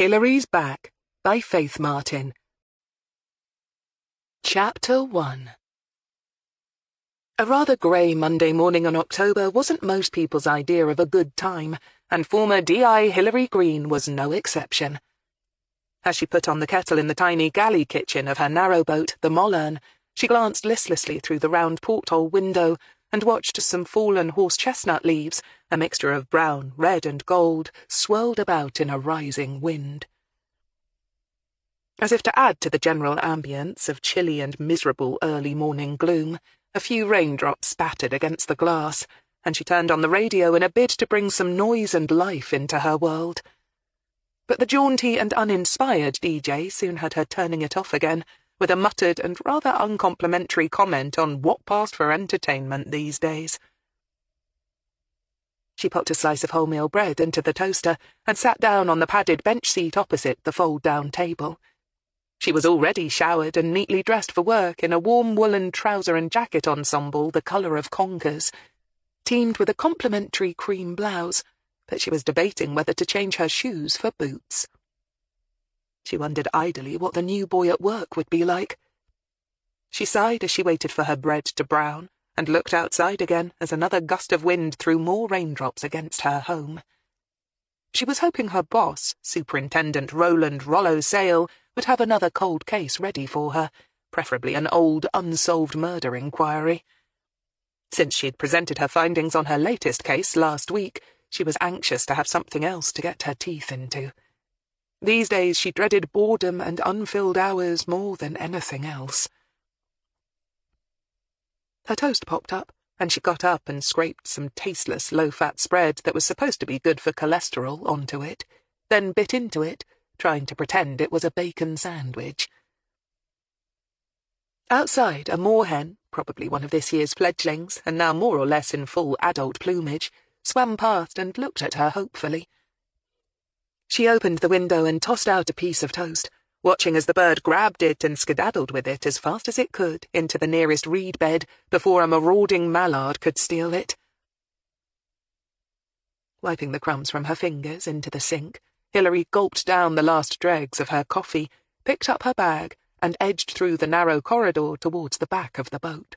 Hillary's Back by Faith Martin. Chapter 1. A rather grey Monday morning in October wasn't most people's idea of a good time, and former D.I. Hilary Greene was no exception. As she put on the kettle in the tiny galley kitchen of her narrowboat, the Mollern, she glanced listlessly through the round porthole window and watched some fallen horse-chestnut leaves, a mixture of brown, red and gold, swirled about in a rising wind. As if to add to the general ambience of chilly and miserable early morning gloom, a few raindrops spattered against the glass, and she turned on the radio in a bid to bring some noise and life into her world. But the jaunty and uninspired DJ soon had her turning it off again, with a muttered and rather uncomplimentary comment on what passed for entertainment these days. She popped a slice of wholemeal bread into the toaster and sat down on the padded bench seat opposite the fold-down table. She was already showered and neatly dressed for work in a warm woolen trouser and jacket ensemble the colour of conkers, teamed with a complimentary cream blouse, but she was debating whether to change her shoes for boots. She wondered idly what the new boy at work would be like. She sighed as she waited for her bread to brown, and looked outside again as another gust of wind threw more raindrops against her home. She was hoping her boss, Superintendent Roland Rollo Sale, would have another cold case ready for her, preferably an old, unsolved murder inquiry. Since she had presented her findings on her latest case last week, she was anxious to have something else to get her teeth into. These days she dreaded boredom and unfilled hours more than anything else. Her toast popped up, and she got up and scraped some tasteless low-fat spread that was supposed to be good for cholesterol onto it, then bit into it, trying to pretend it was a bacon sandwich. Outside, a moorhen, probably one of this year's fledglings, and now more or less in full adult plumage, swam past and looked at her hopefully. She opened the window and tossed out a piece of toast, watching as the bird grabbed it and skedaddled with it as fast as it could into the nearest reed bed before a marauding mallard could steal it. Wiping the crumbs from her fingers into the sink, Hilary gulped down the last dregs of her coffee, picked up her bag, and edged through the narrow corridor towards the back of the boat.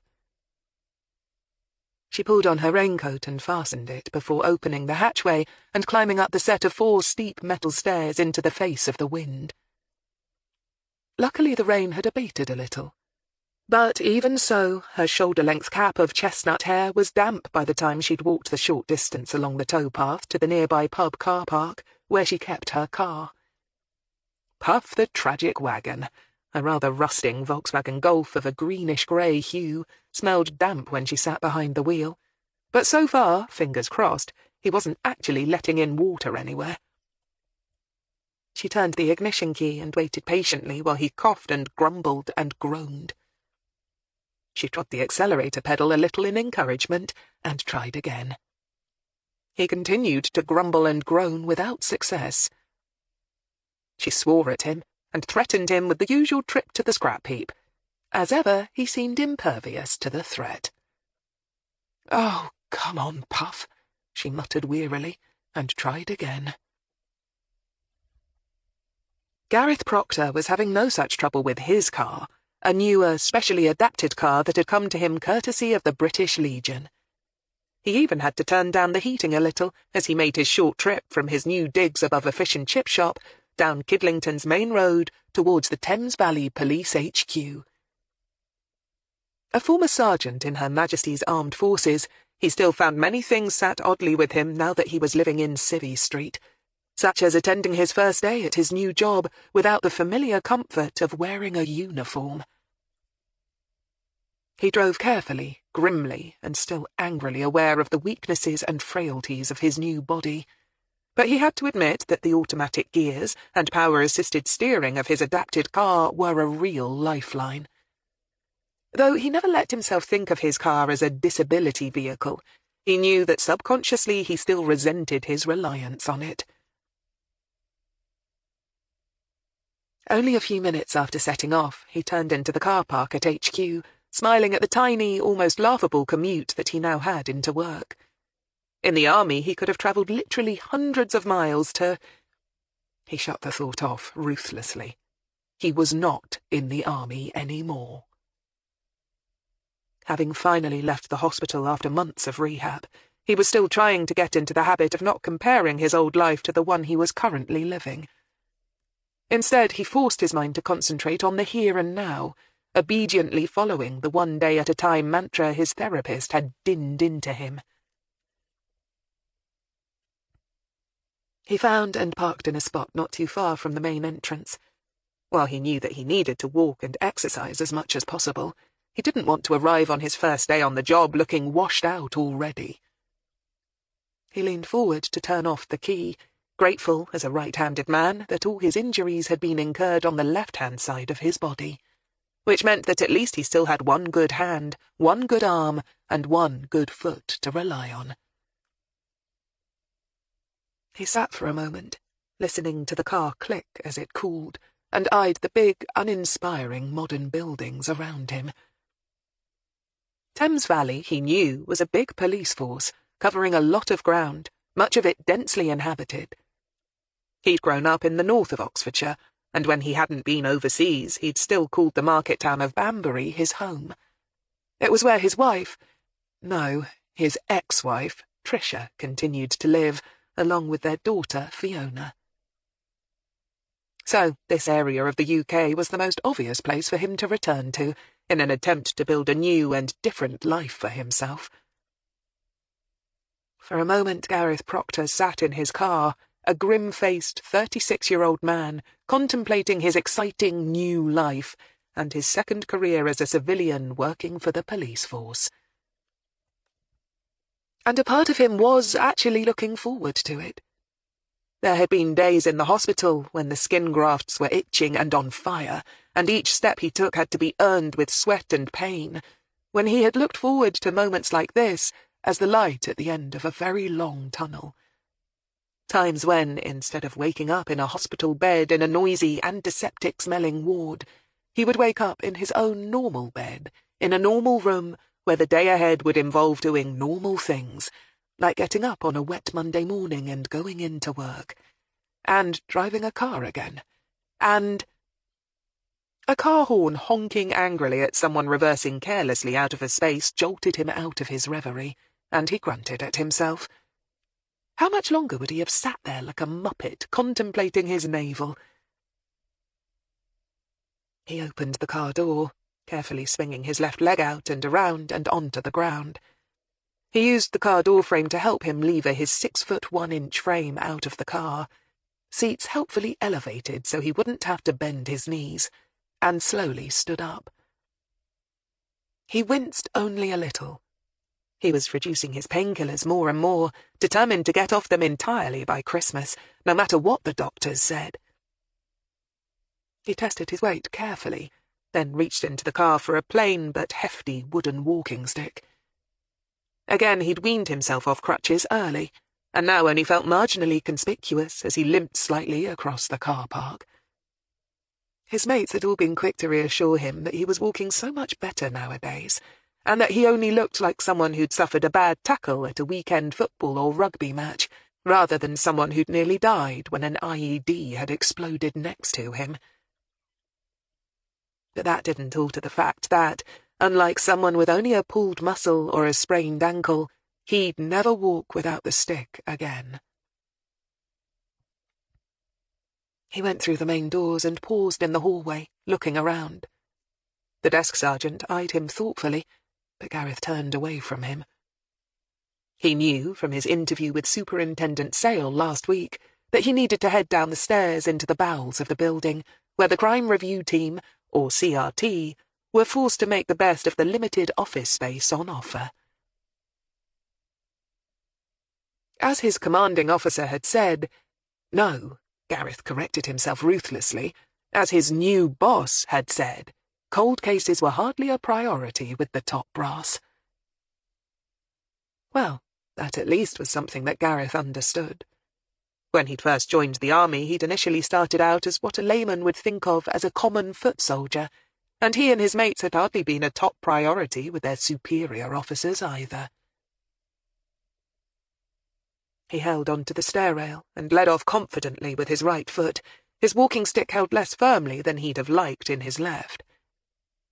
She pulled on her raincoat and fastened it before opening the hatchway and climbing up the set of 4 steep metal stairs into the face of the wind. Luckily the rain had abated a little. But even so, her shoulder-length cap of chestnut hair was damp by the time she'd walked the short distance along the towpath to the nearby pub car park, where she kept her car. Puff the tragic wagon, a rather rusting Volkswagen Golf of a greenish-grey hue, smelled damp when she sat behind the wheel, but so far, fingers crossed, he wasn't actually letting in water anywhere. She turned the ignition key and waited patiently while he coughed and grumbled and groaned. She trod the accelerator pedal a little in encouragement and tried again. He continued to grumble and groan without success. She swore at him and threatened him with the usual trip to the scrap heap. As ever, he seemed impervious to the threat. "Oh, come on, Puff," she muttered wearily, and tried again. Gareth Proctor was having no such trouble with his car, a newer, specially adapted car that had come to him courtesy of the British Legion. He even had to turn down the heating a little as he made his short trip from his new digs above a fish and chip shop down Kidlington's main road towards the Thames Valley Police HQ. A former sergeant in Her Majesty's Armed Forces, he still found many things sat oddly with him now that he was living in Civvy Street, such as attending his first day at his new job without the familiar comfort of wearing a uniform. He drove carefully, grimly, and still angrily aware of the weaknesses and frailties of his new body, but he had to admit that the automatic gears and power-assisted steering of his adapted car were a real lifeline. Though he never let himself think of his car as a disability vehicle, he knew that subconsciously he still resented his reliance on it. Only a few minutes after setting off, he turned into the car park at HQ, smiling at the tiny, almost laughable commute that he now had into work. In the army, he could have travelled literally hundreds of miles to... He shut the thought off ruthlessly. He was not in the army anymore. Having finally left the hospital after months of rehab, he was still trying to get into the habit of not comparing his old life to the one he was currently living. Instead, he forced his mind to concentrate on the here and now, obediently following the one-day-at-a-time mantra his therapist had dinned into him. He found and parked in a spot not too far from the main entrance. While he knew that he needed to walk and exercise as much as possible, he didn't want to arrive on his first day on the job looking washed out already. He leaned forward to turn off the key, grateful as a right-handed man that all his injuries had been incurred on the left-hand side of his body, which meant that at least he still had one good hand, one good arm, and one good foot to rely on. He sat for a moment, listening to the car click as it cooled, and eyed the big, uninspiring modern buildings around him. Thames Valley, he knew, was a big police force, covering a lot of ground, much of it densely inhabited. He'd grown up in the north of Oxfordshire, and when he hadn't been overseas, he'd still called the market town of Banbury his home. It was where his his ex-wife, Tricia, continued to live, along with their daughter, Fiona. So, this area of the UK was the most obvious place for him to return to, in an attempt to build a new and different life for himself. For a moment, Gareth Proctor sat in his car, a grim-faced 36-year-old man, contemplating his exciting new life and his second career as a civilian working for the police force. And a part of him was actually looking forward to it. There had been days in the hospital when the skin grafts were itching and on fire, and each step he took had to be earned with sweat and pain, when he had looked forward to moments like this as the light at the end of a very long tunnel. Times when, instead of waking up in a hospital bed in a noisy, antiseptic-smelling ward, he would wake up in his own normal bed, in a normal room where the day ahead would involve doing normal things, like getting up on a wet Monday morning and going into work, and driving a car again, and a car horn honking angrily at someone reversing carelessly out of a space jolted him out of his reverie, and he grunted at himself. How much longer would he have sat there like a muppet, contemplating his navel? He opened the car door, carefully swinging his left leg out and around and onto the ground. He used the car door frame to help him lever his 6'1" frame out of the car, seats helpfully elevated so he wouldn't have to bend his knees, and slowly stood up. He winced only a little. He was reducing his painkillers more and more, determined to get off them entirely by Christmas, no matter what the doctors said. He tested his weight carefully, then reached into the car for a plain but hefty wooden walking stick. Again he'd weaned himself off crutches early, and now only felt marginally conspicuous as he limped slightly across the car park. His mates had all been quick to reassure him that he was walking so much better nowadays, and that he only looked like someone who'd suffered a bad tackle at a weekend football or rugby match, rather than someone who'd nearly died when an IED had exploded next to him. But that didn't alter the fact that, unlike someone with only a pulled muscle or a sprained ankle, he'd never walk without the stick again. He went through the main doors and paused in the hallway, looking around. The desk sergeant eyed him thoughtfully, but Gareth turned away from him. He knew, from his interview with Superintendent Sale last week, that he needed to head down the stairs into the bowels of the building, where the Crime Review Team, or CRT, were forced to make the best of the limited office space on offer. As his commanding officer had said, no, Gareth corrected himself ruthlessly, as his new boss had said, cold cases were hardly a priority with the top brass. Well, that at least was something that Gareth understood. When he'd first joined the army, he'd initially started out as what a layman would think of as a common foot soldier, and he and his mates had hardly been a top priority with their superior officers either. He held onto the stair rail and led off confidently with his right foot, his walking stick held less firmly than he'd have liked in his left.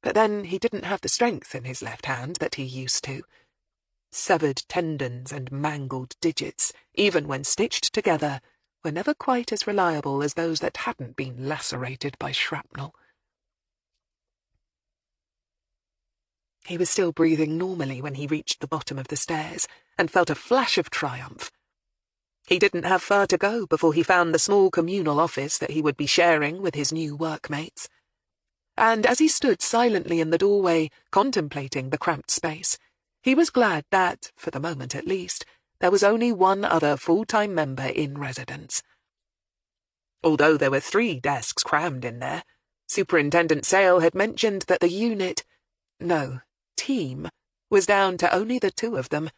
But then he didn't have the strength in his left hand that he used to. Severed tendons and mangled digits, even when stitched together, were never quite as reliable as those that hadn't been lacerated by shrapnel. He was still breathing normally when he reached the bottom of the stairs, and felt a flash of triumph. He didn't have far to go before he found the small communal office that he would be sharing with his new workmates. And as he stood silently in the doorway, contemplating the cramped space, he was glad that, for the moment at least, there was only one other full-time member in residence. Although there were 3 desks crammed in there, Superintendent Sale had mentioned that the team was down to only the 2 of them,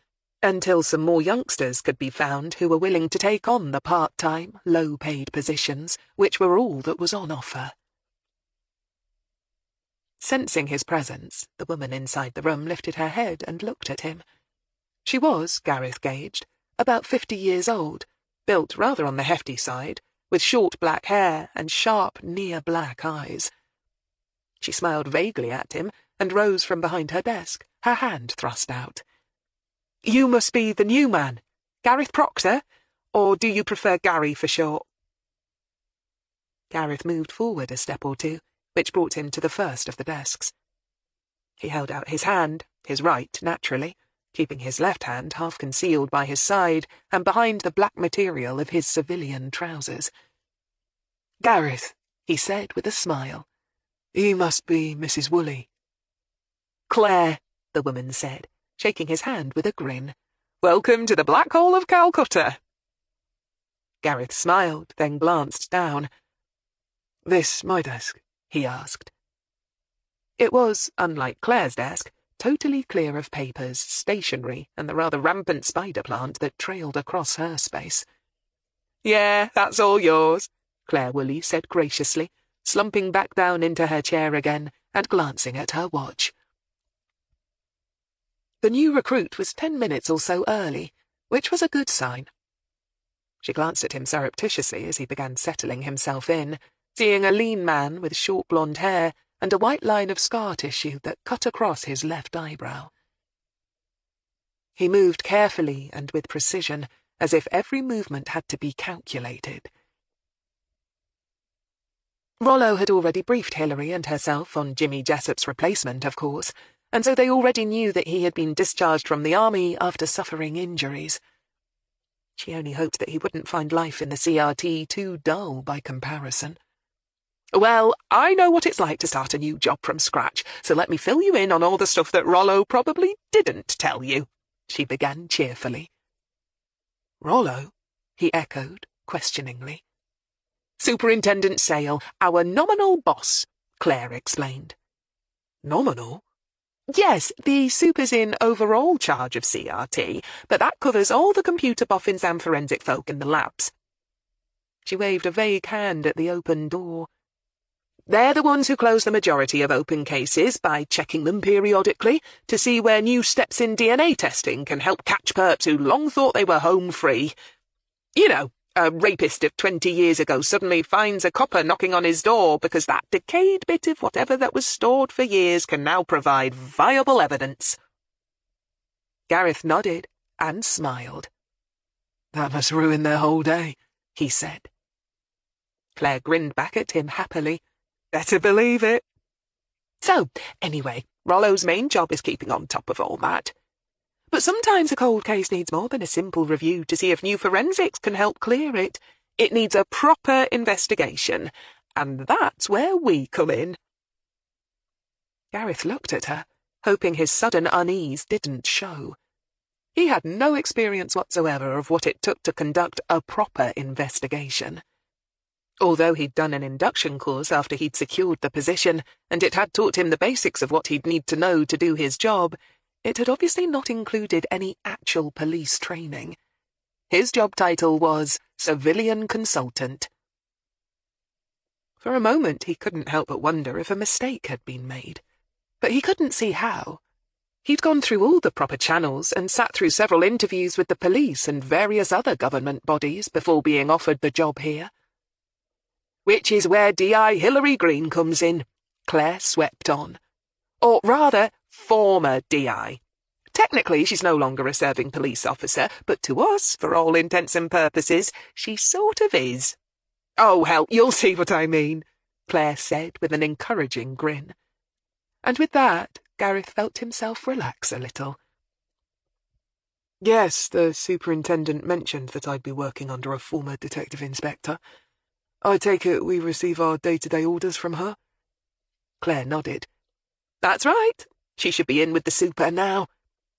until some more youngsters could be found who were willing to take on the part-time, low-paid positions, which were all that was on offer. Sensing his presence, the woman inside the room lifted her head and looked at him. She was, Gareth gauged, about 50 years old, built rather on the hefty side, with short black hair and sharp, near-black eyes. She smiled vaguely at him and rose from behind her desk, her hand thrust out. "You must be the new man, Gareth Proctor, or do you prefer Gary for short?" Gareth moved forward a step or two, which brought him to the first of the desks. He held out his hand, his right, naturally, keeping his left hand half concealed by his side and behind the black material of his civilian trousers. "Gareth," he said with a smile. "You must be Mrs. Woolley." "Claire," the woman said, shaking his hand with a grin. "Welcome to the Black Hole of Calcutta." Gareth smiled, then glanced down. "This my desk?" he asked. It was, unlike Claire's desk, totally clear of papers, stationery, and the rather rampant spider plant that trailed across her space. "Yeah, that's all yours," Claire Woolley said graciously, slumping back down into her chair again and glancing at her watch. The new recruit was 10 minutes or so early, which was a good sign. She glanced at him surreptitiously as he began settling himself in, seeing a lean man with short blonde hair and a white line of scar tissue that cut across his left eyebrow. He moved carefully and with precision, as if every movement had to be calculated. Rollo had already briefed Hilary and herself on Jimmy Jessop's replacement, of course, and so they already knew that he had been discharged from the army after suffering injuries. She only hoped that he wouldn't find life in the CRT too dull by comparison. "Well, I know what it's like to start a new job from scratch, so let me fill you in on all the stuff that Rollo probably didn't tell you," she began cheerfully. "Rollo?" he echoed, questioningly. "Superintendent Sale, our nominal boss," Claire explained. "Nominal?" "Yes, the super's in overall charge of CRT, but that covers all the computer boffins and forensic folk in the labs." She waved a vague hand at the open door. "They're the ones who close the majority of open cases by checking them periodically to see where new steps in DNA testing can help catch perps who long thought they were home free. You know, a rapist of 20 years ago suddenly finds a copper knocking on his door because that decayed bit of whatever that was stored for years can now provide viable evidence." Gareth nodded and smiled. "That must ruin their whole day," he said. Claire grinned back at him happily. "Better believe it." "So, anyway, Rollo's main job is keeping on top of all that. But sometimes a cold case needs more than a simple review to see if new forensics can help clear it. It needs a proper investigation, and that's where we come in." Gareth looked at her, hoping his sudden unease didn't show. He had no experience whatsoever of what it took to conduct a proper investigation. Although he'd done an induction course after he'd secured the position, and it had taught him the basics of what he'd need to know to do his job, it had obviously not included any actual police training. His job title was Civilian Consultant. For a moment he couldn't help but wonder if a mistake had been made, but he couldn't see how. He'd gone through all the proper channels and sat through several interviews with the police and various other government bodies before being offered the job here. Which is where D.I. Hilary Greene comes in, Claire swept on. Or rather, former D.I. Technically, she's no longer a serving police officer, but to us, for all intents and purposes, she sort of is. Oh, hell, you'll see what I mean, Claire said with an encouraging grin. And with that, Gareth felt himself relax a little. Yes, the superintendent mentioned that I'd be working under a former detective inspector. I take it we receive our day-to-day orders from her? Claire nodded. That's right. She should be in with the super now,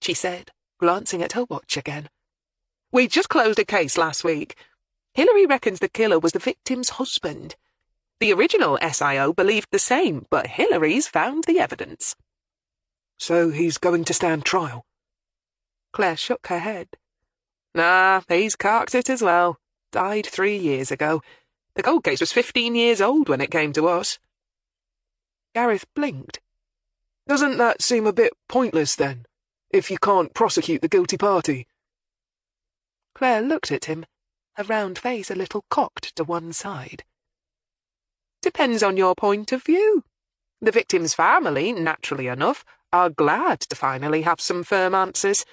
she said, glancing at her watch again. We just closed a case last week. Hilary reckons the killer was the victim's husband. The original SIO believed the same, but Hilary's found the evidence. So he's going to stand trial? Claire shook her head. Nah, he's carked it as well. Died 3 years ago. The cold case was 15 years old when it came to us. Gareth blinked. Doesn't that seem a bit pointless, then, if you can't prosecute the guilty party? Claire looked at him, her round face a little cocked to one side. Depends on your point of view. The victim's family, naturally enough, are glad to finally have some firm answers.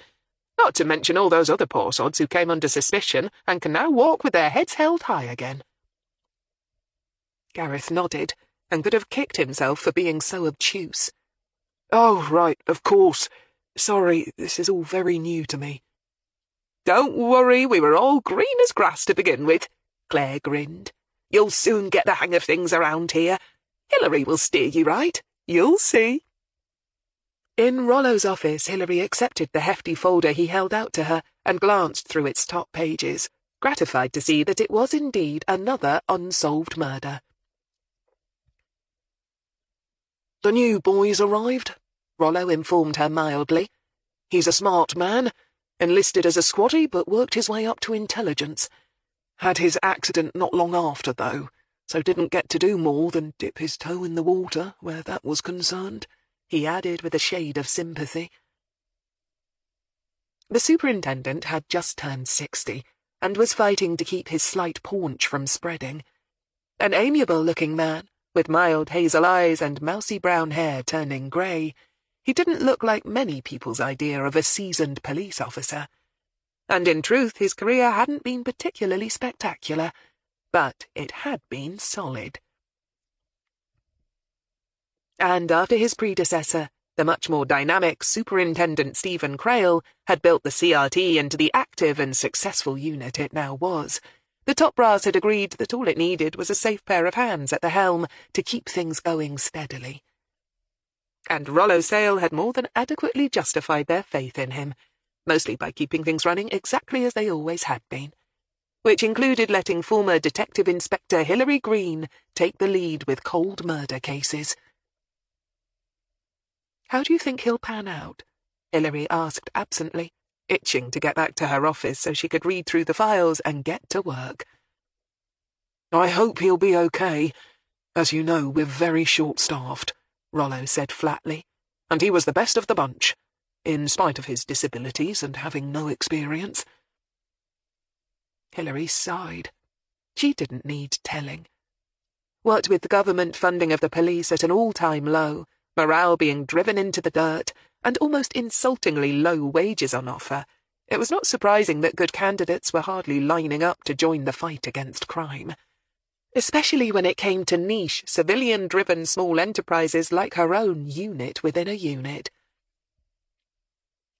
Not to mention all those other poor sods who came under suspicion and can now walk with their heads held high again. Gareth nodded, and could have kicked himself for being so obtuse. Oh, right, of course. Sorry, this is all very new to me. Don't worry, we were all green as grass to begin with, Claire grinned. You'll soon get the hang of things around here. Hilary will steer you right. You'll see. In Rollo's office, Hilary accepted the hefty folder he held out to her and glanced through its top pages, gratified to see that it was indeed another unsolved murder. The new boy's arrived, Rollo informed her mildly. He's a smart man, enlisted as a squatty but worked his way up to intelligence. Had his accident not long after, though, so didn't get to do more than dip his toe in the water where that was concerned, he added with a shade of sympathy. The superintendent had just turned 60, and was fighting to keep his slight paunch from spreading. An amiable-looking man, with mild hazel eyes and mousy brown hair turning grey, he didn't look like many people's idea of a seasoned police officer. And in truth, his career hadn't been particularly spectacular, but it had been solid. And after his predecessor, the much more dynamic Superintendent Stephen Crail had built the CRT into the active and successful unit it now was, the top brass had agreed that all it needed was a safe pair of hands at the helm to keep things going steadily. And Rollo Sale had more than adequately justified their faith in him, mostly by keeping things running exactly as they always had been, which included letting former Detective Inspector Hilary Greene take the lead with cold murder cases. How do you think he'll pan out? Hilary asked absently, itching to get back to her office so she could read through the files and get to work. I hope he'll be okay. As you know, we're very short-staffed, Rollo said flatly, and he was the best of the bunch, in spite of his disabilities and having no experience. Hilary sighed. She didn't need telling. What with the government funding of the police at an all-time low, morale being driven into the dirt, and almost insultingly low wages on offer, it was not surprising that good candidates were hardly lining up to join the fight against crime, especially when it came to niche, civilian-driven small enterprises like her own unit within a unit.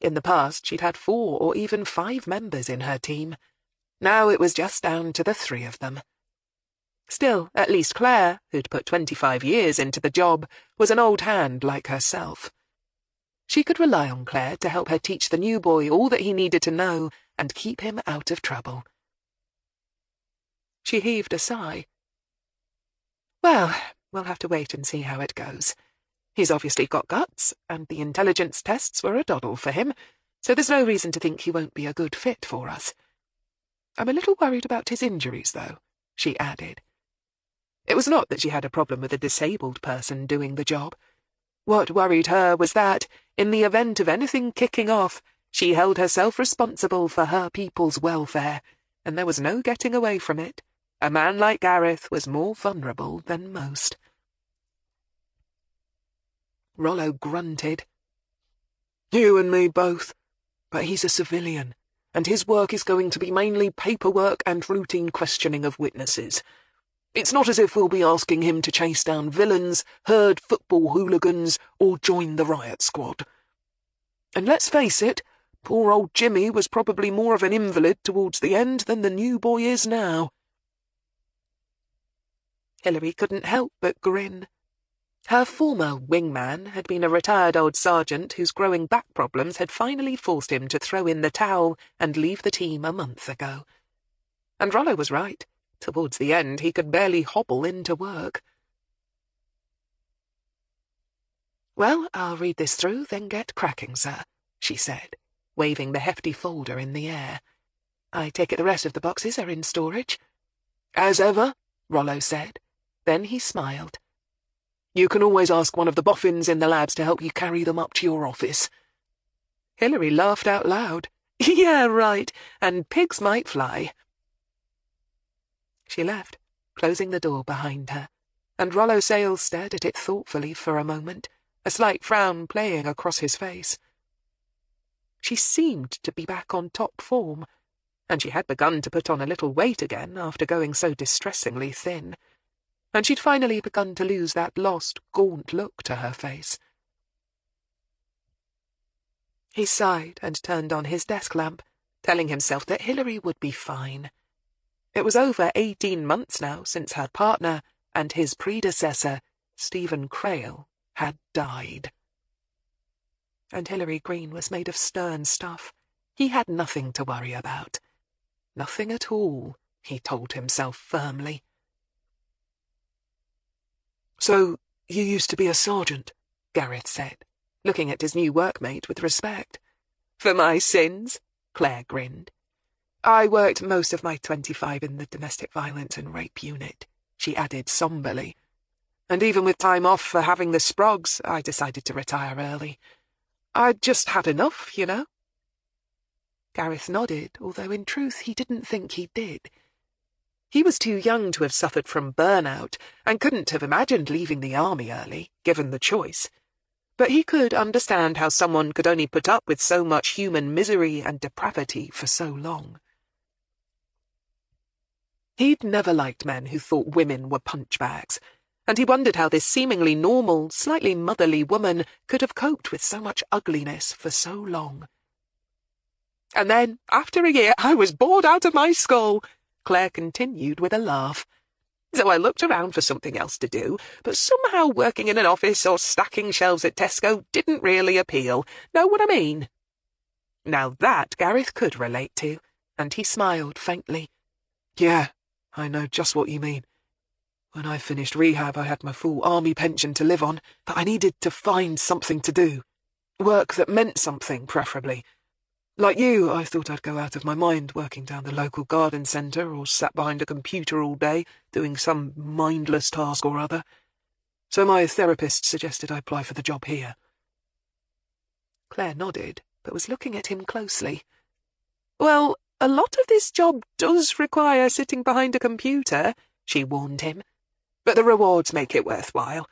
In the past, she'd had 4 or even 5 members in her team. Now it was just down to the 3 of them. Still, at least Claire, who'd put 25 years into the job, was an old hand like herself. She could rely on Claire to help her teach the new boy all that he needed to know and keep him out of trouble. She heaved a sigh. Well, we'll have to wait and see how it goes. He's obviously got guts, and the intelligence tests were a doddle for him, so there's no reason to think he won't be a good fit for us. I'm a little worried about his injuries, though, she added. It was not that she had a problem with a disabled person doing the job. What worried her was that, in the event of anything kicking off, she held herself responsible for her people's welfare, and there was no getting away from it. A man like Gareth was more vulnerable than most. Rollo grunted. You and me both. But he's a civilian, and his work is going to be mainly paperwork and routine questioning of witnesses. It's not as if we'll be asking him to chase down villains, herd football hooligans, or join the riot squad. And let's face it, poor old Jimmy was probably more of an invalid towards the end than the new boy is now. Hilary couldn't help but grin. Her former wingman had been a retired old sergeant whose growing back problems had finally forced him to throw in the towel and leave the team a month ago. And Rollo was right. Towards the end, he could barely hobble into work. Well, I'll read this through, then get cracking, sir, she said, waving the hefty folder in the air. I take it the rest of the boxes are in storage? As ever, Rollo said. Then he smiled. You can always ask one of the boffins in the labs to help you carry them up to your office. Hilary laughed out loud. Yeah, right, and pigs might fly. She left, closing the door behind her, and Rollo Sales stared at it thoughtfully for a moment, a slight frown playing across his face. She seemed to be back on top form, and she had begun to put on a little weight again after going so distressingly thin. And she'd finally begun to lose that lost, gaunt look to her face. He sighed and turned on his desk lamp, telling himself that Hilary would be fine. It was over 18 months now since her partner and his predecessor, Stephen Crail, had died. And Hilary Greene was made of stern stuff. He had nothing to worry about. Nothing at all, he told himself firmly. So, you used to be a sergeant, Gareth said, looking at his new workmate with respect. For my sins, Claire grinned. I worked most of my 25 in the domestic violence and rape unit, she added somberly. And even with time off for having the sprogs, I decided to retire early. I'd just had enough, you know. Gareth nodded, although in truth he didn't think he did. He was too young to have suffered from burnout, and couldn't have imagined leaving the army early, given the choice. But he could understand how someone could only put up with so much human misery and depravity for so long. He'd never liked men who thought women were punchbags, and he wondered how this seemingly normal, slightly motherly woman could have coped with so much ugliness for so long. And then, after a year, I was bored out of my skull, Claire continued with a laugh. So I looked around for something else to do, but somehow working in an office or stacking shelves at Tesco didn't really appeal. Know what I mean? Now that Gareth could relate to, and he smiled faintly. Yeah, I know just what you mean. When I finished rehab, I had my full army pension to live on, but I needed to find something to do. Work that meant something, preferably. Like you, I thought I'd go out of my mind working down the local garden centre or sat behind a computer all day, doing some mindless task or other. So my therapist suggested I apply for the job here. Claire nodded, but was looking at him closely. Well, a lot of this job does require sitting behind a computer, she warned him. But the rewards make it worthwhile.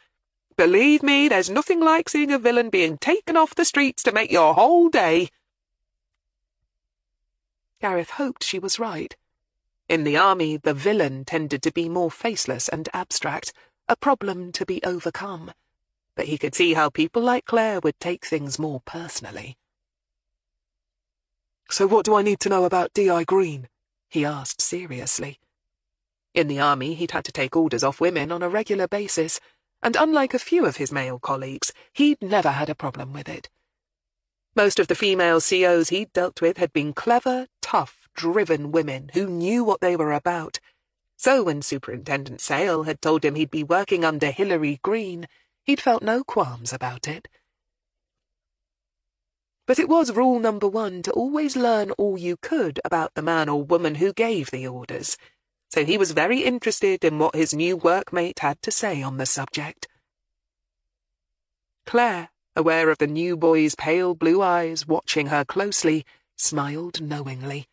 Believe me, there's nothing like seeing a villain being taken off the streets to make your whole day. Gareth hoped she was right. In the army, the villain tended to be more faceless and abstract, a problem to be overcome. But he could see how people like Claire would take things more personally. So what do I need to know about D.I. Greene? He asked seriously. In the army, he'd had to take orders off women on a regular basis, and unlike a few of his male colleagues, he'd never had a problem with it. Most of the female COs he'd dealt with had been clever, tough, driven women who knew what they were about. So when Superintendent Sale had told him he'd be working under Hilary Greene, he'd felt no qualms about it. But it was rule number 1 to always learn all you could about the man or woman who gave the orders, so he was very interested in what his new workmate had to say on the subject. Claire, aware of the new boy's pale blue eyes watching her closely, smiled knowingly.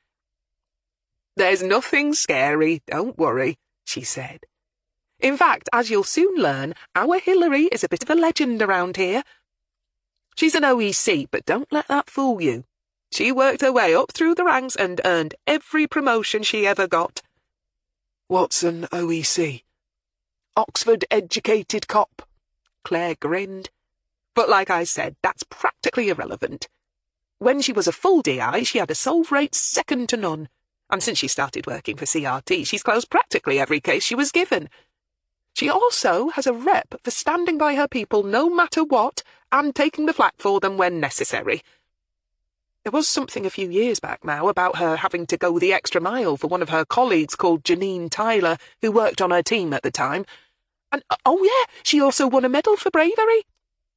"There's nothing scary, don't worry," she said. "In fact, as you'll soon learn, our Hilary is a bit of a legend around here. She's an OEC, but don't let that fool you. She worked her way up through the ranks and earned every promotion she ever got." "What's an OEC?" "Oxford Educated Cop," Claire grinned. "But like I said, that's practically irrelevant. When she was a full DI, she had a solve rate second to none, and since she started working for CRT, she's closed practically every case she was given. She also has a rep for standing by her people no matter what, and taking the flak for them when necessary. There was something a few years back now about her having to go the extra mile for one of her colleagues called Janine Tyler, who worked on her team at the time. And, oh yeah, she also won a medal for bravery.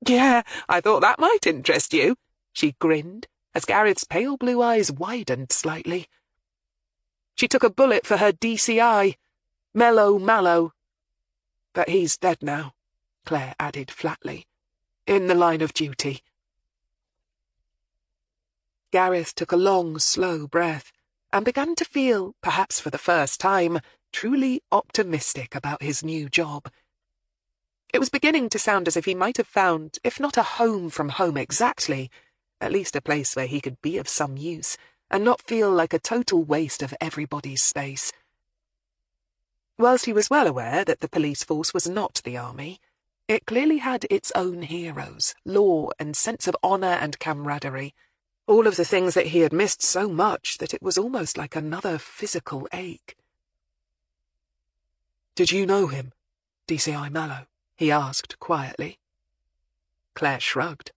Yeah, I thought that might interest you," she grinned, as Gareth's pale blue eyes widened slightly. "She took a bullet for her DCI, Mellow Mallow. But he's dead now," Claire added flatly. "In the line of duty." Gareth took a long, slow breath, and began to feel, perhaps for the first time, truly optimistic about his new job. It was beginning to sound as if he might have found, if not a home from home exactly, at least a place where he could be of some use, and not feel like a total waste of everybody's space. Whilst he was well aware that the police force was not the army, it clearly had its own heroes, law and sense of honour and camaraderie, all of the things that he had missed so much that it was almost like another physical ache. "Did you know him, DCI Mallow?" he asked quietly. Claire shrugged.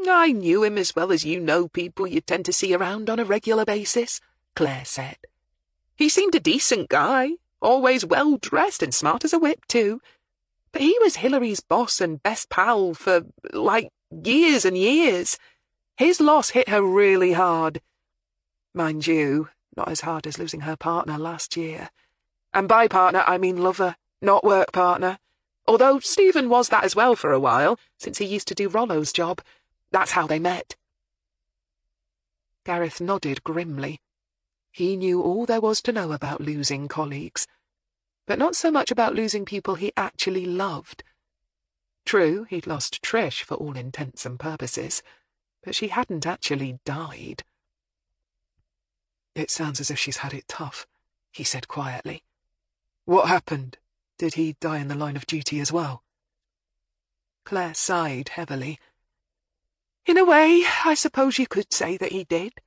"I knew him as well as you know people you tend to see around on a regular basis," Claire said. "He seemed a decent guy, always well-dressed and smart as a whip, too. But he was Hilary's boss and best pal for, years and years. His loss hit her really hard. Mind you, not as hard as losing her partner last year. And by partner, I mean lover, not work partner. Although Stephen was that as well for a while, since he used to do Rollo's job. That's how they met." Gareth nodded grimly. He knew all there was to know about losing colleagues, but not so much about losing people he actually loved. True, he'd lost Trish for all intents and purposes, but she hadn't actually died. "It sounds as if she's had it tough," he said quietly. "What happened? Did he die in the line of duty as well?" Claire sighed heavily. "In a way, I suppose you could say that he did.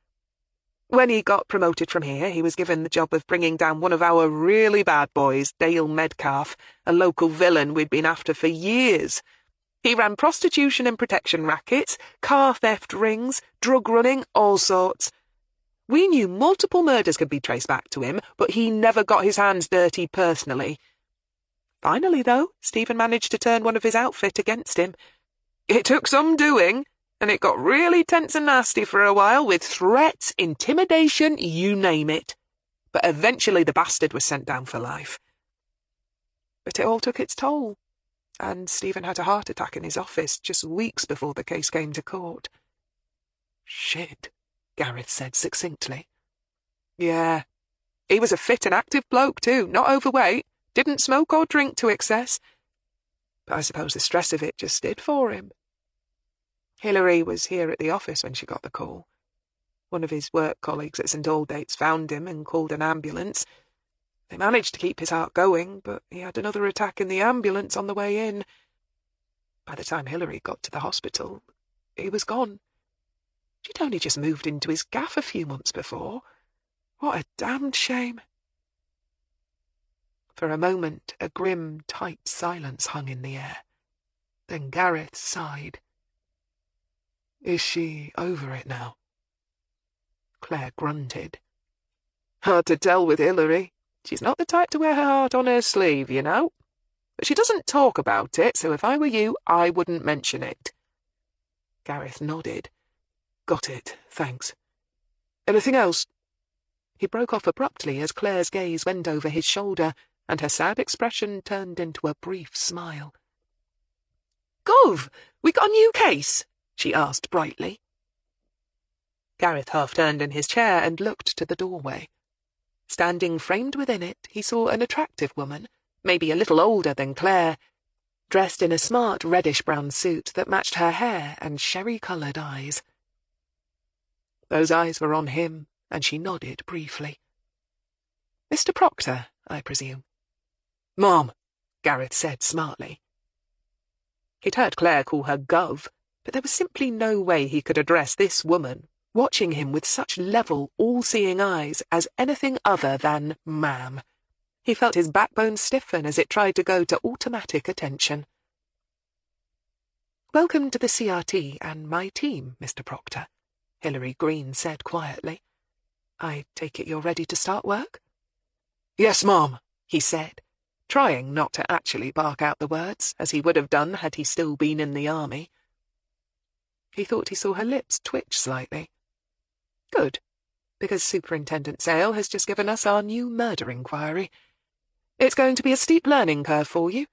When he got promoted from here, he was given the job of bringing down one of our really bad boys, Dale Medcalf, a local villain we'd been after for years. He ran prostitution and protection rackets, car theft rings, drug running, all sorts. We knew multiple murders could be traced back to him, but he never got his hands dirty personally. Finally, though, Stephen managed to turn one of his outfit against him. It took some doing, and it got really tense and nasty for a while, with threats, intimidation, you name it. But eventually the bastard was sent down for life. But it all took its toll, and Stephen had a heart attack in his office just weeks before the case came to court." "Shit," Gareth said succinctly. "Yeah. He was a fit and active bloke, too, not overweight, didn't smoke or drink to excess. But I suppose the stress of it just did for him. Hilary was here at the office when she got the call. One of his work colleagues at St Aldate's found him and called an ambulance. They managed to keep his heart going, but he had another attack in the ambulance on the way in. By the time Hilary got to the hospital, he was gone. She'd only just moved into his gaff a few months before. What a damned shame." For a moment, a grim, tight silence hung in the air. Then Gareth sighed. "Is she over it now?" Claire grunted. "Hard to tell with Hilary. She's not the type to wear her heart on her sleeve, you know. But she doesn't talk about it, so if I were you, I wouldn't mention it." Gareth nodded. "Got it, thanks. Anything else?" He broke off abruptly as Claire's gaze went over his shoulder, and her sad expression turned into a brief smile. Gov, we got a new case? She asked brightly. Gareth half-turned in his chair and looked to the doorway. Standing framed within it, he saw an attractive woman, maybe a little older than Claire, dressed in a smart reddish-brown suit that matched her hair and sherry-coloured eyes. Those eyes were on him, and she nodded briefly. "Mr. Proctor, I presume?" "Ma'am," Gareth said smartly. He'd heard Claire call her Gov, but there was simply no way he could address this woman, watching him with such level, all-seeing eyes, as anything other than ma'am. He felt his backbone stiffen as it tried to go to automatic attention. "Welcome to the CRT and my team, Mr. Proctor," Hilary Greene said quietly. "I take it you're ready to start work?" "Yes, ma'am," he said, trying not to actually bark out the words, as he would have done had he still been in the army. He thought he saw her lips twitch slightly. "Good, because Superintendent Sale has just given us our new murder inquiry. It's going to be a steep learning curve for you,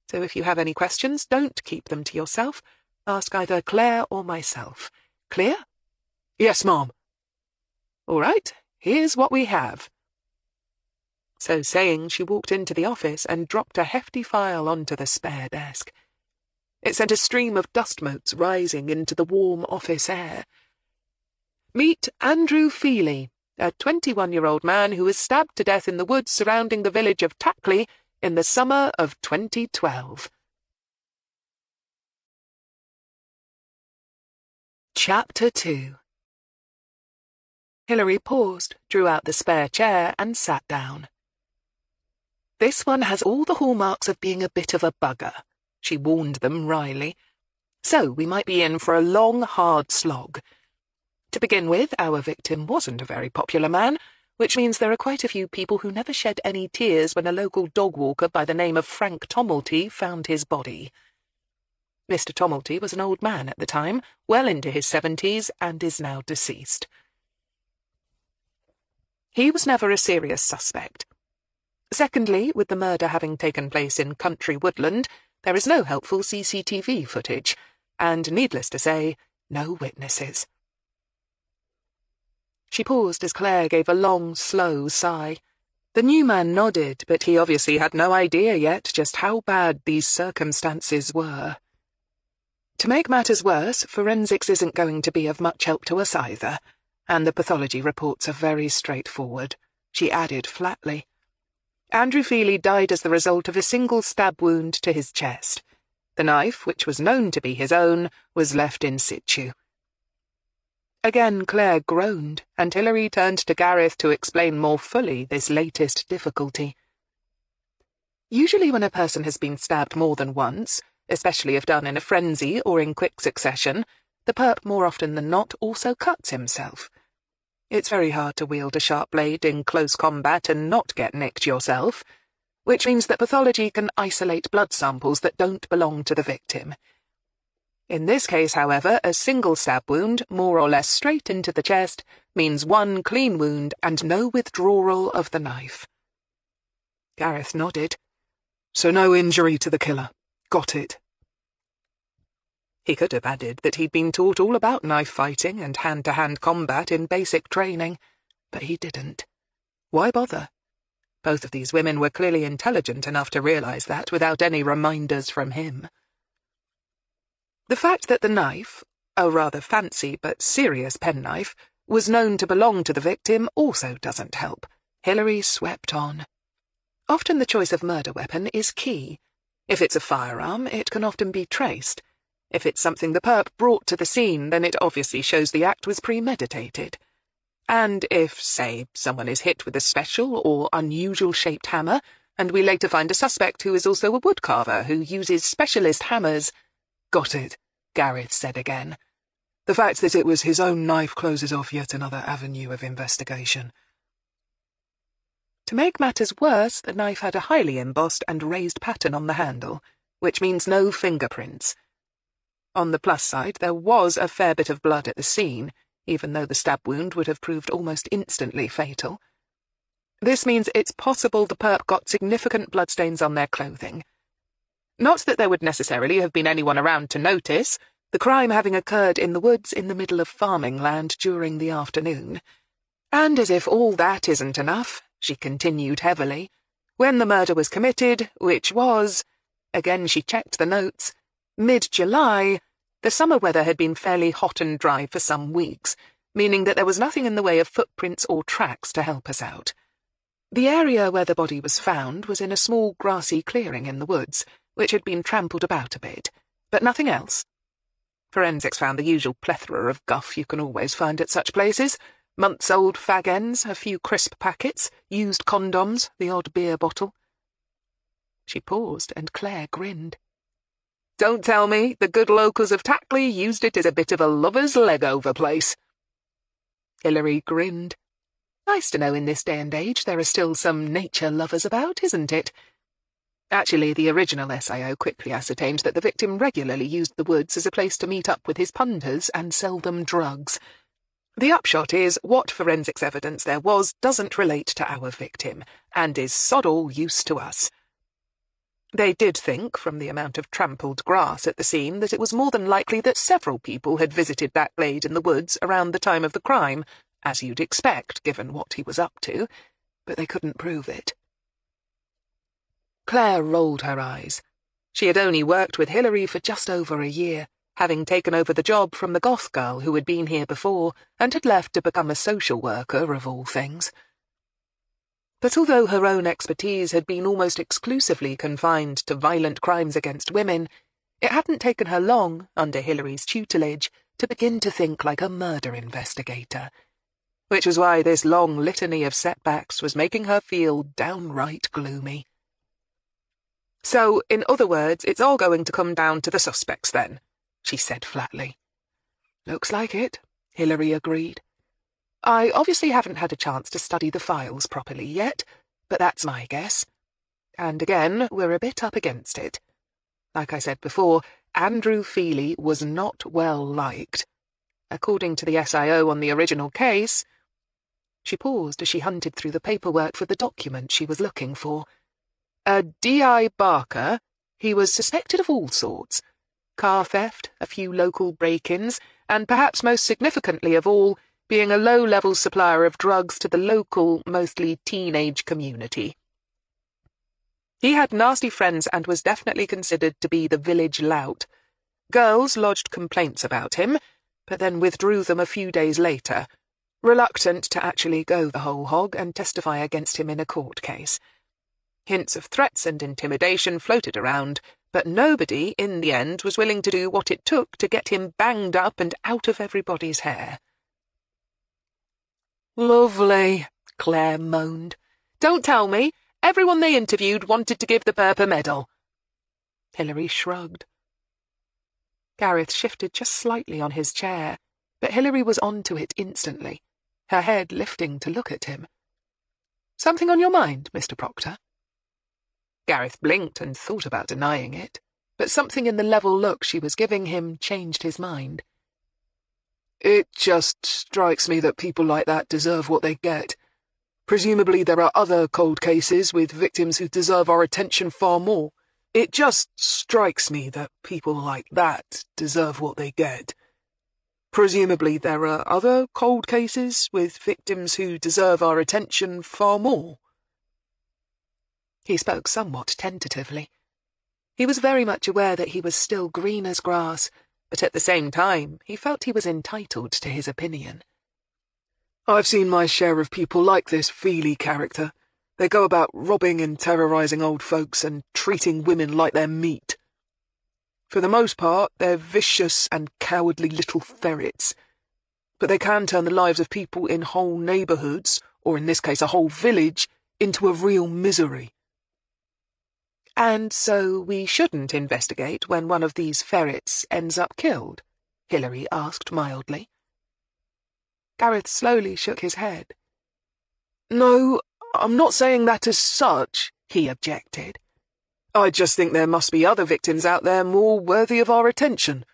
so if you have any questions, don't keep them to yourself. Ask either Claire or myself. Clear?" "Yes, ma'am." "All right, here's what we have." So saying, she walked into the office and dropped a hefty file onto the spare desk. It sent a stream of dust motes rising into the warm office air. "Meet Andrew Feely, a 21-year-old man who was stabbed to death in the woods surrounding the village of Tackley in the summer of 2012. Chapter 2. Hilary paused, drew out the spare chair, and sat down. "This one has all the hallmarks of being a bit of a bugger," she warned them wryly. "So we might be in for a long, hard slog. To begin with, our victim wasn't a very popular man, which means there are quite a few people who never shed any tears when a local dog walker by the name of Frank Tommelty found his body. Mr. Tommelty was an old man at the time, well into his 70s, and is now deceased. He was never a serious suspect. Secondly, with the murder having taken place in country woodland, there is no helpful CCTV footage, and, needless to say, no witnesses." She paused as Claire gave a long, slow sigh. The new man nodded, but he obviously had no idea yet just how bad these circumstances were. "To make matters worse, forensics isn't going to be of much help to us either, and the pathology reports are very straightforward," she added flatly. "Andrew Feely died as the result of a single stab wound to his chest. The knife, which was known to be his own, was left in situ." Again Claire groaned, and Hilary turned to Gareth to explain more fully this latest difficulty. "Usually when a person has been stabbed more than once, especially if done in a frenzy or in quick succession, the perp more often than not also cuts himself. It's very hard to wield a sharp blade in close combat and not get nicked yourself, which means that pathology can isolate blood samples that don't belong to the victim. In this case, however, a single stab wound, more or less straight into the chest, means one clean wound and no withdrawal of the knife." Gareth nodded. "So no injury to the killer. Got it." He could have added that he'd been taught all about knife fighting and hand-to-hand combat in basic training, but he didn't. Why bother? Both of these women were clearly intelligent enough to realize that without any reminders from him. The fact that the knife, a rather fancy but serious penknife, was known to belong to the victim also doesn't help. Hilary swept on. Often the choice of murder weapon is key. If it's a firearm, it can often be traced. If it's something the perp brought to the scene, then it obviously shows the act was premeditated. And if, say, someone is hit with a special or unusual-shaped hammer, and we later find a suspect who is also a woodcarver who uses specialist hammers— "Got it," Gareth said again. "The fact that it was his own knife closes off yet another avenue of investigation." To make matters worse, the knife had a highly embossed and raised pattern on the handle, which means no fingerprints. On the plus side, there was a fair bit of blood at the scene, even though the stab wound would have proved almost instantly fatal. This means it's possible the perp got significant bloodstains on their clothing. Not that there would necessarily have been anyone around to notice, the crime having occurred in the woods in the middle of farming land during the afternoon. And as if all that isn't enough, she continued heavily, when the murder was committed, which was, again she checked the notes, mid-July, the summer weather had been fairly hot and dry for some weeks, meaning that there was nothing in the way of footprints or tracks to help us out. The area where the body was found was in a small grassy clearing in the woods, which had been trampled about a bit, but nothing else. Forensics found the usual plethora of guff you can always find at such places: months-old fag ends, a few crisp packets, used condoms, the odd beer bottle. She paused, and Claire grinned. "Don't tell me the good locals of Tackley used it as a bit of a lover's leg-over place." Hilary grinned. Nice to know in this day and age there are still some nature lovers about, isn't it? Actually, the original SIO quickly ascertained that the victim regularly used the woods as a place to meet up with his punters and sell them drugs. The upshot is, what forensics evidence there was doesn't relate to our victim, and is sod all use to us. They did think, from the amount of trampled grass at the scene, that it was more than likely that several people had visited that glade in the woods around the time of the crime, as you'd expect, given what he was up to, but they couldn't prove it. Claire rolled her eyes. She had only worked with Hilary for just over a year, having taken over the job from the goth girl who had been here before and had left to become a social worker, of all things. But although her own expertise had been almost exclusively confined to violent crimes against women, it hadn't taken her long, under Hilary's tutelage, to begin to think like a murder investigator, which was why this long litany of setbacks was making her feel downright gloomy. "So, in other words, it's all going to come down to the suspects, then," she said flatly. "Looks like it," Hilary agreed. "I obviously haven't had a chance to study the files properly yet, but that's my guess. And again, we're a bit up against it. Like I said before, Andrew Feely was not well liked. According to the SIO on the original case—" She paused as she hunted through the paperwork for the document she was looking for. "A D.I. Barker, he was suspected of all sorts. Car theft, a few local break-ins, and perhaps most significantly of all, being a low-level supplier of drugs to the local, mostly teenage community. He had nasty friends and was definitely considered to be the village lout. Girls lodged complaints about him, but then withdrew them a few days later, reluctant to actually go the whole hog and testify against him in a court case. Hints of threats and intimidation floated around, but nobody, in the end, was willing to do what it took to get him banged up and out of everybody's hair." "Lovely," Claire moaned. "Don't tell me. Everyone they interviewed wanted to give the perp a medal." Hilary shrugged. Gareth shifted just slightly on his chair, but Hilary was on to it instantly, her head lifting to look at him. "Something on your mind, Mr. Proctor?" Gareth blinked and thought about denying it, but something in the level look she was giving him changed his mind. "It just strikes me that people like that deserve what they get. Presumably there are other cold cases with victims who deserve our attention far more. It just strikes me that people like that deserve what they get. Presumably there are other cold cases with victims who deserve our attention far more." He spoke somewhat tentatively. He was very much aware that he was still green as grass, but at the same time he felt he was entitled to his opinion. "I've seen my share of people like this Feely character. They go about robbing and terrorizing old folks and treating women like they're meat. For the most part, they're vicious and cowardly little ferrets. But they can turn the lives of people in whole neighborhoods, or in this case a whole village, into a real misery." "And so we shouldn't investigate when one of these ferrets ends up killed?" Hilary asked mildly. Gareth slowly shook his head. "No, I'm not saying that as such," he objected. "I just think there must be other victims out there more worthy of our attention."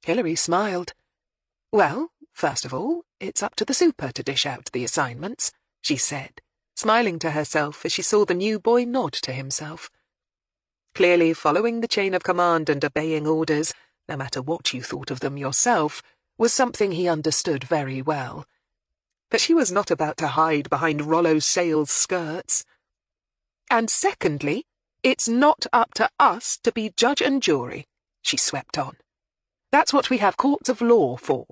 Hilary smiled. "Well, first of all, it's up to the super to dish out the assignments," she said, smiling to herself as she saw the new boy nod to himself. Clearly following the chain of command and obeying orders, no matter what you thought of them yourself, was something he understood very well. But she was not about to hide behind Rollo Sale's skirts. And secondly, it's not up to us to be judge and jury, she swept on. That's what we have courts of law for.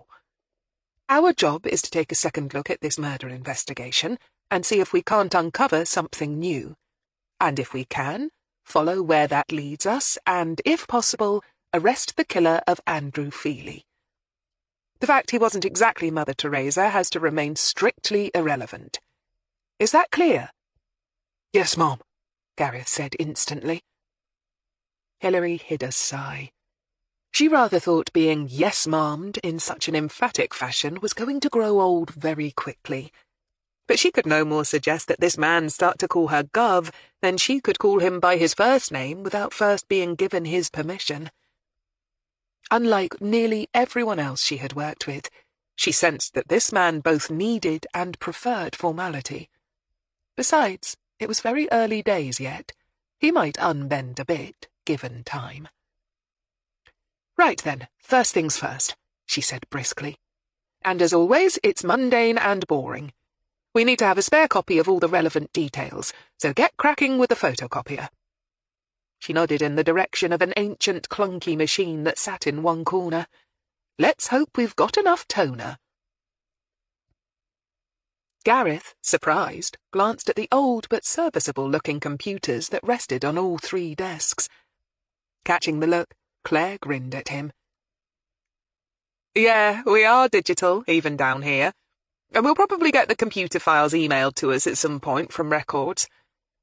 Our job is to take a second look at this murder investigation and see if we can't uncover something new. And if we can, follow where that leads us and, if possible, arrest the killer of Andrew Feely. The fact he wasn't exactly Mother Teresa has to remain strictly irrelevant. Is that clear? Yes, Mom, Gareth said instantly. Hilary hid a sigh. She rather thought being yes-marmed in such an emphatic fashion was going to grow old very quickly. But she could no more suggest that this man start to call her Gov than she could call him by his first name without first being given his permission. Unlike nearly everyone else she had worked with, she sensed that this man both needed and preferred formality. Besides, it was very early days yet. He might unbend a bit, given time. Right then, first things first, she said briskly. And as always, it's mundane and boring. We need to have a spare copy of all the relevant details, so get cracking with the photocopier. She nodded in the direction of an ancient clunky machine that sat in one corner. Let's hope we've got enough toner. Gareth, surprised, glanced at the old but serviceable-looking computers that rested on all three desks. Catching the look, Claire grinned at him. Yeah, we are digital, even down here. And we'll probably get the computer files emailed to us at some point from records.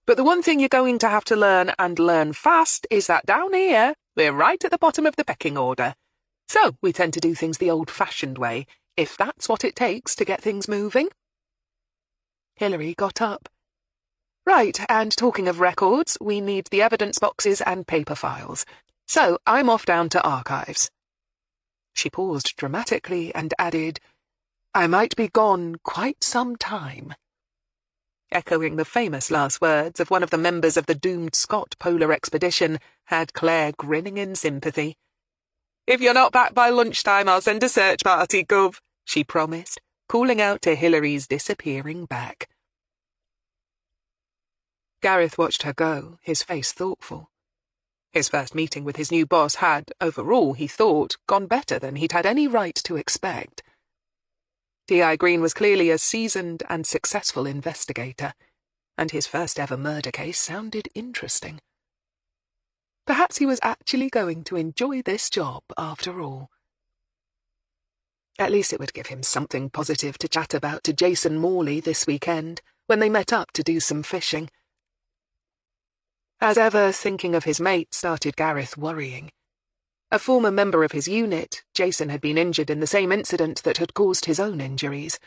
But the one thing you're going to have to learn, and learn fast, is that down here, we're right at the bottom of the pecking order. So we tend to do things the old-fashioned way, if that's what it takes to get things moving. Hilary got up. Right, and talking of records, we need the evidence boxes and paper files. So I'm off down to archives. She paused dramatically and added, I might be gone quite some time. Echoing the famous last words of one of the members of the doomed Scott polar expedition had Claire grinning in sympathy. If you're not back by lunchtime, I'll send a search party, Gov, she promised, calling out to Hilary's disappearing back. Gareth watched her go, his face thoughtful. His first meeting with his new boss had, overall, he thought, gone better than he'd had any right to expect. T.I. Greene was clearly a seasoned and successful investigator, and his first-ever murder case sounded interesting. Perhaps he was actually going to enjoy this job after all. At least it would give him something positive to chat about to Jason Morley this weekend, when they met up to do some fishing. As ever, thinking of his mate started Gareth worrying. A former member of his unit, Jason had been injured in the same incident that had caused his own injuries.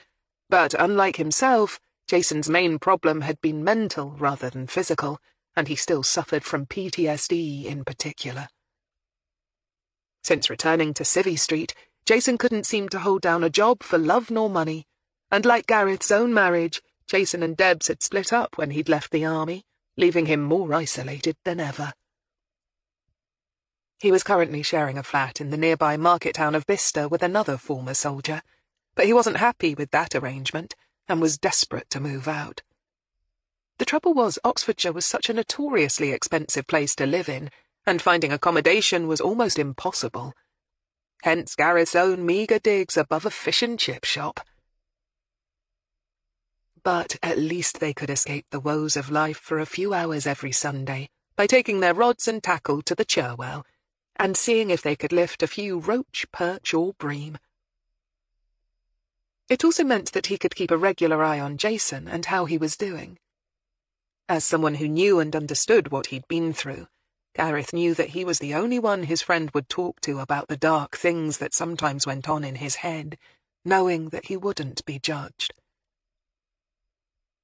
But unlike himself, Jason's main problem had been mental rather than physical, and he still suffered from PTSD in particular. Since returning to Civvy Street, Jason couldn't seem to hold down a job for love nor money, and like Gareth's own marriage, Jason and Debs had split up when he'd left the army, leaving him more isolated than ever. He was currently sharing a flat in the nearby market town of Bicester with another former soldier, but he wasn't happy with that arrangement and was desperate to move out. The trouble was Oxfordshire was such a notoriously expensive place to live in, and finding accommodation was almost impossible. Hence Gareth's own meagre digs above a fish and chip shop. But at least they could escape the woes of life for a few hours every Sunday by taking their rods and tackle to the Cherwell and seeing if they could lift a few roach, perch, or bream. It also meant that he could keep a regular eye on Jason and how he was doing. As someone who knew and understood what he'd been through, Gareth knew that he was the only one his friend would talk to about the dark things that sometimes went on in his head, knowing that he wouldn't be judged.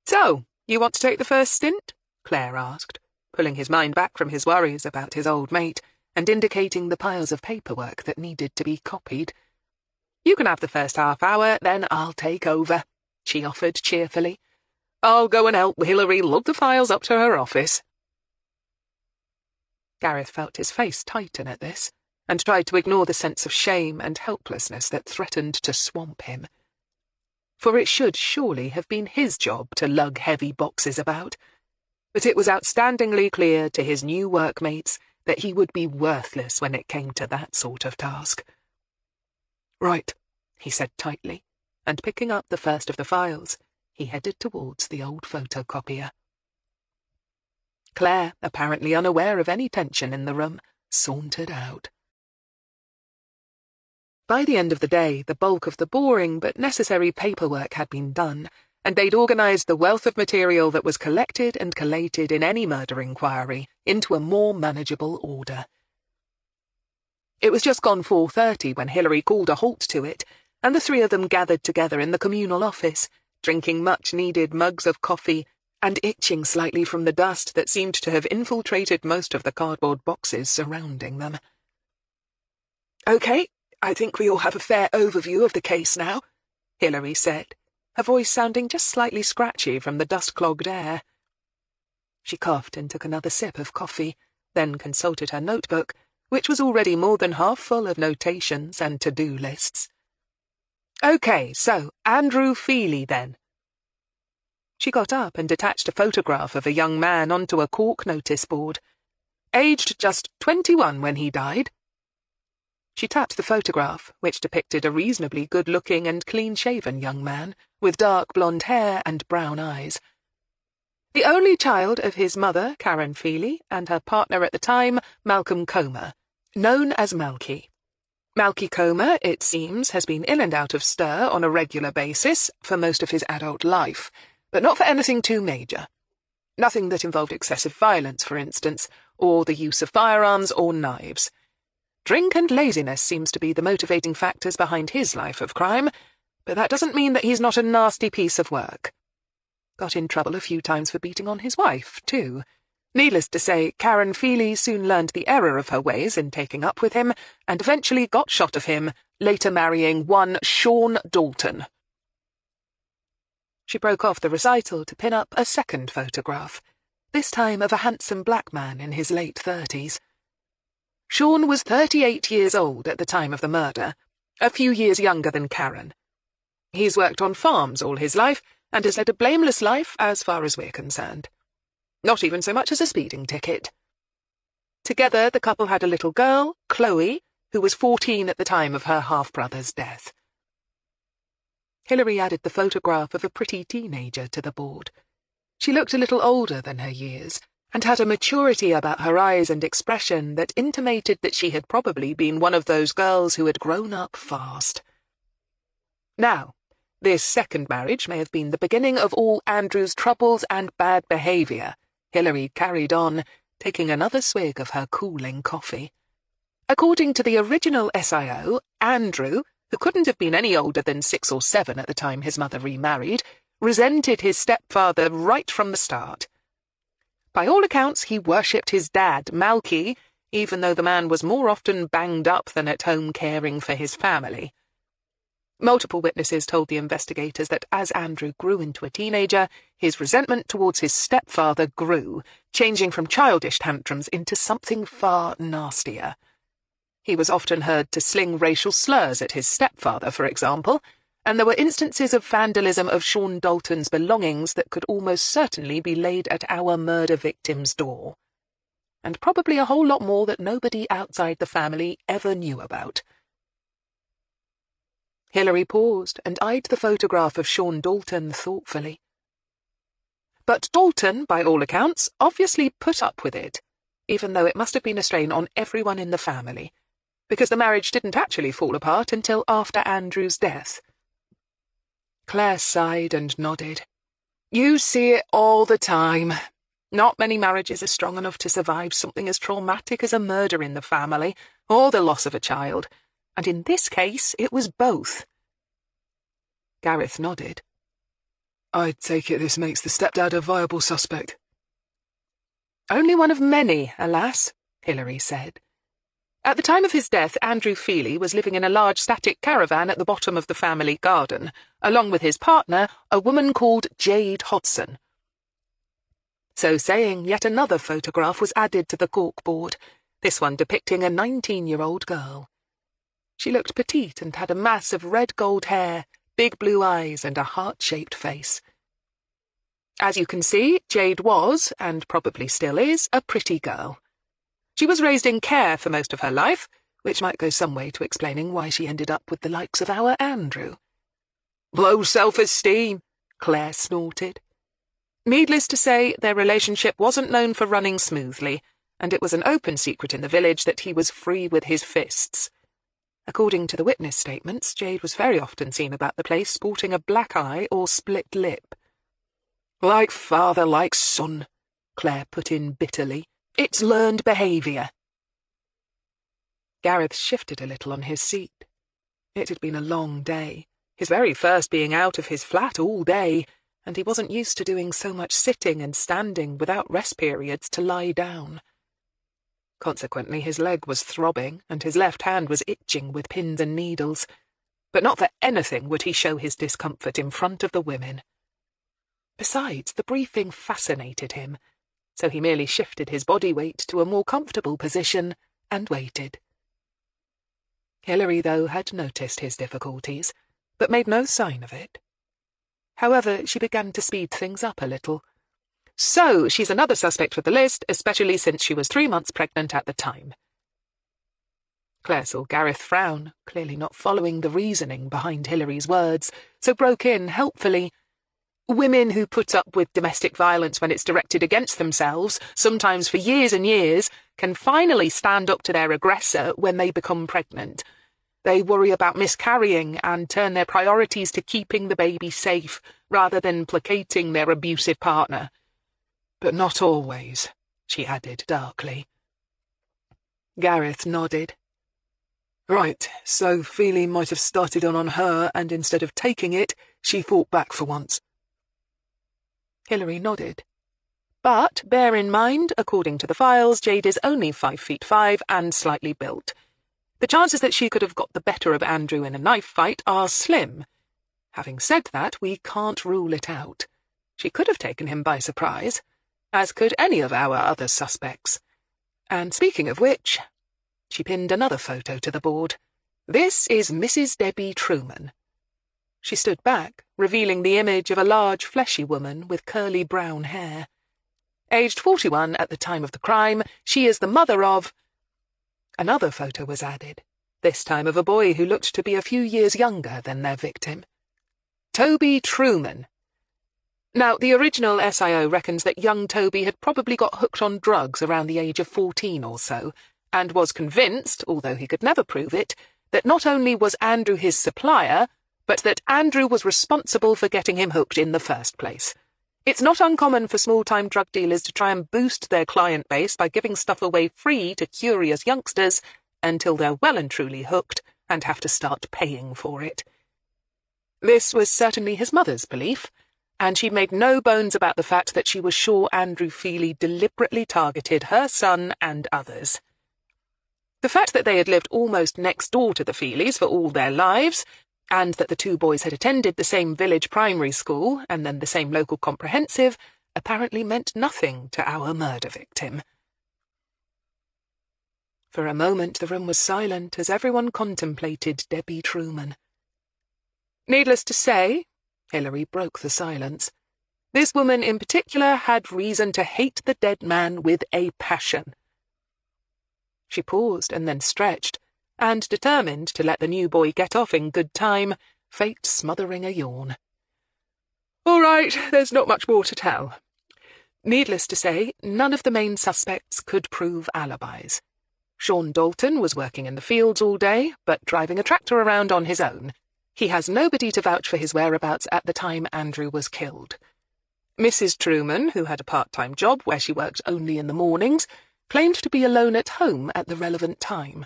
So, you want to take the first stint? Claire asked, pulling his mind back from his worries about his old mate and indicating the piles of paperwork that needed to be copied. You can have the first half hour, then I'll take over, she offered cheerfully. I'll go and help Hilary lug the files up to her office. Gareth felt his face tighten at this, and tried to ignore the sense of shame and helplessness that threatened to swamp him. For it should surely have been his job to lug heavy boxes about, but it was outstandingly clear to his new workmates that he would be worthless when it came to that sort of task. Right, he said tightly, and picking up the first of the files, he headed towards the old photocopier. Claire, apparently unaware of any tension in the room, sauntered out. By the end of the day, the bulk of the boring but necessary paperwork had been done, and they'd organised the wealth of material that was collected and collated in any murder inquiry into a more manageable order. It was just gone 4:30 when Hilary called a halt to it, and the three of them gathered together in the communal office, drinking much-needed mugs of coffee and itching slightly from the dust that seemed to have infiltrated most of the cardboard boxes surrounding them. "OK, I think we all have a fair overview of the case now," Hilary said, her voice sounding just slightly scratchy from the dust-clogged air. She coughed and took another sip of coffee, then consulted her notebook, which was already more than half full of notations and to-do lists. "OK, so Andrew Feely, then." She got up and detached a photograph of a young man onto a cork notice board. "Aged just 21 when he died." She tapped the photograph, which depicted a reasonably good-looking and clean-shaven young man, with dark blonde hair and brown eyes. The only child of his mother, Karen Feely, and her partner at the time, Malcolm Comer, known as Malky. Malky Comer, it seems, has been in and out of stir on a regular basis for most of his adult life, but not for anything too major. Nothing that involved excessive violence, for instance, or the use of firearms or knives. Drink and laziness seems to be the motivating factors behind his life of crime, but that doesn't mean that he's not a nasty piece of work. Got in trouble a few times for beating on his wife, too. Needless to say, Karen Feely soon learned the error of her ways in taking up with him, and eventually got shot of him, later marrying one Sean Dalton. She broke off the recital to pin up a second photograph, this time of a handsome black man in his late 30s. Sean was 38 years old at the time of the murder, a few years younger than Karen. He's worked on farms all his life, and has led a blameless life as far as we're concerned. Not even so much as a speeding ticket. Together, the couple had a little girl, Chloe, who was 14 at the time of her half-brother's death. Hilary added the photograph of a pretty teenager to the board. She looked a little older than her years, and had a maturity about her eyes and expression that intimated that she had probably been one of those girls who had grown up fast. Now, this second marriage may have been the beginning of all Andrew's troubles and bad behaviour, Hilary carried on, taking another swig of her cooling coffee. According to the original SIO, Andrew, who couldn't have been any older than 6 or 7 at the time his mother remarried, resented his stepfather right from the start. By all accounts, he worshipped his dad, Malky, even though the man was more often banged up than at home caring for his family. Multiple witnesses told the investigators that as Andrew grew into a teenager, his resentment towards his stepfather grew, changing from childish tantrums into something far nastier. He was often heard to sling racial slurs at his stepfather, for example, and there were instances of vandalism of Sean Dalton's belongings that could almost certainly be laid at our murder victim's door. And probably a whole lot more that nobody outside the family ever knew about. Hilary paused and eyed the photograph of Sean Dalton thoughtfully. But Dalton, by all accounts, obviously put up with it, even though it must have been a strain on everyone in the family, because the marriage didn't actually fall apart until after Andrew's death. Claire sighed and nodded. You see it all the time. Not many marriages are strong enough to survive something as traumatic as a murder in the family, or the loss of a child, and in this case it was both. Gareth nodded. I take it this makes the stepdad a viable suspect. Only one of many, alas, Hilary said. At the time of his death, Andrew Feely was living in a large static caravan at the bottom of the family garden, along with his partner, a woman called Jade Hodson. So saying, yet another photograph was added to the corkboard, this one depicting a 19-year-old girl. She looked petite and had a mass of red gold hair, big blue eyes, and a heart-shaped face. As you can see, Jade was, and probably still is, a pretty girl. She was raised in care for most of her life, which might go some way to explaining why she ended up with the likes of our Andrew. "Low self-esteem," Claire snorted. Needless to say, their relationship wasn't known for running smoothly, and it was an open secret in the village that he was free with his fists. According to the witness statements, Jade was very often seen about the place sporting a black eye or split lip. "Like father, like son," Claire put in bitterly. "It's learned behaviour." Gareth shifted a little on his seat. It had been a long day, his very first being out of his flat all day, and he wasn't used to doing so much sitting and standing without rest periods to lie down. Consequently, his leg was throbbing, and his left hand was itching with pins and needles. But not for anything would he show his discomfort in front of the women. Besides, the briefing fascinated him, so he merely shifted his body weight to a more comfortable position and waited. Hilary, though, had noticed his difficulties, but made no sign of it. However, she began to speed things up a little. "So, she's another suspect for the list, especially since she was 3 months pregnant at the time." Claire saw Gareth frown, clearly not following the reasoning behind Hilary's words, so broke in helpfully. "Women who put up with domestic violence when it's directed against themselves, sometimes for years and years, can finally stand up to their aggressor when they become pregnant. They worry about miscarrying and turn their priorities to keeping the baby safe, rather than placating their abusive partner. But not always," she added darkly. Gareth nodded. "Right, so feeling might have started on her, and instead of taking it, she fought back for once." Hilary nodded. "But bear in mind, according to the files, Jade is only 5'5" and slightly built. The chances that she could have got the better of Andrew in a knife fight are slim. Having said that, we can't rule it out. She could have taken him by surprise, as could any of our other suspects. And speaking of which," she pinned another photo to the board. "This is Mrs. Debbie Truman." She stood back, revealing the image of a large, fleshy woman with curly brown hair. Aged 41 at the time of the crime, she is the mother of... Another photo was added, this time of a boy who looked to be a few years younger than their victim. Toby Truman. Now, the original SIO reckons that young Toby had probably got hooked on drugs around the age of 14 or so, and was convinced, although he could never prove it, that not only was Andrew his supplier, but that Andrew was responsible for getting him hooked in the first place. It's not uncommon for small-time drug dealers to try and boost their client base by giving stuff away free to curious youngsters until they're well and truly hooked and have to start paying for it. This was certainly his mother's belief, and she made no bones about the fact that she was sure Andrew Feely deliberately targeted her son and others. The fact that they had lived almost next door to the Feelys for all their lives, and that the two boys had attended the same village primary school and then the same local comprehensive, apparently meant nothing to our murder victim. For a moment the room was silent as everyone contemplated Debbie Truman. Needless to say, Hilary broke the silence, this woman in particular had reason to hate the dead man with a passion. She paused and then stretched, and determined to let the new boy get off in good time, fate smothering a yawn. "All right, there's not much more to tell. Needless to say, none of the main suspects could prove alibis. Sean Dalton was working in the fields all day, but driving a tractor around on his own. He has nobody to vouch for his whereabouts at the time Andrew was killed. Mrs. Truman, who had a part-time job where she worked only in the mornings, claimed to be alone at home at the relevant time.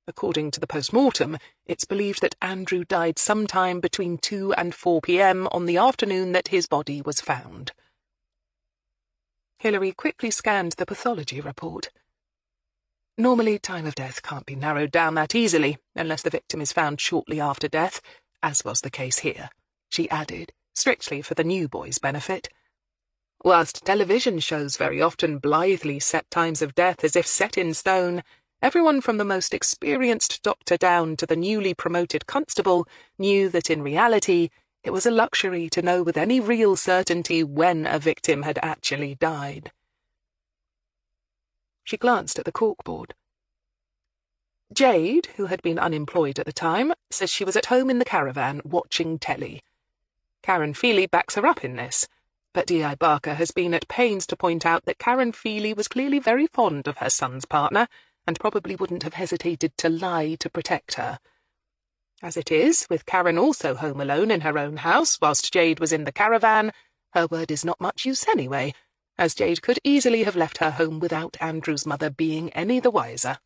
According to the post-mortem, it's believed that Andrew died sometime between 2 and 4 p.m. on the afternoon that his body was found." Hilary quickly scanned the pathology report. Normally, time of death can't be narrowed down that easily, unless the victim is found shortly after death, as was the case here, she added, strictly for the new boy's benefit. Whilst television shows very often blithely set times of death as if set in stone, everyone from the most experienced doctor down to the newly promoted constable knew that in reality it was a luxury to know with any real certainty when a victim had actually died. She glanced at the corkboard. Jade, who had been unemployed at the time, says she was at home in the caravan watching telly. Karen Feely backs her up in this, but D.I. Barker has been at pains to point out that Karen Feely was clearly very fond of her son's partner and probably wouldn't have hesitated to lie to protect her. As it is, with Karen also home alone in her own house whilst Jade was in the caravan, her word is not much use anyway, as Jade could easily have left her home without Andrew's mother being any the wiser.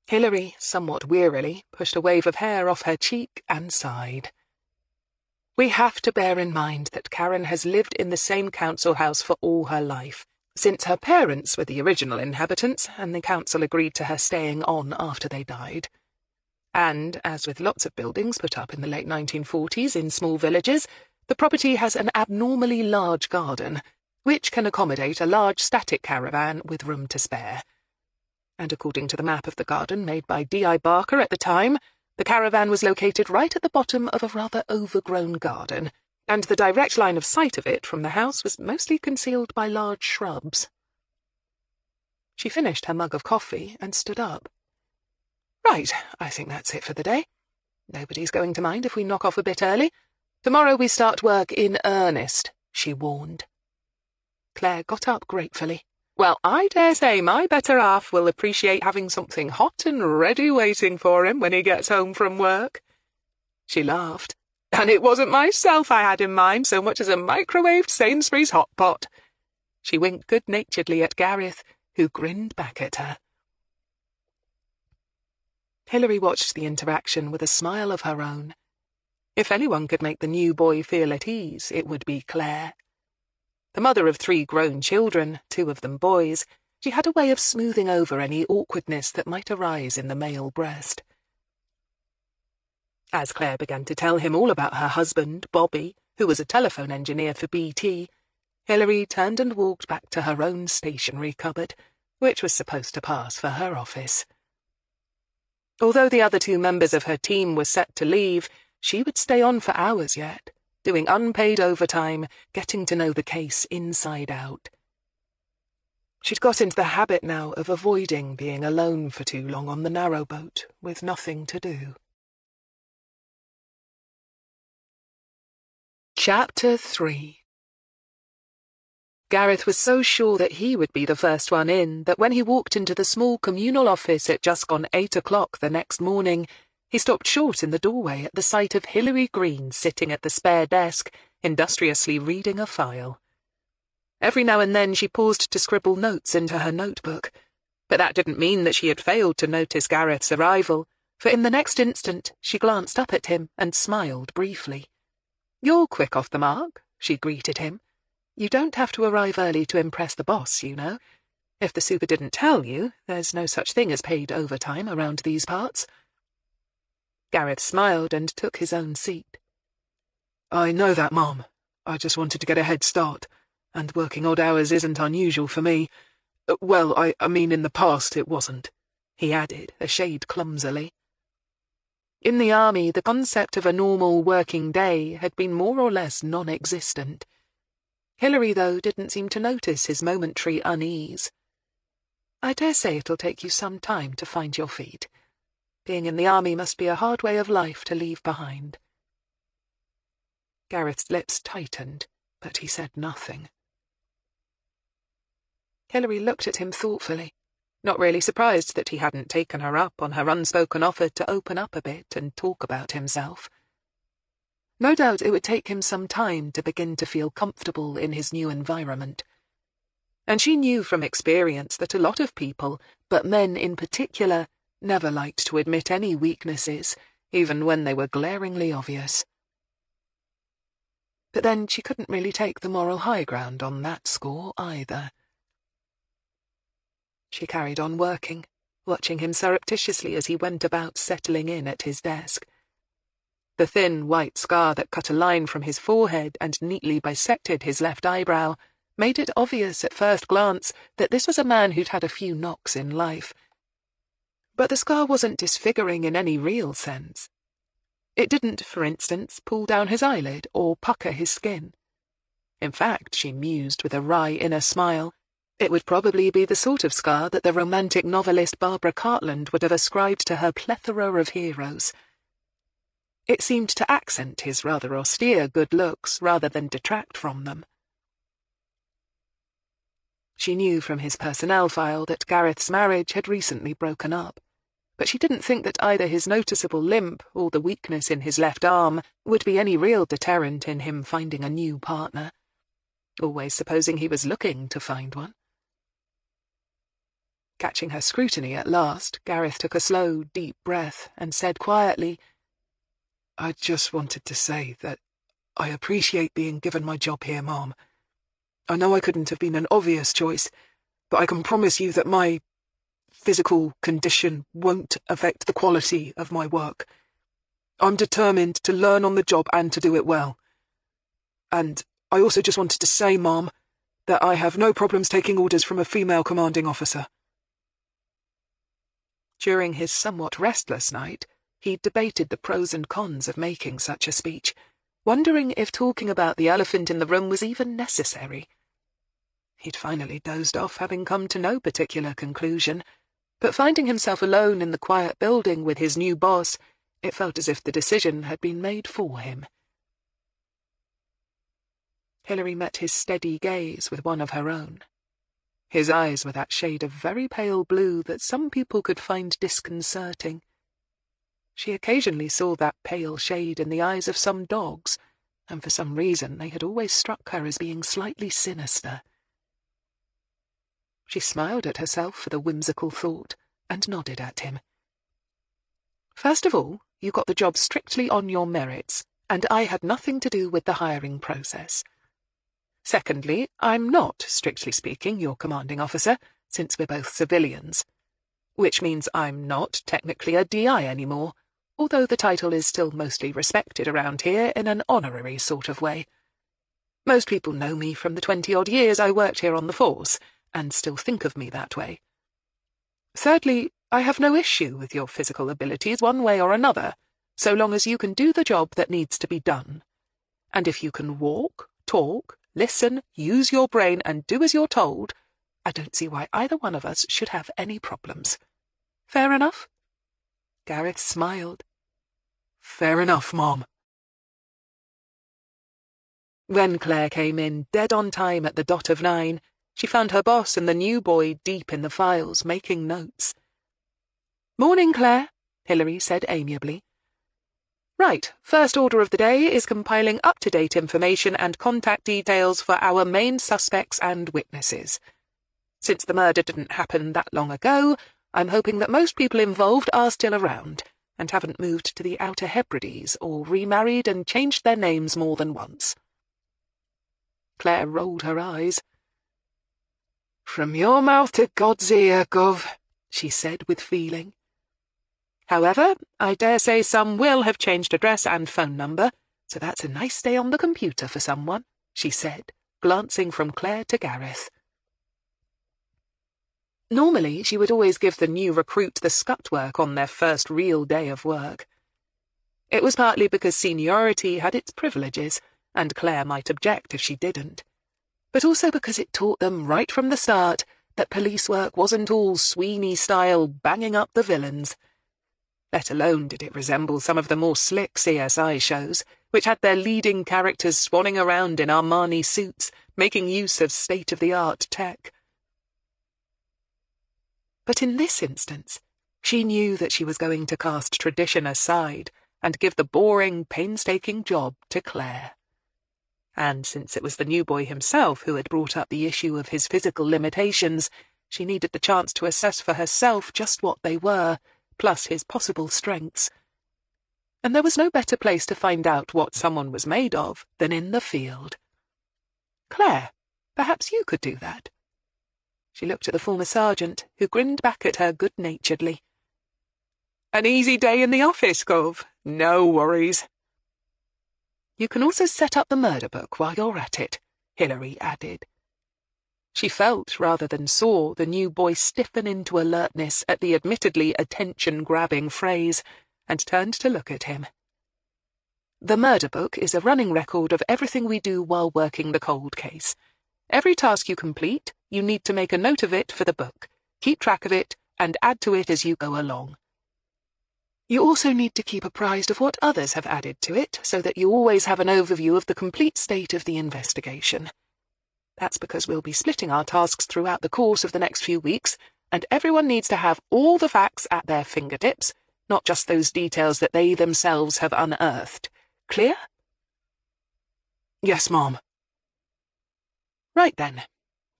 Hilary, somewhat wearily, pushed a wave of hair off her cheek and sighed. We have to bear in mind that Karen has lived in the same council house for all her life, since her parents were the original inhabitants and the council agreed to her staying on after they died. And, as with lots of buildings put up in the late 1940s in small villages, the property has an abnormally large garden, which can accommodate a large static caravan with room to spare. And according to the map of the garden made by D.I. Barker at the time, the caravan was located right at the bottom of a rather overgrown garden, and the direct line of sight of it from the house was mostly concealed by large shrubs. She finished her mug of coffee and stood up. Right, I think that's it for the day. Nobody's going to mind if we knock off a bit early. Tomorrow we start work in earnest, she warned. Claire got up gratefully. Well, I dare say my better half will appreciate having something hot and ready waiting for him when he gets home from work. She laughed. And it wasn't myself I had in mind so much as a microwaved Sainsbury's hot pot. She winked good-naturedly at Gareth, who grinned back at her. Hilary watched the interaction with a smile of her own. If anyone could make the new boy feel at ease, it would be Claire. The mother of 3 grown children, 2 of them boys, she had a way of smoothing over any awkwardness that might arise in the male breast. As Claire began to tell him all about her husband, Bobby, who was a telephone engineer for BT, Hilary turned and walked back to her own stationery cupboard, which was supposed to pass for her office. Although the other 2 members of her team were set to leave, she would stay on for hours yet, doing unpaid overtime, getting to know the case inside out. She'd got into the habit now of avoiding being alone for too long on the narrowboat, with nothing to do. Chapter 3. Gareth was so sure that he would be the first one in that when he walked into the small communal office at just gone 8 o'clock the next morning, he stopped short in the doorway at the sight of Hilary Greene sitting at the spare desk, industriously reading a file. Every now and then she paused to scribble notes into her notebook, but that didn't mean that she had failed to notice Gareth's arrival, for in the next instant she glanced up at him and smiled briefly. "You're quick off the mark," she greeted him. "You don't have to arrive early to impress the boss, you know. If the super didn't tell you, there's no such thing as paid overtime around these parts." Gareth smiled and took his own seat. I know that, Mom. I just wanted to get a head start, and working odd hours isn't unusual for me. Well, I mean in the past it wasn't, he added, a shade clumsily. In the army, the concept of a normal working day had been more or less non-existent. Hilary, though, didn't seem to notice his momentary unease. "I dare say it'll take you some time to find your feet. Being in the army must be a hard way of life to leave behind." Gareth's lips tightened, but he said nothing. Hilary looked at him thoughtfully, not really surprised that he hadn't taken her up on her unspoken offer to open up a bit and talk about himself. No doubt it would take him some time to begin to feel comfortable in his new environment. And she knew from experience that a lot of people, but men in particular, never liked to admit any weaknesses, even when they were glaringly obvious. But then she couldn't really take the moral high ground on that score either. She carried on working, watching him surreptitiously as he went about settling in at his desk. The thin white scar that cut a line from his forehead and neatly bisected his left eyebrow made it obvious at first glance that this was a man who'd had a few knocks in life. But the scar wasn't disfiguring in any real sense. It didn't, for instance, pull down his eyelid or pucker his skin. In fact, she mused with a wry inner smile, it would probably be the sort of scar that the romantic novelist Barbara Cartland would have ascribed to her plethora of heroes. It seemed to accent his rather austere good looks rather than detract from them. She knew from his personnel file that Gareth's marriage had recently broken up, but she didn't think that either his noticeable limp or the weakness in his left arm would be any real deterrent in him finding a new partner, always supposing he was looking to find one. Catching her scrutiny at last, Gareth took a slow, deep breath and said quietly, "I just wanted to say that I appreciate being given my job here, Mom. I know I couldn't have been an obvious choice, but I can promise you that my physical condition won't affect the quality of my work. I'm determined to learn on the job and to do it well. And I also just wanted to say, Mom, that I have no problems taking orders from a female commanding officer." During his somewhat restless night, he debated the pros and cons of making such a speech, wondering if talking about the elephant in the room was even necessary. He'd finally dozed off, having come to no particular conclusion, but finding himself alone in the quiet building with his new boss, it felt as if the decision had been made for him. Hilary met his steady gaze with one of her own. His eyes were that shade of very pale blue that some people could find disconcerting. She occasionally saw that pale shade in the eyes of some dogs, and for some reason they had always struck her as being slightly sinister. She smiled at herself for the whimsical thought, and nodded at him. "First of all, you got the job strictly on your merits, and I had nothing to do with the hiring process. Secondly, I'm not, strictly speaking, your commanding officer, since we're both civilians. Which means I'm not technically a DI anymore, although the title is still mostly respected around here in an honorary sort of way. Most people know me from the 20-odd years I worked here on the force, and still think of me that way. Thirdly, I have no issue with your physical abilities one way or another, so long as you can do the job that needs to be done. And if you can walk, talk, listen, use your brain, and do as you're told, I don't see why either one of us should have any problems. Fair enough?" Gareth smiled. "Fair enough, Mom." When Claire came in, dead on time at the dot of 9, she found her boss and the new boy deep in the files, making notes. "Morning, Claire," Hilary said amiably. "Right, first order of the day is compiling up-to-date information and contact details for our main suspects and witnesses. Since the murder didn't happen that long ago, I'm hoping that most people involved are still around, and haven't moved to the Outer Hebrides or remarried and changed their names more than once." Claire rolled her eyes. "From your mouth to God's ear, Gov," she said with feeling. "However, I dare say some will have changed address and phone number, so that's a nice day on the computer for someone," she said, glancing from Claire to Gareth. Normally, she would always give the new recruit the scut work on their first real day of work. It was partly because seniority had its privileges, and Claire might object if she didn't, but also because it taught them right from the start that police work wasn't all Sweeney-style banging up the villains. Let alone did it resemble some of the more slick CSI shows, which had their leading characters swanning around in Armani suits, making use of state-of-the-art tech. But in this instance, she knew that she was going to cast tradition aside and give the boring, painstaking job to Claire. And since it was the new boy himself who had brought up the issue of his physical limitations, she needed the chance to assess for herself just what they were, plus his possible strengths. And there was no better place to find out what someone was made of than in the field. "Claire, perhaps you could do that." She looked at the former sergeant, who grinned back at her good-naturedly. "An easy day in the office, Gov. No worries." You can also set up the murder book while you're at it," Hilary added. She felt, rather than saw, the new boy stiffen into alertness at the admittedly attention-grabbing phrase, and turned to look at him. "The murder book is a running record of everything we do while working the cold case. Every task you complete, you need to make a note of it for the book, keep track of it, and add to it as you go along. You also need to keep apprised of what others have added to it, so that you always have an overview of the complete state of the investigation. That's because we'll be splitting our tasks throughout the course of the next few weeks, and everyone needs to have all the facts at their fingertips, not just those details that they themselves have unearthed. Clear?" "Yes, Mom." "Right then.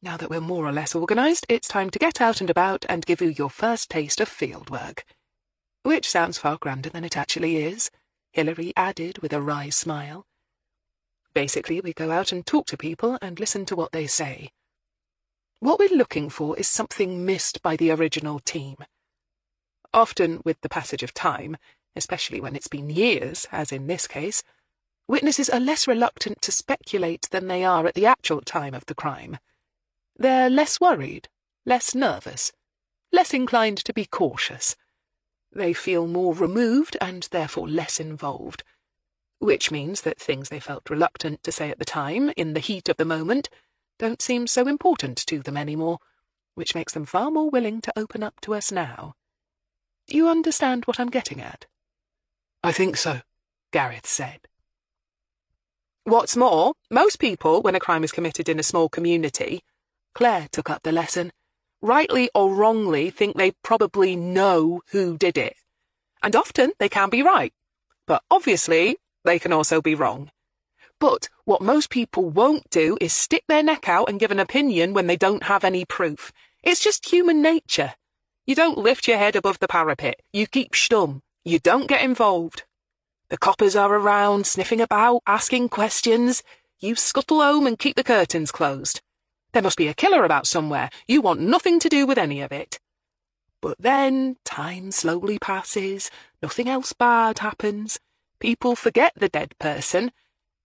Now that we're more or less organised, it's time to get out and about and give you your first taste of field work. Which sounds far grander than it actually is," Hilary added with a wry smile. "Basically, we go out and talk to people and listen to what they say. What we're looking for is something missed by the original team. Often, with the passage of time, especially when it's been years, as in this case, witnesses are less reluctant to speculate than they are at the actual time of the crime. They're less worried, less nervous, less inclined to be cautious. They feel more removed and therefore less involved, which means that things they felt reluctant to say at the time, in the heat of the moment, don't seem so important to them anymore, which makes them far more willing to open up to us now. You understand what I'm getting at?" "I think so," Gareth said. "What's more, most people, when a crime is committed in a small community," Claire took up the lesson, "rightly or wrongly think they probably know who did it. And often they can be right, but obviously they can also be wrong. But what most people won't do is stick their neck out and give an opinion when they don't have any proof. It's just human nature. You don't lift your head above the parapet. You keep stum. You don't get involved. The coppers are around, sniffing about, asking questions. You scuttle home and keep the curtains closed. There must be a killer about somewhere. You want nothing to do with any of it. But then time slowly passes, nothing else bad happens. People forget the dead person,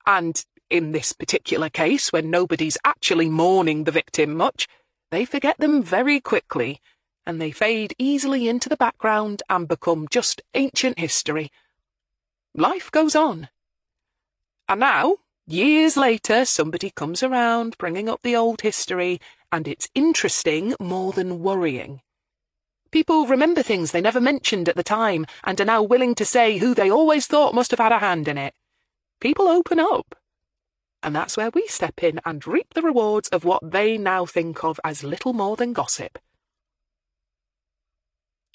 and in this particular case, when nobody's actually mourning the victim much, they forget them very quickly, and they fade easily into the background and become just ancient history. Life goes on. And now, years later, somebody comes around bringing up the old history, and it's interesting more than worrying. People remember things they never mentioned at the time and are now willing to say who they always thought must have had a hand in it. People open up. And that's where we step in and reap the rewards of what they now think of as little more than gossip."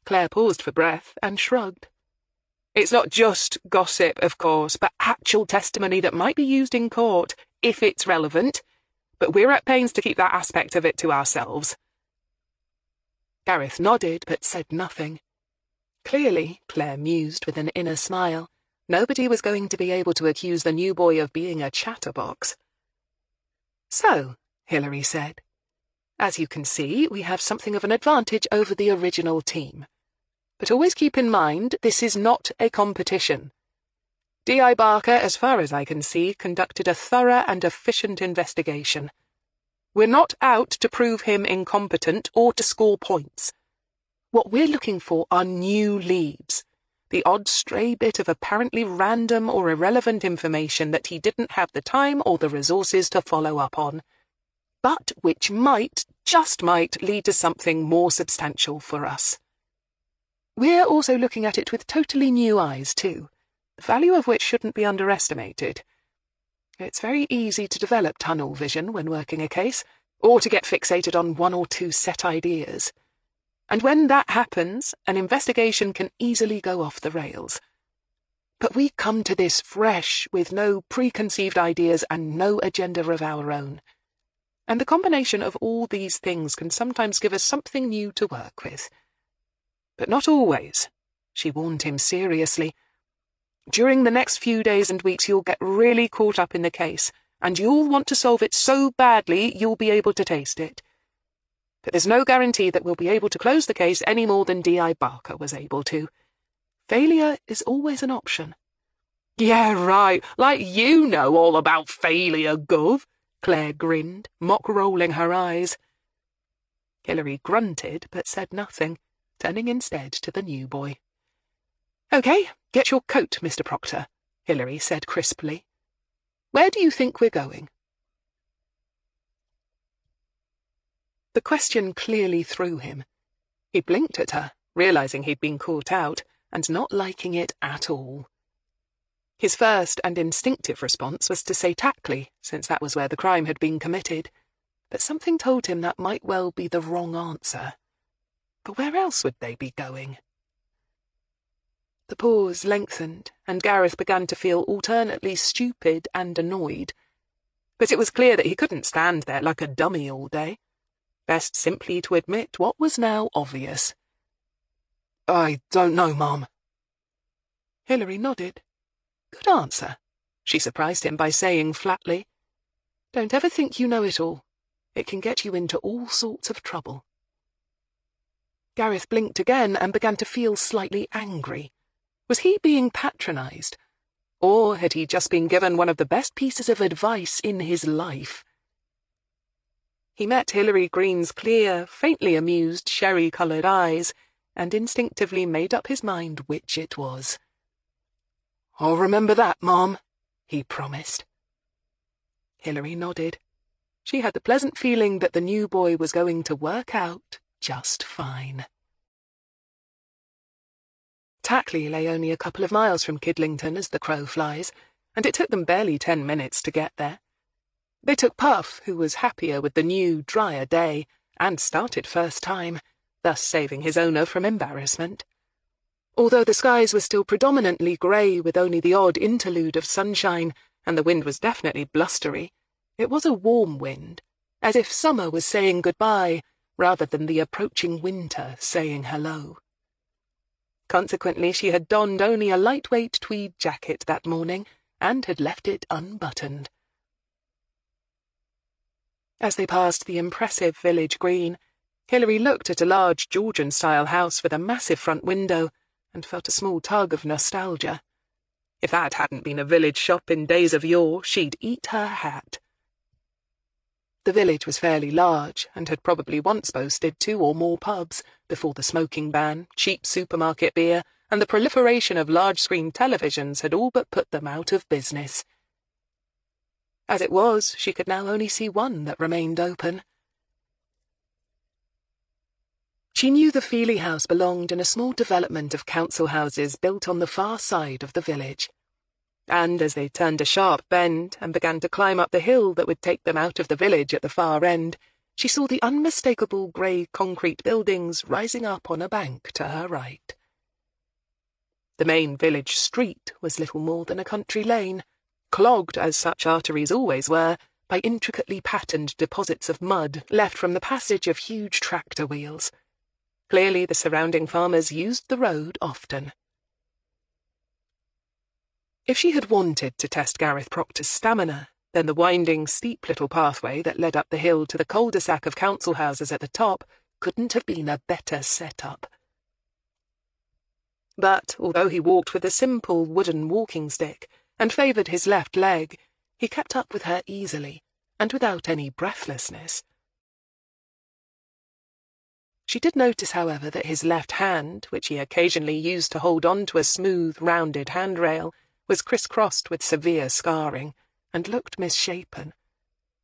Claire paused for breath and shrugged. "It's not just gossip, of course, but actual testimony that might be used in court, if it's relevant. But we're at pains to keep that aspect of it to ourselves." Gareth nodded, but said nothing. Clearly, Claire mused with an inner smile, nobody was going to be able to accuse the new boy of being a chatterbox. "So," Hilary said, "as you can see, we have something of an advantage over the original team. But always keep in mind, this is not a competition. D.I. Barker, as far as I can see, conducted a thorough and efficient investigation. We're not out to prove him incompetent or to score points. What we're looking for are new leads, the odd stray bit of apparently random or irrelevant information that he didn't have the time or the resources to follow up on, but which might, just might, lead to something more substantial for us. We're also looking at it with totally new eyes, too, the value of which shouldn't be underestimated. It's very easy to develop tunnel vision when working a case, or to get fixated on one or two set ideas. And when that happens, an investigation can easily go off the rails. But we come to this fresh, with no preconceived ideas and no agenda of our own. And the combination of all these things can sometimes give us something new to work with. But not always," she warned him seriously. "During the next few days and weeks you'll get really caught up in the case, and you'll want to solve it so badly you'll be able to taste it. But there's no guarantee that we'll be able to close the case any more than D.I. Barker was able to. Failure is always an option. Yeah, right, like you know all about failure, Gov, Claire grinned, mock-rolling her eyes. Hilary grunted but said nothing, turning instead to the new boy. "OK, get your coat, Mr. Proctor," Hilary said crisply. "Where do you think we're going?" The question clearly threw him. He blinked at her, realizing he'd been caught out, and not liking it at all. His first and instinctive response was to say Tackley, since that was where the crime had been committed, but something told him that might well be the wrong answer. But where else would they be going? The pause lengthened, and Gareth began to feel alternately stupid and annoyed. But it was clear that he couldn't stand there like a dummy all day. Best simply to admit what was now obvious. "I don't know, Mum." Hilary nodded. "Good answer," she surprised him by saying flatly. "Don't ever think you know it all. It can get you into all sorts of trouble." Gareth blinked again and began to feel slightly angry. Was he being patronised? Or had he just been given one of the best pieces of advice in his life? He met Hilary Greene's clear, faintly amused, sherry-coloured eyes, and instinctively made up his mind which it was. "I'll remember that, Mom," he promised. Hilary nodded. She had the pleasant feeling that the new boy was going to work out just fine. Tackley lay only a couple of miles from Kidlington as the crow flies, and it took them barely 10 minutes to get there. They took Puff, who was happier with the new, drier day, and started first time, thus saving his owner from embarrassment. Although the skies were still predominantly grey with only the odd interlude of sunshine, and the wind was definitely blustery, it was a warm wind, as if summer was saying goodbye, rather than the approaching winter saying hello. Consequently, she had donned only a lightweight tweed jacket that morning, and had left it unbuttoned. As they passed the impressive village green, Hilary looked at a large Georgian-style house with a massive front window, and felt a small tug of nostalgia. If that hadn't been a village shop in days of yore, she'd eat her hat. The village was fairly large, and had probably once boasted 2 or more pubs, before the smoking ban, cheap supermarket beer, and the proliferation of large-screen televisions had all but put them out of business. As it was, she could now only see one that remained open. She knew the Feely house belonged in a small development of council houses built on the far side of the village. And as they turned a sharp bend and began to climb up the hill that would take them out of the village at the far end, she saw the unmistakable grey concrete buildings rising up on a bank to her right. The main village street was little more than a country lane, clogged, as such arteries always were, by intricately patterned deposits of mud left from the passage of huge tractor wheels. Clearly the surrounding farmers used the road often. If she had wanted to test Gareth Proctor's stamina, then the winding, steep little pathway that led up the hill to the cul-de-sac of council houses at the top couldn't have been a better set-up. But although he walked with a simple wooden walking stick and favoured his left leg, he kept up with her easily, and without any breathlessness. She did notice, however, that his left hand, which he occasionally used to hold on to a smooth, rounded handrail, was criss-crossed with severe scarring, and looked misshapen.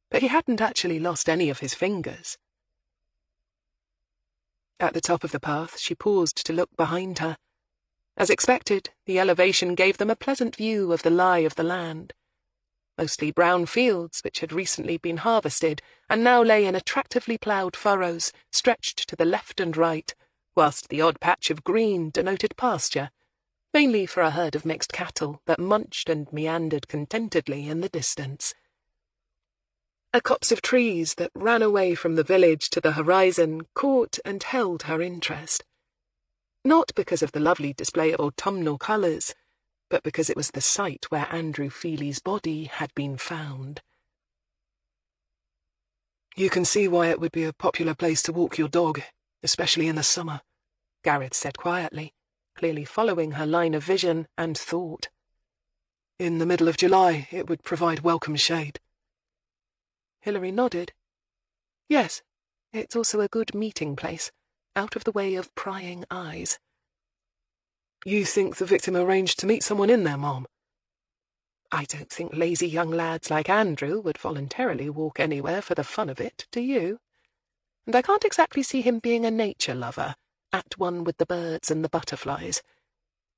But he hadn't actually lost any of his fingers. At the top of the path, she paused to look behind her. As expected, the elevation gave them a pleasant view of the lie of the land. Mostly brown fields which had recently been harvested and now lay in attractively ploughed furrows stretched to the left and right, whilst the odd patch of green denoted pasture, mainly for a herd of mixed cattle that munched and meandered contentedly in the distance. A copse of trees that ran away from the village to the horizon caught and held her interest. Not because of the lovely display of autumnal colours, but because it was the site where Andrew Feely's body had been found. "You can see why it would be a popular place to walk your dog, especially in the summer," Gareth said quietly, clearly following her line of vision and thought. In the middle of July, it would provide welcome shade. Hilary nodded. Yes, it's also a good meeting place, out of the way of prying eyes. You think the victim arranged to meet someone in there, Mom? I don't think lazy young lads like Andrew would voluntarily walk anywhere for the fun of it, do you? And I can't exactly see him being a nature lover, at one with the birds and the butterflies.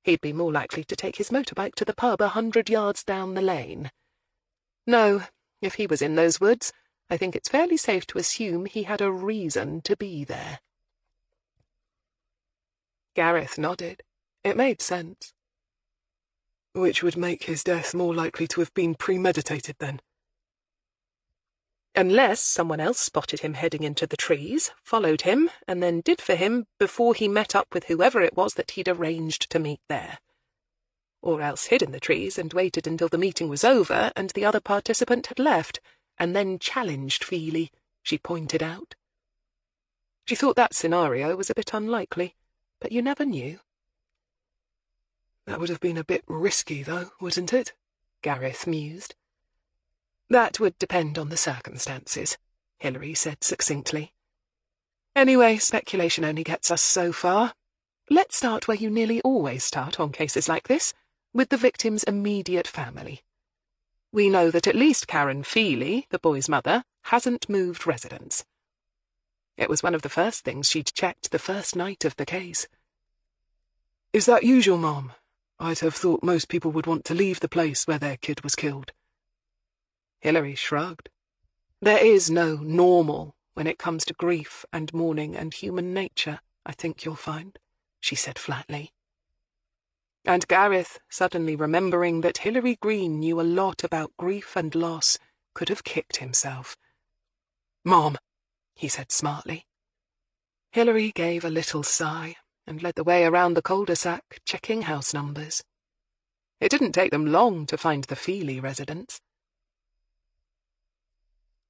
He'd be more likely to take his motorbike to the pub 100 yards down the lane. No, if he was in those woods, I think it's fairly safe to assume he had a reason to be there. Gareth nodded. It made sense. Which would make his death more likely to have been premeditated, then. Unless someone else spotted him heading into the trees, followed him, and then did for him before he met up with whoever it was that he'd arranged to meet there. Or else hid in the trees and waited until the meeting was over and the other participant had left, and then challenged Feely, she pointed out. She thought that scenario was a bit unlikely, but you never knew. That would have been a bit risky, though, wouldn't it? Gareth mused. That would depend on the circumstances, Hilary said succinctly. Anyway, speculation only gets us so far. Let's start where you nearly always start on cases like this, with the victim's immediate family. We know that at least Karen Feely, the boy's mother, hasn't moved residence. It was one of the first things she'd checked the first night of the case. Is that usual, Mom? I'd have thought most people would want to leave the place where their kid was killed. Hilary shrugged. There is no normal when it comes to grief and mourning and human nature, I think you'll find, she said flatly. And Gareth, suddenly remembering that Hilary Greene knew a lot about grief and loss, could have kicked himself. Mom, he said smartly. Hilary gave a little sigh and led the way around the cul-de-sac, checking house numbers. It didn't take them long to find the Feely residence.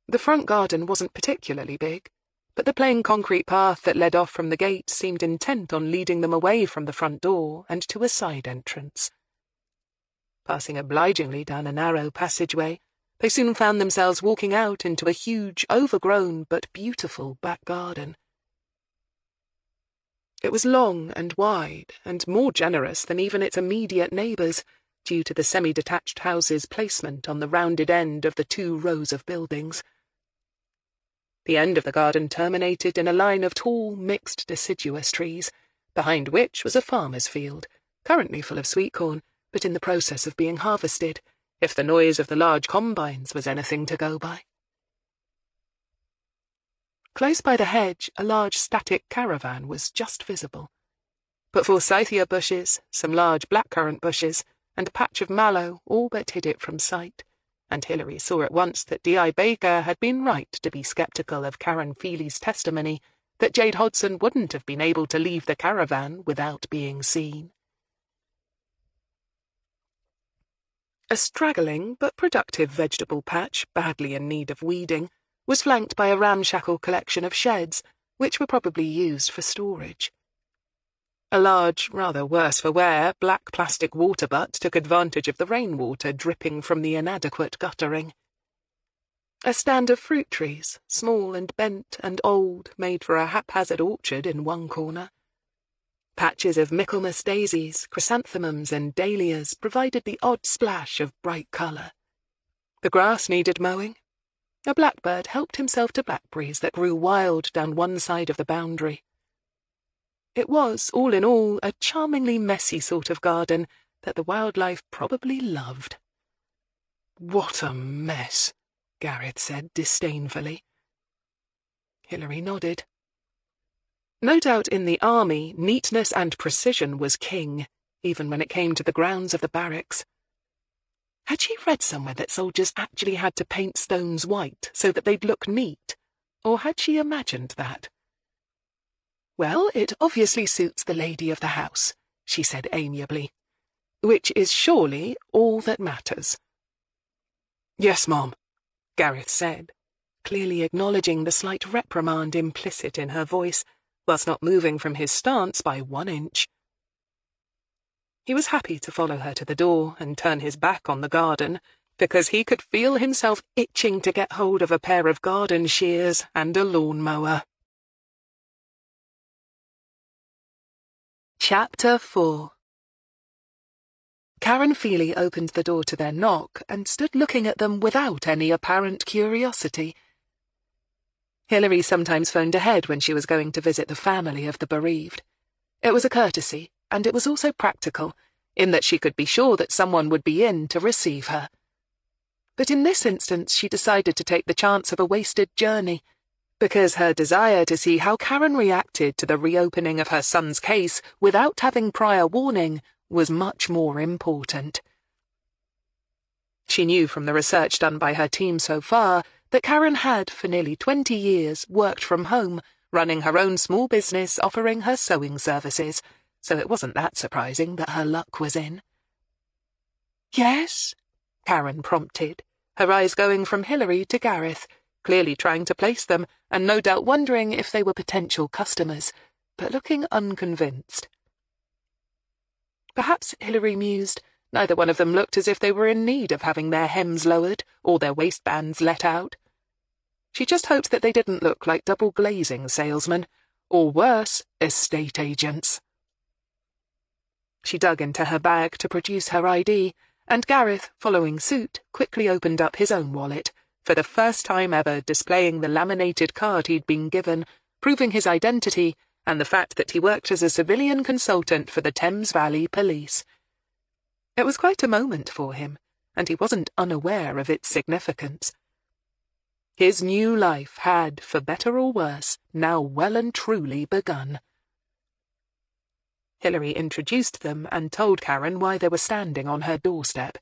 The front garden wasn't particularly big, but the plain concrete path that led off from the gate seemed intent on leading them away from the front door and to a side entrance. Passing obligingly down a narrow passageway, they soon found themselves walking out into a huge, overgrown but beautiful back garden. It was long and wide, and more generous than even its immediate neighbours, due to the semi-detached houses' placement on the rounded end of the 2 rows of buildings. The end of the garden terminated in a line of tall, mixed deciduous trees, behind which was a farmer's field, currently full of sweet corn, but in the process of being harvested, if the noise of the large combines was anything to go by. Close by the hedge, a large static caravan was just visible. But forsythia bushes, some large blackcurrant bushes, and a patch of mallow all but hid it from sight, and Hilary saw at once that D.I. Baker had been right to be sceptical of Karen Feely's testimony that Jade Hodson wouldn't have been able to leave the caravan without being seen. A straggling but productive vegetable patch, badly in need of weeding, was flanked by a ramshackle collection of sheds, which were probably used for storage. A large, rather worse for wear, black plastic water butt took advantage of the rainwater dripping from the inadequate guttering. A stand of fruit trees, small and bent and old, made for a haphazard orchard in one corner. Patches of Michaelmas daisies, chrysanthemums and dahlias provided the odd splash of bright colour. The grass needed mowing. A blackbird helped himself to blackberries that grew wild down one side of the boundary. It was, all in all, a charmingly messy sort of garden that the wildlife probably loved. What a mess, Gareth said disdainfully. Hilary nodded. No doubt in the army, neatness and precision was king, even when it came to the grounds of the barracks. Had she read somewhere that soldiers actually had to paint stones white so that they'd look neat, or had she imagined that? Well, it obviously suits the lady of the house, she said amiably, which is surely all that matters. Yes, Mom, Gareth said, clearly acknowledging the slight reprimand implicit in her voice, whilst not moving from his stance by 1 inch. He was happy to follow her to the door and turn his back on the garden, because he could feel himself itching to get hold of a pair of garden shears and a lawnmower. Chapter 4. Karen Feely opened the door to their knock and stood looking at them without any apparent curiosity. Hilary sometimes phoned ahead when she was going to visit the family of the bereaved. It was a courtesy, and it was also practical, in that she could be sure that someone would be in to receive her. But in this instance she decided to take the chance of a wasted journey, because her desire to see how Karen reacted to the reopening of her son's case without having prior warning was much more important. She knew from the research done by her team so far that Karen had, for nearly 20 years, worked from home, running her own small business offering her sewing services, so it wasn't that surprising that her luck was in. "Yes?" Karen prompted, her eyes going from Hilary to Gareth, clearly trying to place them, and no doubt wondering if they were potential customers, but looking unconvinced. Perhaps, Hilary mused, neither one of them looked as if they were in need of having their hems lowered or their waistbands let out. She just hoped that they didn't look like double-glazing salesmen, or worse, estate agents. She dug into her bag to produce her ID, and Gareth, following suit, quickly opened up his own wallet, for the first time ever displaying the laminated card he'd been given, proving his identity and the fact that he worked as a civilian consultant for the Thames Valley Police. It was quite a moment for him, and he wasn't unaware of its significance. His new life had, for better or worse, now well and truly begun. Hilary introduced them and told Karen why they were standing on her doorstep.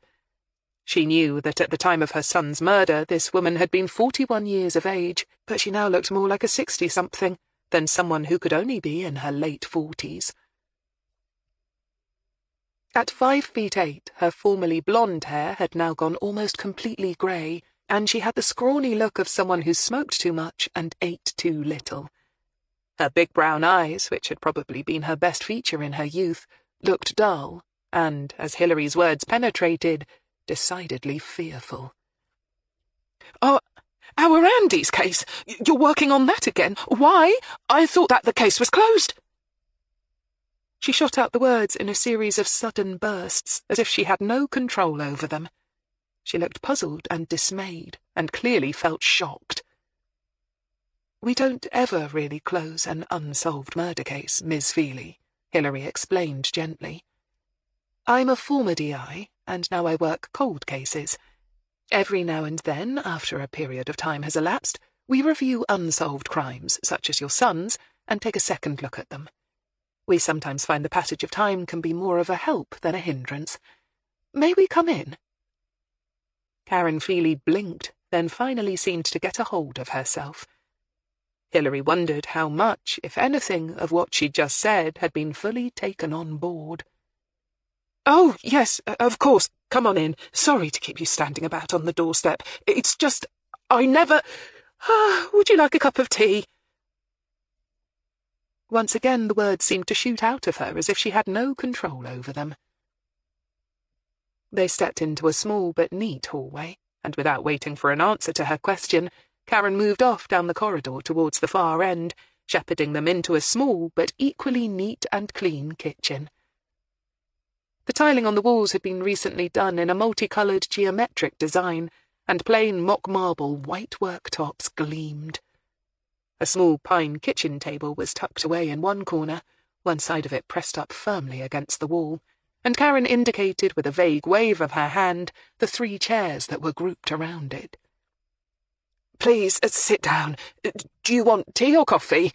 She knew that at the time of her son's murder this woman had been 41 years of age, but she now looked more like a 60-something than someone who could only be in her late 40s. At 5'8", her formerly blonde hair had now gone almost completely grey, and she had the scrawny look of someone who smoked too much and ate too little. Her big brown eyes, which had probably been her best feature in her youth, looked dull, and, as Hilary's words penetrated, decidedly fearful. "Oh, our Andy's case? You're working on that again? Why? I thought that the case was closed." She shot out the words in a series of sudden bursts, as if she had no control over them. She looked puzzled and dismayed, and clearly felt shocked. "We don't ever really close an unsolved murder case, Miss Feely," Hilary explained gently. "I'm a former DI, and now I work cold cases. Every now and then, after a period of time has elapsed, we review unsolved crimes, such as your son's, and take a second look at them. We sometimes find the passage of time can be more of a help than a hindrance. May we come in?" Karen Feely blinked, then finally seemed to get a hold of herself. Hilary wondered how much, if anything, of what she'd just said had been fully taken on board. "Oh, yes, of course, come on in. Sorry to keep you standing about on the doorstep. It's just, I never... would you like a cup of tea?" Once again the words seemed to shoot out of her as if she had no control over them. They stepped into a small but neat hallway, and without waiting for an answer to her question, Karen moved off down the corridor towards the far end, shepherding them into a small but equally neat and clean kitchen. The tiling on the walls had been recently done in a multicoloured geometric design, and plain mock marble white worktops gleamed. A small pine kitchen table was tucked away in one corner, one side of it pressed up firmly against the wall, and Karen indicated with a vague wave of her hand the 3 chairs that were grouped around it. "Please, sit down. Do you want tea or coffee?"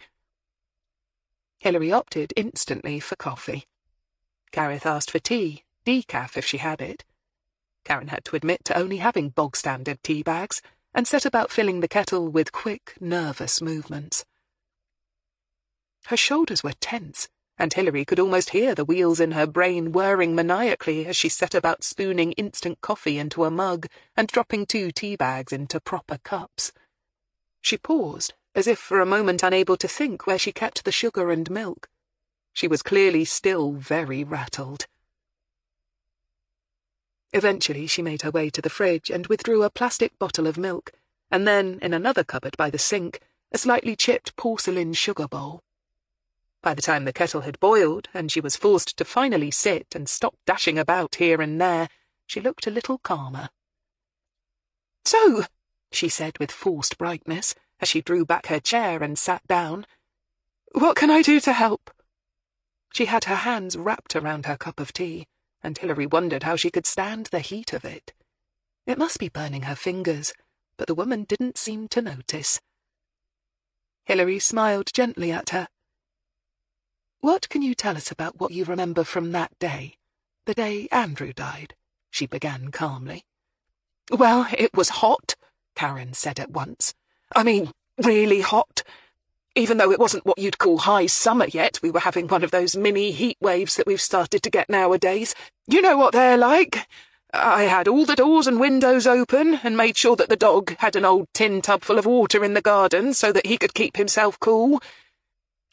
Hilary opted instantly for coffee. Gareth asked for tea, decaf if she had it. Karen had to admit to only having bog-standard tea bags, and set about filling the kettle with quick, nervous movements. Her shoulders were tense, and Hilary could almost hear the wheels in her brain whirring maniacally as she set about spooning instant coffee into a mug and dropping 2 tea bags into proper cups. She paused, as if for a moment unable to think where she kept the sugar and milk. She was clearly still very rattled. Eventually she made her way to the fridge and withdrew a plastic bottle of milk, and then, in another cupboard by the sink, a slightly chipped porcelain sugar bowl. By the time the kettle had boiled, and she was forced to finally sit and stop dashing about here and there, she looked a little calmer. "So," she said with forced brightness, as she drew back her chair and sat down, "what can I do to help?" She had her hands wrapped around her cup of tea, and Hilary wondered how she could stand the heat of it. It must be burning her fingers, but the woman didn't seem to notice. Hilary smiled gently at her. "What can you tell us about what you remember from that day, the day Andrew died?" she began calmly. "Well, it was hot," Karen said at once. "I mean, really hot. Even though it wasn't what you'd call high summer yet, we were having one of those mini heat waves that we've started to get nowadays. You know what they're like. I had all the doors and windows open and made sure that the dog had an old tin tub full of water in the garden so that he could keep himself cool.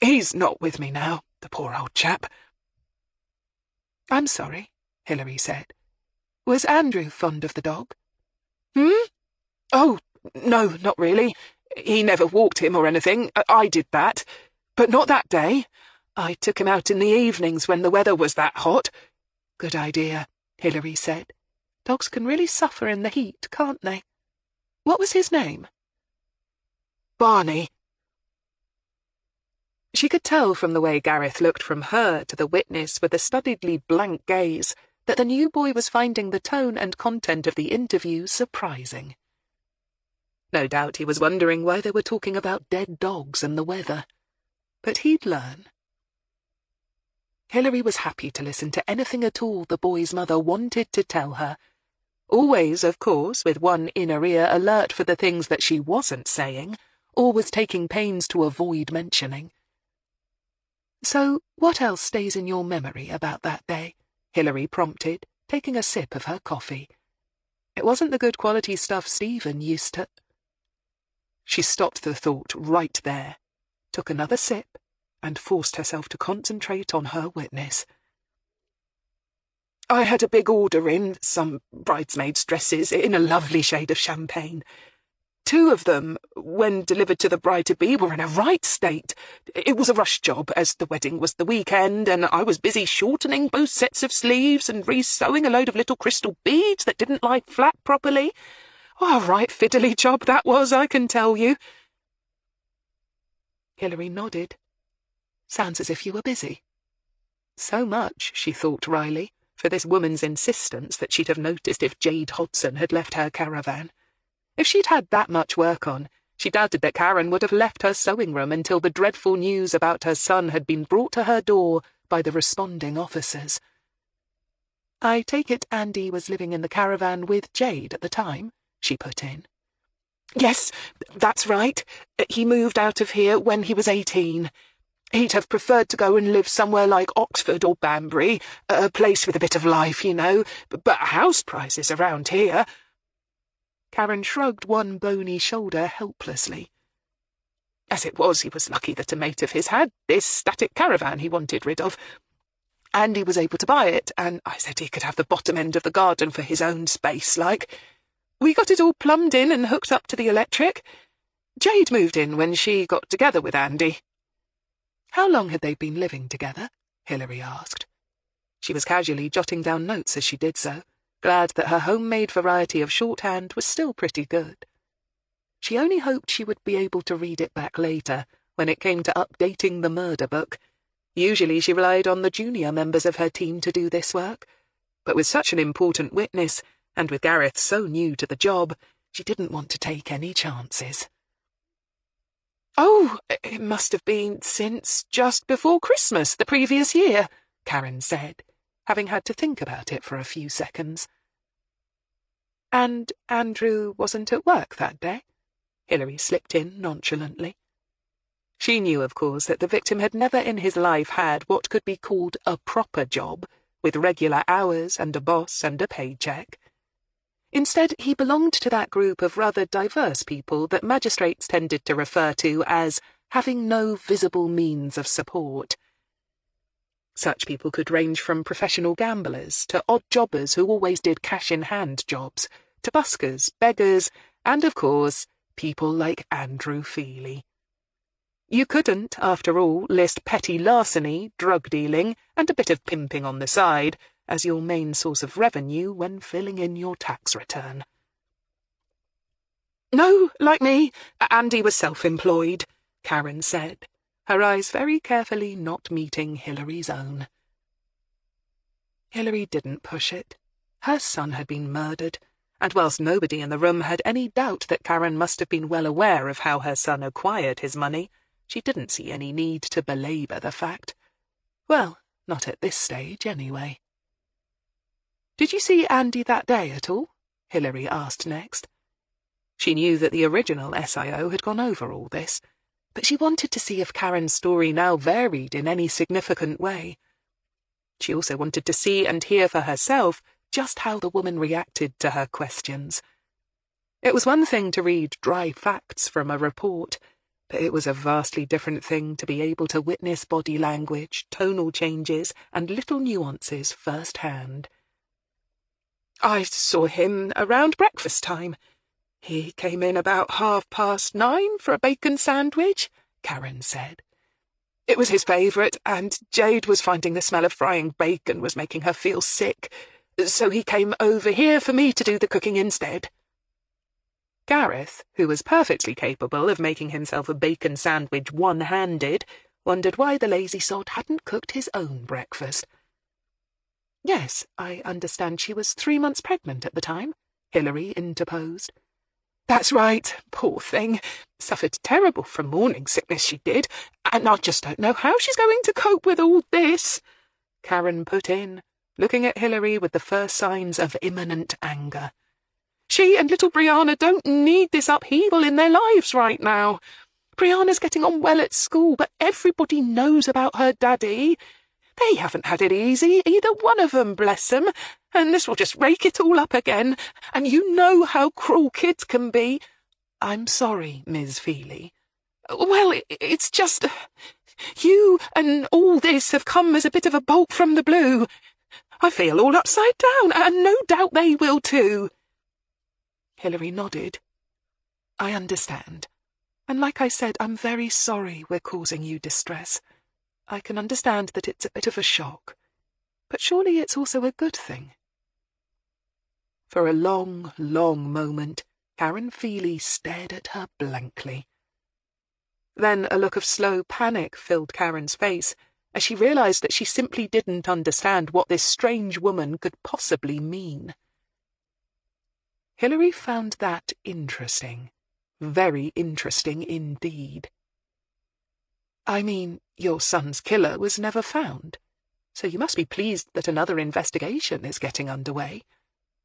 He's not with me now, the poor old chap." "I'm sorry," Hilary said. "Was Andrew fond of the dog?" "Oh, no, not really. He never walked him or anything. I did that. But not that day. I took him out in the evenings when the weather was that hot." "Good idea," Hilary said. "Dogs can really suffer in the heat, can't they? What was his name?" "Barney." She could tell from the way Gareth looked from her to the witness with a studiedly blank gaze that the new boy was finding the tone and content of the interview surprising. No doubt he was wondering why they were talking about dead dogs and the weather. But he'd learn. Hilary was happy to listen to anything at all the boy's mother wanted to tell her. Always, of course, with one inner ear alert for the things that she wasn't saying, or was taking pains to avoid mentioning. "So, what else stays in your memory about that day?" Hilary prompted, taking a sip of her coffee. It wasn't the good quality stuff Stephen used to... She stopped the thought right there, took another sip, and forced herself to concentrate on her witness. "I had a big order in, some bridesmaids' dresses in a lovely shade of champagne. 2 of them, when delivered to the bride-to-be, were in a right state. It was a rush job, as the wedding was the weekend, and I was busy shortening both sets of sleeves and re-sewing a load of little crystal beads that didn't lie flat properly. Oh, a right fiddly job that was, I can tell you." Hilary nodded. "Sounds as if you were busy." So much, she thought wryly, for this woman's insistence that she'd have noticed if Jade Hodson had left her caravan. If she'd had that much work on, she doubted that Karen would have left her sewing room until the dreadful news about her son had been brought to her door by the responding officers. "I take it Andy was living in the caravan with Jade at the time?" she put in. "Yes, that's right. He moved out of here when he was 18. He'd have preferred to go and live somewhere like Oxford or Banbury, a place with a bit of life, you know, but house prices around here—" Karen shrugged one bony shoulder helplessly. "As it was, he was lucky that a mate of his had this static caravan he wanted rid of. Andy was able to buy it, and I said he could have the bottom end of the garden for his own space, like. We got it all plumbed in and hooked up to the electric. Jade moved in when she got together with Andy." "How long had they been living together?" Hilary asked. She was casually jotting down notes as she did so, glad that her homemade variety of shorthand was still pretty good. She only hoped she would be able to read it back later, when it came to updating the murder book. Usually she relied on the junior members of her team to do this work, but with such an important witness, and with Gareth so new to the job, she didn't want to take any chances. "Oh, it must have been since just before Christmas the previous year," Karen said, having had to think about it for a few seconds. "And Andrew wasn't at work that day?" Hilary slipped in nonchalantly. She knew, of course, that the victim had never in his life had what could be called a proper job, with regular hours and a boss and a paycheck. Instead, he belonged to that group of rather diverse people that magistrates tended to refer to as having no visible means of support. Such people could range from professional gamblers to odd jobbers who always did cash-in-hand jobs, to buskers, beggars, and, of course, people like Andrew Feely. You couldn't, after all, list petty larceny, drug-dealing, and a bit of pimping on the side as your main source of revenue when filling in your tax return. No, like me, Andy was self-employed, Karen said, her eyes very carefully not meeting Hilary's own. Hilary didn't push it. Her son had been murdered, and whilst nobody in the room had any doubt that Karen must have been well aware of how her son acquired his money, she didn't see any need to belabour the fact. Well, not at this stage, anyway. "Did you see Andy that day at all?" Hilary asked next. She knew that the original SIO had gone over all this, but she wanted to see if Karen's story now varied in any significant way. She also wanted to see and hear for herself just how the woman reacted to her questions. It was one thing to read dry facts from a report, but it was a vastly different thing to be able to witness body language, tonal changes, and little nuances firsthand. "I saw him around breakfast time. He came in about 9:30 for a bacon sandwich," Karen said. "It was his favourite, and Jade was finding the smell of frying bacon was making her feel sick, so he came over here for me to do the cooking instead." Gareth, who was perfectly capable of making himself a bacon sandwich one-handed, wondered why the lazy sod hadn't cooked his own breakfast. "Yes, I understand she was 3 months pregnant at the time," Hilary interposed. "That's right, poor thing. Suffered terrible from morning sickness, she did, and I just don't know how she's going to cope with all this," Karen put in, looking at Hilary with the first signs of imminent anger. "She and little Brianna don't need this upheaval in their lives right now. Brianna's getting on well at school, but everybody knows about her daddy. They haven't had it easy, either one of them, bless them, and this will just rake it all up again, and you know how cruel kids can be." "I'm sorry, Ms. Feely." "Well, it's just... you and all this have come as a bit of a bolt from the blue. I feel all upside down, and no doubt they will too." Hilary nodded. "I understand. And like I said, I'm very sorry we're causing you distress. I can understand that it's a bit of a shock. But surely it's also a good thing." For a long, long moment, Karen Feely stared at her blankly. Then a look of slow panic filled Karen's face as she realised that she simply didn't understand what this strange woman could possibly mean. Hilary found that interesting. Very interesting indeed. "I mean, your son's killer was never found, so you must be pleased that another investigation is getting underway.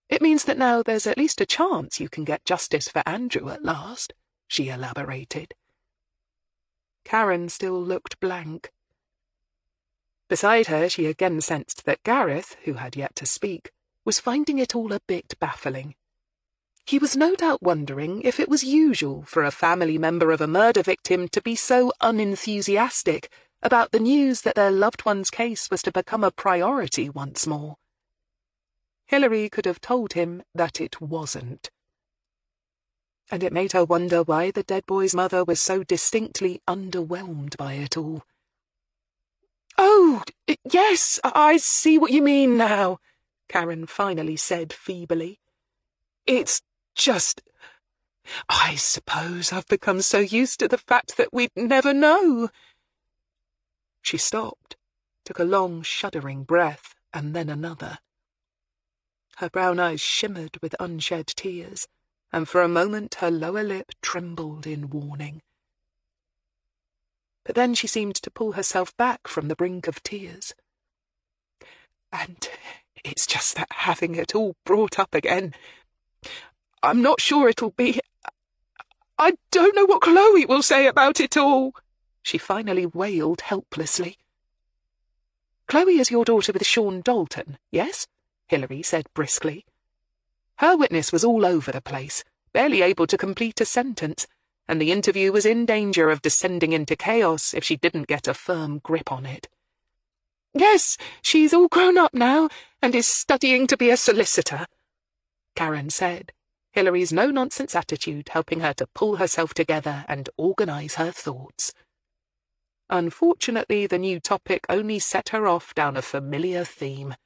It means that now there's at least a chance you can get justice for Andrew at last," she elaborated. Karen still looked blank. Beside her, she again sensed that Gareth, who had yet to speak, was finding it all a bit baffling. He was no doubt wondering if it was usual for a family member of a murder victim to be so unenthusiastic about the news that their loved one's case was to become a priority once more. Hilary could have told him that it wasn't. And it made her wonder why the dead boy's mother was so distinctly underwhelmed by it all. "Oh, yes, I see what you mean now," Karen finally said feebly. "It's just... I suppose I've become so used to the fact that we'd never know." She stopped, took a long, shuddering breath, and then another. Her brown eyes shimmered with unshed tears, and for a moment her lower lip trembled in warning. But then she seemed to pull herself back from the brink of tears. "And it's just that having it all brought up again... I'm not sure it'll be... I don't know what Chloe will say about it all," she finally wailed helplessly. "Chloe is your daughter with Sean Dalton, yes?" Hilary said briskly. Her witness was all over the place, barely able to complete a sentence, and the interview was in danger of descending into chaos if she didn't get a firm grip on it. Yes, she's all grown up now and is studying to be a solicitor, Karen said, Hilary's no-nonsense attitude helping her to pull herself together and organise her thoughts. Unfortunately, the new topic only set her off down a familiar theme.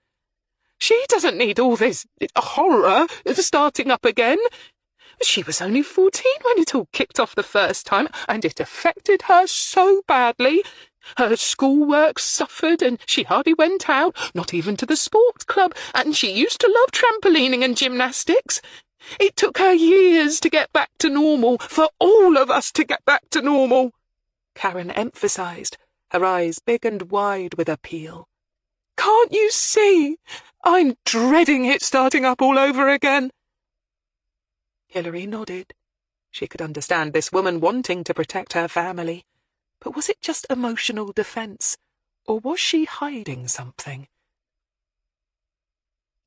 She doesn't need all this horror starting up again. She was only 14 when it all kicked off the first time, and it affected her so badly. Her schoolwork suffered, and she hardly went out, not even to the sports club, and she used to love trampolining and gymnastics. It took her years to get back to normal, for all of us to get back to normal, Karen emphasised, her eyes big and wide with appeal. Can't you see? I'm dreading it starting up all over again. Hilary nodded. She could understand this woman wanting to protect her family. But was it just emotional defence, or was she hiding something?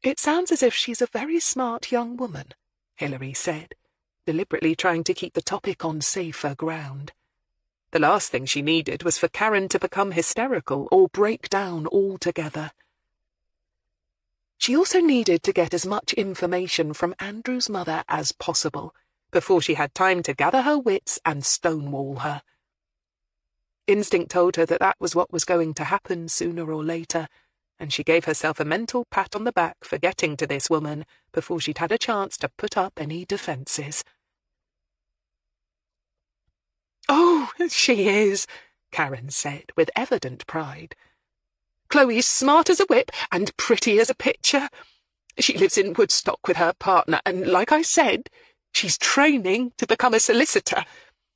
It sounds as if she's a very smart young woman, Hilary said, deliberately trying to keep the topic on safer ground. The last thing she needed was for Karen to become hysterical or break down altogether. She also needed to get as much information from Andrew's mother as possible before she had time to gather her wits and stonewall her. Instinct told her that that was what was going to happen sooner or later, and she gave herself a mental pat on the back for getting to this woman before she'd had a chance to put up any defences. Oh, she is, Karen said with evident pride. Chloe's smart as a whip and pretty as a picture. She lives in Woodstock with her partner, and like I said, she's training to become a solicitor.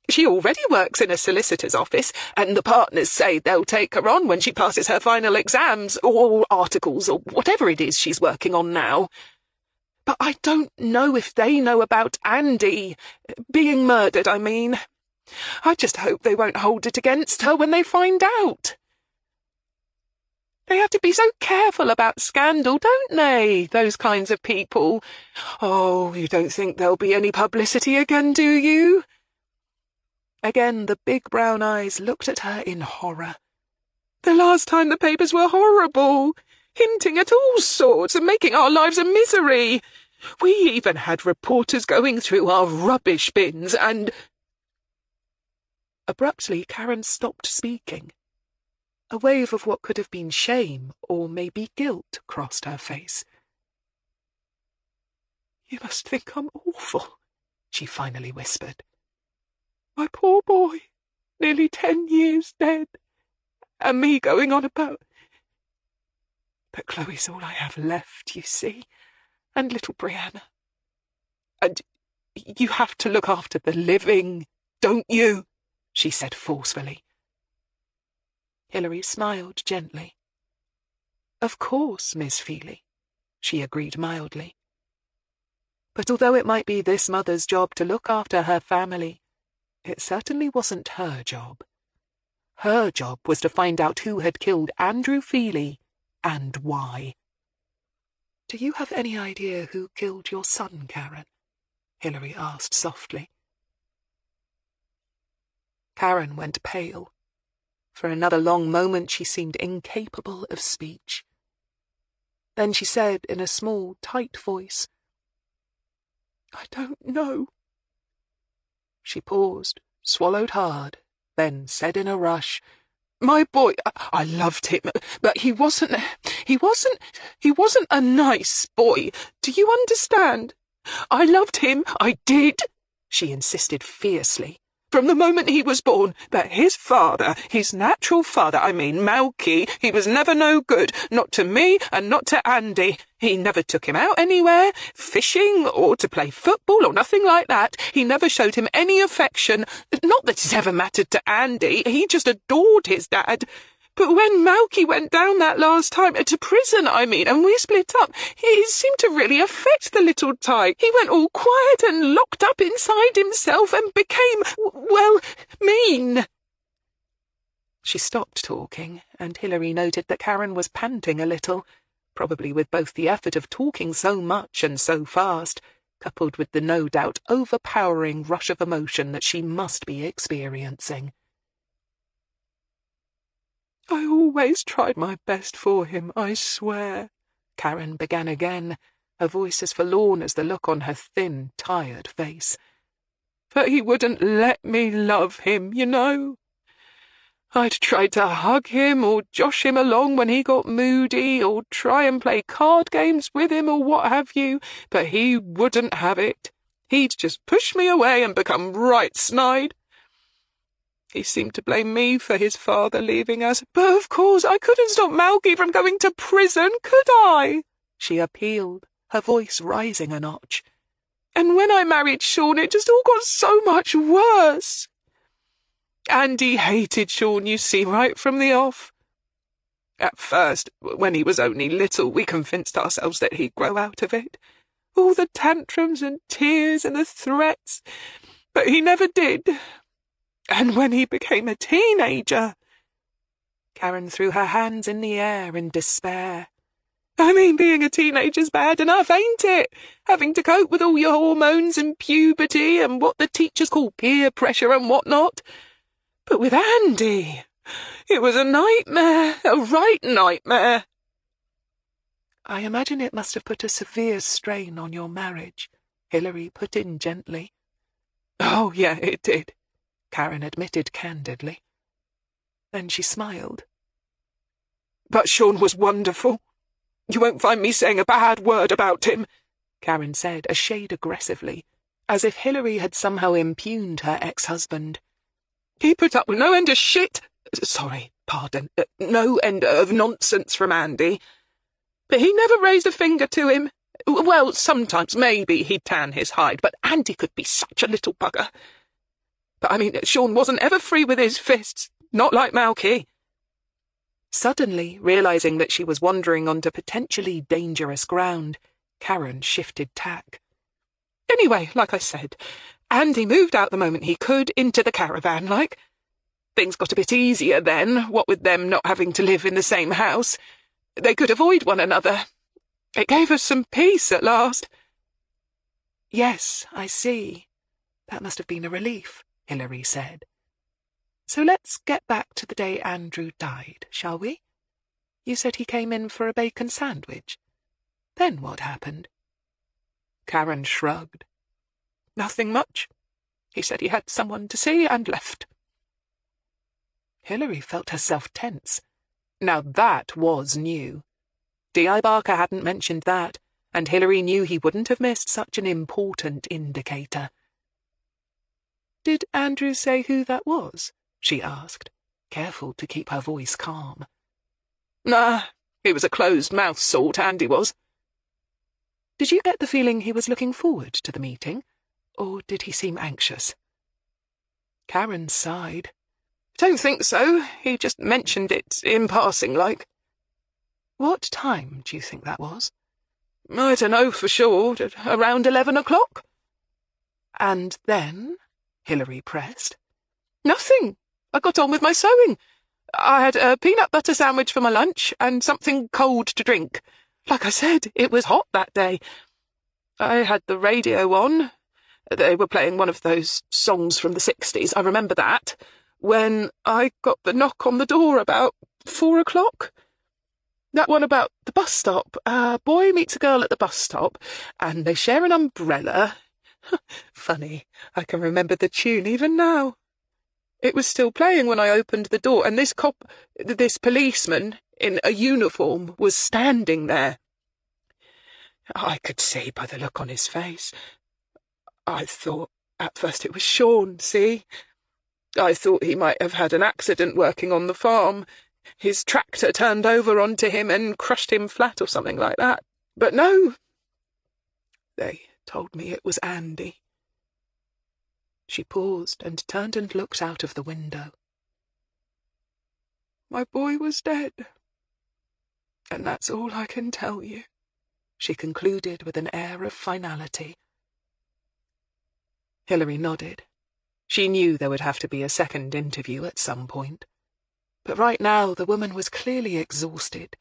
She already works in a solicitor's office, and the partners say they'll take her on when she passes her final exams, or articles, or whatever it is she's working on now. But I don't know if they know about Andy being murdered, I mean. I just hope they won't hold it against her when they find out. They have to be so careful about scandal, don't they, those kinds of people? Oh, you don't think there'll be any publicity again, do you? Again, the big brown eyes looked at her in horror. The last time the papers were horrible, hinting at all sorts and making our lives a misery. We even had reporters going through our rubbish bins and... Abruptly, Karen stopped speaking. A wave of what could have been shame or maybe guilt crossed her face. You must think I'm awful, she finally whispered. My poor boy, nearly 10 years dead, and me going on about... But Chloe's all I have left, you see, and little Brianna. And you have to look after the living, don't you? She said forcefully. Hilary smiled gently. Of course, Miss Feely, she agreed mildly. But although it might be this mother's job to look after her family, it certainly wasn't her job. Her job was to find out who had killed Andrew Feely and why. Do you have any idea who killed your son, Karen? Hilary asked softly. Karen went pale. For another long moment she seemed incapable of speech. Then she said in a small, tight voice, I don't know. She paused, swallowed hard, then said in a rush, My boy, I loved him, but he wasn't a nice boy. Do you understand? I loved him, I did, she insisted fiercely. From the moment he was born, but his father, his natural father, Malky, he was never no good, not to me and not to Andy. He never took him out anywhere, fishing or to play football or nothing like that. He never showed him any affection. Not that it ever mattered to Andy, he just adored his dad. But when Malky went down that last time, to prison, and we split up, it seemed to really affect the little tyke. He went all quiet and locked up inside himself and became, well, mean. She stopped talking, and Hilary noted that Karen was panting a little, probably with both the effort of talking so much and so fast, coupled with the no doubt overpowering rush of emotion that she must be experiencing. I always tried my best for him, I swear, Karen began again, her voice as forlorn as the look on her thin, tired face. But he wouldn't let me love him, you know. I'd tried to hug him or josh him along when he got moody or try and play card games with him or what have you, but he wouldn't have it. He'd just push me away and become right snide. He seemed to blame me for his father leaving us, but of course I couldn't stop Malky from going to prison, could I? She appealed, her voice rising a notch. And when I married Sean, it just all got so much worse. Andy hated Sean, you see, right from the off. At first, when he was only little, we convinced ourselves that he'd grow out of it. All the tantrums and tears and the threats. But he never did. And when he became a teenager... Karen threw her hands in the air in despair. I mean, being a teenager's bad enough, ain't it? Having to cope with all your hormones and puberty and what the teachers call peer pressure and whatnot. But with Andy, it was a nightmare, a right nightmare. I imagine it must have put a severe strain on your marriage, Hilary put in gently. Oh, yeah, it did, Karen admitted candidly. Then she smiled. But Sean was wonderful. You won't find me saying a bad word about him, Karen said, a shade aggressively, as if Hilary had somehow impugned her ex-husband. He put up with no end of shit. No end of nonsense from Andy. But he never raised a finger to him. Well, sometimes maybe he'd tan his hide, but Andy could be such a little bugger. But I mean, Sean wasn't ever free with his fists, not like Malky. Suddenly, realising that she was wandering onto potentially dangerous ground, Karen shifted tack. Anyway, like I said, Andy moved out the moment he could into the caravan, like. Things got a bit easier then, what with them not having to live in the same house. They could avoid one another. It gave us some peace at last. Yes, I see. That must have been a relief, Hilary said. So let's get back to the day Andrew died, shall we? You said he came in for a bacon sandwich. Then what happened? Karen shrugged. Nothing much. He said he had someone to see and left. Hilary felt herself tense. Now that was new. D.I. Barker hadn't mentioned that, and Hilary knew he wouldn't have missed such an important indicator. Did Andrew say who that was? She asked, careful to keep her voice calm. Nah, he was a closed-mouth sort, Andy was. Did you get the feeling he was looking forward to the meeting, or did he seem anxious? Karen sighed. Don't think so. He just mentioned it in passing, like. What time do you think that was? I don't know for sure. Around 11 o'clock. And then? Hilary pressed. Nothing. I got on with my sewing. I had a peanut butter sandwich for my lunch and something cold to drink. Like I said, it was hot that day. I had the radio on. They were playing one of those songs from the 60s, I remember that, when I got the knock on the door about 4 o'clock. That one about the bus stop. A boy meets a girl at the bus stop, and they share an umbrella. Funny, I can remember the tune even now. It was still playing when I opened the door, and this policeman in a uniform was standing there. I could see by the look on his face. I thought at first it was Sean, see? I thought he might have had an accident working on the farm. His tractor turned over onto him and crushed him flat or something like that. But no. They told me it was Andy. She paused and turned and looked out of the window. My boy was dead. And that's all I can tell you, she concluded with an air of finality. Hilary nodded. She knew there would have to be a second interview at some point. But right now the woman was clearly exhausted.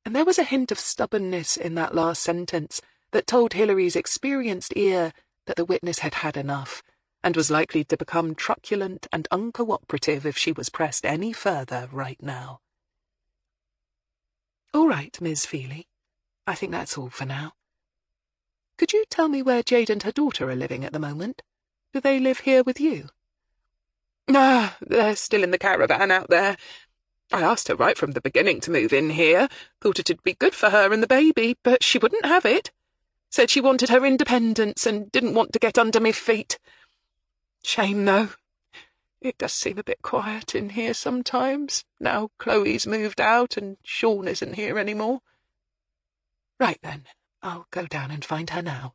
And there was a hint of stubbornness in that last sentence that told Hilary's experienced ear that the witness had had enough, and was likely to become truculent and uncooperative if she was pressed any further right now. "All right, Miss Feely. I think that's all for now. Could you tell me where Jade and her daughter are living at the moment? Do they live here with you?" "Ah, they're still in the caravan out there. I asked her right from the beginning to move in here, thought it'd be good for her and the baby, but she wouldn't have it. Said she wanted her independence and didn't want to get under me feet. Shame, though. It does seem a bit quiet in here sometimes, now Chloe's moved out and Sean isn't here any more." "Right then, I'll go down and find her now."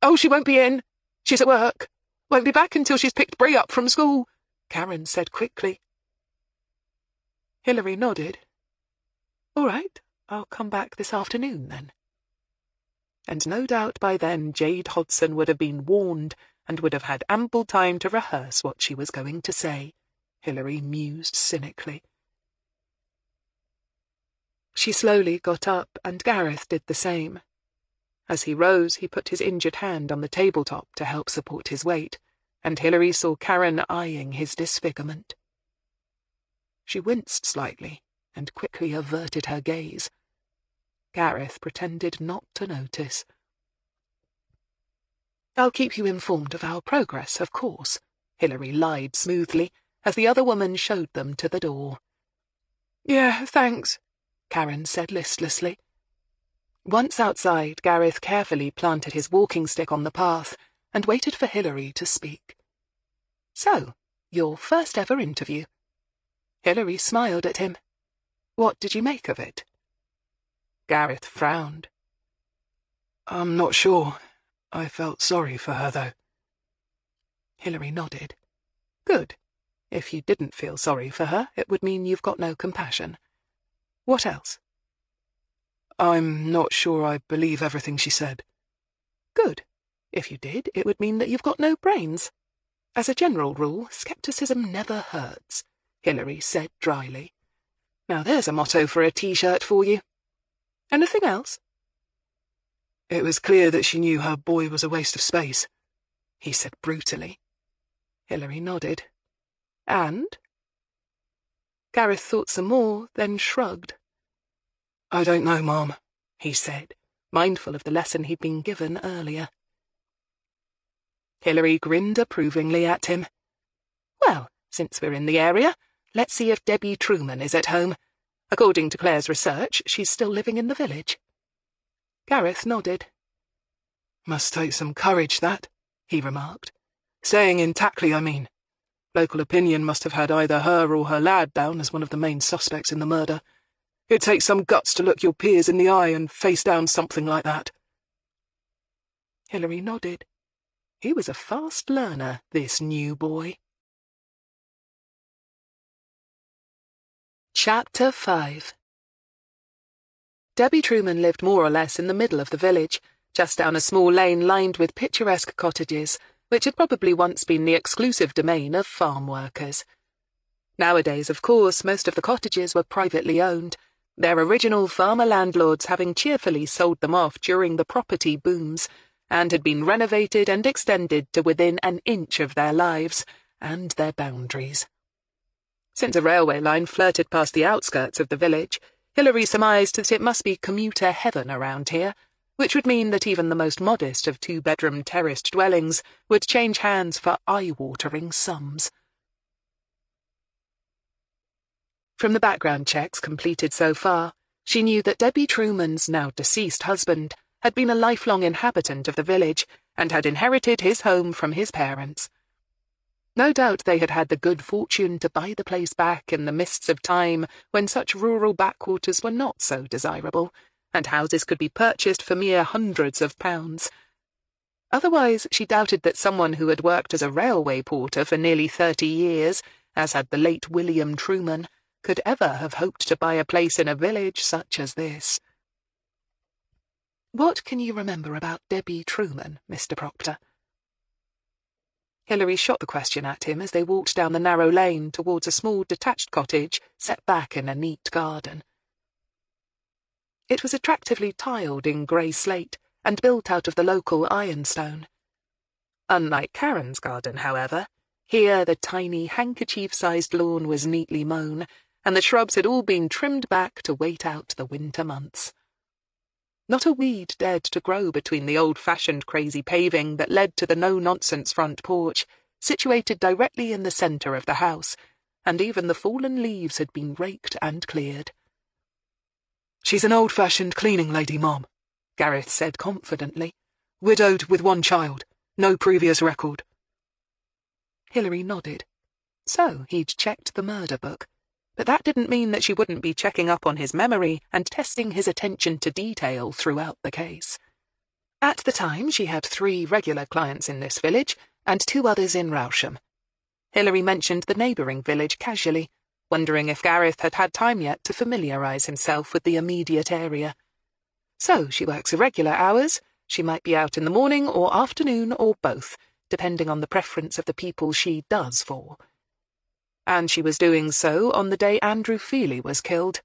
"Oh, she won't be in. She's at work. Won't be back until she's picked Bree up from school," Karen said quickly. Hilary nodded. "All right, I'll come back this afternoon then." And no doubt by then Jade Hodson would have been warned and would have had ample time to rehearse what she was going to say, Hilary mused cynically. She slowly got up, and Gareth did the same. As he rose, he put his injured hand on the tabletop to help support his weight, and Hilary saw Karen eyeing his disfigurement. She winced slightly and quickly averted her gaze. Gareth pretended not to notice. "I'll keep you informed of our progress, of course," Hilary lied smoothly, as the other woman showed them to the door. "Yeah, thanks," Karen said listlessly. Once outside, Gareth carefully planted his walking stick on the path and waited for Hilary to speak. "So, your first ever interview." Hilary smiled at him. "What did you make of it?" Gareth frowned. "I'm not sure. I felt sorry for her, though." Hilary nodded. "Good. If you didn't feel sorry for her, it would mean you've got no compassion. What else?" "I'm not sure I believe everything she said." "Good. If you did, it would mean that you've got no brains. As a general rule, skepticism never hurts," Hilary said dryly. "Now there's a motto for a T-shirt for you. Anything else?" "It was clear that she knew her boy was a waste of space," he said brutally. Hilary nodded. "And?" Gareth thought some more, then shrugged. "I don't know, Mom," he said, mindful of the lesson he'd been given earlier. Hilary grinned approvingly at him. "Well, since we're in the area, let's see if Debbie Truman is at home. According to Claire's research, she's still living in the village." Gareth nodded. "Must take some courage, that," he remarked. "Staying in Tackley, I mean. Local opinion must have had either her or her lad down as one of the main suspects in the murder. It takes some guts to look your peers in the eye and face down something like that." Hilary nodded. He was a fast learner, this new boy. Chapter 5. Debbie Truman lived more or less in the middle of the village, just down a small lane lined with picturesque cottages, which had probably once been the exclusive domain of farm workers. Nowadays, of course, most of the cottages were privately owned, their original farmer landlords having cheerfully sold them off during the property booms, and had been renovated and extended to within an inch of their lives and their boundaries. Since a railway line flirted past the outskirts of the village, Hilary surmised that it must be commuter heaven around here, which would mean that even the most modest of two-bedroom terraced dwellings would change hands for eye-watering sums. From the background checks completed so far, she knew that Debbie Truman's now-deceased husband had been a lifelong inhabitant of the village and had inherited his home from his parents. No doubt they had had the good fortune to buy the place back in the mists of time when such rural backwaters were not so desirable, and houses could be purchased for mere hundreds of pounds. Otherwise, she doubted that someone who had worked as a railway porter for nearly 30 years, as had the late William Truman, could ever have hoped to buy a place in a village such as this. "What can you remember about Debbie Truman, Mr. Proctor?" Hilary shot the question at him as they walked down the narrow lane towards a small detached cottage set back in a neat garden. It was attractively tiled in grey slate and built out of the local ironstone. Unlike Karen's garden, however, here the tiny handkerchief-sized lawn was neatly mown, and the shrubs had all been trimmed back to wait out the winter months. Not a weed dared to grow between the old-fashioned crazy paving that led to the no-nonsense front porch, situated directly in the centre of the house, and even the fallen leaves had been raked and cleared. "She's an old-fashioned cleaning lady, Mom," Gareth said confidently. "Widowed with one child. No previous record." Hilary nodded. So he'd checked the murder book. But that didn't mean that she wouldn't be checking up on his memory and testing his attention to detail throughout the case. At the time, she had 3 regular clients in this village and 2 others in Rousham. Hilary mentioned the neighbouring village casually, wondering if Gareth had had time yet to familiarise himself with the immediate area. So she works irregular hours. She might be out in the morning or afternoon or both, depending on the preference of the people she does for. And she was doing so on the day Andrew Feely was killed.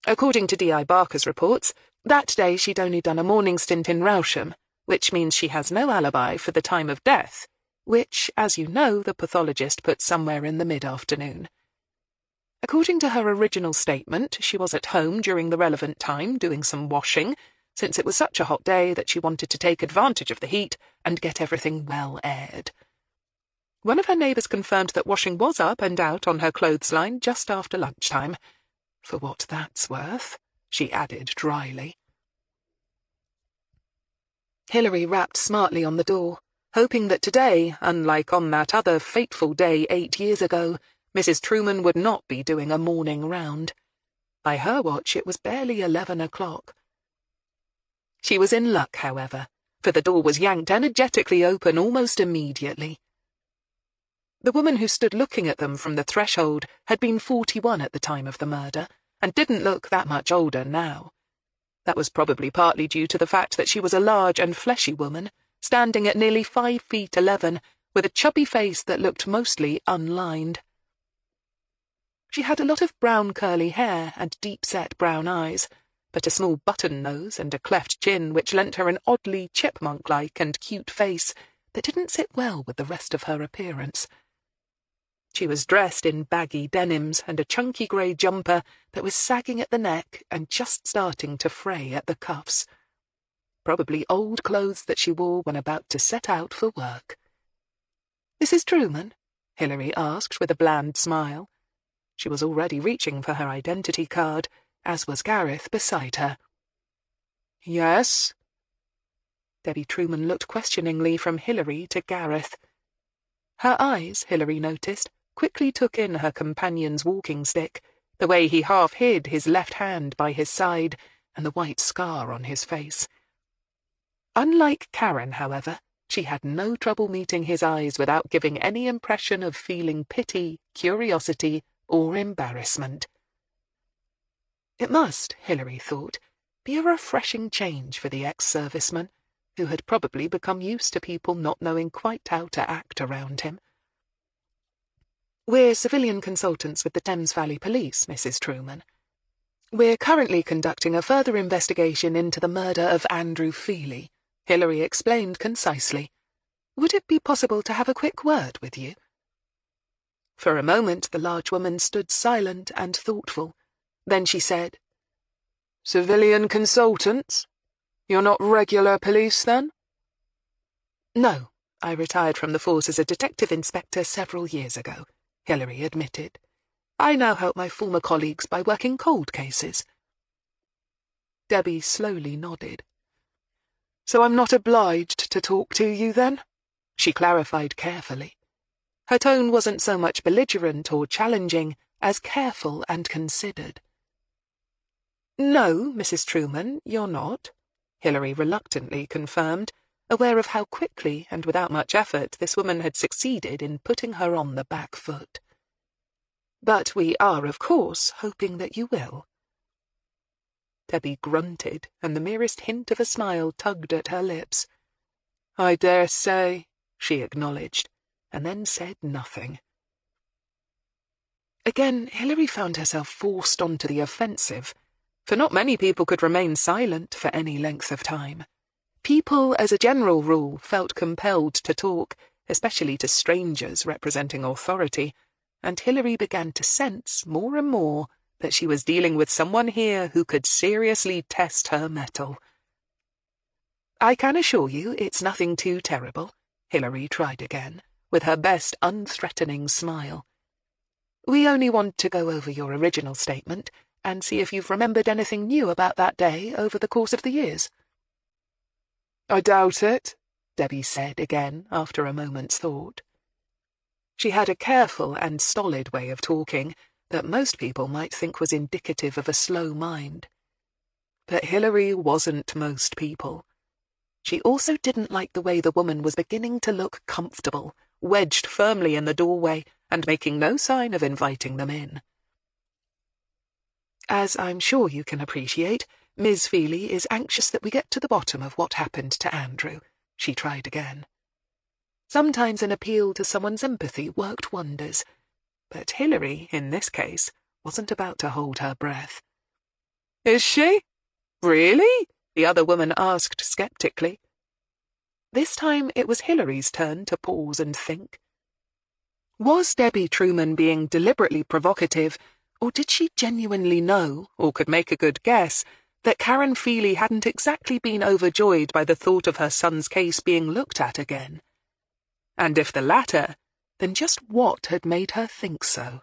According to D.I. Barker's reports, that day she'd only done a morning stint in Rousham, which means she has no alibi for the time of death, which, as you know, the pathologist put somewhere in the mid-afternoon. According to her original statement, she was at home during the relevant time doing some washing, since it was such a hot day that she wanted to take advantage of the heat and get everything well aired. One of her neighbours confirmed that washing was up and out on her clothesline just after lunchtime. For what that's worth, she added dryly. Hilary rapped smartly on the door, hoping that today, unlike on that other fateful day 8 years ago, Mrs. Truman would not be doing a morning round. By her watch, it was barely 11 o'clock. She was in luck, however, for the door was yanked energetically open almost immediately. The woman who stood looking at them from the threshold had been 41 at the time of the murder, and didn't look that much older now. That was probably partly due to the fact that she was a large and fleshy woman, standing at nearly 5 feet 11, with a chubby face that looked mostly unlined. She had a lot of brown curly hair and deep-set brown eyes, but a small button nose and a cleft chin which lent her an oddly chipmunk-like and cute face that didn't sit well with the rest of her appearance. She was dressed in baggy denims and a chunky grey jumper that was sagging at the neck and just starting to fray at the cuffs. Probably old clothes that she wore when about to set out for work. "Mrs. Truman?" Hilary asked with a bland smile. She was already reaching for her identity card, as was Gareth beside her. "Yes?" Debbie Truman looked questioningly from Hilary to Gareth. Her eyes, Hilary noticed, quickly took in her companion's walking stick, the way he half hid his left hand by his side, and the white scar on his face. Unlike Karen, however, she had no trouble meeting his eyes without giving any impression of feeling pity, curiosity, or embarrassment. It must, Hilary thought, be a refreshing change for the ex-serviceman, who had probably become used to people not knowing quite how to act around him. "We're civilian consultants with the Thames Valley Police, Mrs. Truman. We're currently conducting a further investigation into the murder of Andrew Feely," Hilary explained concisely. "Would it be possible to have a quick word with you?" For a moment the large woman stood silent and thoughtful. Then she said, "Civilian consultants? You're not regular police, then?" "No, I retired from the force as a detective inspector several years ago," Hilary admitted. "I now help my former colleagues by working cold cases." Debbie slowly nodded. "So I'm not obliged to talk to you, then?" she clarified carefully. Her tone wasn't so much belligerent or challenging as careful and considered. "No, Mrs. Truman, you're not," Hilary reluctantly confirmed, aware of how quickly and without much effort this woman had succeeded in putting her on the back foot. "But we are, of course, hoping that you will." Debbie grunted, and the merest hint of a smile tugged at her lips. "I dare say," she acknowledged, and then said nothing. Again, Hilary found herself forced onto the offensive, for not many people could remain silent for any length of time. People, as a general rule, felt compelled to talk, especially to strangers representing authority, and Hilary began to sense, more and more, that she was dealing with someone here who could seriously test her mettle. "I can assure you it's nothing too terrible," Hilary tried again, with her best unthreatening smile. "We only want to go over your original statement and see if you've remembered anything new about that day over the course of the years." "I doubt it," Debbie said again after a moment's thought. She had a careful and stolid way of talking that most people might think was indicative of a slow mind. But Hilary wasn't most people. She also didn't like the way the woman was beginning to look comfortable, wedged firmly in the doorway and making no sign of inviting them in. "As I'm sure you can appreciate, Miss Feely is anxious that we get to the bottom of what happened to Andrew," she tried again. Sometimes an appeal to someone's empathy worked wonders, but Hilary, in this case, wasn't about to hold her breath. "Is she? Really?" the other woman asked skeptically. This time it was Hilary's turn to pause and think. Was Debbie Truman being deliberately provocative, or did she genuinely know, or could make a good guess, that Karen Feely hadn't exactly been overjoyed by the thought of her son's case being looked at again? And if the latter, then just what had made her think so?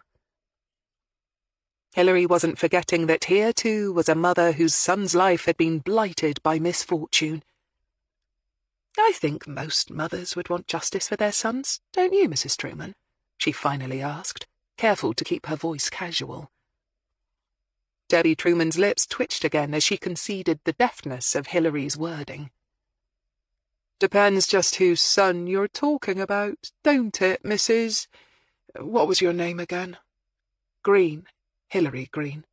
Hilary wasn't forgetting that here, too, was a mother whose son's life had been blighted by misfortune. "I think most mothers would want justice for their sons, don't you, Mrs. Truman?" she finally asked, careful to keep her voice casual. Debbie Truman's lips twitched again as she conceded the deftness of Hilary's wording. "Depends just whose son you're talking about, don't it, Mrs. What was your name again?" "Greene. Hilary Greene."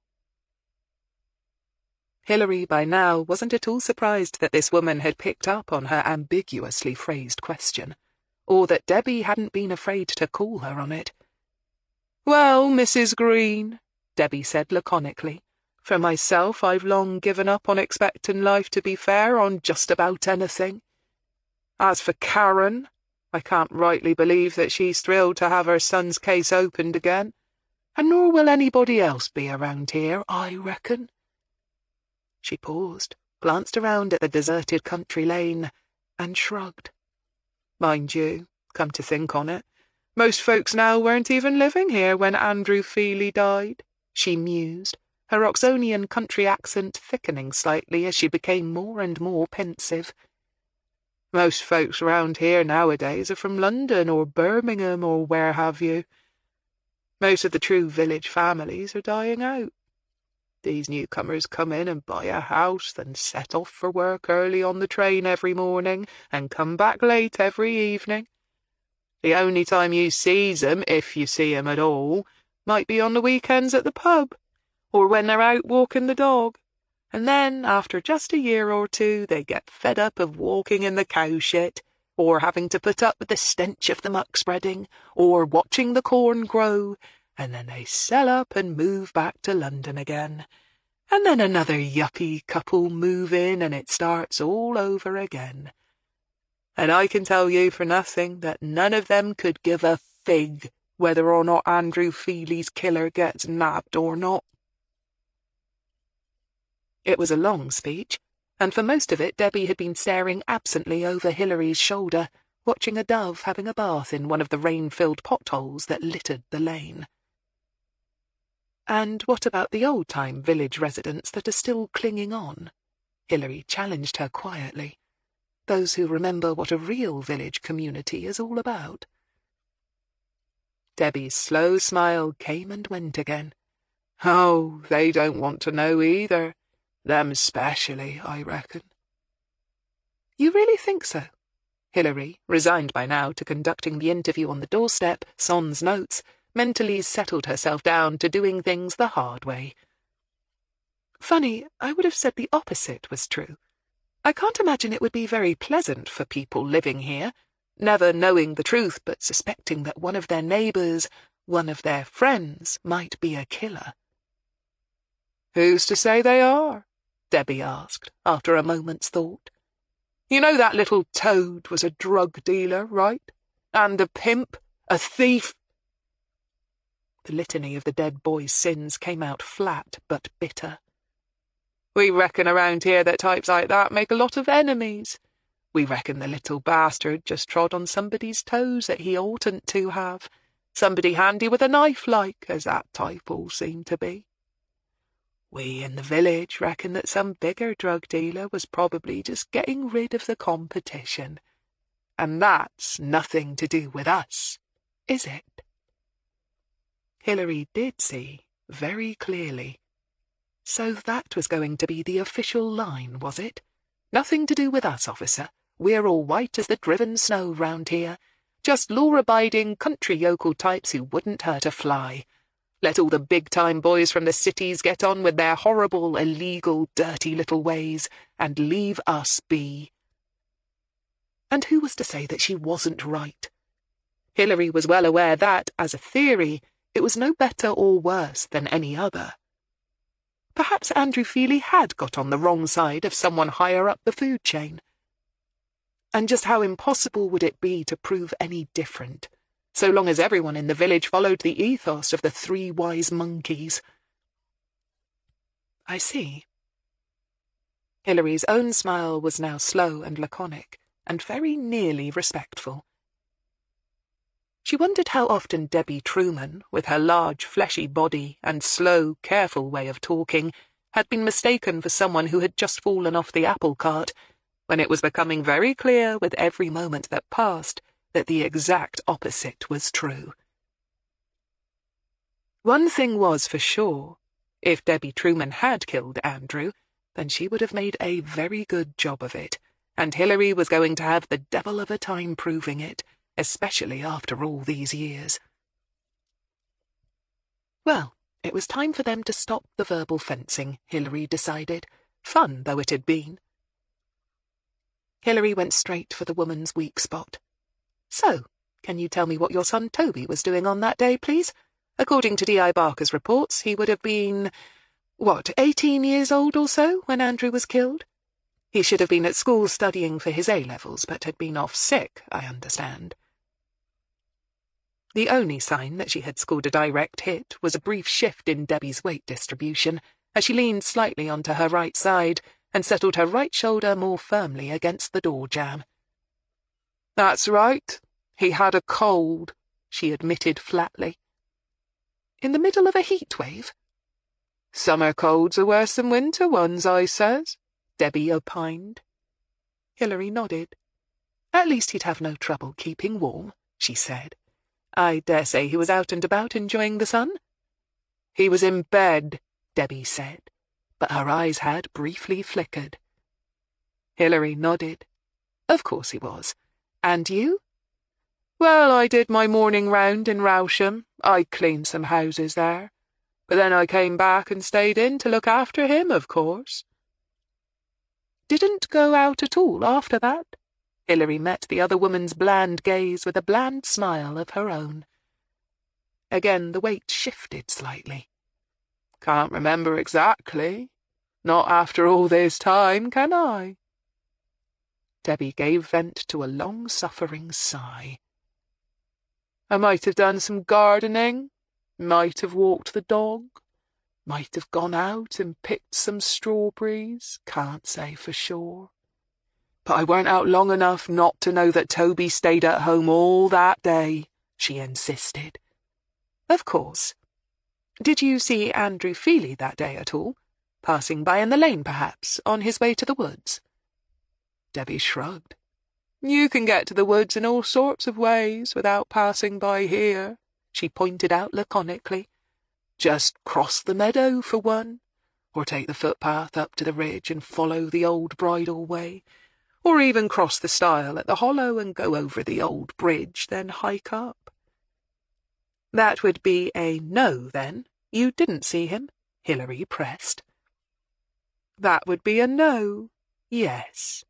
Hilary, by now, wasn't at all surprised that this woman had picked up on her ambiguously phrased question, or that Debbie hadn't been afraid to call her on it. "Well, Mrs. Greene," Debbie said laconically, "for myself, I've long given up on expecting life to be fair on just about anything. As for Karen, I can't rightly believe that she's thrilled to have her son's case opened again, and nor will anybody else be around here, I reckon." She paused, glanced around at the deserted country lane, and shrugged. "Mind you, come to think on it, most folks now weren't even living here when Andrew Feely died," she mused, her Oxonian country accent thickening slightly as she became more and more pensive. "Most folks round here nowadays are from London or Birmingham or where have you. Most of the true village families are dying out. These newcomers come in and buy a house, then set off for work early on the train every morning and come back late every evening. The only time you sees 'em, if you see 'em at all, might be on the weekends at the pub, or when they're out walking the dog. And then, after just a year or two, they get fed up of walking in the cowshed, or having to put up with the stench of the muck spreading, or watching the corn grow, and then they sell up and move back to London again. And then another yuppie couple move in, and it starts all over again. And I can tell you for nothing that none of them could give a fig whether or not Andrew Feely's killer gets nabbed or not." It was a long speech, and for most of it Debbie had been staring absently over Hilary's shoulder, watching a dove having a bath in one of the rain-filled potholes that littered the lane. "And what about the old-time village residents that are still clinging on?" Hilary challenged her quietly. "Those who remember what a real village community is all about." Debbie's slow smile came and went again. "Oh, they don't want to know either. Them especially, I reckon." "You really think so?" Hilary, resigned by now to conducting the interview on the doorstep, sans notes, mentally settled herself down to doing things the hard way. "Funny, I would have said the opposite was true. I can't imagine it would be very pleasant for people living here, never knowing the truth but suspecting that one of their neighbours, one of their friends, might be a killer." "Who's to say they are?" Debbie asked, after a moment's thought. You know that little toad was a drug dealer, right? And a pimp, a thief." The litany of the dead boy's sins came out flat but bitter. "We reckon around here that types like that make a lot of enemies. We reckon the little bastard just trod on somebody's toes that he oughtn't to have. Somebody handy with a knife like, as that type all seem to be. We in the village reckon that some bigger drug dealer was probably just getting rid of the competition. And that's nothing to do with us, is it?" Hilary did see, very clearly. So that was going to be the official line, was it? "Nothing to do with us, officer. We're all white as the driven snow round here. Just law-abiding country yokel types who wouldn't hurt a fly. Let all the big-time boys from the cities get on with their horrible, illegal, dirty little ways, and leave us be." And who was to say that she wasn't right? Hilary was well aware that, as a theory, it was no better or worse than any other. Perhaps Andrew Feely had got on the wrong side of someone higher up the food chain. And just how impossible would it be to prove any different, so long as everyone in the village followed the ethos of the 3 wise monkeys? "I see." Hilary's own smile was now slow and laconic, and very nearly respectful. She wondered how often Debbie Truman, with her large, fleshy body and slow, careful way of talking, had been mistaken for someone who had just fallen off the apple cart, when it was becoming very clear with every moment that passed that the exact opposite was true. One thing was for sure: if Debbie Truman had killed Andrew, then she would have made a very good job of it, and Hilary was going to have the devil of a time proving it, especially after all these years. Well, it was time for them to stop the verbal fencing, Hilary decided, fun though it had been. Hilary went straight for the woman's weak spot. "So, can you tell me what your son Toby was doing on that day, please? According to D.I. Barker's reports, he would have been, 18 years old or so when Andrew was killed? He should have been at school studying for his A-levels, but had been off sick, I understand." The only sign that she had scored a direct hit was a brief shift in Debbie's weight distribution, as she leaned slightly onto her right side and settled her right shoulder more firmly against the door jamb. "That's right. He had a cold," she admitted flatly. "In the middle of a heat wave?" "Summer colds are worse than winter ones, I says," Debbie opined. Hilary nodded. "At least he'd have no trouble keeping warm," she said. "I dare say he was out and about enjoying the sun?" "He was in bed," Debbie said, but her eyes had briefly flickered. Hilary nodded. "Of course he was. And you?" "Well, I did my morning round in Rousham. I cleaned some houses there. But then I came back and stayed in to look after him, of course." "Didn't go out at all after that?" Hilary met the other woman's bland gaze with a bland smile of her own. Again the weight shifted slightly. "Can't remember exactly. Not after all this time, can I?" Debbie gave vent to a long-suffering sigh. "I might have done some gardening, might have walked the dog, might have gone out and picked some strawberries, can't say for sure. But I weren't out long enough not to know that Toby stayed at home all that day," she insisted. "Of course. Did you see Andrew Feely that day at all? Passing by in the lane, perhaps, on his way to the woods?" Debbie shrugged. "You can get to the woods in all sorts of ways without passing by here," she pointed out laconically. "Just cross the meadow, for one, or take the footpath up to the ridge and follow the old bridle way, or even cross the stile at the hollow and go over the old bridge, then hike up." "That would be a no, then? You didn't see him?" Hilary pressed. "That would be a no, yes."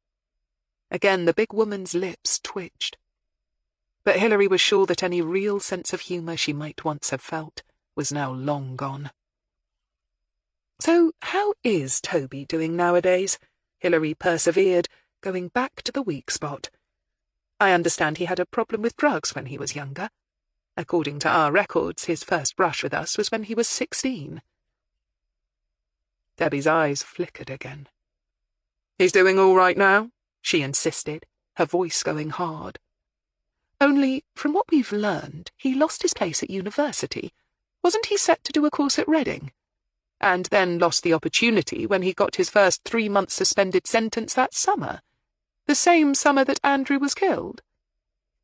Again the big woman's lips twitched. But Hilary was sure that any real sense of humour she might once have felt was now long gone. "So how is Toby doing nowadays?" Hilary persevered, going back to the weak spot. I understand he had a problem with drugs when he was younger. According to our records, his first brush with us was when he was 16. Debbie's eyes flickered again. "He's doing all right now?" she insisted, her voice going hard. "Only, from what we've learned, he lost his place at university. Wasn't he set to do a course at Reading? And then lost the opportunity when he got his first 3-month suspended sentence that summer. The same summer that Andrew was killed."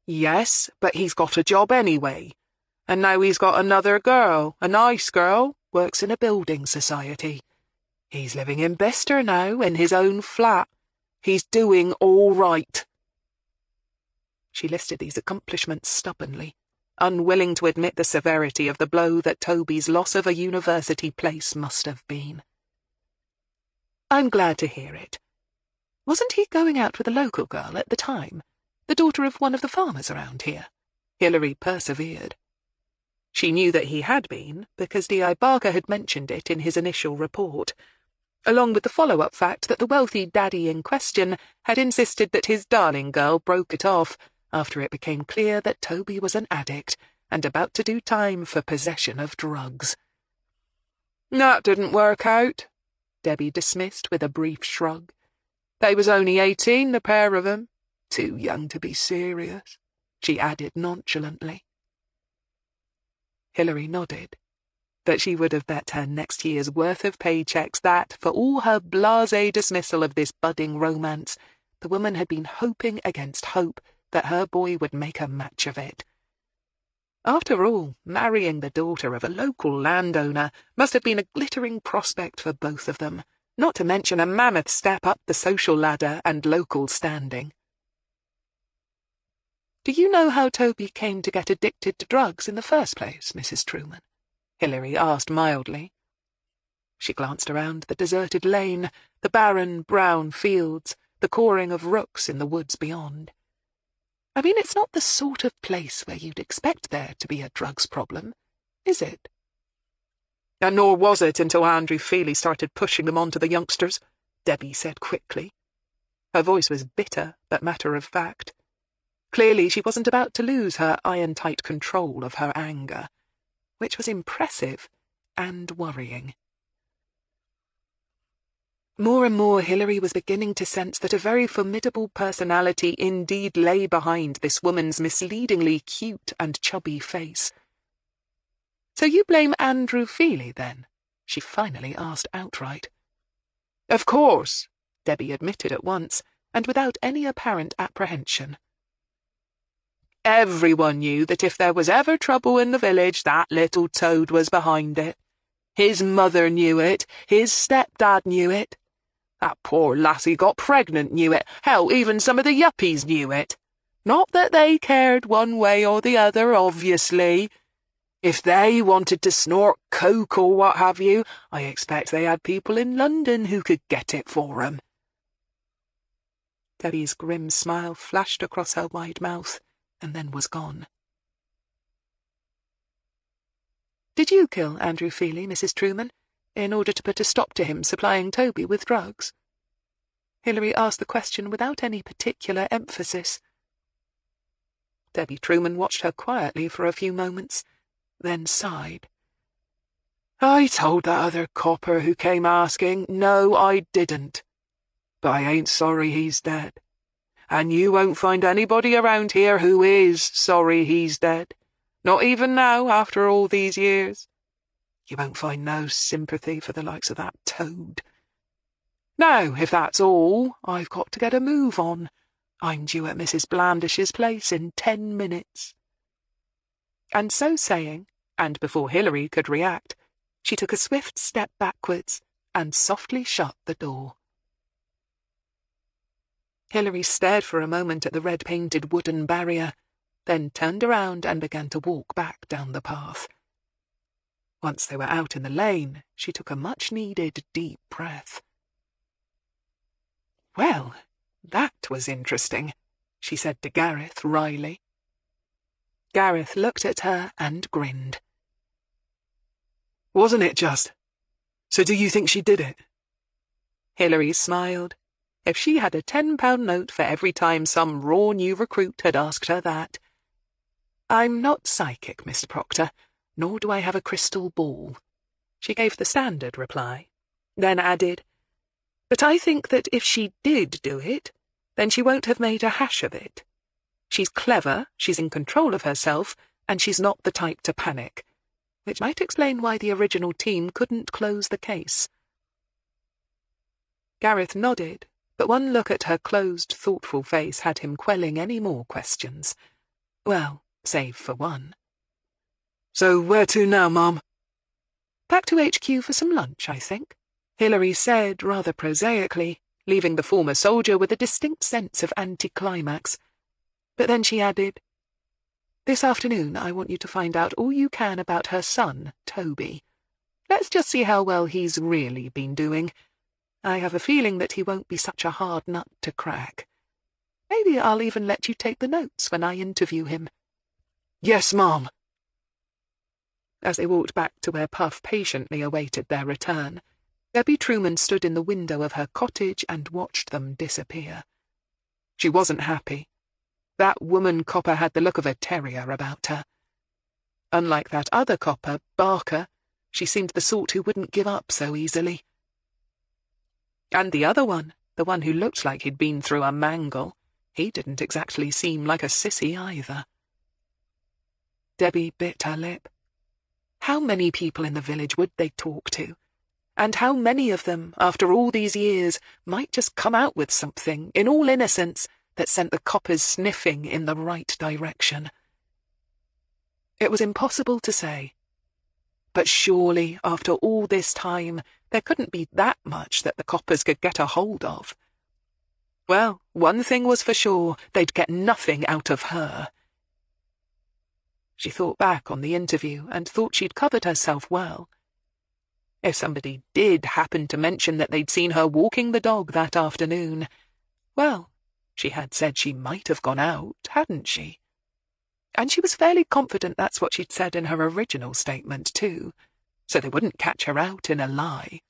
"Yes, but he's got a job anyway. And now he's got another girl, a nice girl, works in a building society. He's living in Bicester now, in his own flat. He's doing all right." She listed these accomplishments stubbornly, unwilling to admit the severity of the blow that Toby's loss of a university place must have been. "I'm glad to hear it. Wasn't he going out with a local girl at the time, the daughter of one of the farmers around here?" Hilary persevered. She knew that he had been, because D.I. Barker had mentioned it in his initial report, along with the follow-up fact that the wealthy daddy in question had insisted that his darling girl broke it off after it became clear that Toby was an addict and about to do time for possession of drugs. "That didn't work out," Debbie dismissed with a brief shrug. "They was only 18, the pair of 'em. Too young to be serious," she added nonchalantly. Hilary nodded, but she would have bet her next year's worth of paychecks that, for all her blasé dismissal of this budding romance, the woman had been hoping against hope that her boy would make a match of it. After all, marrying the daughter of a local landowner must have been a glittering prospect for both of them, not to mention a mammoth step up the social ladder and local standing. "Do you know how Toby came to get addicted to drugs in the first place, Mrs. Truman?" Hilary asked mildly. She glanced around the deserted lane, the barren, brown fields, the cawing of rooks in the woods beyond. "I mean, it's not the sort of place where you'd expect there to be a drugs problem, is it?" "And nor was it until Andrew Feely started pushing them onto the youngsters," Debbie said quickly. Her voice was bitter but matter-of-fact. Clearly she wasn't about to lose her iron-tight control of her anger, which was impressive and worrying. More and more Hilary was beginning to sense that a very formidable personality indeed lay behind this woman's misleadingly cute and chubby face. "So you blame Andrew Feely, then?" she finally asked outright. "Of course," Debbie admitted at once, and without any apparent apprehension. "Everyone knew that if there was ever trouble in the village, that little toad was behind it. His mother knew it, his stepdad knew it. That poor lassie got pregnant knew it, hell, even some of the yuppies knew it. Not that they cared one way or the other, obviously. If they wanted to snort coke or what have you, I expect they had people in London who could get it for 'em." Debbie's grim smile flashed across her wide mouth, and then was gone. "Did you kill Andrew Feely, Mrs. Truman, in order to put a stop to him supplying Toby with drugs?" Hilary asked the question without any particular emphasis. Debbie Truman watched her quietly for a few moments, then sighed. "I told that other copper who came asking, no, I didn't. But I ain't sorry he's dead. And you won't find anybody around here who is sorry he's dead. Not even now, after all these years. You won't find no sympathy for the likes of that toad. Now, if that's all, I've got to get a move on. I'm due at Mrs. Blandish's place in 10 minutes. And so saying, and before Hilary could react, she took a swift step backwards and softly shut the door. Hilary stared for a moment at the red-painted wooden barrier, then turned around and began to walk back down the path. Once they were out in the lane, she took a much-needed deep breath. "Well, that was interesting," she said to Gareth wryly. Gareth looked at her and grinned. "Wasn't it just? So do you think she did it?" Hilary smiled. if she had a £10 note for every time some raw new recruit had asked her that. "I'm not psychic, Mr. Proctor, nor do I have a crystal ball," she gave the standard reply, then added, "But I think that if she did do it, then she won't have made a hash of it. She's clever, she's in control of herself, and she's not the type to panic, which might explain why the original team couldn't close the case." Gareth nodded, but one look at her closed, thoughtful face had him quelling any more questions. Well, save for one. "So where to now, Mum?" "Back to HQ for some lunch, I think," Hilary said rather prosaically, leaving the former soldier with a distinct sense of anticlimax. But then she added, "This afternoon I want you to find out all you can about her son, Toby. Let's just see how well he's really been doing. I have a feeling that he won't be such a hard nut to crack. Maybe I'll even let you take the notes when I interview him." "Yes, Mum." As they walked back to where Puff patiently awaited their return, Debbie Truman stood in the window of her cottage and watched them disappear. She wasn't happy. That woman copper had the look of a terrier about her. Unlike that other copper, Barker, she seemed the sort who wouldn't give up so easily. And the other one, the one who looked like he'd been through a mangle, he didn't exactly seem like a sissy either. Debbie bit her lip. How many people in the village would they talk to? And how many of them, after all these years, might just come out with something, in all innocence, that sent the coppers sniffing in the right direction? It was impossible to say. But surely, after all this time, there couldn't be that much that the coppers could get a hold of. Well, one thing was for sure, they'd get nothing out of her. She thought back on the interview and thought she'd covered herself well. If somebody did happen to mention that they'd seen her walking the dog that afternoon, well, she had said she might have gone out, hadn't she? And she was fairly confident that's what she'd said in her original statement, too, so they wouldn't catch her out in a lie.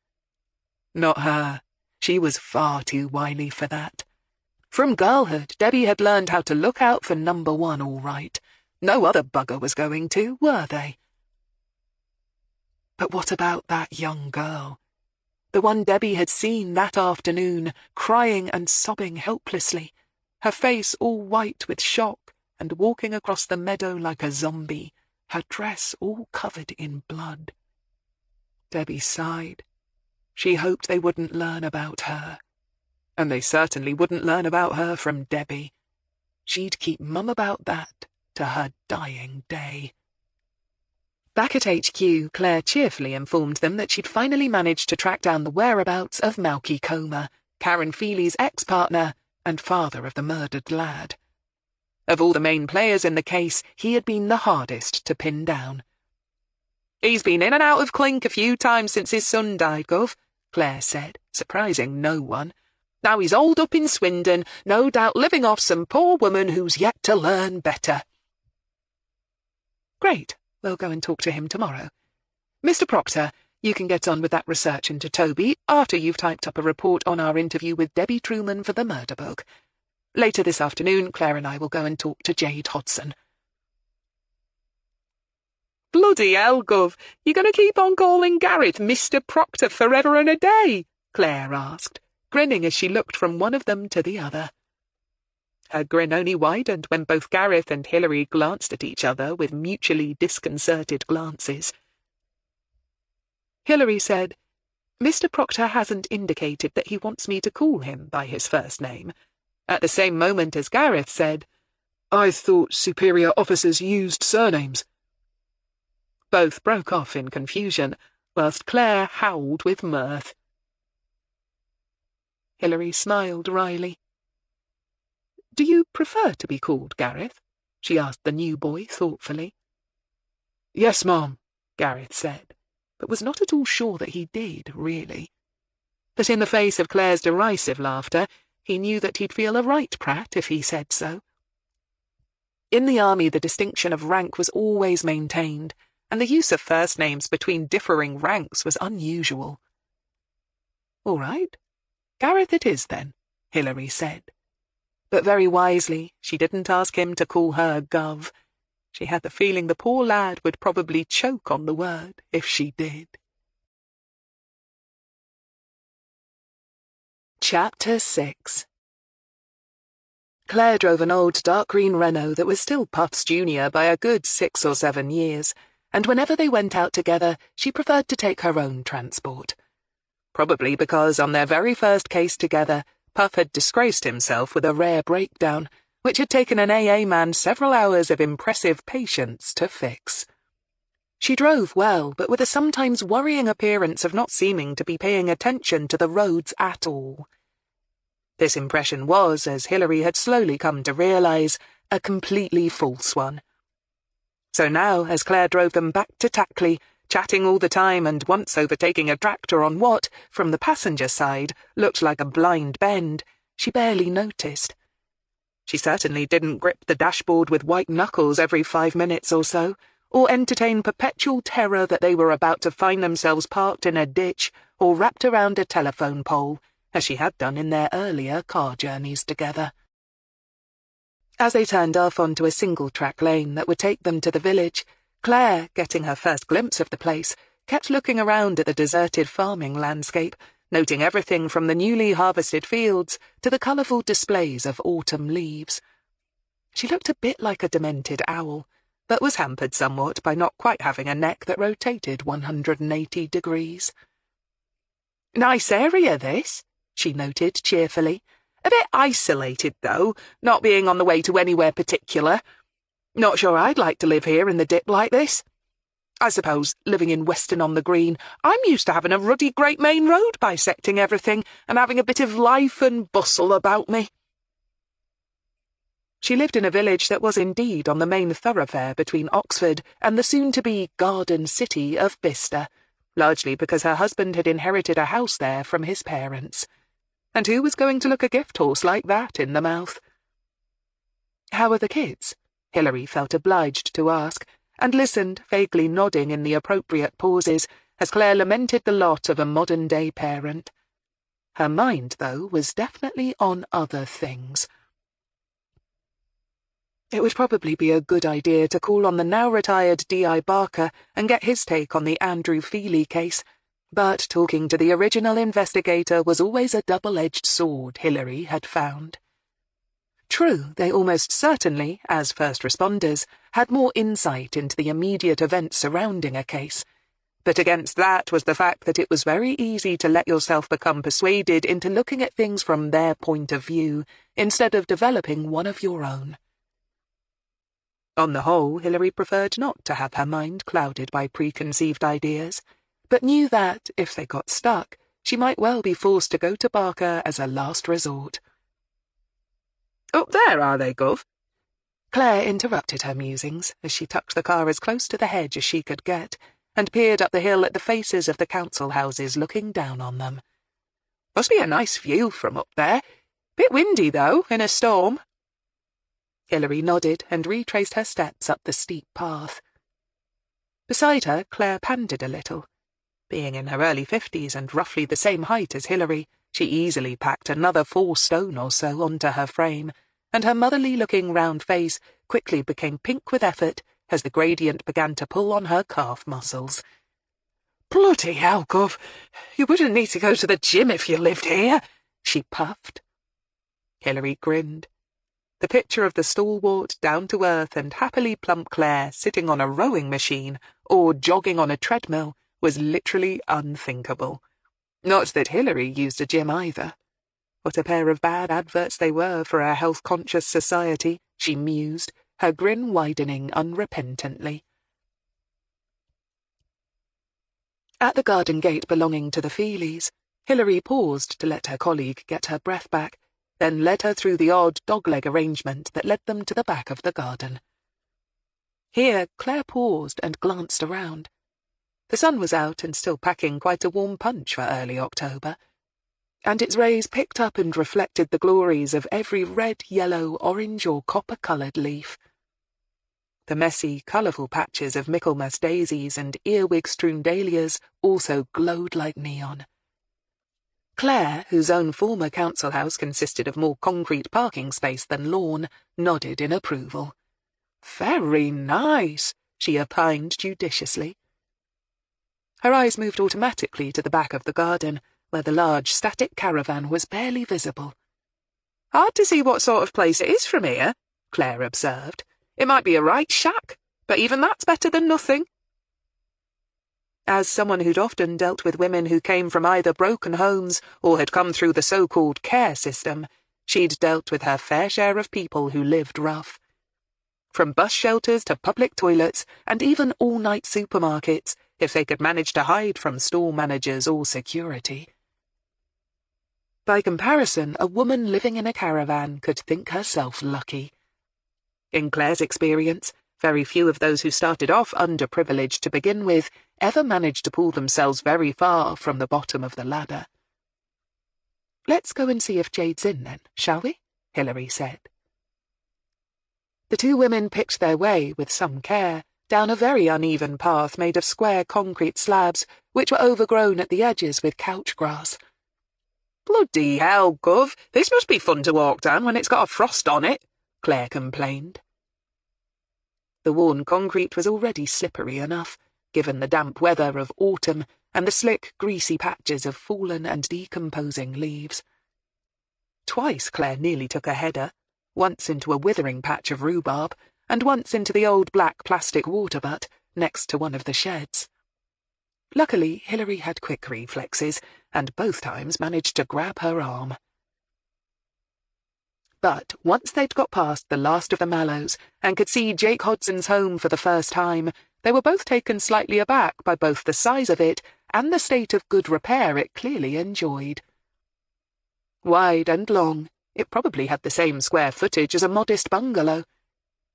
Not her. She was far too wily for that. From girlhood, Debbie had learned how to look out for number one all right. No other bugger was going to, were they? But what about that young girl? The one Debbie had seen that afternoon, crying and sobbing helplessly, her face all white with shock and walking across the meadow like a zombie, her dress all covered in blood. Debbie sighed. She hoped they wouldn't learn about her. And they certainly wouldn't learn about her from Debbie. She'd keep mum about that to her dying day. Back at HQ, Claire cheerfully informed them that she'd finally managed to track down the whereabouts of Malky Comer, Karen Feely's ex-partner and father of the murdered lad. Of all the main players in the case, he had been the hardest to pin down. "He's been in and out of clink a few times since his son died, Gov," Claire said, surprising no one. "Now he's holed up in Swindon, no doubt living off some poor woman who's yet to learn better." "Great. We'll go and talk to him tomorrow. Mr. Proctor, you can get on with that research into Toby after you've typed up a report on our interview with Debbie Truman for the murder book. Later this afternoon, Claire and I will go and talk to Jade Hodson." "Bloody hell, Gov, you going to keep on calling Gareth Mr. Proctor forever and a day?" Claire asked, grinning as she looked from one of them to the other. Her grin only widened when both Gareth and Hilary glanced at each other with mutually disconcerted glances. Hilary said, "Mr. Proctor hasn't indicated that he wants me to call him by his first name," at the same moment as Gareth said, "I thought superior officers used surnames." Both broke off in confusion, whilst Claire howled with mirth. Hilary smiled wryly. "Do you prefer to be called Gareth?" she asked the new boy thoughtfully. "Yes, Mum," Gareth said, but was not at all sure that he did, really. But in the face of Claire's derisive laughter, he knew that he'd feel a right prat if he said so. In the army, the distinction of rank was always maintained, and the use of first names between differing ranks was unusual. "All right. Gareth it is, then," Hilary said. But very wisely, she didn't ask him to call her Gov. She had the feeling the poor lad would probably choke on the word if she did. Chapter 6. Claire drove an old dark green Renault that was still Puff's junior by a good 6 or 7 years, and whenever they went out together, she preferred to take her own transport. Probably because on their very first case together, Puff had disgraced himself with a rare breakdown, which had taken an AA man several hours of impressive patience to fix. She drove well, but with a sometimes worrying appearance of not seeming to be paying attention to the roads at all. This impression was, as Hilary had slowly come to realise, a completely false one. So now, as Claire drove them back to Tackley, chatting all the time and once overtaking a tractor on what, from the passenger side, looked like a blind bend, she barely noticed. She certainly didn't grip the dashboard with white knuckles every 5 minutes or so, or entertain perpetual terror that they were about to find themselves parked in a ditch or wrapped around a telephone pole, as she had done in their earlier car journeys together. As they turned off onto a single-track lane that would take them to the village, Claire, getting her first glimpse of the place, kept looking around at the deserted farming landscape, noting everything from the newly harvested fields to the colourful displays of autumn leaves. She looked a bit like a demented owl, but was hampered somewhat by not quite having a neck that rotated 180 degrees. "Nice area, this," she noted cheerfully. "A bit isolated, though, not being on the way to anywhere particular. Not sure I'd like to live here in the dip like this. I suppose, living in Weston-on-the-Green, I'm used to having a ruddy Great Main Road bisecting everything and having a bit of life and bustle about me." She lived in a village that was indeed on the main thoroughfare between Oxford and the soon-to-be Garden City of Bicester, largely because her husband had inherited a house there from his parents. And who was going to look a gift horse like that in the mouth? "How are the kids?" Hilary felt obliged to ask, and listened, vaguely nodding in the appropriate pauses, as Claire lamented the lot of a modern-day parent. Her mind, though, was definitely on other things. It would probably be a good idea to call on the now-retired D.I. Barker and get his take on the Andrew Feely case, but talking to the original investigator was always a double-edged sword, Hilary had found. True, they almost certainly, as first responders, had more insight into the immediate events surrounding a case, but against that was the fact that it was very easy to let yourself become persuaded into looking at things from their point of view, instead of developing one of your own. On the whole, Hilary preferred not to have her mind clouded by preconceived ideas, but knew that, if they got stuck, she might well be forced to go to Barker as a last resort. "Up there, are they, Gov?" Claire interrupted her musings as she tucked the car as close to the hedge as she could get, and peered up the hill at the faces of the council houses looking down on them. "Must be a nice view from up there. Bit windy, though, in a storm." Hilary nodded and retraced her steps up the steep path. Beside her, Claire panted a little. Being in her early 50s and roughly the same height as Hilary, she easily packed another 4 stone or so onto her frame, and her motherly-looking round face quickly became pink with effort as the gradient began to pull on her calf muscles. "Bloody hell, Gov, you wouldn't need to go to the gym if you lived here," she puffed. Hilary grinned. The picture of the stalwart, down-to-earth and happily plump Claire sitting on a rowing machine or jogging on a treadmill was literally unthinkable. Not that Hilary used a gym either. What a pair of bad adverts they were for our health-conscious society, she mused, her grin widening unrepentantly. At the garden gate belonging to the Feelys, Hilary paused to let her colleague get her breath back, then led her through the odd dog-leg arrangement that led them to the back of the garden. Here, Claire paused and glanced around. The sun was out and still packing quite a warm punch for early October, and its rays picked up and reflected the glories of every red, yellow, orange or copper-coloured leaf. The messy, colourful patches of Michaelmas daisies and earwig-strewn dahlias also glowed like neon. Claire, whose own former council house consisted of more concrete parking space than lawn, nodded in approval. "Very nice," she opined judiciously. Her eyes moved automatically to the back of the garden, where the large static caravan was barely visible. "Hard to see what sort of place it is from here," Claire observed. "It might be a right shack, but even that's better than nothing." As someone who'd often dealt with women who came from either broken homes or had come through the so-called care system, she'd dealt with her fair share of people who lived rough. From bus shelters to public toilets and even all-night supermarkets, if they could manage to hide from store managers or security. By comparison, a woman living in a caravan could think herself lucky. In Claire's experience, very few of those who started off underprivileged to begin with ever managed to pull themselves very far from the bottom of the ladder. "Let's go and see if Jade's in then, shall we?" Hilary said. The two women picked their way, with some care, down a very uneven path made of square concrete slabs, which were overgrown at the edges with couch grass. "Bloody hell, Gov, this must be fun to walk down when it's got a frost on it," Claire complained. The worn concrete was already slippery enough, given the damp weather of autumn and the slick, greasy patches of fallen and decomposing leaves. Twice Claire nearly took a header, once into a withering patch of rhubarb, and once into the old black plastic water butt next to one of the sheds. Luckily, Hilary had quick reflexes, and both times managed to grab her arm. But once they'd got past the last of the mallows and could see Jake Hodson's home for the first time, they were both taken slightly aback by both the size of it and the state of good repair it clearly enjoyed. Wide and long, it probably had the same square footage as a modest bungalow.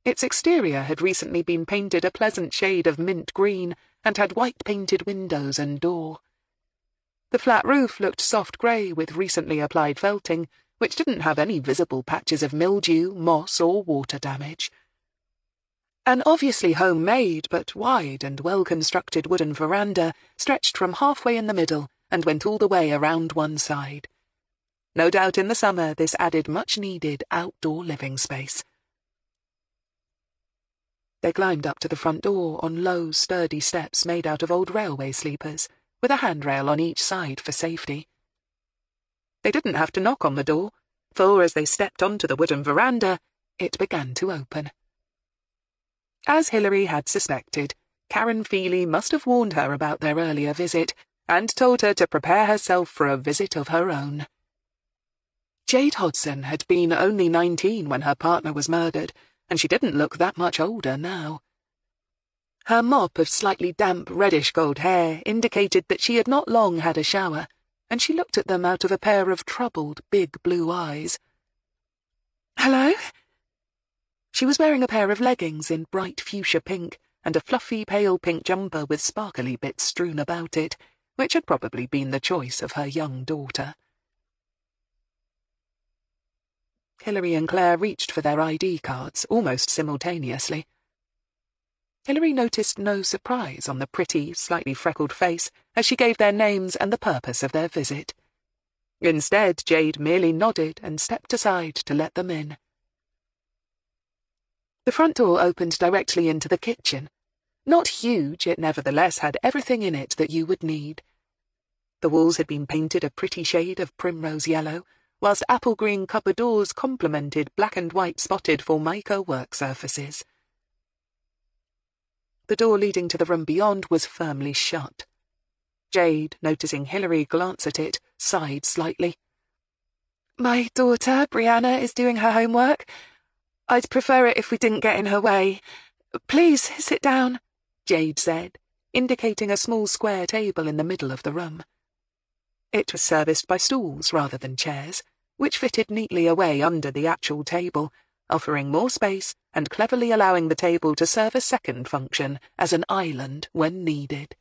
Its exterior had recently been painted a pleasant shade of mint green and had white-painted windows and door. The flat roof looked soft grey with recently applied felting, which didn't have any visible patches of mildew, moss, or water damage. An obviously homemade but wide and well-constructed wooden veranda stretched from halfway in the middle and went all the way around one side. No doubt in the summer this added much-needed outdoor living space. They climbed up to the front door on low, sturdy steps made out of old railway sleepers, with a handrail on each side for safety. They didn't have to knock on the door, for as they stepped onto the wooden veranda, it began to open. As Hilary had suspected, Karen Feely must have warned her about their earlier visit, and told her to prepare herself for a visit of her own. Jade Hodson had been only 19 when her partner was murdered, and she didn't look that much older now. Her mop of slightly damp reddish-gold hair indicated that she had not long had a shower, and she looked at them out of a pair of troubled, big blue eyes. "Hello?" She was wearing a pair of leggings in bright fuchsia pink and a fluffy pale pink jumper with sparkly bits strewn about it, which had probably been the choice of her young daughter. Hilary and Claire reached for their ID cards almost simultaneously. Hilary noticed no surprise on the pretty, slightly freckled face as she gave their names and the purpose of their visit. Instead, Jade merely nodded and stepped aside to let them in. The front door opened directly into the kitchen. Not huge, it nevertheless had everything in it that you would need. The walls had been painted a pretty shade of primrose yellow, whilst apple-green cupboard doors complemented black and white spotted formica work surfaces. The door leading to the room beyond was firmly shut. Jade, noticing Hilary glance at it, sighed slightly. "My daughter, Brianna, is doing her homework. I'd prefer it if we didn't get in her way. Please, sit down," Jade said, indicating a small square table in the middle of the room. It was serviced by stools rather than chairs, which fitted neatly away under the actual table, offering more space and cleverly allowing the table to serve a second function as an island when needed.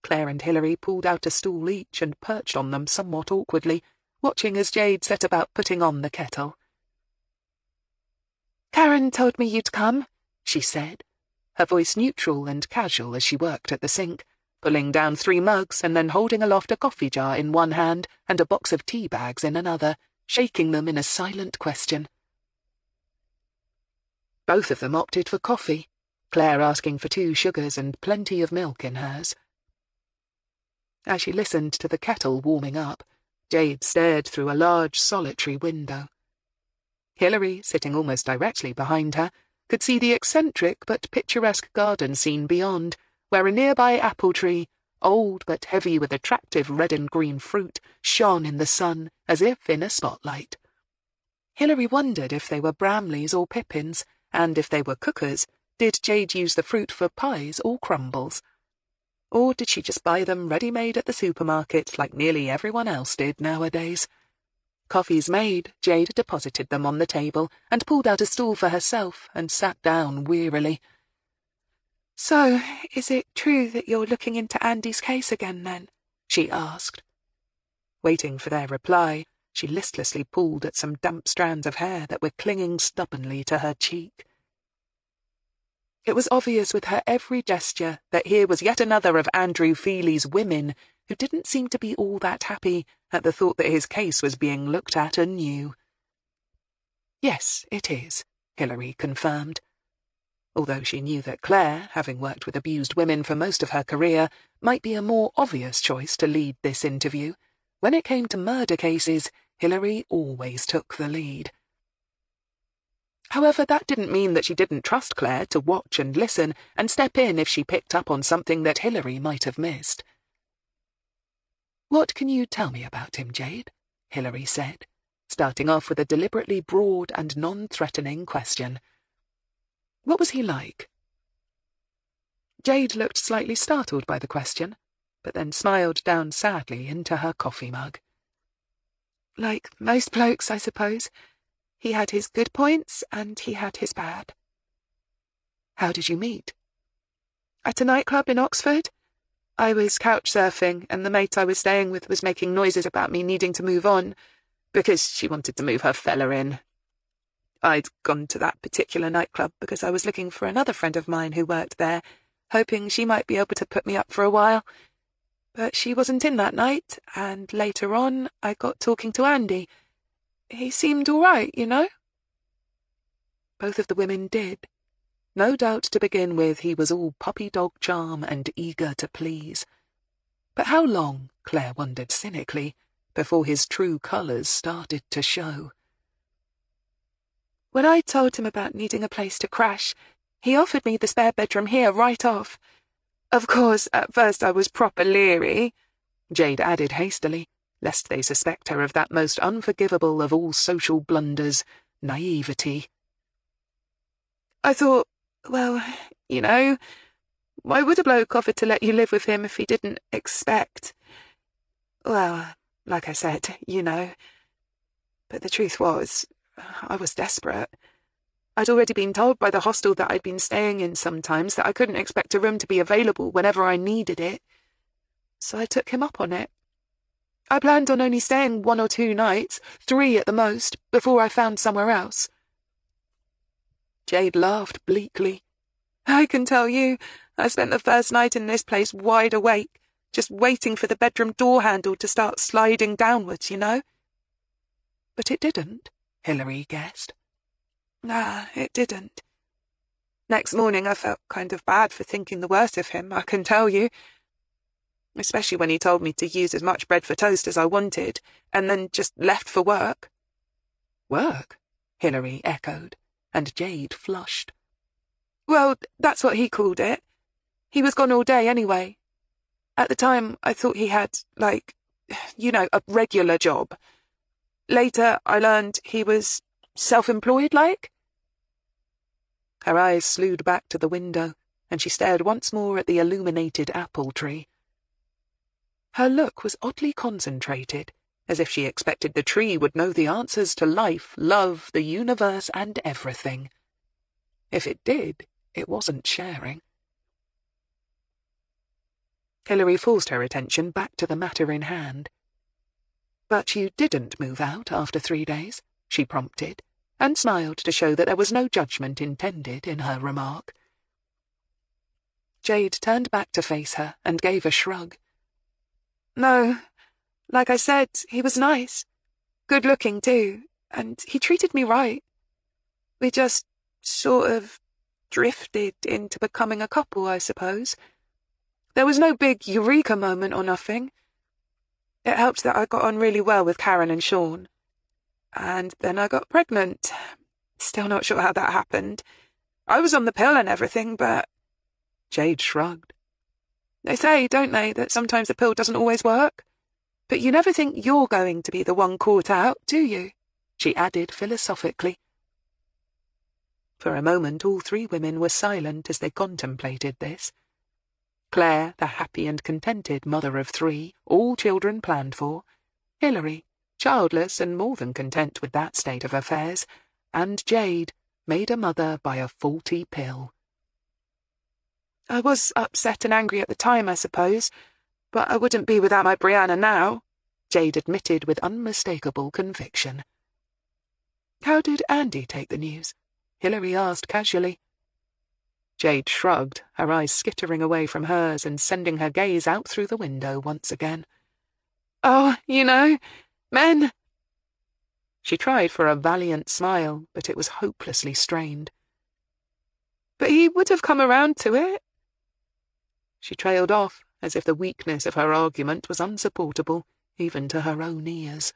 Claire and Hilary pulled out a stool each and perched on them somewhat awkwardly, watching as Jade set about putting on the kettle. "Karen told me you'd come," she said, her voice neutral and casual as she worked at the sink, pulling down 3 mugs and then holding aloft a coffee jar in one hand and a box of tea bags in another, shaking them in a silent question. Both of them opted for coffee, Claire asking for 2 sugars and plenty of milk in hers. As she listened to the kettle warming up, Jade stared through a large solitary window. Hilary, sitting almost directly behind her, could see the eccentric but picturesque garden scene beyond, where a nearby apple tree, old but heavy with attractive red and green fruit, shone in the sun as if in a spotlight. Hilary wondered if they were Bramleys or Pippins, and if they were cookers, did Jade use the fruit for pies or crumbles? Or did she just buy them ready-made at the supermarket like nearly everyone else did nowadays? Coffees made, Jade deposited them on the table and pulled out a stool for herself and sat down wearily. "So, is it true that you're looking into Andy's case again, then?" she asked. Waiting for their reply, she listlessly pulled at some damp strands of hair that were clinging stubbornly to her cheek. It was obvious with her every gesture that here was yet another of Andrew Feely's women who didn't seem to be all that happy at the thought that his case was being looked at anew. "Yes, it is," Hilary confirmed. Although she knew that Claire, having worked with abused women for most of her career, might be a more obvious choice to lead this interview, when it came to murder cases, Hilary always took the lead. However, that didn't mean that she didn't trust Claire to watch and listen and step in if she picked up on something that Hilary might have missed. "What can you tell me about him, Jade?" Hilary said, starting off with a deliberately broad and non-threatening question. "What was he like?" Jade looked slightly startled by the question, but then smiled down sadly into her coffee mug. "Like most blokes, I suppose. He had his good points, and he had his bad." "How did you meet?" "At a nightclub in Oxford. I was couch surfing, and the mate I was staying with was making noises about me needing to move on, because she wanted to move her fella in. I'd gone to that particular nightclub because I was looking for another friend of mine who worked there, hoping she might be able to put me up for a while. But she wasn't in that night, and later on I got talking to Andy. He seemed all right, you know." Both of the women did. No doubt to begin with he was all puppy-dog charm and eager to please. But how long, Claire wondered cynically, before his true colours started to show? "When I told him about needing a place to crash, he offered me the spare bedroom here right off. Of course, at first I was proper leery," Jade added hastily, lest they suspect her of that most unforgivable of all social blunders, naivety. "I thought, well, you know, why would a bloke offer to let you live with him if he didn't expect? Well, like I said, you know. But the truth was, I was desperate. I'd already been told by the hostel that I'd been staying in sometimes that I couldn't expect a room to be available whenever I needed it. So I took him up on it. I planned on only staying 1 or 2 nights, 3 at the most, before I found somewhere else." Jade laughed bleakly. "I can tell you, I spent the first night in this place wide awake, just waiting for the bedroom door handle to start sliding downwards, you know." "But it didn't," Hilary guessed. "Nah, it didn't. Next morning I felt kind of bad for thinking the worst of him, I can tell you. Especially when he told me to use as much bread for toast as I wanted, and then just left for work." "Work?" Hilary echoed, and Jade flushed. "Well, that's what he called it. He was gone all day anyway. At the time, I thought he had, like, you know, a regular job. Later, I learned he was self-employed, like." Her eyes slewed back to the window, and she stared once more at the illuminated apple tree. Her look was oddly concentrated, as if she expected the tree would know the answers to life, love, the universe, and everything. If it did, it wasn't sharing. Hilary forced her attention back to the matter in hand. "But you didn't move out after 3 days?" she prompted, and smiled to show that there was no judgment intended in her remark. Jade turned back to face her and gave a shrug. No, like I said, he was nice. Good-looking, too, and he treated me right. We just sort of drifted into becoming a couple, I suppose. There was no big eureka moment or nothing. It helped that I got on really well with Karen and Sean. And then I got pregnant. Still not sure how that happened. I was on the pill and everything, but... Jade shrugged. They say, don't they, that sometimes the pill doesn't always work? But you never think you're going to be the one caught out, do you? She added philosophically. For a moment all three women were silent as they contemplated this. Claire, the happy and contented mother of three, all children planned for, Hilary, childless and more than content with that state of affairs, and Jade, made a mother by a faulty pill. I was upset and angry at the time, I suppose, but I wouldn't be without my Brianna now, Jade admitted with unmistakable conviction. How did Andy take the news? Hilary asked casually. Jade shrugged, her eyes skittering away from hers and sending her gaze out through the window once again. Oh, you know, men. She tried for a valiant smile, but it was hopelessly strained. But he would have come around to it. She trailed off, as if the weakness of her argument was unsupportable, even to her own ears.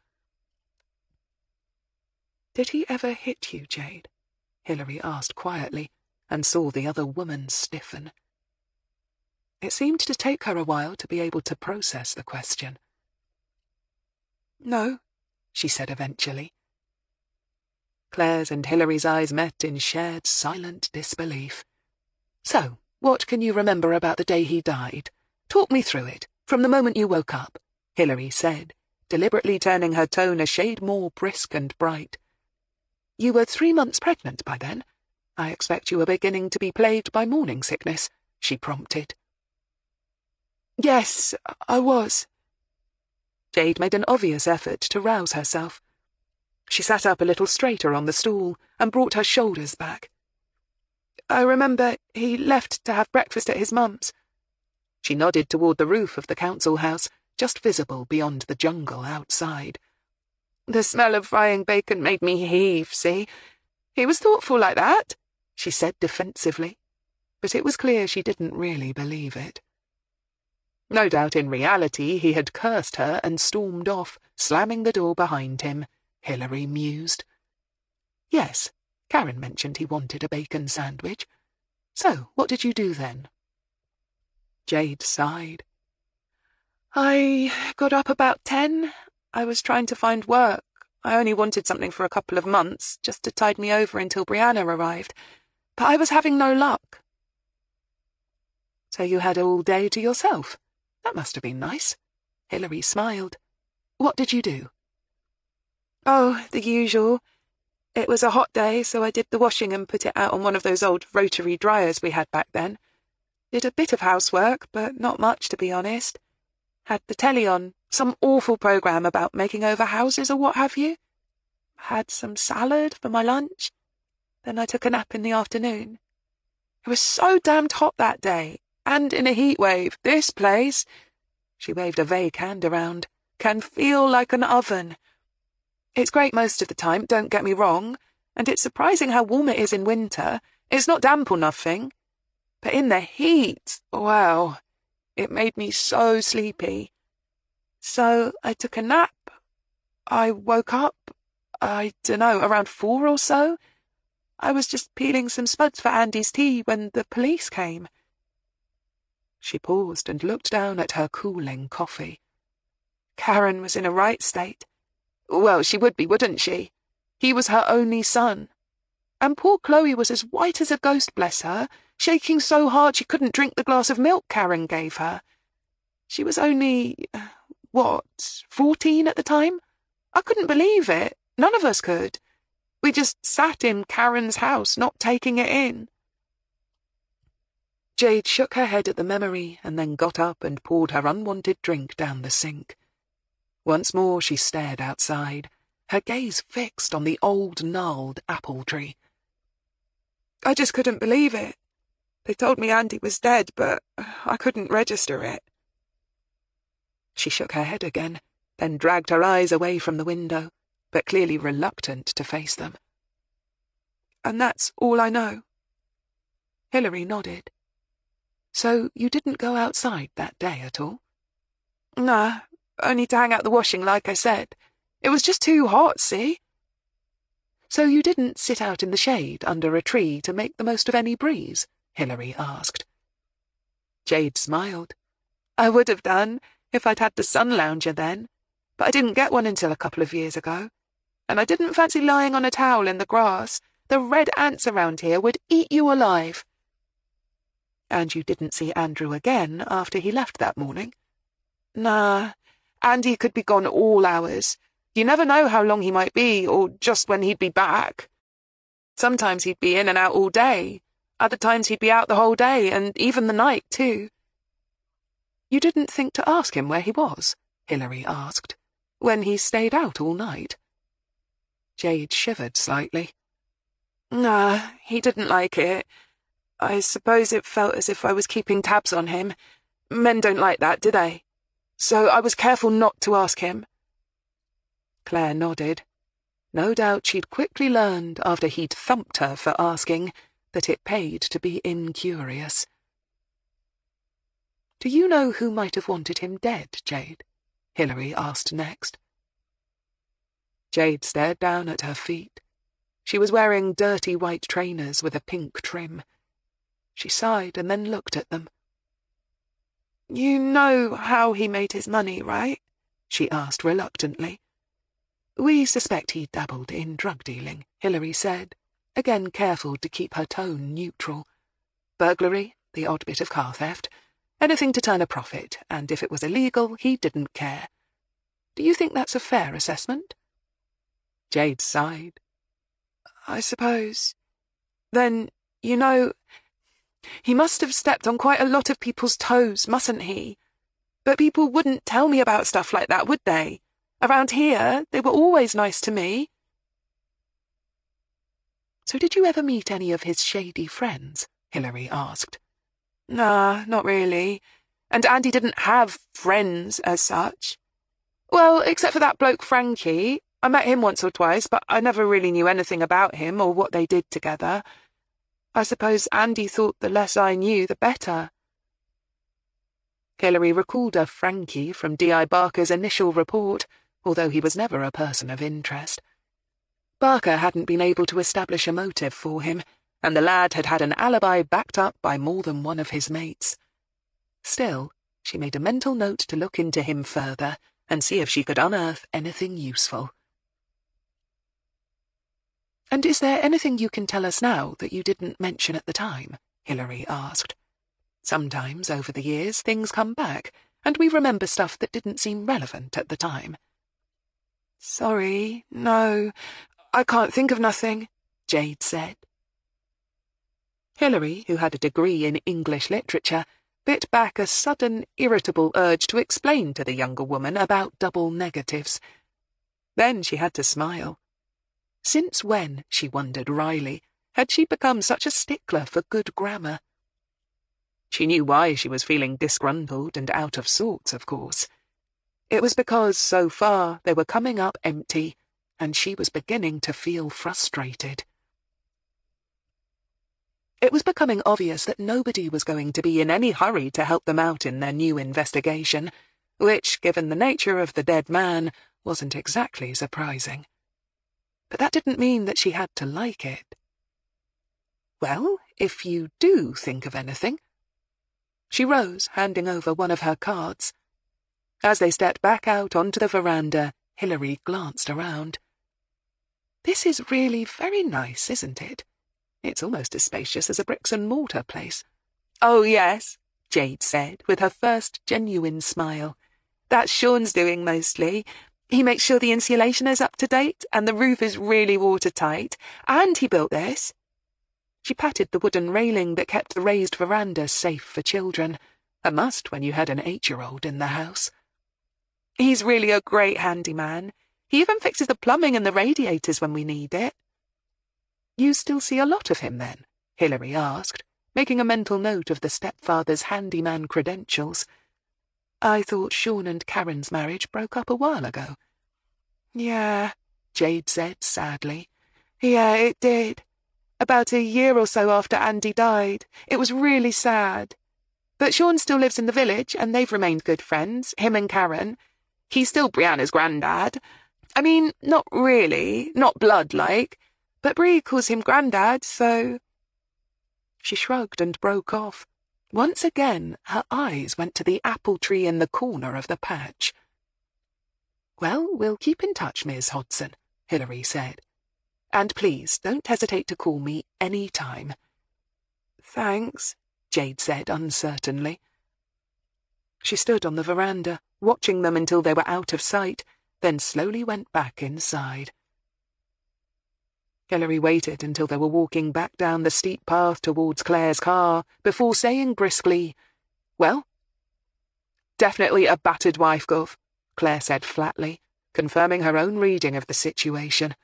Did he ever hit you, Jade? Hilary asked quietly, and saw the other woman stiffen. It seemed to take her a while to be able to process the question. No, she said eventually. Claire's and Hilary's eyes met in shared silent disbelief. So, what can you remember about the day he died? Talk me through it, from the moment you woke up, Hilary said, deliberately turning her tone a shade more brisk and bright. You were 3 months pregnant by then. I expect you were beginning to be plagued by morning sickness, she prompted. Yes, I was. Jade made an obvious effort to rouse herself. She sat up a little straighter on the stool and brought her shoulders back. I remember he left to have breakfast at his mum's. She nodded toward the roof of the council house, just visible beyond the jungle outside. The smell of frying bacon made me heave, see? He was thoughtful like that, she said defensively, but it was clear she didn't really believe it. No doubt in reality he had cursed her and stormed off, slamming the door behind him, Hilary mused. Yes, Karen mentioned he wanted a bacon sandwich. So, what did you do then? Jade sighed. I got up about 10. I was trying to find work. I only wanted something for a couple of months, just to tide me over until Brianna arrived. But I was having no luck. So you had all day to yourself? That must have been nice. Hilary smiled. What did you do? Oh, the usual. It was a hot day, so I did the washing and put it out on one of those old rotary dryers we had back then. Did a bit of housework, but not much, to be honest. Had the telly on, some awful programme about making over houses or what have you. Had some salad for my lunch. Then I took a nap in the afternoon. It was so damned hot that day, and in a heat wave. This place, she waved a vague hand around, can feel like an oven. It's great most of the time, don't get me wrong, and it's surprising how warm it is in winter. It's not damp or nothing. But in the heat, wow, it made me so sleepy. So I took a nap. I woke up, I dunno, around 4 or so. I was just peeling some spuds for Andy's tea when the police came. She paused and looked down at her cooling coffee. Karen was in a right state. Well, she would be, wouldn't she? He was her only son. And poor Chloe was as white as a ghost, bless her, shaking so hard she couldn't drink the glass of milk Karen gave her. She was only, 14 at the time? I couldn't believe it. None of us could. We just sat in Karen's house, not taking it in. Jade shook her head at the memory and then got up and poured her unwanted drink down the sink. Once more she stared outside, her gaze fixed on the old gnarled apple tree. I just couldn't believe it. They told me Andy was dead, but I couldn't register it. She shook her head again, then dragged her eyes away from the window, but clearly reluctant to face them. And that's all I know. Hilary nodded. So you didn't go outside that day at all? Nah, only to hang out the washing like I said. It was just too hot, see? So you didn't sit out in the shade under a tree to make the most of any breeze? Hilary asked. Jade smiled. I would have done, if I'd had the sun lounger then, but I didn't get one until a couple of years ago. And I didn't fancy lying on a towel in the grass. The red ants around here would eat you alive. And you didn't see Andrew again after he left that morning? Nah, Andy could be gone all hours. You never know how long he might be, or just when he'd be back. Sometimes he'd be in and out all day. Other times he'd be out the whole day, and even the night, too. You didn't think to ask him where he was? Hilary asked, when he stayed out all night. Jade shivered slightly. Nah, he didn't like it. I suppose it felt as if I was keeping tabs on him. Men don't like that, do they? So I was careful not to ask him. Claire nodded. No doubt she'd quickly learned, after he'd thumped her for asking, that it paid to be incurious. Do you know who might have wanted him dead, Jade? Hilary asked next. Jade stared down at her feet. She was wearing dirty white trainers with a pink trim. She sighed and then looked at them. You know how he made his money, right? She asked reluctantly. We suspect he dabbled in drug dealing, Hilary said, again careful to keep her tone neutral. Burglary, the odd bit of car theft, anything to turn a profit, and if it was illegal, he didn't care. Do you think that's a fair assessment? Jade sighed. I suppose. Then, you know, he must have stepped on quite a lot of people's toes, mustn't he? But people wouldn't tell me about stuff like that, would they? Around here, they were always nice to me. So did you ever meet any of his shady friends? Hilary asked. Nah, not really. And Andy didn't have friends as such. Well, except for that bloke Frankie. I met him once or twice, but I never really knew anything about him or what they did together. I suppose Andy thought the less I knew, the better. Hilary recalled a Frankie from D.I. Barker's initial report, although he was never a person of interest. Barker hadn't been able to establish a motive for him, and the lad had had an alibi backed up by more than one of his mates. Still, she made a mental note to look into him further and see if she could unearth anything useful. And is there anything you can tell us now that you didn't mention at the time? Hilary asked. Sometimes, over the years, things come back, and we remember stuff that didn't seem relevant at the time. Sorry, no, I can't think of nothing, Jade said. Hilary, who had a degree in English literature, bit back a sudden, irritable urge to explain to the younger woman about double negatives. Then she had to smile. Since when, she wondered wryly, had she become such a stickler for good grammar? She knew why she was feeling disgruntled and out of sorts, of course. It was because, so far, they were coming up empty, and she was beginning to feel frustrated. It was becoming obvious that nobody was going to be in any hurry to help them out in their new investigation, which, given the nature of the dead man, wasn't exactly surprising. But that didn't mean that she had to like it. Well, if you do think of anything. She rose, handing over one of her cards. As they stepped back out onto the veranda, Hilary glanced around. This is really very nice, isn't it? It's almost as spacious as a bricks-and-mortar place. Oh, yes, Jade said, with her first genuine smile. That's Sean's doing mostly. He makes sure the insulation is up to date and the roof is really watertight. And he built this. She patted the wooden railing that kept the raised veranda safe for children, a must when you had an 8-year-old in the house. He's really a great handyman. He even fixes the plumbing and the radiators when we need it. You still see a lot of him, then? Hilary asked. making a mental note of the stepfather's handyman credentials. "I thought Sean and Karen's marriage broke up a while ago." "Yeah," Jade said sadly. "Yeah, it did. About a year or so after Andy died. It was really sad. But Sean still lives in the village, and they've remained good friends, him and Karen. He's still Brianna's granddad. I mean, not really, not blood-like, but Bri calls him Grandad, so—" She shrugged and broke off. Once again, her eyes went to the apple tree in the corner of the patch. "Well, we'll keep in touch, Miss Hodson," Hilary said. "And please, don't hesitate to call me any time." "Thanks," Jade said uncertainly. She stood on the veranda, watching them until they were out of sight, then slowly went back inside. Hilary waited until they were walking back down the steep path towards Claire's car before saying briskly, "Well?" "Definitely a battered wife, Gov," Claire said flatly, confirming her own reading of the situation.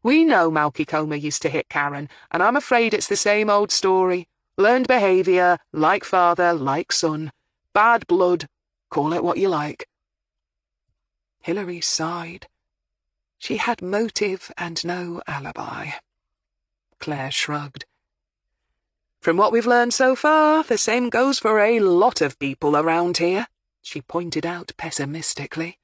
"We know Malky Comer used to hit Karen, and I'm afraid it's the same old story. Learned behaviour, like father, like son. Bad blood, call it what you like." Hilary sighed. She had motive and no alibi. Claire shrugged. "From what we've learned so far, the same goes for a lot of people around here," she pointed out pessimistically.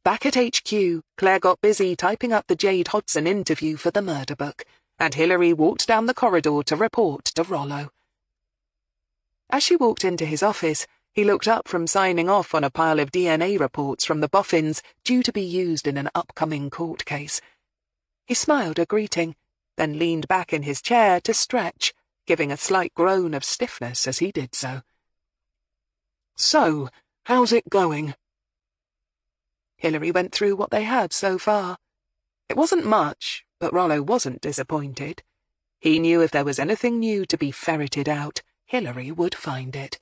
Back at HQ, Claire got busy typing up the Jade Hodson interview for the murder book, and Hilary walked down the corridor to report to Rollo. As she walked into his office, he looked up from signing off on a pile of DNA reports from the boffins due to be used in an upcoming court case. He smiled a greeting, then leaned back in his chair to stretch, giving a slight groan of stiffness as he did so. "So, how's it going?" Hilary went through what they had so far. It wasn't much, but Rollo wasn't disappointed. He knew if there was anything new to be ferreted out, Hilary would find it.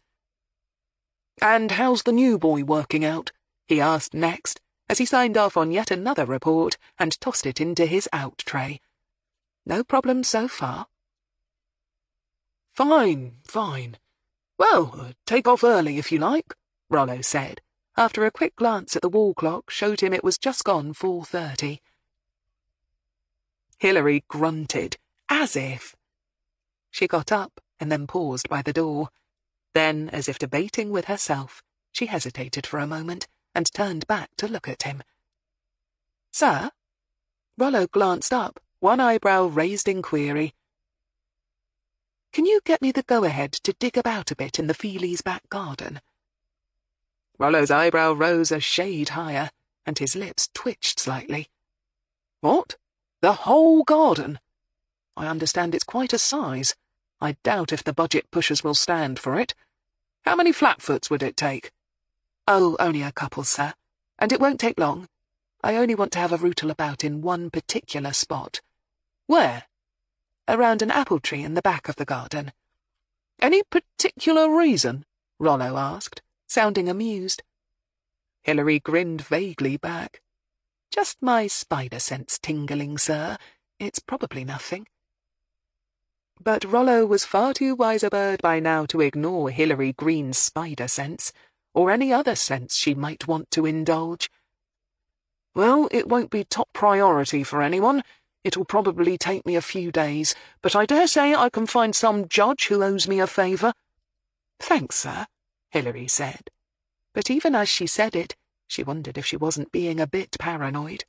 "And how's the new boy working out?" he asked next, as he signed off on yet another report and tossed it into his out tray. "No problem so far." "Fine, fine. Well, take off early if you like," Rollo said, after a quick glance at the wall clock showed him it was just gone 4:30. Hilary grunted, as if. She got up and then paused by the door. Then, as if debating with herself, she hesitated for a moment and turned back to look at him. "Sir?" Rollo glanced up, one eyebrow raised in query. "Can you get me the go-ahead to dig about a bit in the Feelys' back garden?" Rollo's eyebrow rose a shade higher, and his lips twitched slightly. "What? The whole garden? I understand it's quite a size. I doubt if the budget pushers will stand for it. How many flatfoots would it take?" "Oh, only a couple, sir. And it won't take long. I only want to have a rootle about in one particular spot." "Where?" "Around an apple tree in the back of the garden." "Any particular reason?" Rollo asked, sounding amused. Hilary grinned vaguely back. "Just my spider sense tingling, sir. It's probably nothing." But Rollo was far too wise a bird by now to ignore Hilary Greene's spider sense, or any other sense she might want to indulge. "Well, it won't be top priority for anyone. It'll probably take me a few days, but I dare say I can find some judge who owes me a favour." "Thanks, sir," Hilary said. But even as she said it, she wondered if she wasn't being a bit paranoid.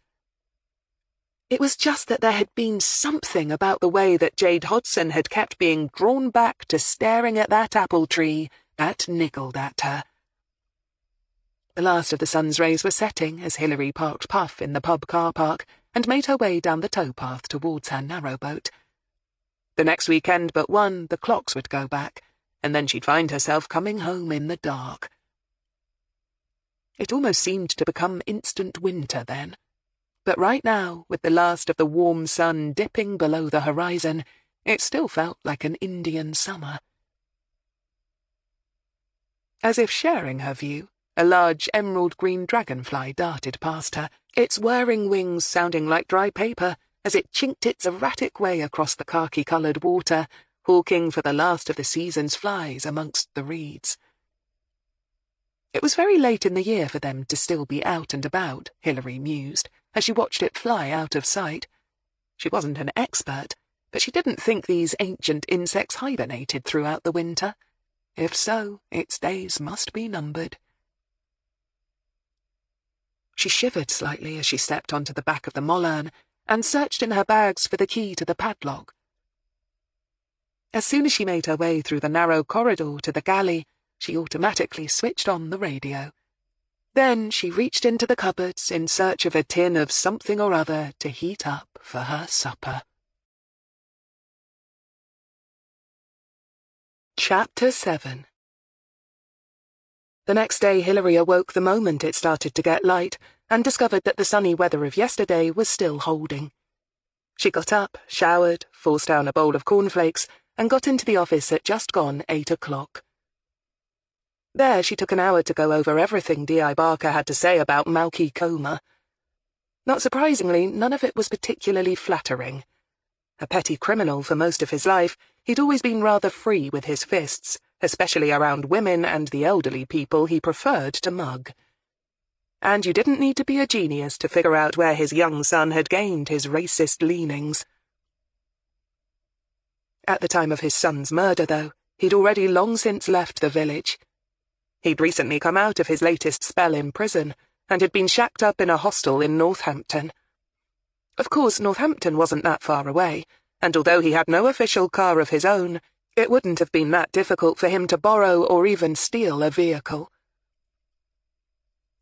It was just that there had been something about the way that Jade Hodson had kept being drawn back to staring at that apple tree that niggled at her. The last of the sun's rays were setting as Hilary parked Puff in the pub car park and made her way down the towpath towards her narrowboat. The next weekend but one, the clocks would go back, and then she'd find herself coming home in the dark. It almost seemed to become instant winter then. But right now, with the last of the warm sun dipping below the horizon, it still felt like an Indian summer. As if sharing her view, a large emerald-green dragonfly darted past her, its whirring wings sounding like dry paper as it chinked its erratic way across the khaki-coloured water, hawking for the last of the season's flies amongst the reeds. It was very late in the year for them to still be out and about, Hilary mused, as she watched it fly out of sight. She wasn't an expert, but she didn't think these ancient insects hibernated throughout the winter. If so, its days must be numbered. She shivered slightly as she stepped onto the back of the mollern and searched in her bags for the key to the padlock. As soon as she made her way through the narrow corridor to the galley, she automatically switched on the radio. Then she reached into the cupboards in search of a tin of something or other to heat up for her supper. Chapter 7. The next day Hilary awoke the moment it started to get light and discovered that the sunny weather of yesterday was still holding. She got up, showered, forced down a bowl of cornflakes, and got into the office at just gone 8 o'clock. There she took an hour to go over everything D.I. Barker had to say about Malky Coma. Not surprisingly, none of it was particularly flattering. A petty criminal for most of his life, he'd always been rather free with his fists, especially around women and the elderly people he preferred to mug. And you didn't need to be a genius to figure out where his young son had gained his racist leanings. At the time of his son's murder, though, he'd already long since left the village. He'd recently come out of his latest spell in prison, and had been shacked up in a hostel in Northampton. Of course, Northampton wasn't that far away, and although he had no official car of his own, it wouldn't have been that difficult for him to borrow or even steal a vehicle.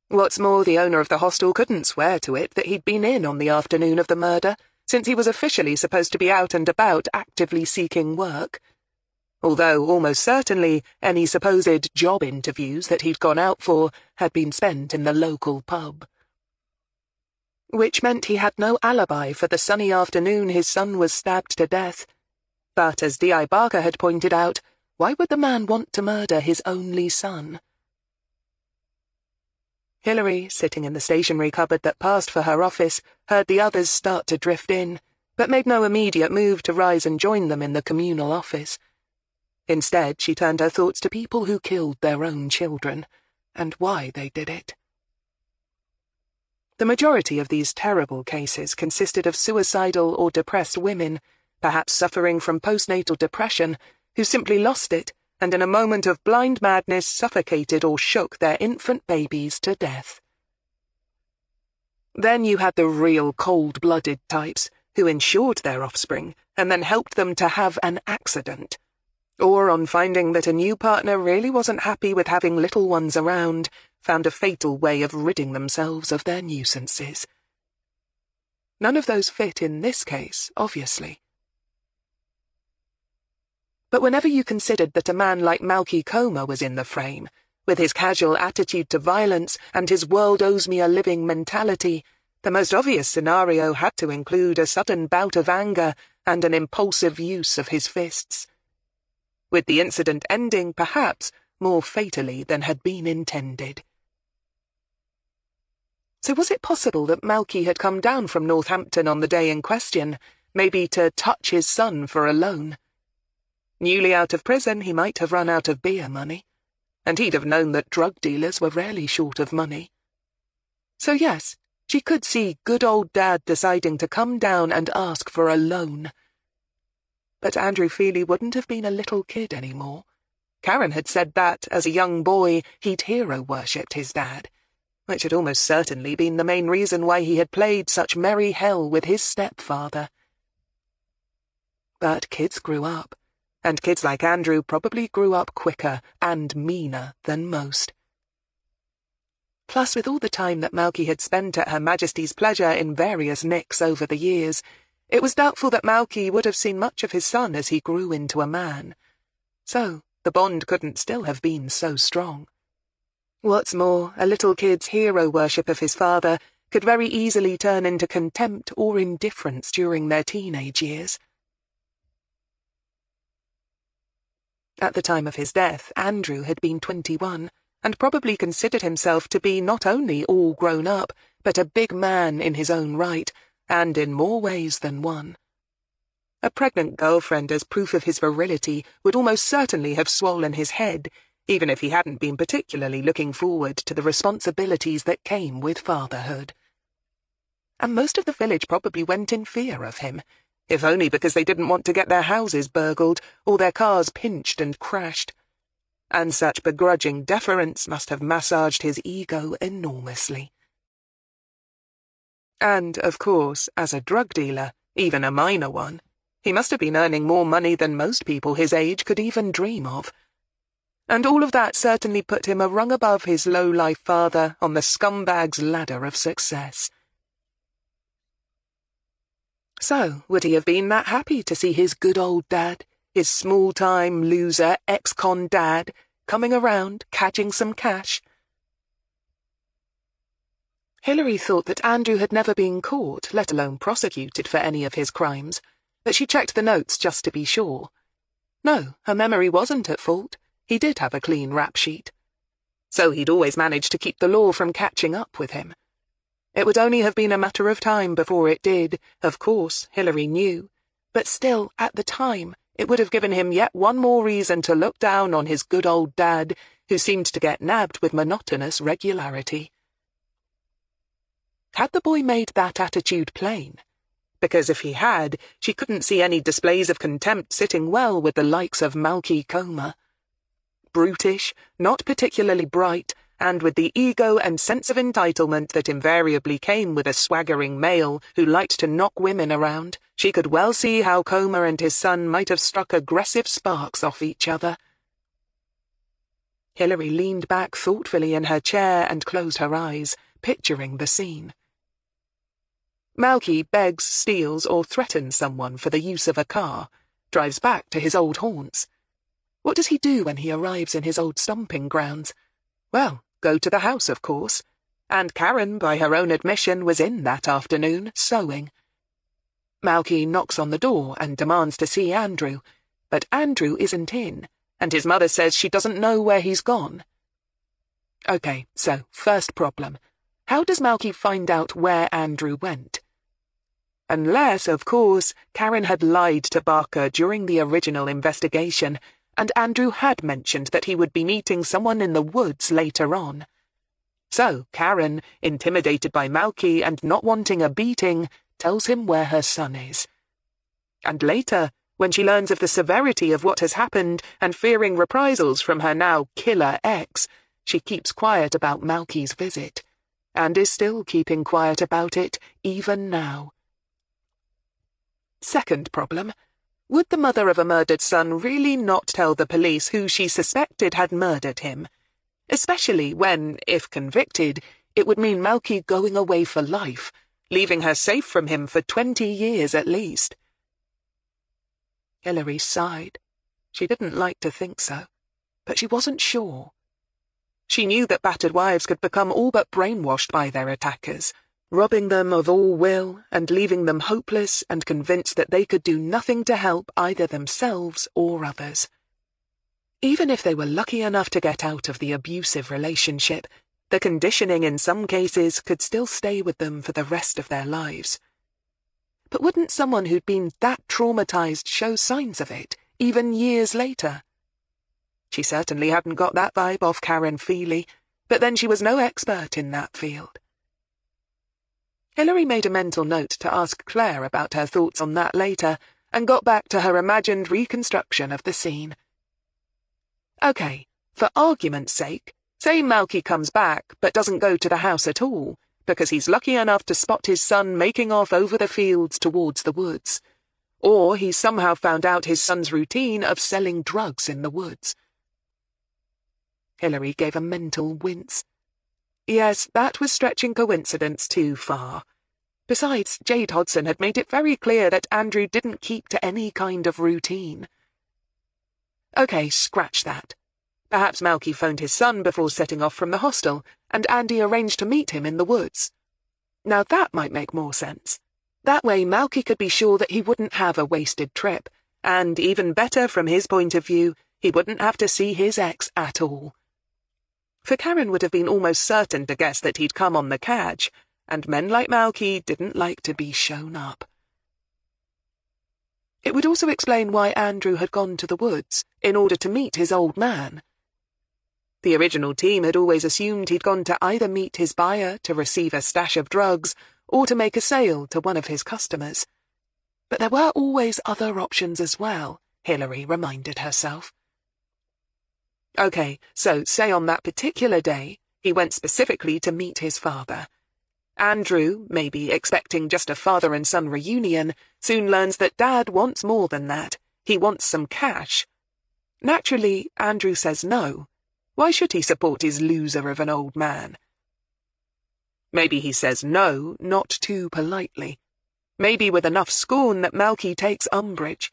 What's more, the owner of the hostel couldn't swear to it that he'd been in on the afternoon of the murder, since he was officially supposed to be out and about actively seeking work. Although almost certainly any supposed job interviews that he'd gone out for had been spent in the local pub. Which meant he had no alibi for the sunny afternoon his son was stabbed to death. But as D.I. Barker had pointed out, why would the man want to murder his only son? Hilary, sitting in the stationery cupboard that passed for her office, heard the others start to drift in, but made no immediate move to rise and join them in the communal office. Instead, she turned her thoughts to people who killed their own children, and why they did it. The majority of these terrible cases consisted of suicidal or depressed women, perhaps suffering from postnatal depression, who simply lost it, and in a moment of blind madness suffocated or shook their infant babies to death. Then you had the real cold-blooded types, who insured their offspring, and then helped them to have an accident. Or, on finding that a new partner really wasn't happy with having little ones around, found a fatal way of ridding themselves of their nuisances. None of those fit in this case, obviously. But whenever you considered that a man like Malky Coma was in the frame, with his casual attitude to violence and his world owes me a living mentality, the most obvious scenario had to include a sudden bout of anger and an impulsive use of his fists. With the incident ending, perhaps, more fatally than had been intended. So was it possible that Malky had come down from Northampton on the day in question, maybe to touch his son for a loan? Newly out of prison, he might have run out of beer money, and he'd have known that drug dealers were rarely short of money. So yes, she could see good old Dad deciding to come down and ask for a loan. But Andrew Feely wouldn't have been a little kid anymore. Karen had said that, as a young boy, he'd hero-worshipped his dad, which had almost certainly been the main reason why he had played such merry hell with his stepfather. But kids grew up, and kids like Andrew probably grew up quicker and meaner than most. Plus, with all the time that Malky had spent at Her Majesty's pleasure in various nicks over the years, it was doubtful that Malky would have seen much of his son as he grew into a man. So, the bond couldn't still have been so strong. What's more, a little kid's hero worship of his father could very easily turn into contempt or indifference during their teenage years. At the time of his death, Andrew had been 21, and probably considered himself to be not only all grown up, but a big man in his own right, and in more ways than one. A pregnant girlfriend as proof of his virility would almost certainly have swollen his head, even if he hadn't been particularly looking forward to the responsibilities that came with fatherhood. And most of the village probably went in fear of him, if only because they didn't want to get their houses burgled or their cars pinched and crashed. And such begrudging deference must have massaged his ego enormously. And, of course, as a drug dealer, even a minor one, he must have been earning more money than most people his age could even dream of. And all of that certainly put him a rung above his low-life father on the scumbag's ladder of success. So, would he have been that happy to see his good old dad, his small-time loser ex-con dad, coming around, cadging some cash? Hilary thought that Andrew had never been caught, let alone prosecuted for any of his crimes, but she checked the notes just to be sure. No, her memory wasn't at fault. He did have a clean rap sheet. So he'd always managed to keep the law from catching up with him. It would only have been a matter of time before it did, of course, Hilary knew, but still, at the time, it would have given him yet one more reason to look down on his good old dad, who seemed to get nabbed with monotonous regularity. Had the boy made that attitude plain? Because if he had, she couldn't see any displays of contempt sitting well with the likes of Malky Comer. Brutish, not particularly bright, and with the ego and sense of entitlement that invariably came with a swaggering male who liked to knock women around, she could well see how Comer and his son might have struck aggressive sparks off each other. Hilary leaned back thoughtfully in her chair and closed her eyes, picturing the scene. Malky begs, steals, or threatens someone for the use of a car, drives back to his old haunts. What does he do when he arrives in his old stomping grounds? Well, go to the house, of course. And Karen, by her own admission, was in that afternoon, sewing. Malky knocks on the door and demands to see Andrew, but Andrew isn't in, and his mother says she doesn't know where he's gone. Okay, so, first problem. How does Malky find out where Andrew went? Unless, of course, Karen had lied to Barker during the original investigation, and Andrew had mentioned that he would be meeting someone in the woods later on. So Karen, intimidated by Malky and not wanting a beating, tells him where her son is. And later, when she learns of the severity of what has happened and fearing reprisals from her now killer ex, she keeps quiet about Malky's visit, and is still keeping quiet about it even now. Second problem. Would the mother of a murdered son really not tell the police who she suspected had murdered him? Especially when, if convicted, it would mean Malky going away for life, leaving her safe from him for 20 years at least. Hilary sighed. She didn't like to think so, but she wasn't sure. She knew that battered wives could become all but brainwashed by their attackers, robbing them of all will and leaving them hopeless and convinced that they could do nothing to help either themselves or others. Even if they were lucky enough to get out of the abusive relationship, the conditioning in some cases could still stay with them for the rest of their lives. But wouldn't someone who'd been that traumatized show signs of it, even years later? She certainly hadn't got that vibe off Karen Feely, but then she was no expert in that field. Hilary made a mental note to ask Claire about her thoughts on that later, and got back to her imagined reconstruction of the scene. Okay, for argument's sake, say Malky comes back but doesn't go to the house at all, because he's lucky enough to spot his son making off over the fields towards the woods. Or he's somehow found out his son's routine of selling drugs in the woods. Hilary gave a mental wince. Yes, that was stretching coincidence too far. Besides, Jade Hodson had made it very clear that Andrew didn't keep to any kind of routine. Okay, scratch that. Perhaps Malky phoned his son before setting off from the hostel, and Andy arranged to meet him in the woods. Now that might make more sense. That way Malky could be sure that he wouldn't have a wasted trip, and, even better from his point of view, he wouldn't have to see his ex at all. For Karen would have been almost certain to guess that he'd come on the cadge, and men like Malky didn't like to be shown up. It would also explain why Andrew had gone to the woods in order to meet his old man. The original team had always assumed he'd gone to either meet his buyer to receive a stash of drugs or to make a sale to one of his customers. But there were always other options as well, Hilary reminded herself. Okay, so say on that particular day, he went specifically to meet his father. Andrew, maybe expecting just a father and son reunion, soon learns that Dad wants more than that. He wants some cash. Naturally, Andrew says no. Why should he support his loser of an old man? Maybe he says no, not too politely. Maybe with enough scorn that Malky takes umbrage.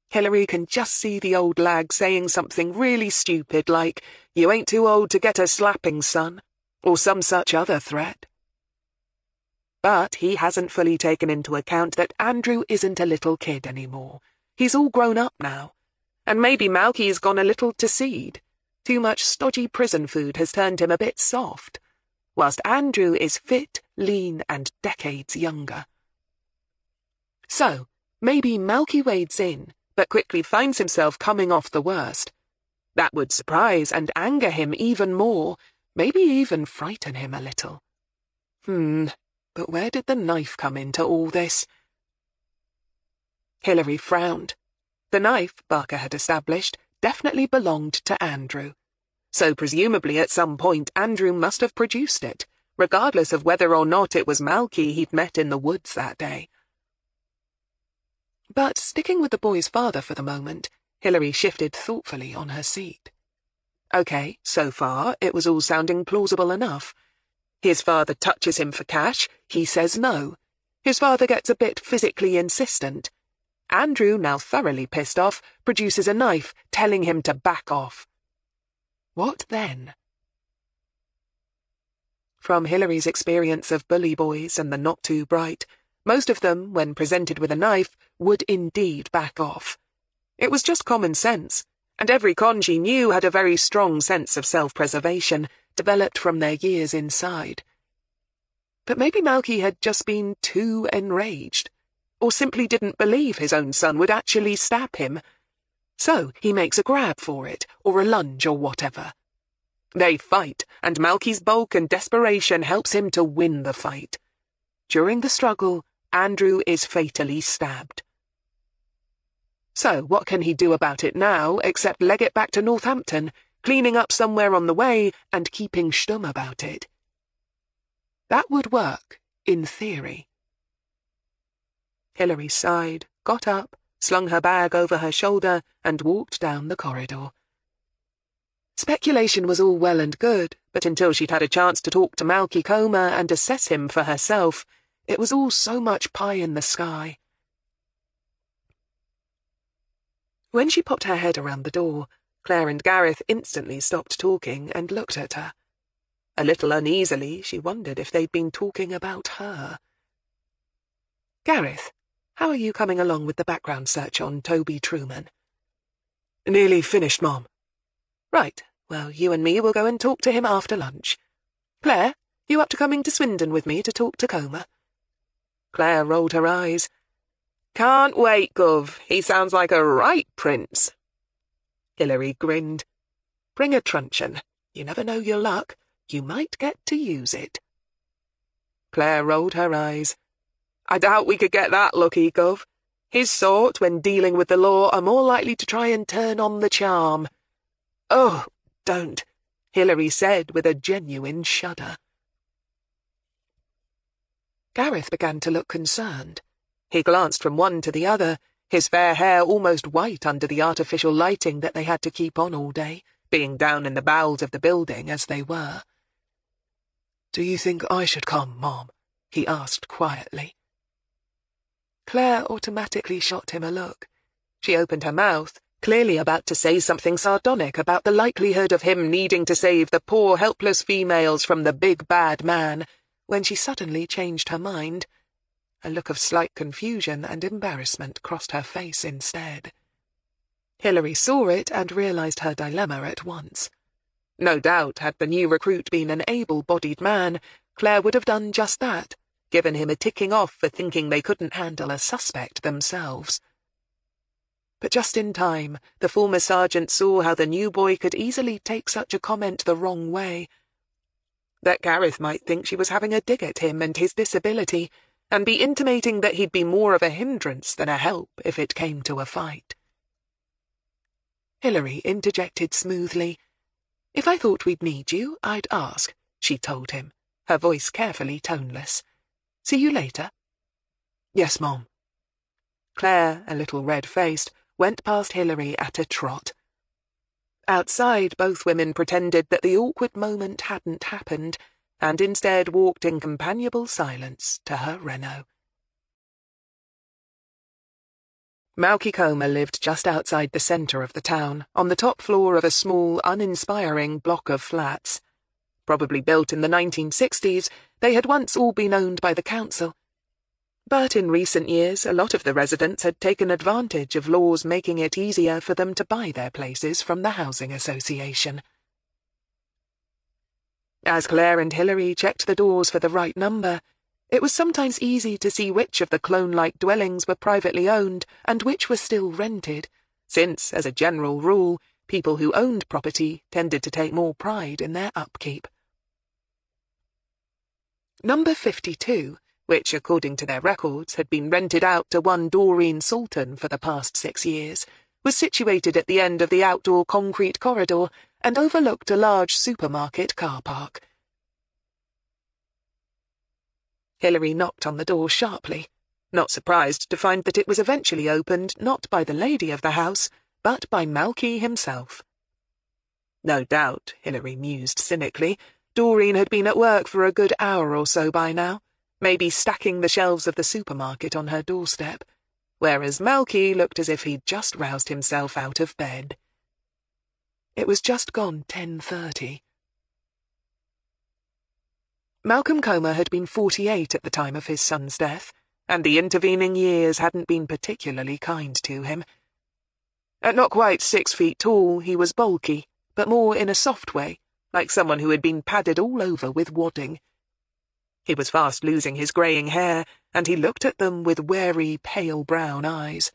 Hilary can just see the old lag saying something really stupid like, "You ain't too old to get a slapping, son," or some such other threat. But he hasn't fully taken into account that Andrew isn't a little kid anymore. He's all grown up now. And maybe Malky's gone a little to seed. Too much stodgy prison food has turned him a bit soft, whilst Andrew is fit, lean, and decades younger. So, maybe Malky wades in, but quickly finds himself coming off the worst. That would surprise and anger him even more, maybe even frighten him a little. But where did the knife come into all this? Hilary frowned. The knife, Barker had established, definitely belonged to Andrew. So presumably at some point Andrew must have produced it, regardless of whether or not it was Malky he'd met in the woods that day. But sticking with the boy's father for the moment, Hilary shifted thoughtfully on her seat. Okay, so far it was all sounding plausible enough. His father touches him for cash, he says no. His father gets a bit physically insistent. Andrew, now thoroughly pissed off, produces a knife, telling him to back off. What then? From Hilary's experience of bully boys and the not too bright, most of them, when presented with a knife, would indeed back off. It was just common sense, and every con she knew had a very strong sense of self-preservation, developed from their years inside. But maybe Malky had just been too enraged, or simply didn't believe his own son would actually stab him. So he makes a grab for it, or a lunge or whatever. They fight, and Malky's bulk and desperation helps him to win the fight. During the struggle, Andrew is fatally stabbed. So what can he do about it now except leg it back to Northampton, cleaning up somewhere on the way and keeping stum about it? That would work, in theory. Hilary sighed, got up, slung her bag over her shoulder, and walked down the corridor. Speculation was all well and good, but until she'd had a chance to talk to Malky Comer and assess him for herself, it was all so much pie in the sky. When she popped her head around the door, Claire and Gareth instantly stopped talking and looked at her. A little uneasily, she wondered if they'd been talking about her. "Gareth, how are you coming along with the background search on Toby Truman?" "Nearly finished, Mom." "Right, well, you and me will go and talk to him after lunch. Claire, you up to coming to Swindon with me to talk to Comer?" Claire rolled her eyes. "Can't wait, Gov. He sounds like a right prince." Hilary grinned. "Bring a truncheon. You never know your luck. You might get to use it." Claire rolled her eyes. "I doubt we could get that lucky, Gov. His sort, when dealing with the law, are more likely to try and turn on the charm." "Oh, don't," Hilary said with a genuine shudder. Gareth began to look concerned. He glanced from one to the other, his fair hair almost white under the artificial lighting that they had to keep on all day, being down in the bowels of the building as they were. "Do you think I should come, Mom?" he asked quietly. Claire automatically shot him a look. She opened her mouth, clearly about to say something sardonic about the likelihood of him needing to save the poor helpless females from the big bad man, when she suddenly changed her mind. A look of slight confusion and embarrassment crossed her face instead. Hilary saw it and realized her dilemma at once. No doubt, had the new recruit been an able-bodied man, Claire would have done just that, given him a ticking off for thinking they couldn't handle a suspect themselves. But just in time, the former sergeant saw how the new boy could easily take such a comment the wrong way. That Gareth might think she was having a dig at him and his disability, and be intimating that he'd be more of a hindrance than a help if it came to a fight. Hilary interjected smoothly. "If I thought we'd need you, I'd ask," she told him, her voice carefully toneless. "See you later." "Yes, Mom." Claire, a little red-faced, went past Hilary at a trot. Outside, both women pretended that the awkward moment hadn't happened, and instead walked in companionable silence to her Renault. Malky Comer lived just outside the centre of the town, on the top floor of a small, uninspiring block of flats. Probably built in the 1960s, they had once all been owned by the council. But in recent years, a lot of the residents had taken advantage of laws making it easier for them to buy their places from the housing association. As Claire and Hilary checked the doors for the right number, it was sometimes easy to see which of the clone-like dwellings were privately owned and which were still rented, since, as a general rule, people who owned property tended to take more pride in their upkeep. Number 52, which, according to their records, had been rented out to one Doreen Salton for the past 6 years, was situated at the end of the outdoor concrete corridor and overlooked a large supermarket car park. Hilary knocked on the door sharply, not surprised to find that it was eventually opened not by the lady of the house, but by Malky himself. No doubt, Hilary mused cynically, Doreen had been at work for a good hour or so by now, maybe stacking the shelves of the supermarket on her doorstep, whereas Malky looked as if he'd just roused himself out of bed. It was just gone 10:30. Malcolm Comer had been 48 at the time of his son's death, and the intervening years hadn't been particularly kind to him. At not quite 6 feet tall, he was bulky, but more in a soft way, like someone who had been padded all over with wadding. He was fast losing his greying hair, and he looked at them with wary, pale brown eyes.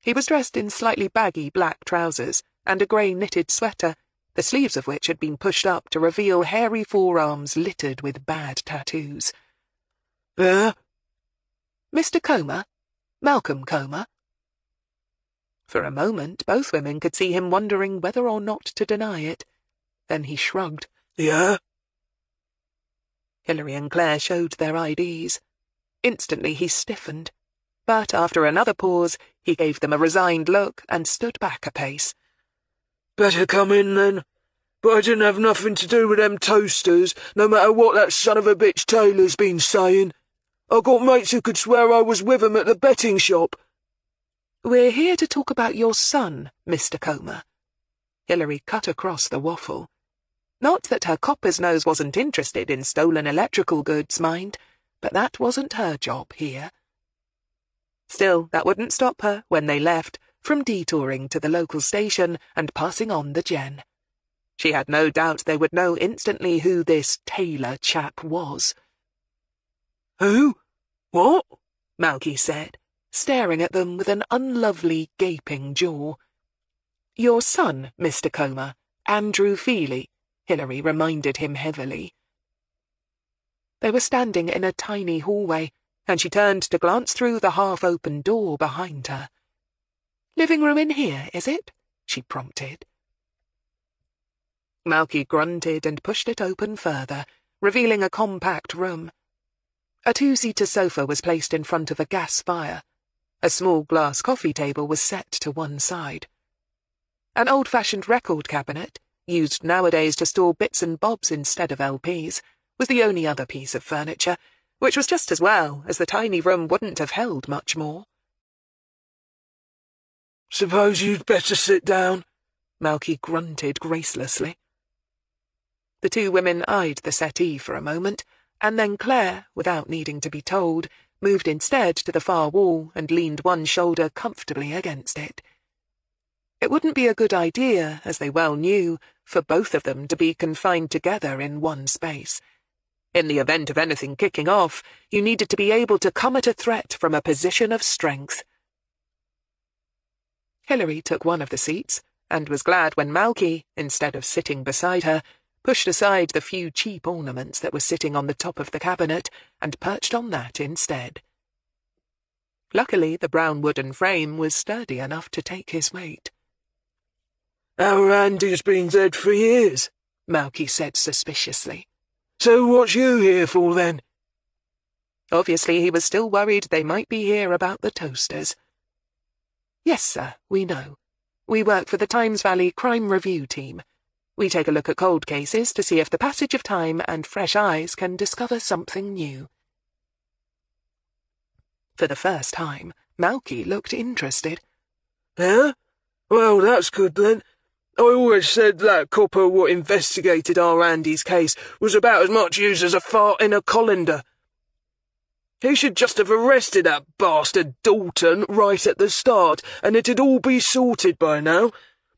He was dressed in slightly baggy black trousers and a grey knitted sweater, the sleeves of which had been pushed up to reveal hairy forearms littered with bad tattoos. "Yeah?" "Mr. Comer? Malcolm Comer?" For a moment, both women could see him wondering whether or not to deny it. Then he shrugged. "Yeah?" Hilary and Claire showed their IDs. Instantly he stiffened, but after another pause, he gave them a resigned look and stood back a pace. "Better come in, then. But I didn't have nothing to do with them toasters, no matter what that son of a bitch Taylor's been saying. I got mates who could swear I was with him at the betting shop." "We're here to talk about your son, Mr. Comer." Hilary cut across the waffle. Not that her copper's nose wasn't interested in stolen electrical goods, mind, but that wasn't her job here. Still, that wouldn't stop her, when they left, from detouring to the local station and passing on the gen. She had no doubt they would know instantly who this Taylor chap was. "Who? What?" Malky said, staring at them with an unlovely, gaping jaw. "Your son, Mr. Comer, Andrew Feely," Hilary reminded him heavily. They were standing in a tiny hallway, and she turned to glance through the half-open door behind her. "Living room in here, is it?" she prompted. Malky grunted and pushed it open further, revealing a compact room. A 2-seater sofa was placed in front of a gas fire. A small glass coffee table was set to one side. An old-fashioned record cabinet, used nowadays to store bits and bobs instead of LPs, was the only other piece of furniture, which was just as well, as the tiny room wouldn't have held much more. "Suppose you'd better sit down," Malky grunted gracelessly. The two women eyed the settee for a moment, and then Claire, without needing to be told, moved instead to the far wall and leaned one shoulder comfortably against it. It wouldn't be a good idea, as they well knew, for both of them to be confined together in one space. In the event of anything kicking off, you needed to be able to come at a threat from a position of strength. Hilary took one of the seats, and was glad when Malky, instead of sitting beside her, pushed aside the few cheap ornaments that were sitting on the top of the cabinet and perched on that instead. Luckily, the brown wooden frame was sturdy enough to take his weight. "Our Andy's been dead for years," Malky said suspiciously. "So what's you here for, then?" Obviously, he was still worried they might be here about the toasters. "Yes, sir, we know. We work for the Times Valley Crime Review team. We take a look at cold cases to see if the passage of time and fresh eyes can discover something new." For the first time, Malky looked interested. "Yeah? Well, that's good then. I always said that copper what investigated our Andy's case was about as much use as a fart in a colander. He should just have arrested that bastard Dalton right at the start, and it'd all be sorted by now.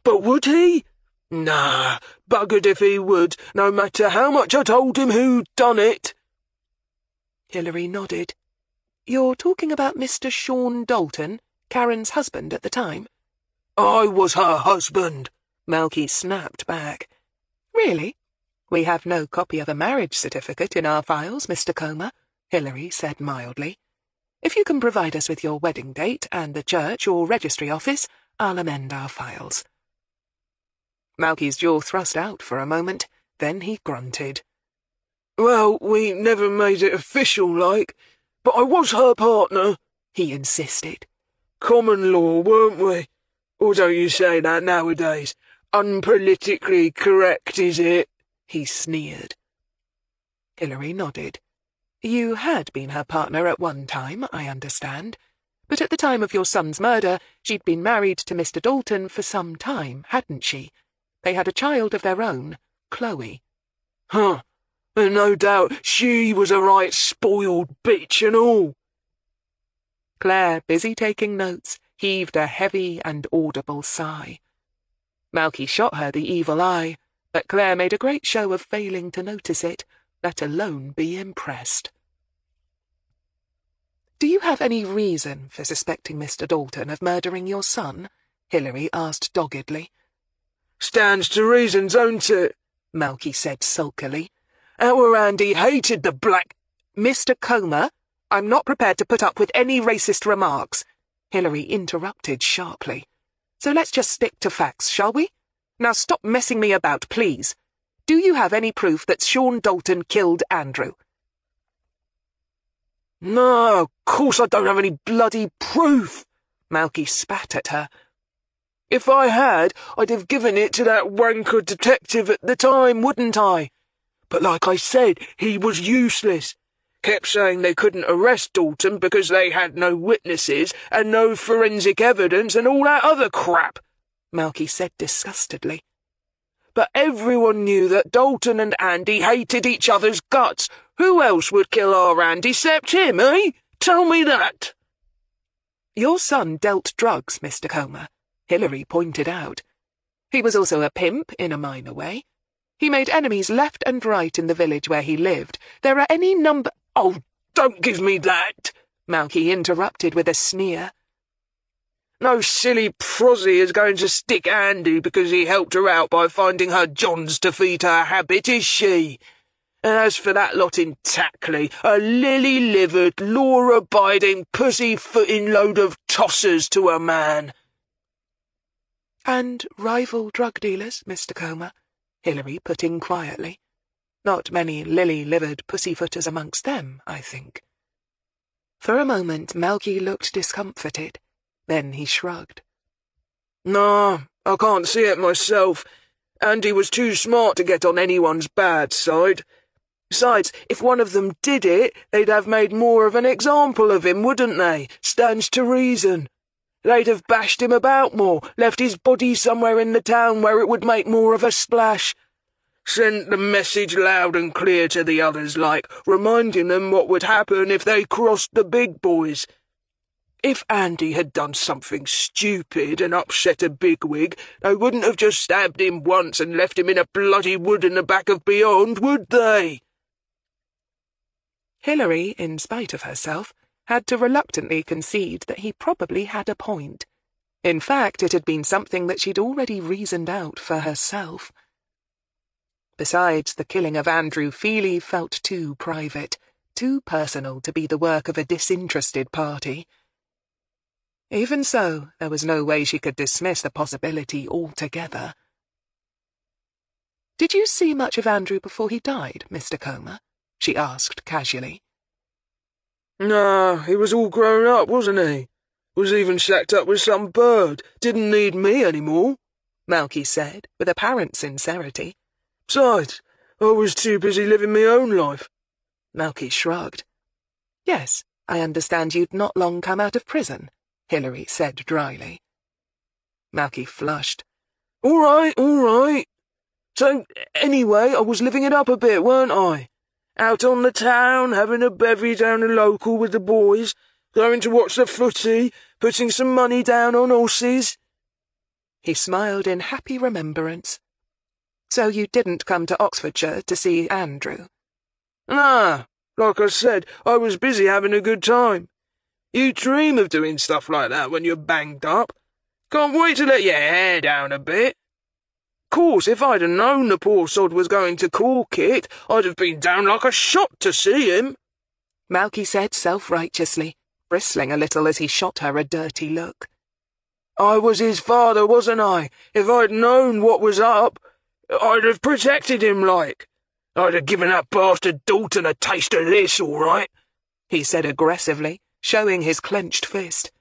But would he? Nah, buggered if he would, no matter how much I told him who'd done it." Hilary nodded. "You're talking about Mr. Sean Dalton, Karen's husband at the time?" "I was her husband," Malky snapped back. "Really? We have no copy of a marriage certificate in our files, Mr. Comer," Hilary said mildly. "If you can provide us with your wedding date and the church or registry office, I'll amend our files." Malky's jaw thrust out for a moment, then he grunted. "Well, we never made it official like, but I was her partner," he insisted. "Common law, weren't we? Or don't you say that nowadays? Unpolitically correct, is it?" he sneered. Hilary nodded. "You had been her partner at one time, I understand. But at the time of your son's murder, she'd been married to Mr. Dalton for some time, hadn't she? They had a child of their own, Chloe." "Huh. And no doubt she was a right spoiled bitch and all." Claire, busy taking notes, heaved a heavy and audible sigh. Malky shot her the evil eye, but Claire made a great show of failing to notice it, let alone be impressed. "Do you have any reason for suspecting Mr. Dalton of murdering your son?" Hilary asked doggedly. "Stands to reason, don't it?" Malky said sulkily. "Our Andy hated the black—" "Mr. Comer, I'm not prepared to put up with any racist remarks," Hilary interrupted sharply. "So let's just stick to facts, shall we? Now stop messing me about, please. Do you have any proof that Sean Dalton killed Andrew?" "No, of course I don't have any bloody proof," Malky spat at her. "If I had, I'd have given it to that wanker detective at the time, wouldn't I? But like I said, he was useless. Kept saying they couldn't arrest Dalton because they had no witnesses and no forensic evidence and all that other crap," Malky said disgustedly. "But everyone knew that Dalton and Andy hated each other's guts. Who else would kill our Andy except him, eh? Tell me that." "Your son dealt drugs, Mr. Comer," Hilary pointed out. "He was also a pimp in a minor way. He made enemies left and right in the village where he lived. There are any number—" "Oh, don't give me that," Malky interrupted with a sneer. "No silly prosy is going to stick Andy because he helped her out by finding her Johns to feed her habit, is she? And as for that lot in Tackley, a lily-livered, law-abiding, pussy-footing load of tossers to a man." "And rival drug dealers, Mr. Comer," Hilary put in quietly. "Not many lily-livered pussyfooters amongst them, I think." For a moment Malky looked discomfited. Then he shrugged. "No, I can't see it myself. Andy was too smart to get on anyone's bad side. Besides, if one of them did it, they'd have made more of an example of him, wouldn't they? Stands to reason. They'd have bashed him about more, left his body somewhere in the town where it would make more of a splash. Sent the message loud and clear to the others, like, reminding them what would happen if they crossed the big boys. If Andy had done something stupid and upset a bigwig, they wouldn't have just stabbed him once and left him in a bloody wood in the back of beyond, would they?" Hilary, in spite of herself, had to reluctantly concede that he probably had a point. In fact, it had been something that she'd already reasoned out for herself. Besides, the killing of Andrew Feely felt too private, too personal to be the work of a disinterested party. Even so, there was no way she could dismiss the possibility altogether. "Did you see much of Andrew before he died, Mr. Comer?" she asked casually. Nah, he was all grown up, wasn't he? Was even shacked up with some bird. Didn't need me anymore," Malky said, with apparent sincerity. "Besides, I was too busy living my own life." Malky shrugged. "Yes, I understand you'd not long come out of prison," Hilary said dryly. Malky flushed. All right. So, anyway, I was living it up a bit, weren't I? Out on the town, having a bevy down the local with the boys, going to watch the footy, putting some money down on horses." He smiled in happy remembrance. "So you didn't come to Oxfordshire to see Andrew?" Nah, like I said, I was busy having a good time. You dream of doing stuff like that when you're banged up. Can't wait to let your hair down a bit. Course, if I'd have known the poor sod was going to cork it, I'd have been down like a shot to see him," Malky said self-righteously, bristling a little as he shot her a dirty look. "I was his father, wasn't I? If I'd known what was up, I'd have protected him like. I'd have given that bastard Dalton a taste of this, all right," he said aggressively, showing his clenched fist.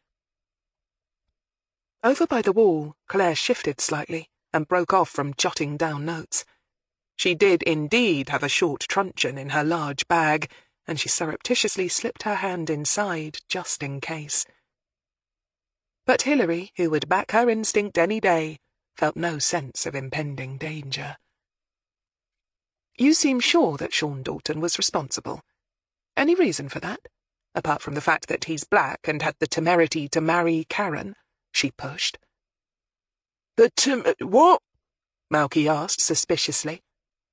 Over by the wall, Claire shifted slightly and broke off from jotting down notes. She did indeed have a short truncheon in her large bag, and she surreptitiously slipped her hand inside just in case. But Hilary, who would back her instinct any day, felt no sense of impending danger. "You seem sure that Sean Dalton was responsible. Any reason for that? Apart from the fact that he's black and had the temerity to marry Karen?" she pushed. What?" Malky asked suspiciously,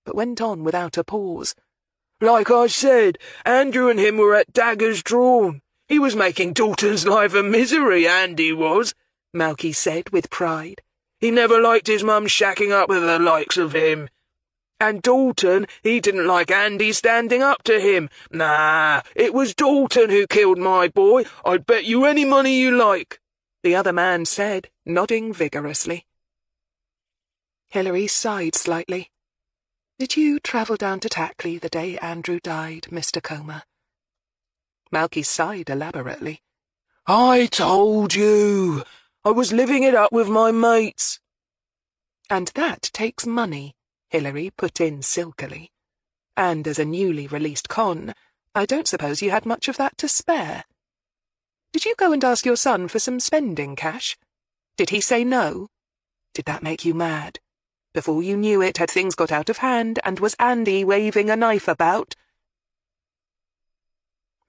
but went on without a pause. "Like I said, Andrew and him were at daggers drawn. He was making Dalton's life a misery, Andy was," Malky said with pride. "He never liked his mum shacking up with the likes of him. And Dalton, he didn't like Andy standing up to him. Nah, it was Dalton who killed my boy. I'd bet you any money you like," the other man said, nodding vigorously. Hilary sighed slightly. "Did you travel down to Tackley the day Andrew died, Mr. Comer?" Malky sighed elaborately. "I told you. I was living it up with my mates." "And that takes money," Hilary put in silkily. "And as a newly released con, I don't suppose you had much of that to spare. Did you go and ask your son for some spending cash? Did he say no? Did that make you mad? Before you knew it, had things got out of hand, and was Andy waving a knife about?"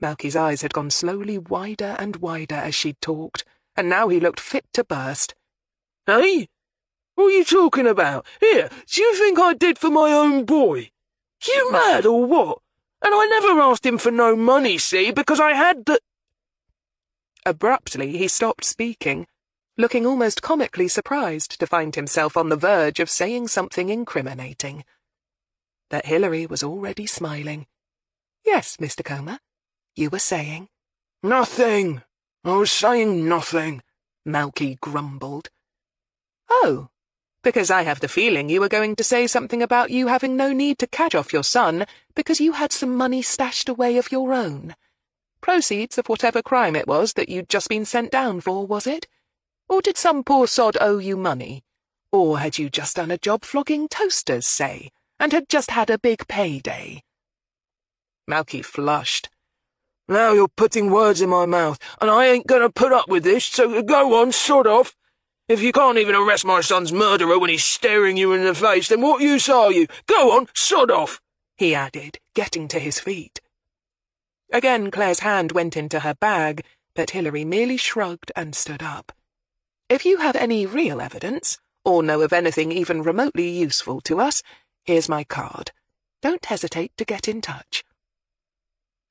Malky's eyes had gone slowly wider and wider as she'd talked, and now he looked fit to burst. "Hey? What are you talking about? Here, do you think I did for my own boy? You mad or what? And I never asked him for no money, see, because I had the—" Abruptly he stopped speaking, looking almost comically surprised to find himself on the verge of saying something incriminating. But Hilary was already smiling. "Yes, Mr. Comer, you were saying—" "Nothing. I was saying nothing," Malky grumbled. "Oh, because I have the feeling you were going to say something about you having no need to catch off your son because you had some money stashed away of your own. Proceeds of whatever crime it was that you'd just been sent down for, was it? Or did some poor sod owe you money? Or had you just done a job flogging toasters, say, and had just had a big payday?" Malky flushed. "Now you're putting words in my mouth, and I ain't going to put up with this, so go on, sod off. If you can't even arrest my son's murderer when he's staring you in the face, then what use are you? Go on, sod off," he added, getting to his feet. Again Claire's hand went into her bag, but Hilary merely shrugged and stood up. "If you have any real evidence, or know of anything even remotely useful to us, here's my card. Don't hesitate to get in touch."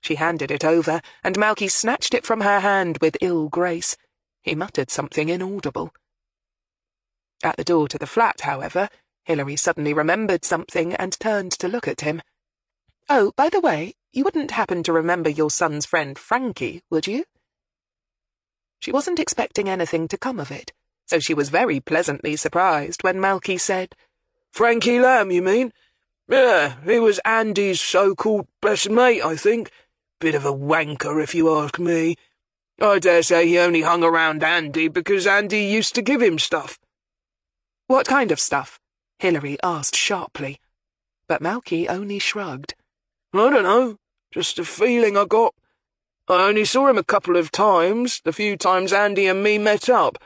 She handed it over, and Malky snatched it from her hand with ill grace. He muttered something inaudible. At the door to the flat, however, Hilary suddenly remembered something and turned to look at him. "Oh, by the way, you wouldn't happen to remember your son's friend Frankie, would you?" She wasn't expecting anything to come of it, so she was very pleasantly surprised when Malky said, "Frankie Lamb, you mean? Yeah, he was Andy's so-called best mate, I think. Bit of a wanker, if you ask me. I dare say he only hung around Andy because Andy used to give him stuff." "What kind of stuff?" Hilary asked sharply, but Malky only shrugged. "I don't know, just a feeling I got. I only saw him a couple of times, the few times Andy and me met up.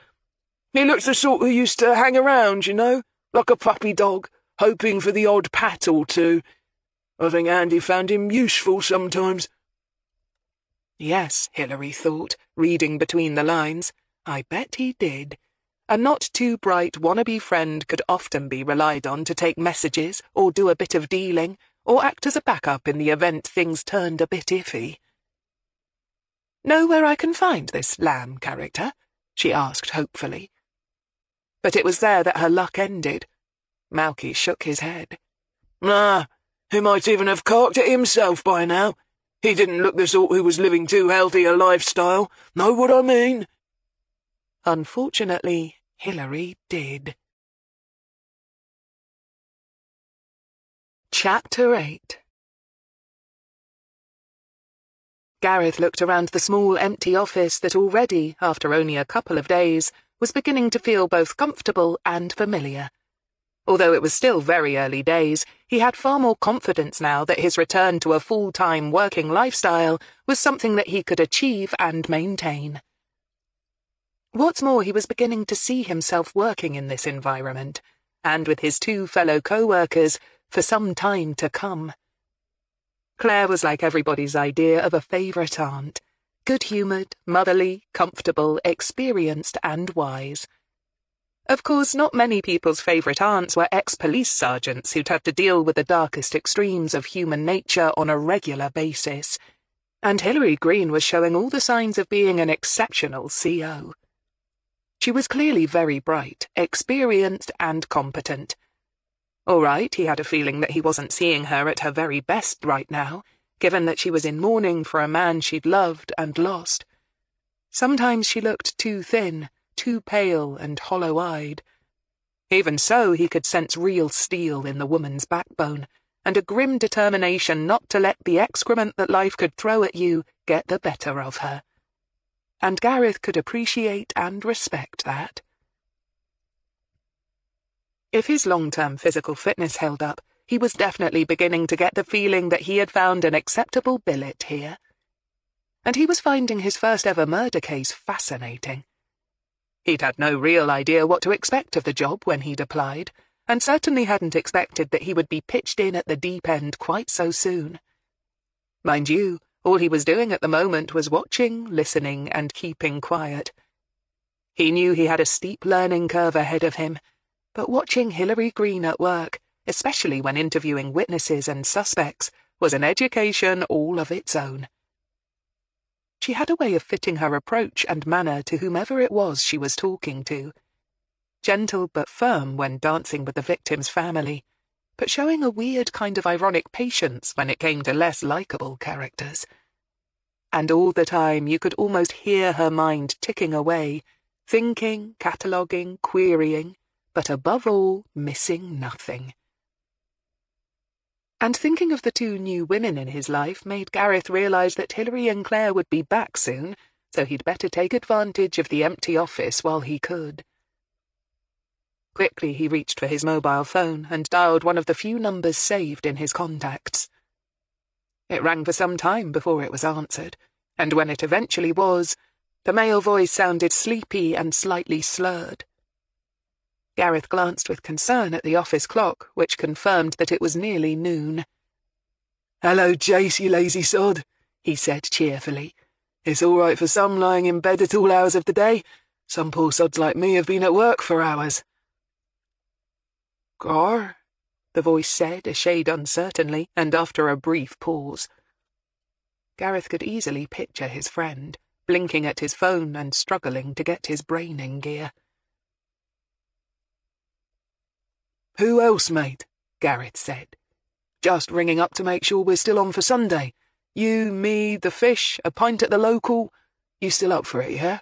He looked the sort who used to hang around, you know, like a puppy dog, hoping for the odd pat or two. I think Andy found him useful sometimes." Yes, Hilary thought, reading between the lines. I bet he did. A not-too-bright wannabe friend could often be relied on to take messages, or do a bit of dealing, or act as a backup in the event things turned a bit iffy. "Know where I can find this Lamb character?" she asked hopefully. But it was there that her luck ended. Malky shook his head. "Nah, he might even have carked it himself by now. He didn't look the sort who was living too healthy a lifestyle. Know what I mean?" Unfortunately, Hilary did. Chapter 8. Gareth looked around the small empty office that already, after only a couple of days, was beginning to feel both comfortable and familiar. Although it was still very early days, he had far more confidence now that his return to a full-time working lifestyle was something that he could achieve and maintain. What's more, he was beginning to see himself working in this environment, and with his two fellow co-workers, for some time to come. Claire was like everybody's idea of a favourite aunt, good-humoured, motherly, comfortable, experienced and wise. Of course, not many people's favourite aunts were ex-police sergeants who'd have to deal with the darkest extremes of human nature on a regular basis, and Hilary Greene was showing all the signs of being an exceptional CO. She was clearly very bright, experienced and competent. All right, he had a feeling that he wasn't seeing her at her very best right now, given that she was in mourning for a man she'd loved and lost. Sometimes she looked too thin, too pale and hollow-eyed. Even so, he could sense real steel in the woman's backbone, and a grim determination not to let the excrement that life could throw at you get the better of her. And Gareth could appreciate and respect that. If his long-term physical fitness held up, he was definitely beginning to get the feeling that he had found an acceptable billet here. And he was finding his first-ever murder case fascinating. He'd had no real idea what to expect of the job when he'd applied, and certainly hadn't expected that he would be pitched in at the deep end quite so soon. Mind you, all he was doing at the moment was watching, listening, and keeping quiet. He knew he had a steep learning curve ahead of him, but watching Hilary Greene at work, especially when interviewing witnesses and suspects, was an education all of its own. She had a way of fitting her approach and manner to whomever it was she was talking to. Gentle but firm when dancing with the victim's family, but showing a weird kind of ironic patience when it came to less likable characters. And all the time you could almost hear her mind ticking away, thinking, cataloguing, querying, but above all, missing nothing. And thinking of the two new women in his life made Gareth realise that Hilary and Claire would be back soon, so he'd better take advantage of the empty office while he could. Quickly he reached for his mobile phone and dialed one of the few numbers saved in his contacts. It rang for some time before it was answered, and when it eventually was, the male voice sounded sleepy and slightly slurred. Gareth glanced with concern at the office clock, which confirmed that it was nearly noon. "Hello, Jace, you lazy sod," he said cheerfully. "It's all right for some lying in bed at all hours of the day. Some poor sods like me have been at work for hours." "Gar?" the voice said, a shade uncertainly, and after a brief pause. Gareth could easily picture his friend, blinking at his phone and struggling to get his brain in gear. "Who else, mate?" Gareth said. "Just ringing up to make sure we're still on for Sunday. You, me, the fish, a pint at the local. You still up for it, yeah?"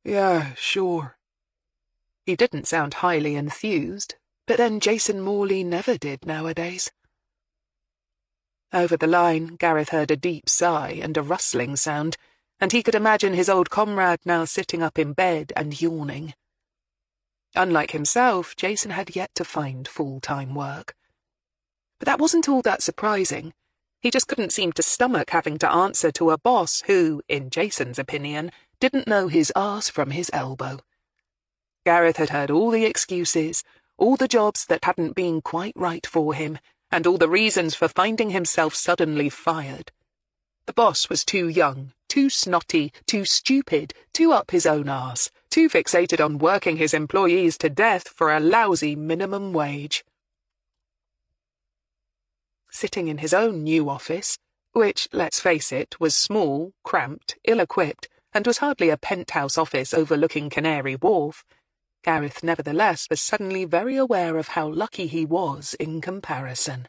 "Yeah, sure." He didn't sound highly enthused, but then Jason Morley never did nowadays. Over the line, Gareth heard a deep sigh and a rustling sound, and he could imagine his old comrade now sitting up in bed and yawning. Unlike himself, Jason had yet to find full-time work. But that wasn't all that surprising. He just couldn't seem to stomach having to answer to a boss who, in Jason's opinion, didn't know his arse from his elbow. Gareth had heard all the excuses, all the jobs that hadn't been quite right for him, and all the reasons for finding himself suddenly fired. The boss was too young, too snotty, too stupid, too up his own arse, too fixated on working his employees to death for a lousy minimum wage. Sitting in his own new office, which, let's face it, was small, cramped, ill-equipped, and was hardly a penthouse office overlooking Canary Wharf, Gareth nevertheless was suddenly very aware of how lucky he was in comparison.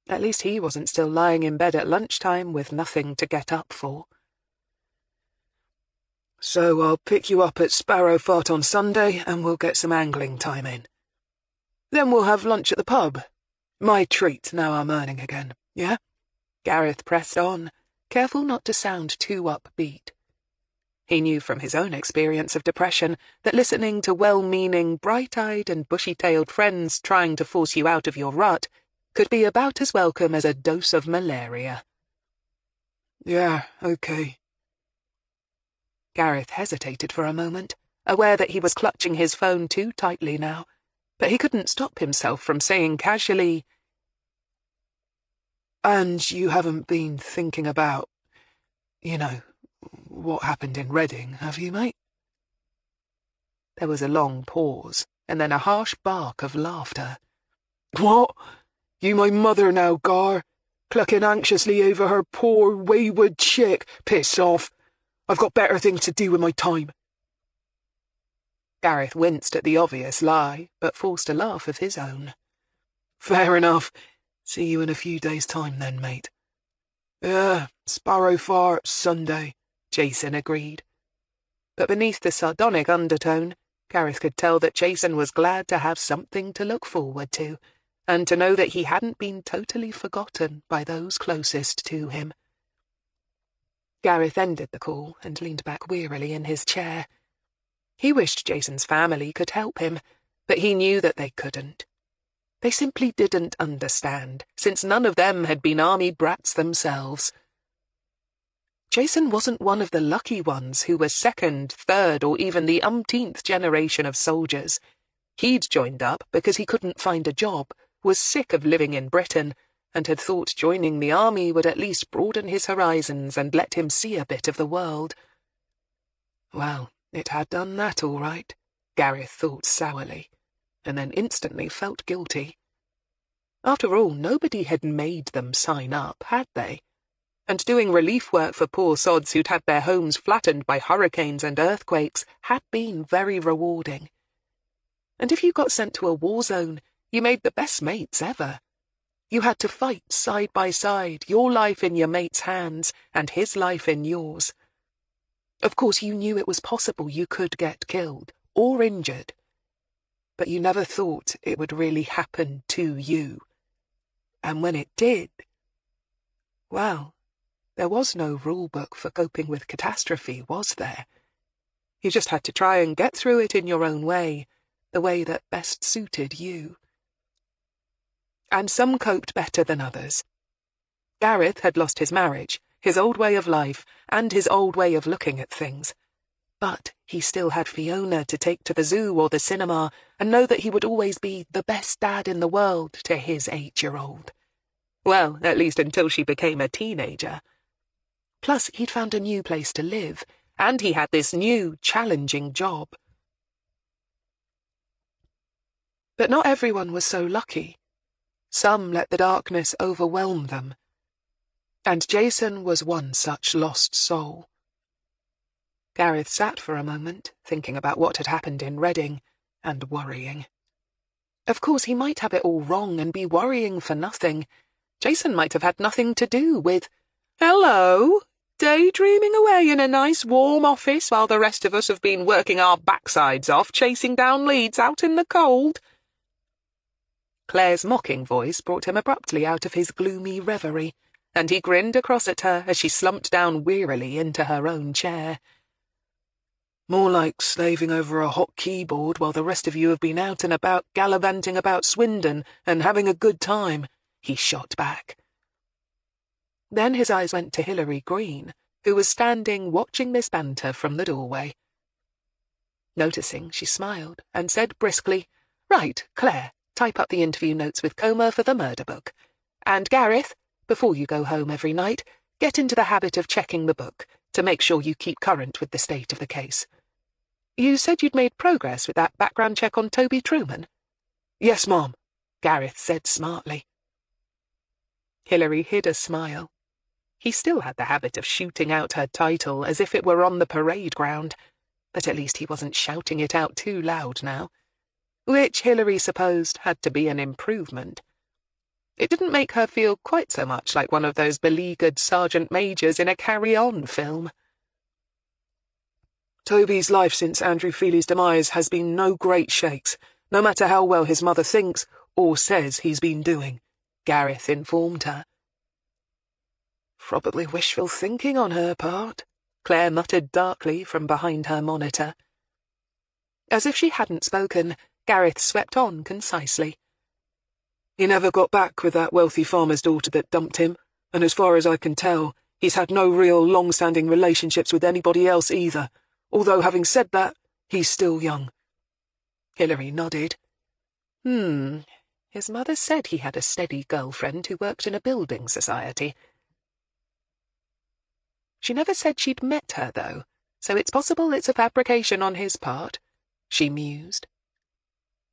At least he wasn't still lying in bed at lunchtime with nothing to get up for. "So I'll pick you up at Sparrow Fart on Sunday and we'll get some angling time in. Then we'll have lunch at the pub. My treat now I'm earning again, yeah?" Gareth pressed on, careful not to sound too upbeat. He knew from his own experience of depression that listening to well-meaning, bright-eyed and bushy-tailed friends trying to force you out of your rut could be about as welcome as a dose of malaria. "Yeah, okay." Gareth hesitated for a moment, aware that he was clutching his phone too tightly now, but he couldn't stop himself from saying casually, "And you haven't been thinking about, what happened in Reading, have you, mate?" There was a long pause, and then a harsh bark of laughter. "What? You my mother now, Gar? Clucking anxiously over her poor wayward chick? Piss off. I've got better things to do with my time." Gareth winced at the obvious lie, but forced a laugh of his own. "Fair enough. See you in a few days' time then, mate." Sparrow Fart, Sunday," Jason agreed. But beneath the sardonic undertone, Gareth could tell that Jason was glad to have something to look forward to, and to know that he hadn't been totally forgotten by those closest to him. Gareth ended the call and leaned back wearily in his chair. He wished Jason's family could help him, but he knew that they couldn't. They simply didn't understand, since none of them had been army brats themselves. Jason wasn't one of the lucky ones who was second, third, or even the umpteenth generation of soldiers. He'd joined up because he couldn't find a job, was sick of living in Britain, and had thought joining the army would at least broaden his horizons and let him see a bit of the world. Well, it had done that all right, Gareth thought sourly, and then instantly felt guilty. After all, nobody had made them sign up, had they? And doing relief work for poor sods who'd had their homes flattened by hurricanes and earthquakes had been very rewarding. And if you got sent to a war zone, you made the best mates ever. You had to fight side by side, your life in your mate's hands, and his life in yours. Of course, you knew it was possible you could get killed, or injured. But you never thought it would really happen to you. And when it did, well, there was no rule-book for coping with catastrophe, was there? You just had to try and get through it in your own way, the way that best suited you. And some coped better than others. Gareth had lost his marriage, his old way of life, and his old way of looking at things. But he still had Fiona to take to the zoo or the cinema, and know that he would always be the best dad in the world to his 8-year-old. Well, at least until she became a teenager. Plus, he'd found a new place to live, and he had this new, challenging job. But not everyone was so lucky. Some let the darkness overwhelm them. And Jason was one such lost soul. Gareth sat for a moment, thinking about what had happened in Reading, and worrying. Of course, he might have it all wrong and be worrying for nothing. Jason might have had nothing to do with, "Hello, daydreaming away in a nice warm office while the rest of us have been working our backsides off chasing down leads out in the cold." Claire's mocking voice brought him abruptly out of his gloomy reverie, and he grinned across at her as she slumped down wearily into her own chair. "More like slaving over a hot keyboard while the rest of you have been out and about gallivanting about Swindon and having a good time," he shot back. Then his eyes went to Hilary Greene, who was standing watching this banter from the doorway. Noticing, she smiled and said briskly, "Right, Claire, type up the interview notes with Comer for the murder book. And Gareth, before you go home every night, get into the habit of checking the book to make sure you keep current with the state of the case. You said you'd made progress with that background check on Toby Truman?" "Yes, Mom," Gareth said smartly. Hilary hid a smile. He still had the habit of shooting out her title as if it were on the parade ground, but at least he wasn't shouting it out too loud now, which Hilary supposed had to be an improvement. It didn't make her feel quite so much like one of those beleaguered sergeant majors in a carry-on film. "Toby's life since Andrew Feely's demise has been no great shakes, no matter how well his mother thinks or says he's been doing," Gareth informed her. "Probably wishful thinking on her part," Claire muttered darkly from behind her monitor. As if she hadn't spoken, Gareth swept on concisely. "He never got back with that wealthy farmer's daughter that dumped him, and as far as I can tell, he's had no real long-standing relationships with anybody else either, although having said that, he's still young." Hilary nodded. His mother said he had a steady girlfriend who worked in a building society. She never said she'd met her, though, so it's possible it's a fabrication on his part, she mused.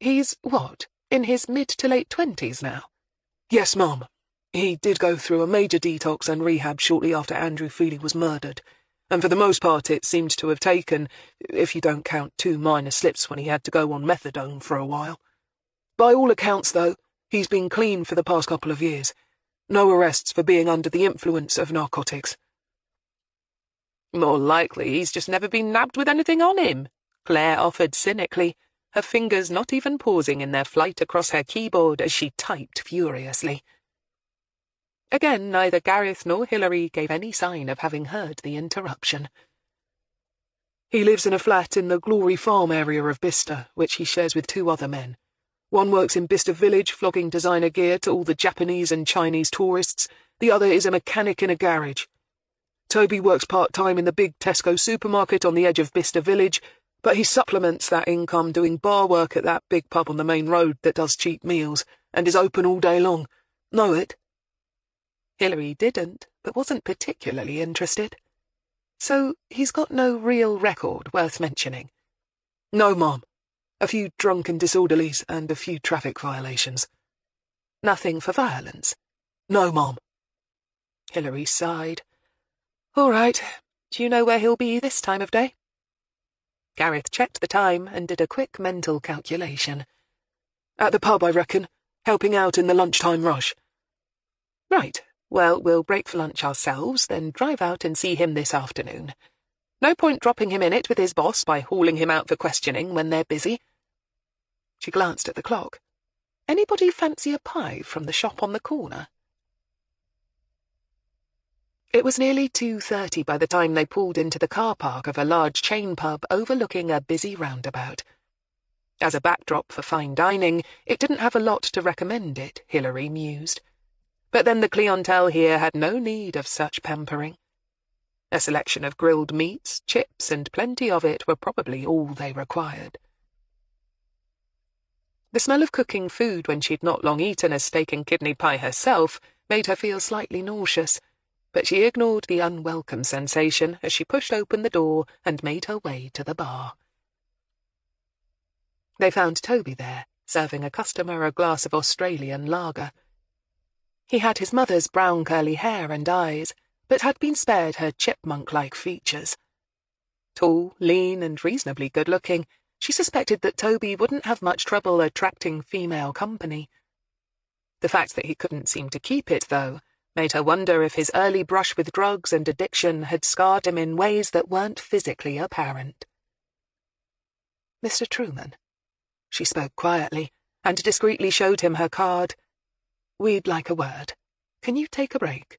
He's, what, in his mid to late 20s now? "Yes, Mum. He did go through a major detox and rehab shortly after Andrew Feely was murdered, and for the most part it seemed to have taken, if you don't count 2 minor slips when he had to go on methadone for a while. By all accounts, though, he's been clean for the past couple of years. No arrests for being under the influence of narcotics." "More likely he's just never been nabbed with anything on him," Claire offered cynically, her fingers not even pausing in their flight across her keyboard as she typed furiously. Again, neither Gareth nor Hilary gave any sign of having heard the interruption. "He lives in a flat in the Glory Farm area of Bicester, which he shares with 2 other men. One works in Bicester Village, flogging designer gear to all the Japanese and Chinese tourists. The other is a mechanic in a garage. Toby works part-time in the big Tesco supermarket on the edge of Bicester Village, but he supplements that income doing bar work at that big pub on the main road that does cheap meals, and is open all day long. Know it?" Hilary didn't, but wasn't particularly interested. "So he's got no real record worth mentioning?" "No, Mom. A few drunken disorderlies and a few traffic violations." "Nothing for violence?" "No, Mom." Hilary sighed. "All right. Do you know where he'll be this time of day?" Gareth checked the time and did a quick mental calculation. "At the pub, I reckon, helping out in the lunchtime rush." "Right. Well, we'll break for lunch ourselves, then drive out and see him this afternoon. No point dropping him in it with his boss by hauling him out for questioning when they're busy." She glanced at the clock. "Anybody fancy a pie from the shop on the corner?" It was nearly 2:30 by the time they pulled into the car park of a large chain pub overlooking a busy roundabout. As a backdrop for fine dining, it didn't have a lot to recommend it, Hilary mused. But then the clientele here had no need of such pampering. A selection of grilled meats, chips, and plenty of it were probably all they required. The smell of cooking food when she'd not long eaten a steak and kidney pie herself made her feel slightly nauseous, but she ignored the unwelcome sensation as she pushed open the door and made her way to the bar. They found Toby there, serving a customer a glass of Australian lager. He had his mother's brown curly hair and eyes, but had been spared her chipmunk-like features. Tall, lean, and reasonably good-looking, she suspected that Toby wouldn't have much trouble attracting female company. The fact that he couldn't seem to keep it, though, made her wonder if his early brush with drugs and addiction had scarred him in ways that weren't physically apparent. "Mr. Truman," she spoke quietly, and discreetly showed him her card. "We'd like a word. Can you take a break?"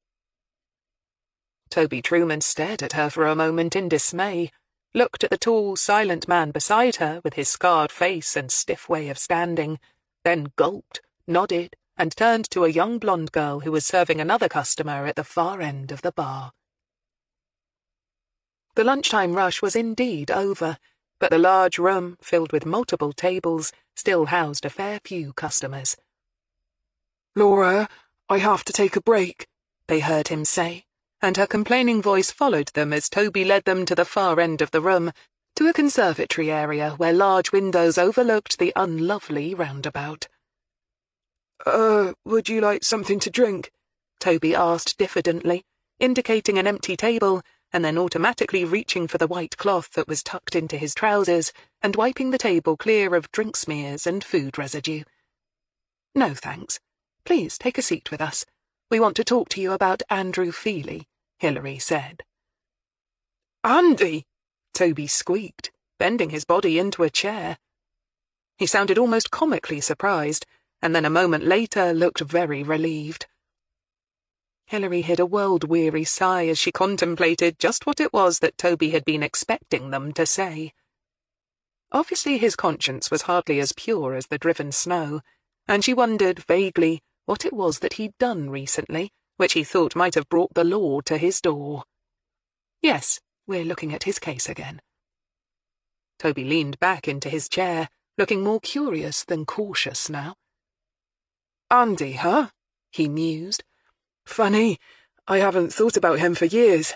Toby Truman stared at her for a moment in dismay, looked at the tall, silent man beside her with his scarred face and stiff way of standing, then gulped, nodded, and turned to a young blonde girl who was serving another customer at the far end of the bar. The lunchtime rush was indeed over, but the large room, filled with multiple tables, still housed a fair few customers. "Laura, I have to take a break," they heard him say, and her complaining voice followed them as Toby led them to the far end of the room, to a conservatory area where large windows overlooked the unlovely roundabout. Would you like something to drink?" Toby asked diffidently, indicating an empty table, and then automatically reaching for the white cloth that was tucked into his trousers and wiping the table clear of drink smears and food residue. "No, thanks. Please take a seat with us. We want to talk to you about Andrew Feely," Hilary said. "Andy!" Toby squeaked, bending his body into a chair. He sounded almost comically surprised, and then a moment later looked very relieved. Hilary hid a world-weary sigh as she contemplated just what it was that Toby had been expecting them to say. Obviously his conscience was hardly as pure as the driven snow, and she wondered vaguely what it was that he'd done recently, which he thought might have brought the law to his door. "Yes, we're looking at his case again." Toby leaned back into his chair, looking more curious than cautious now. "Andy, huh?" he mused. "Funny, I haven't thought about him for years."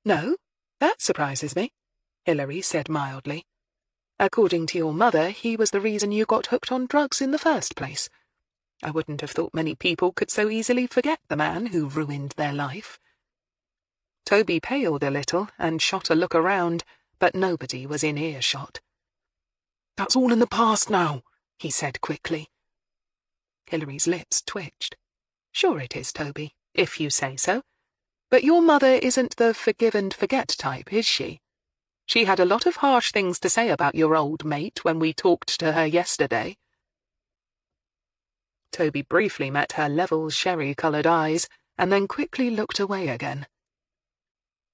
"No, that surprises me," Hilary said mildly. "According to your mother, he was the reason you got hooked on drugs in the first place. I wouldn't have thought many people could so easily forget the man who ruined their life." Toby paled a little and shot a look around, but nobody was in earshot. "That's all in the past now," he said quickly. Hilary's lips twitched. "Sure it is, Toby, if you say so. But your mother isn't the forgive and forget type, is she? She had a lot of harsh things to say about your old mate when we talked to her yesterday." Toby briefly met her level, sherry-coloured eyes, and then quickly looked away again.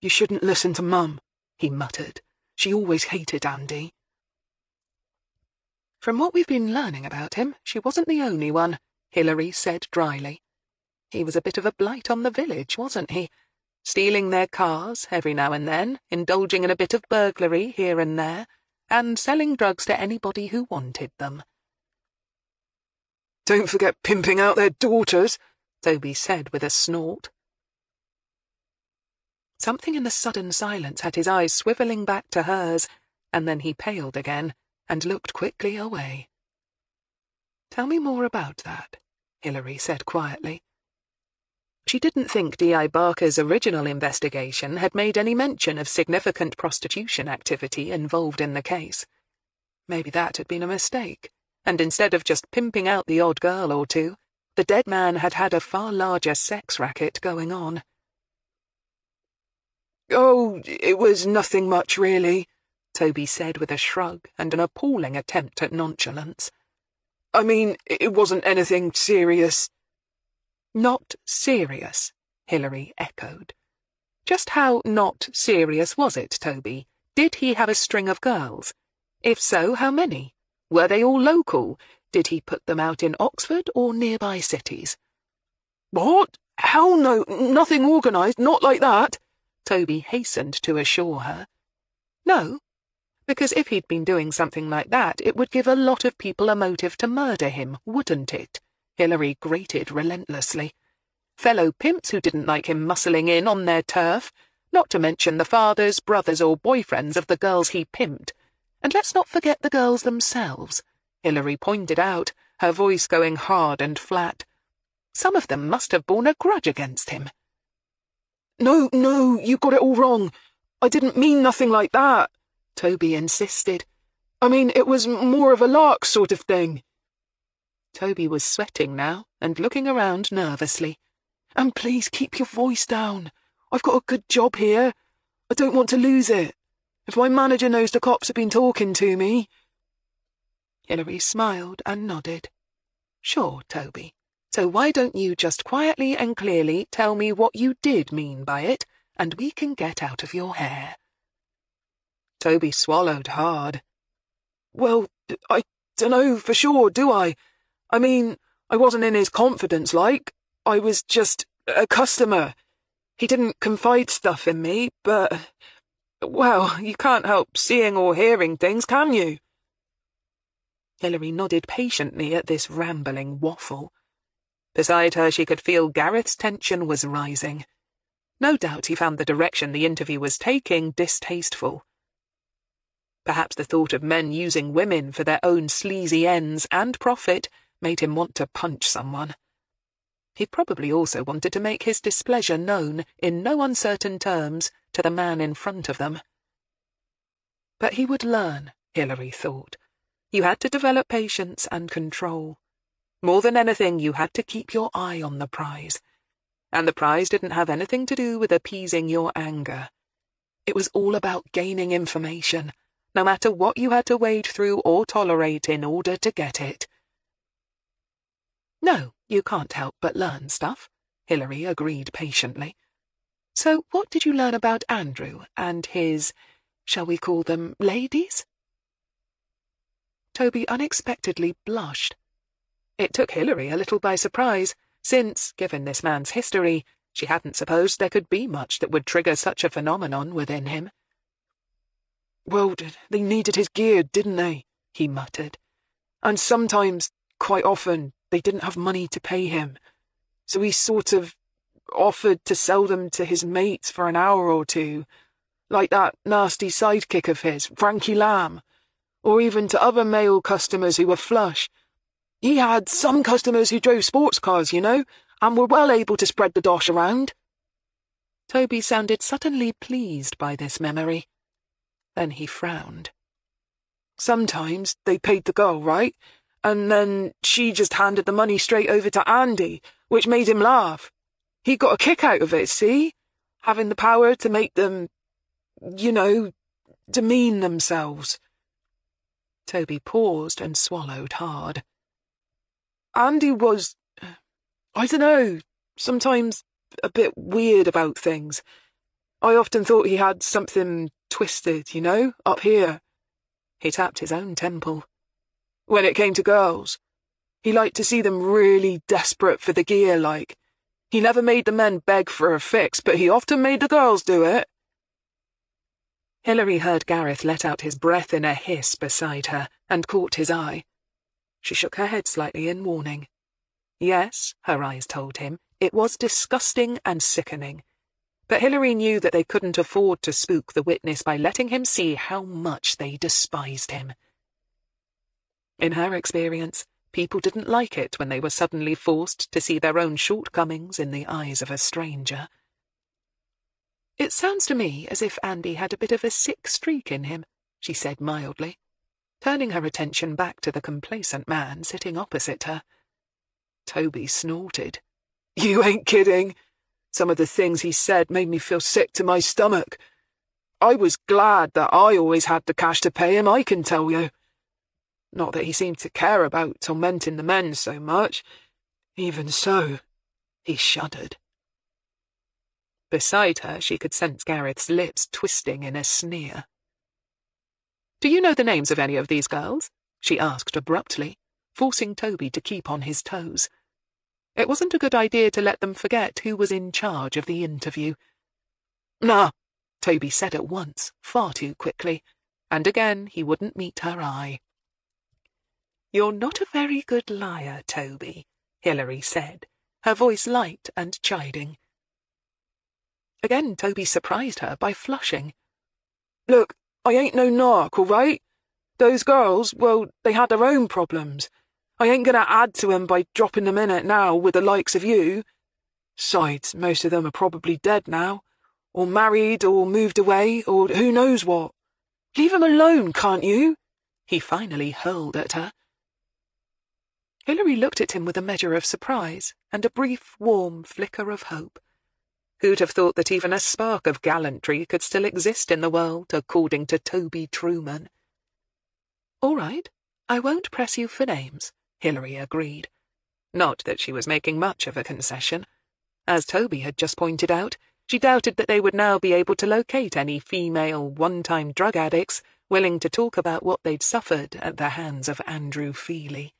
"You shouldn't listen to Mum," he muttered. "She always hated Andy." "From what we've been learning about him, she wasn't the only one," Hilary said dryly. "He was a bit of a blight on the village, wasn't he? Stealing their cars every now and then, indulging in a bit of burglary here and there, and selling drugs to anybody who wanted them." "Don't forget pimping out their daughters," Toby said with a snort. Something in the sudden silence had his eyes swivelling back to hers, and then he paled again and looked quickly away. "Tell me more about that," Hilary said quietly. She didn't think D.I. Barker's original investigation had made any mention of significant prostitution activity involved in the case. Maybe that had been a mistake, and instead of just pimping out the odd girl or two, the dead man had had a far larger sex racket going on. "Oh, it was nothing much, really," Toby said with a shrug and an appalling attempt at nonchalance. "I mean, it wasn't anything serious." "Not serious," Hilary echoed. "Just how not serious was it, Toby? Did he have a string of girls? If so, how many? Were they all local? Did he put them out in Oxford or nearby cities?" "What? Hell no, nothing organised, not like that," Toby hastened to assure her. "No? Because if he'd been doing something like that, it would give a lot of people a motive to murder him, wouldn't it?" Hilary grated relentlessly. "Fellow pimps who didn't like him muscling in on their turf, not to mention the fathers, brothers, or boyfriends of the girls he pimped. And let's not forget the girls themselves," Hilary pointed out, her voice going hard and flat. Some of them must have borne a grudge against him. No, you got it all wrong. I didn't mean nothing like that, Toby insisted. I mean, it was more of a lark sort of thing. Toby was sweating now and looking around nervously. And please keep your voice down. I've got a good job here. I don't want to lose it. If my manager knows the cops have been talking to me... Hilary smiled and nodded. Sure, Toby. So why don't you just quietly and clearly tell me what you did mean by it, and we can get out of your hair. Toby swallowed hard. Well, I dunno for sure, do I? I mean, I wasn't in his confidence, like. I was just a customer. He didn't confide stuff in me, but... Well, you can't help seeing or hearing things, can you? Hilary nodded patiently at this rambling waffle. Beside her, she could feel Gareth's tension was rising. No doubt he found the direction the interview was taking distasteful. Perhaps the thought of men using women for their own sleazy ends and profit made him want to punch someone. He probably also wanted to make his displeasure known, in no uncertain terms, to the man in front of them. But he would learn, Hilary thought. You had to develop patience and control. More than anything, you had to keep your eye on the prize. And the prize didn't have anything to do with appeasing your anger. It was all about gaining information, no matter what you had to wade through or tolerate in order to get it. No, you can't help but learn stuff, Hilary agreed patiently. So what did you learn about Andrew and his, shall we call them, ladies? Toby unexpectedly blushed. It took Hilary a little by surprise, since, given this man's history, she hadn't supposed there could be much that would trigger such a phenomenon within him. Well, they needed his gear, didn't they? He muttered. And sometimes, quite often, they didn't have money to pay him. So he sort of offered to sell them to his mates for an hour or two, like that nasty sidekick of his, Frankie Lamb, or even to other male customers who were flush. He had some customers who drove sports cars, you know, and were well able to spread the dosh around. Toby sounded suddenly pleased by this memory. Then he frowned. Sometimes they paid the girl, right? And then she just handed the money straight over to Andy, which made him laugh. He got a kick out of it, see? Having the power to make them, you know, demean themselves. Toby paused and swallowed hard. Andy was, I dunno, sometimes a bit weird about things. I often thought he had something twisted, you know, up here. He tapped his own temple. When it came to girls, he liked to see them really desperate for the gear, like. He never made the men beg for a fix, but he often made the girls do it. Hilary heard Gareth let out his breath in a hiss beside her, and caught his eye. She shook her head slightly in warning. Yes, her eyes told him, it was disgusting and sickening. But Hilary knew that they couldn't afford to spook the witness by letting him see how much they despised him. In her experience, people didn't like it when they were suddenly forced to see their own shortcomings in the eyes of a stranger. It sounds to me as if Andy had a bit of a sick streak in him, she said mildly, turning her attention back to the complacent man sitting opposite her. Toby snorted. You ain't kidding. Some of the things he said made me feel sick to my stomach. I was glad that I always had the cash to pay him, I can tell you. Not that he seemed to care about tormenting the men so much. Even so, he shuddered. Beside her, she could sense Gareth's lips twisting in a sneer. Do you know the names of any of these girls? She asked abruptly, forcing Toby to keep on his toes. It wasn't a good idea to let them forget who was in charge of the interview. Nah, Toby said at once, far too quickly, and again he wouldn't meet her eye. You're not a very good liar, Toby, Hilary said, her voice light and chiding. Again Toby surprised her by flushing. Look, I ain't no narc, all right? Those girls, well, they had their own problems. I ain't gonna add to 'em by dropping them in it now with the likes of you. Sides, most of them are probably dead now, or married, or moved away, or who knows what. Leave 'em alone, can't you?" he finally hurled at her. Hilary looked at him with a measure of surprise and a brief, warm flicker of hope. Who'd have thought that even a spark of gallantry could still exist in the world, according to Toby Truman? "All right, I won't press you for names," Hilary agreed. Not that she was making much of a concession. As Toby had just pointed out, she doubted that they would now be able to locate any female one-time drug addicts willing to talk about what they'd suffered at the hands of Andrew Feely.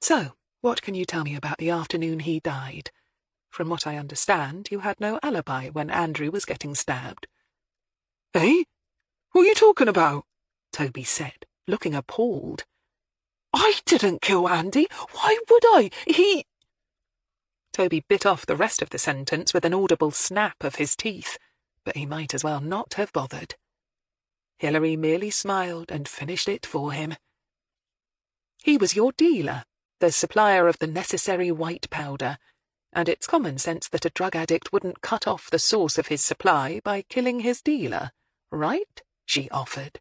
"So, what can you tell me about the afternoon he died? From what I understand, you had no alibi when Andrew was getting stabbed." "Eh? What are you talking about?" Toby said, looking appalled. "I didn't kill Andy. Why would I? He—" Toby bit off the rest of the sentence with an audible snap of his teeth, but he might as well not have bothered. Hilary merely smiled and finished it for him. "He was your dealer, the supplier of the necessary white powder, and it's common sense that a drug addict wouldn't cut off the source of his supply by killing his dealer, right?" she offered.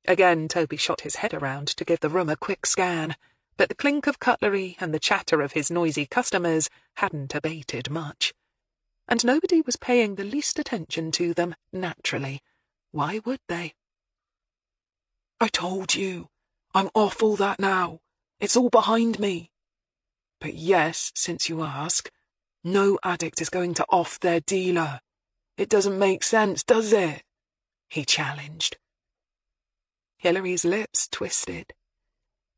Again Toby shot his head around to give the room a quick scan, but the clink of cutlery and the chatter of his noisy customers hadn't abated much. And nobody was paying the least attention to them, naturally. Why would they? "I told you. I'm off all that now. It's all behind me. But yes, since you ask, no addict is going to off their dealer. It doesn't make sense, does it?" he challenged. Hilary's lips twisted.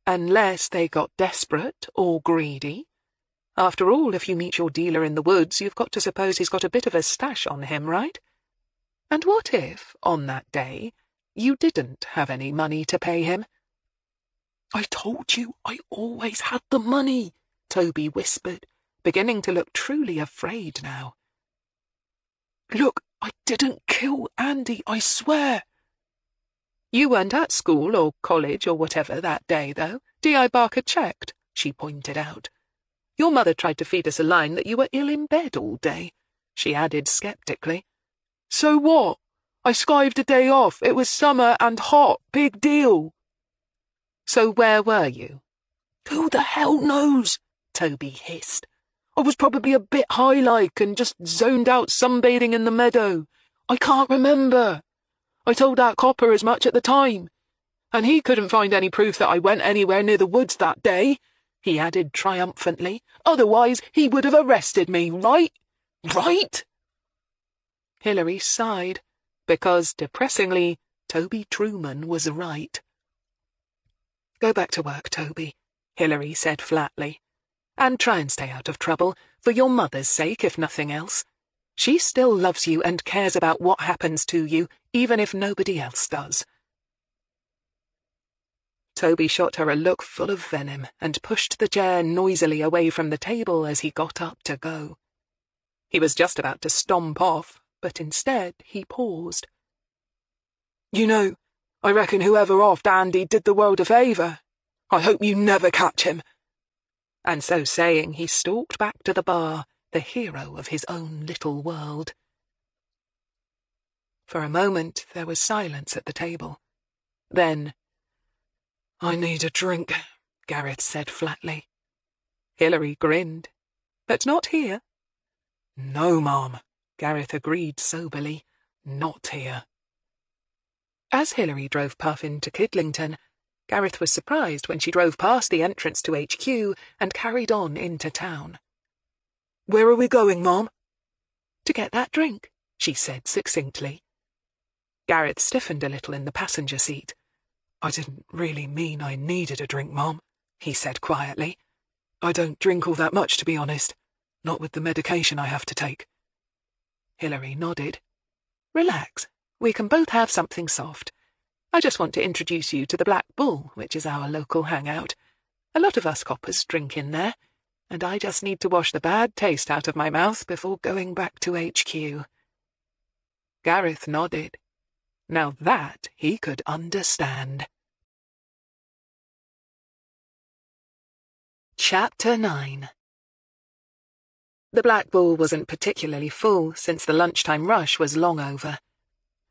Unless they got desperate or greedy. After all, if you meet your dealer in the woods, you've got to suppose he's got a bit of a stash on him, right? And what if, on that day, you didn't have any money to pay him? "I told you I always had the money," Toby whispered, beginning to look truly afraid now. "Look, I didn't kill Andy, I swear." "You weren't at school or college or whatever that day, though. D.I. Barker checked," she pointed out. "Your mother tried to feed us a line that you were ill in bed all day," she added sceptically. "So what? I skived a day off. It was summer and hot. Big deal." "So where were you?" "Who the hell knows?" Toby hissed. "I was probably a bit high-like and just zoned out sunbathing in the meadow. I can't remember. I told that copper as much at the time. And he couldn't find any proof that I went anywhere near the woods that day," he added triumphantly. "Otherwise, he would have arrested me, right? Right?" Hilary sighed, because, depressingly, Toby Truman was right. "Go back to work, Toby," Hilary said flatly. "And try and stay out of trouble, for your mother's sake, if nothing else. She still loves you and cares about what happens to you, even if nobody else does." Toby shot her a look full of venom and pushed the chair noisily away from the table as he got up to go. He was just about to stomp off, but instead he paused. "You know, I reckon whoever offed Andy did the world a favour. I hope you never catch him." And so saying, he stalked back to the bar, the hero of his own little world. For a moment there was silence at the table. Then, "I need a drink," Gareth said flatly. Hilary grinned. "But not here." "No, Mom," Gareth agreed soberly. "Not here." As Hilary drove Puff into Kidlington, Gareth was surprised when she drove past the entrance to HQ and carried on into town. "Where are we going, Mom?" "To get that drink," she said succinctly. Gareth stiffened a little in the passenger seat. "I didn't really mean I needed a drink, Mom," he said quietly. "I don't drink all that much, to be honest. Not with the medication I have to take." Hilary nodded. "Relax. We can both have something soft. I just want to introduce you to the Black Bull, which is our local hangout. A lot of us coppers drink in there, and I just need to wash the bad taste out of my mouth before going back to HQ." Gareth nodded. Now that he could understand. Chapter 9. The Black Bull wasn't particularly full since the lunchtime rush was long over.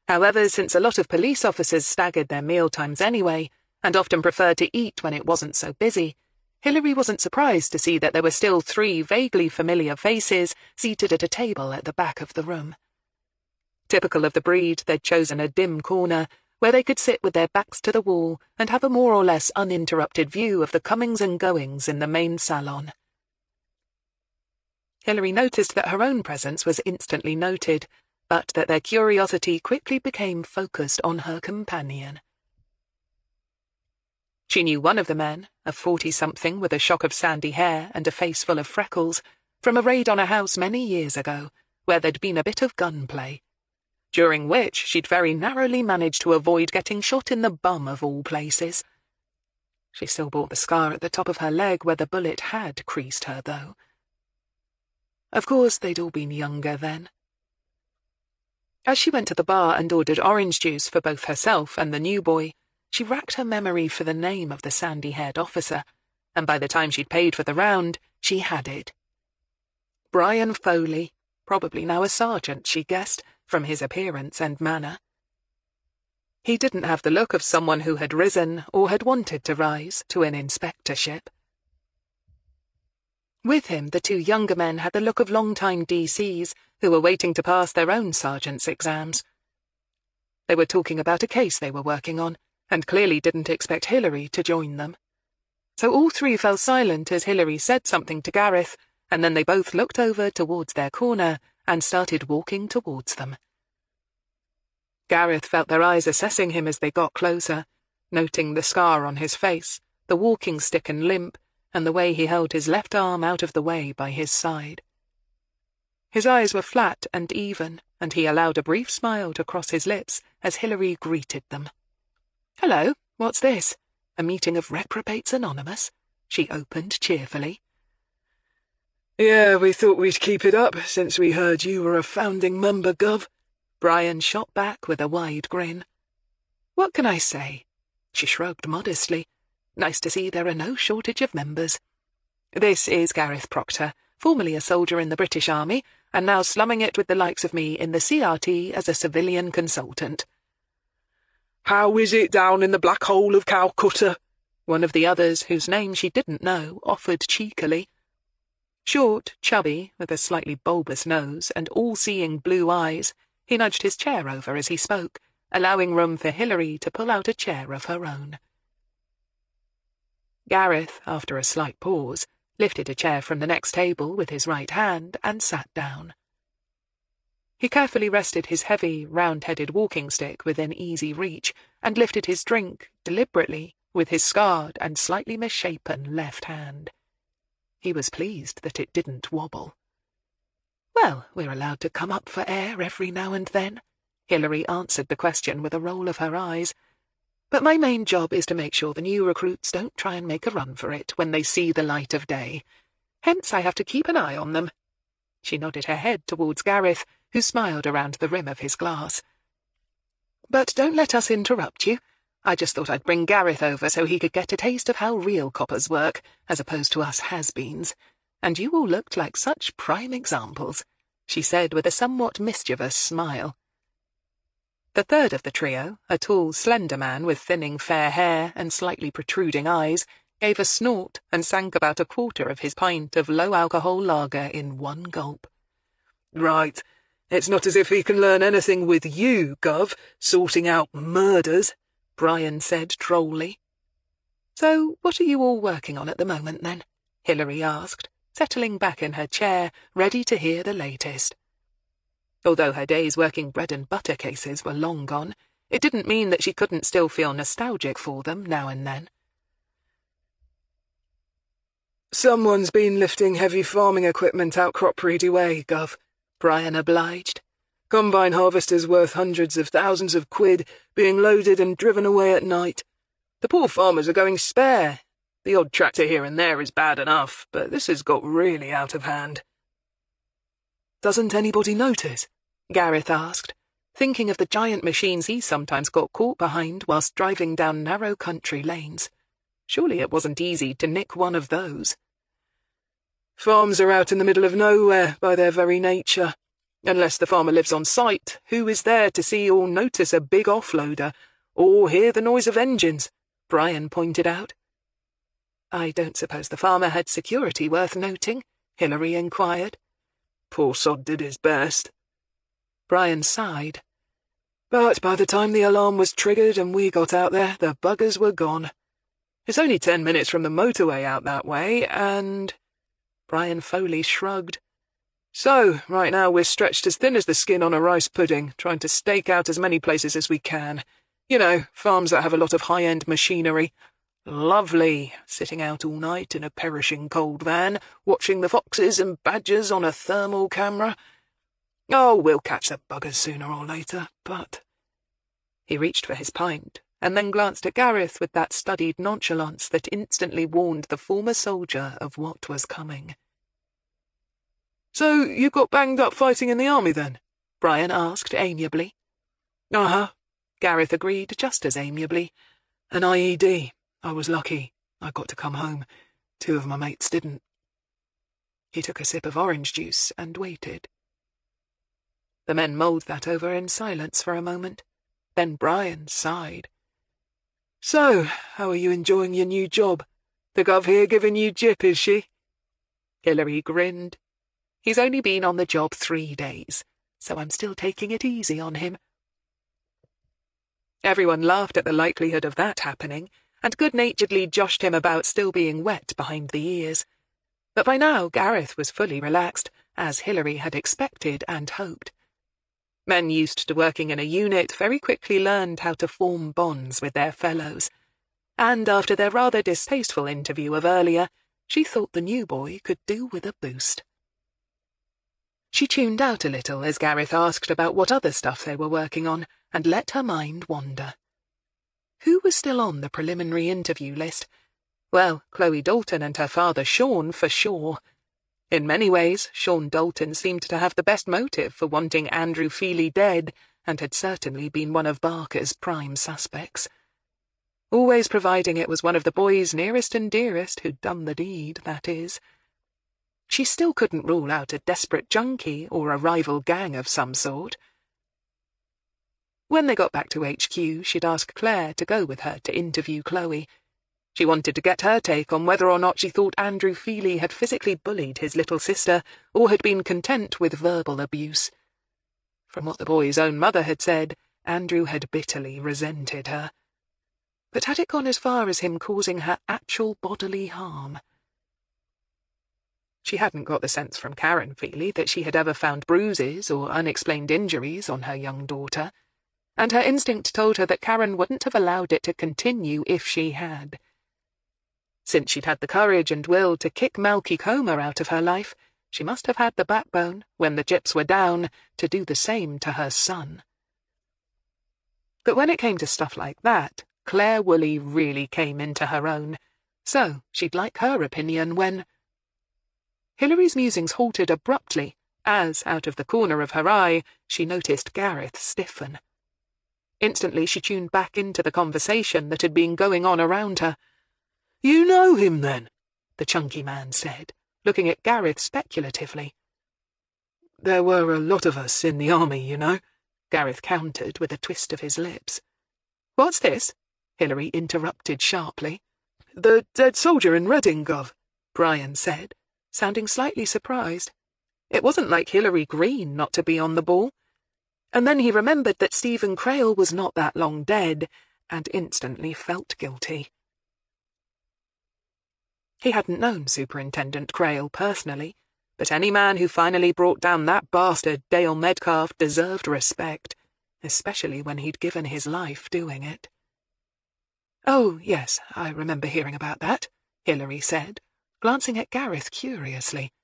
However, since a lot of police officers staggered their meal times anyway, and often preferred to eat when it wasn't so busy, Hilary wasn't surprised to see that there were still 3 vaguely familiar faces seated at a table at the back of the room. Typical of the breed, they'd chosen a dim corner where they could sit with their backs to the wall and have a more or less uninterrupted view of the comings and goings in the main salon. Hilary noticed that her own presence was instantly noted, but that their curiosity quickly became focused on her companion. She knew one of the men, a 40-something with a shock of sandy hair and a face full of freckles, from a raid on a house many years ago, where there'd been a bit of gunplay, during which she'd very narrowly managed to avoid getting shot in the bum of all places. She still bore the scar at the top of her leg where the bullet had creased her, though. Of course, they'd all been younger then. As she went to the bar and ordered orange juice for both herself and the new boy, she racked her memory for the name of the sandy-haired officer, and by the time she'd paid for the round, she had it. Brian Foley, probably now a sergeant, she guessed, from his appearance and manner. He didn't have the look of someone who had risen or had wanted to rise to an inspectorship. With him, the 2 younger men had the look of long-time DCs who were waiting to pass their own sergeant's exams. They were talking about a case they were working on, and clearly didn't expect Hilary to join them. So all 3 fell silent as Hilary said something to Gareth, and then they both looked over towards their corner and started walking towards them. Gareth felt their eyes assessing him as they got closer, noting the scar on his face, the walking stick and limp, and the way he held his left arm out of the way by his side. His eyes were flat and even, and he allowed a brief smile to cross his lips as Hilary greeted them. "Hello, what's this? A meeting of reprobates anonymous?" she opened cheerfully. "Yeah, we thought we'd keep it up since we heard you were a founding member, Gov." Brian shot back with a wide grin. "What can I say?" She shrugged modestly. "Nice to see there are no shortage of members. This is Gareth Proctor, formerly a soldier in the British Army, and now slumming it with the likes of me in the CRT as a civilian consultant." "How is it down in the black hole of Calcutta?" one of the others, whose name she didn't know, offered cheekily. Short, chubby, with a slightly bulbous nose and all-seeing blue eyes, he nudged his chair over as he spoke, allowing room for Hilary to pull out a chair of her own. Gareth, after a slight pause, lifted a chair from the next table with his right hand and sat down. He carefully rested his heavy, round-headed walking stick within easy reach and lifted his drink, deliberately, with his scarred and slightly misshapen left hand. He was pleased that it didn't wobble. "Well, we're allowed to come up for air every now and then," Hilary answered the question with a roll of her eyes. "But my main job is to make sure the new recruits don't try and make a run for it when they see the light of day. Hence I have to keep an eye on them." She nodded her head towards Gareth, who smiled around the rim of his glass. "But don't let us interrupt you. I just thought I'd bring Gareth over so he could get a taste of how real coppers work, as opposed to us has-beens. And you all looked like such prime examples," she said with a somewhat mischievous smile. The third of the trio, a tall, slender man with thinning fair hair and slightly protruding eyes, gave a snort and sank about a quarter of his pint of low-alcohol lager in one gulp. "Right. It's not as if he can learn anything with you, Gov, sorting out murders," Brian said drolly. "So what are you all working on at the moment, then?" Hilary asked, settling back in her chair, ready to hear the latest. Although her days working bread-and-butter cases were long gone, it didn't mean that she couldn't still feel nostalgic for them now and then. "Someone's been lifting heavy farming equipment out Cropreedy way, Gov," Brian obliged. "Combine harvesters worth hundreds of thousands of quid being loaded and driven away at night. The poor farmers are going spare. The odd tractor here and there is bad enough, but this has got really out of hand." "Doesn't anybody notice?" Gareth asked, thinking of the giant machines he sometimes got caught behind whilst driving down narrow country lanes. Surely it wasn't easy to nick one of those. Farms are out in the middle of nowhere by their very nature. Unless the farmer lives on site, who is there to see or notice a big offloader, or hear the noise of engines? Brian pointed out. I don't suppose the farmer had security worth noting? Hilary inquired. Poor sod did his best. Brian sighed. But by the time the alarm was triggered and we got out there, the buggers were gone. It's only 10 minutes from the motorway out that way, and... Brian Foley shrugged. So, right now we're stretched as thin as the skin on a rice pudding, trying to stake out as many places as we can. You know, farms that have a lot of high-end machinery. Lovely, sitting out all night in a perishing cold van, watching the foxes and badgers on a thermal camera. Oh, we'll catch the buggers sooner or later, but... He reached for his pint, and then glanced at Gareth with that studied nonchalance that instantly warned the former soldier of what was coming. So you got banged up fighting in the army then? Brian asked amiably. Uh-huh, Gareth agreed just as amiably. An IED. I was lucky. I got to come home. 2 of my mates didn't. He took a sip of orange juice and waited. The men mulled that over in silence for a moment. Then Brian sighed. So, how are you enjoying your new job? The gov here giving you jip, is she? Hilary grinned. He's only been on the job 3 days, so I'm still taking it easy on him. Everyone laughed at the likelihood of that happening, and good-naturedly joshed him about still being wet behind the ears. But by now Gareth was fully relaxed, as Hilary had expected and hoped. Men used to working in a unit very quickly learned how to form bonds with their fellows, and after their rather distasteful interview of earlier, she thought the new boy could do with a boost. She tuned out a little as Gareth asked about what other stuff they were working on, and let her mind wander. Who was still on the preliminary interview list? Well, Chloe Dalton and her father Sean for sure. In many ways, Sean Dalton seemed to have the best motive for wanting Andrew Feely dead, and had certainly been one of Barker's prime suspects. Always providing it was one of the boys nearest and dearest who'd done the deed, that is. She still couldn't rule out a desperate junkie or a rival gang of some sort. When they got back to HQ, she'd ask Claire to go with her to interview Chloe. She wanted to get her take on whether or not she thought Andrew Feely had physically bullied his little sister or had been content with verbal abuse. From what the boy's own mother had said, Andrew had bitterly resented her. But had it gone as far as him causing her actual bodily harm? She hadn't got the sense from Karen Feely that she had ever found bruises or unexplained injuries on her young daughter, and her instinct told her that Karen wouldn't have allowed it to continue if she had. Since she'd had the courage and will to kick Malky Comer out of her life, she must have had the backbone, when the chips were down, to do the same to her son. But when it came to stuff like that, Claire Woolley really came into her own, so she'd like her opinion when... Hilary's musings halted abruptly, as, out of the corner of her eye, she noticed Gareth stiffen. Instantly she tuned back into the conversation that had been going on around her. "You know him, then?" the chunky man said, looking at Gareth speculatively. "There were a lot of us in the army, you know," Gareth countered with a twist of his lips. "What's this?" Hilary interrupted sharply. "The dead soldier in Reading, Gov," Brian said, sounding slightly surprised. It wasn't like Hilary Greene not to be on the ball. And then he remembered that Stephen Crail was not that long dead, and instantly felt guilty. He hadn't known Superintendent Crail personally, but any man who finally brought down that bastard Dale Medcalf deserved respect, especially when he'd given his life doing it. "Oh, yes, I remember hearing about that," Hilary said, glancing at Gareth curiously.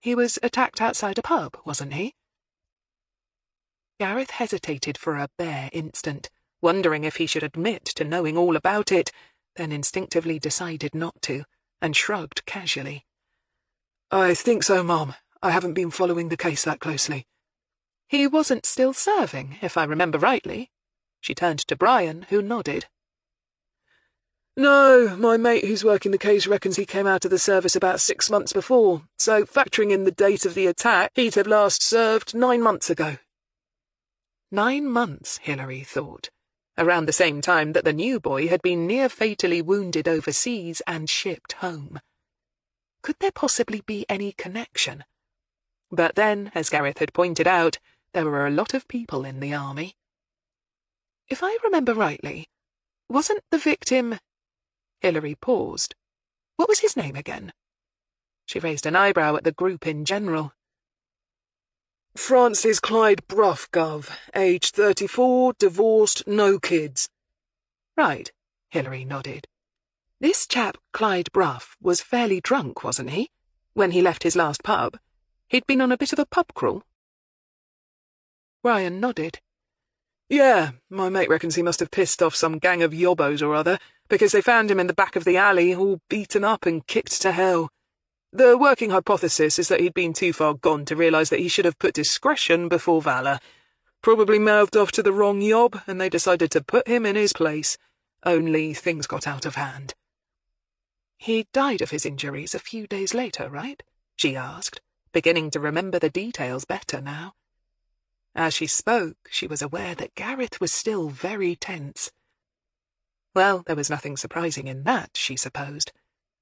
"He was attacked outside a pub, wasn't he?" Gareth hesitated for a bare instant, wondering if he should admit to knowing all about it, then instinctively decided not to, and shrugged casually. "I think so, Mom. I haven't been following the case that closely." "He wasn't still serving, if I remember rightly." She turned to Brian, who nodded. No, my mate who's working the case reckons he came out of the service about 6 months before, so factoring in the date of the attack, he'd have last served 9 months ago. 9 months, Hilary thought, around the same time that the new boy had been near fatally wounded overseas and shipped home. Could there possibly be any connection? But then, as Gareth had pointed out, there were a lot of people in the army. If I remember rightly, wasn't the victim... Hilary paused. What was his name again? She raised an eyebrow at the group in general. Francis Clyde Bruff, Gov. Age 34, divorced, no kids. Right, Hilary nodded. This chap, Clyde Bruff, was fairly drunk, wasn't he, when he left his last pub? He'd been on a bit of a pub crawl? Brian nodded. Yeah, my mate reckons he must have pissed off some gang of yobbos or other, because they found him in the back of the alley, all beaten up and kicked to hell. The working hypothesis is that he'd been too far gone to realise that he should have put discretion before valour. Probably mouthed off to the wrong yob, and they decided to put him in his place. Only things got out of hand. He died of his injuries a few days later, right? She asked, beginning to remember the details better now. As she spoke, she was aware that Gareth was still very tense. Well, there was nothing surprising in that, she supposed.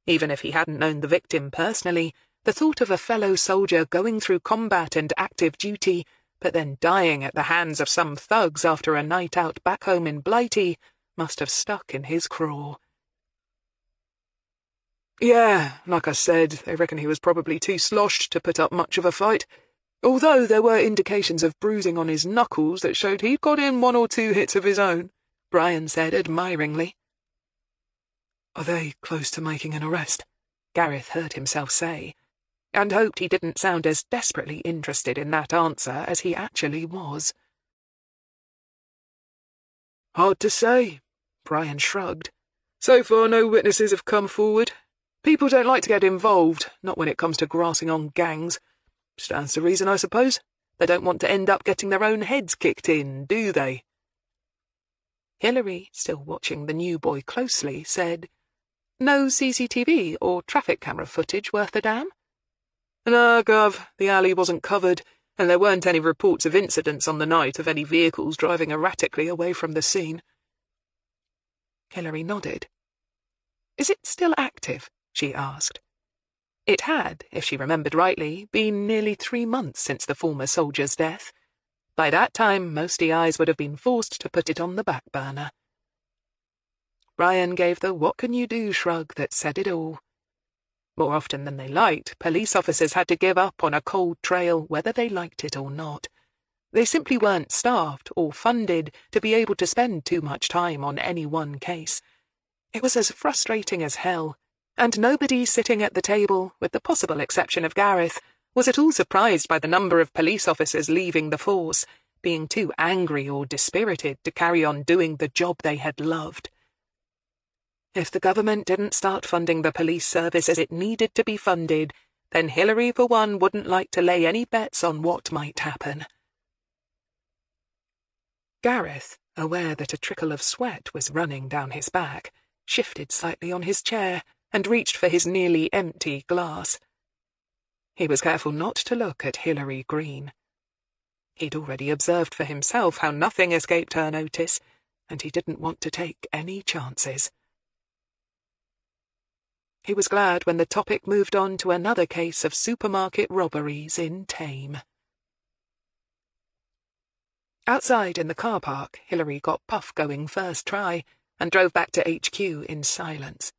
Even if he hadn't known the victim personally, the thought of a fellow soldier going through combat and active duty, but then dying at the hands of some thugs after a night out back home in Blighty, must have stuck in his craw. Yeah, like I said, they reckon he was probably too sloshed to put up much of a fight. Although there were indications of bruising on his knuckles that showed he'd got in 1 or 2 hits of his own, Brian said admiringly. Are they close to making an arrest? Gareth heard himself say, and hoped he didn't sound as desperately interested in that answer as he actually was. Hard to say, Brian shrugged. So far no witnesses have come forward. People don't like to get involved, not when it comes to grassing on gangs. Stands to reason, I suppose. They don't want to end up getting their own heads kicked in, do they? Hilary, still watching the new boy closely, said, No CCTV or traffic camera footage worth a damn? No, Gov, the alley wasn't covered, and there weren't any reports of incidents on the night of any vehicles driving erratically away from the scene. Hilary nodded. Is it still active? She asked. It had, if she remembered rightly, been nearly 3 months since the former soldier's death. By that time, most eyes would have been forced to put it on the back burner. Brian gave the what-can-you-do shrug that said it all. More often than they liked, police officers had to give up on a cold trail whether they liked it or not. They simply weren't staffed or funded to be able to spend too much time on any one case. It was as frustrating as hell. And nobody sitting at the table, with the possible exception of Gareth, was at all surprised by the number of police officers leaving the force, being too angry or dispirited to carry on doing the job they had loved. If the government didn't start funding the police service as it needed to be funded, then Hilary, for one, wouldn't like to lay any bets on what might happen. Gareth, aware that a trickle of sweat was running down his back, shifted slightly on his chair and reached for his nearly empty glass. He was careful not to look at Hilary Greene. He'd already observed for himself how nothing escaped her notice, and he didn't want to take any chances. He was glad when the topic moved on to another case of supermarket robberies in Tame. Outside in the car park, Hilary got Puff going first try and drove back to HQ in silence.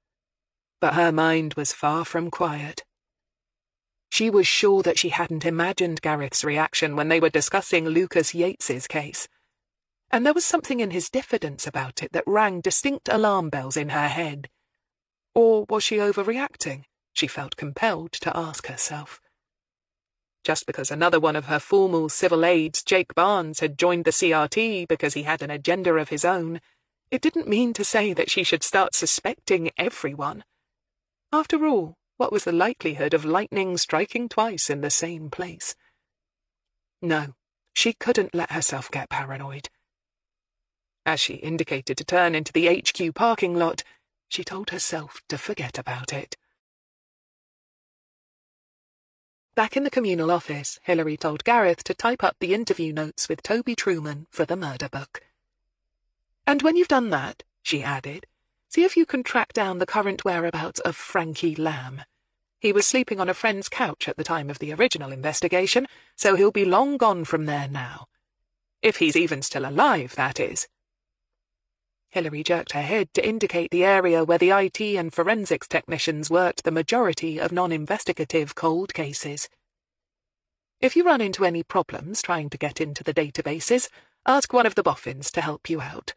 But her mind was far from quiet. She was sure that she hadn't imagined Gareth's reaction when they were discussing Lucas Yates's case. And there was something in his diffidence about it that rang distinct alarm bells in her head. Or was she overreacting? She felt compelled to ask herself. Just because another one of her formal civil aides, Jake Barnes, had joined the CRT because he had an agenda of his own, it didn't mean to say that she should start suspecting everyone. After all, what was the likelihood of lightning striking twice in the same place? No, she couldn't let herself get paranoid. As she indicated to turn into the HQ parking lot, She told herself to forget about it. Back in the communal office, Hilary told Gareth to type up the interview notes with Toby Truman for the murder book. "And when you've done that," she added, "see if you can track down the current whereabouts of Frankie Lamb. He was sleeping on a friend's couch at the time of the original investigation, so he'll be long gone from there now. If he's even still alive, that is." Hilary jerked her head to indicate the area where the IT and forensics technicians worked the majority of non-investigative cold cases. "If you run into any problems trying to get into the databases, ask one of the boffins to help you out.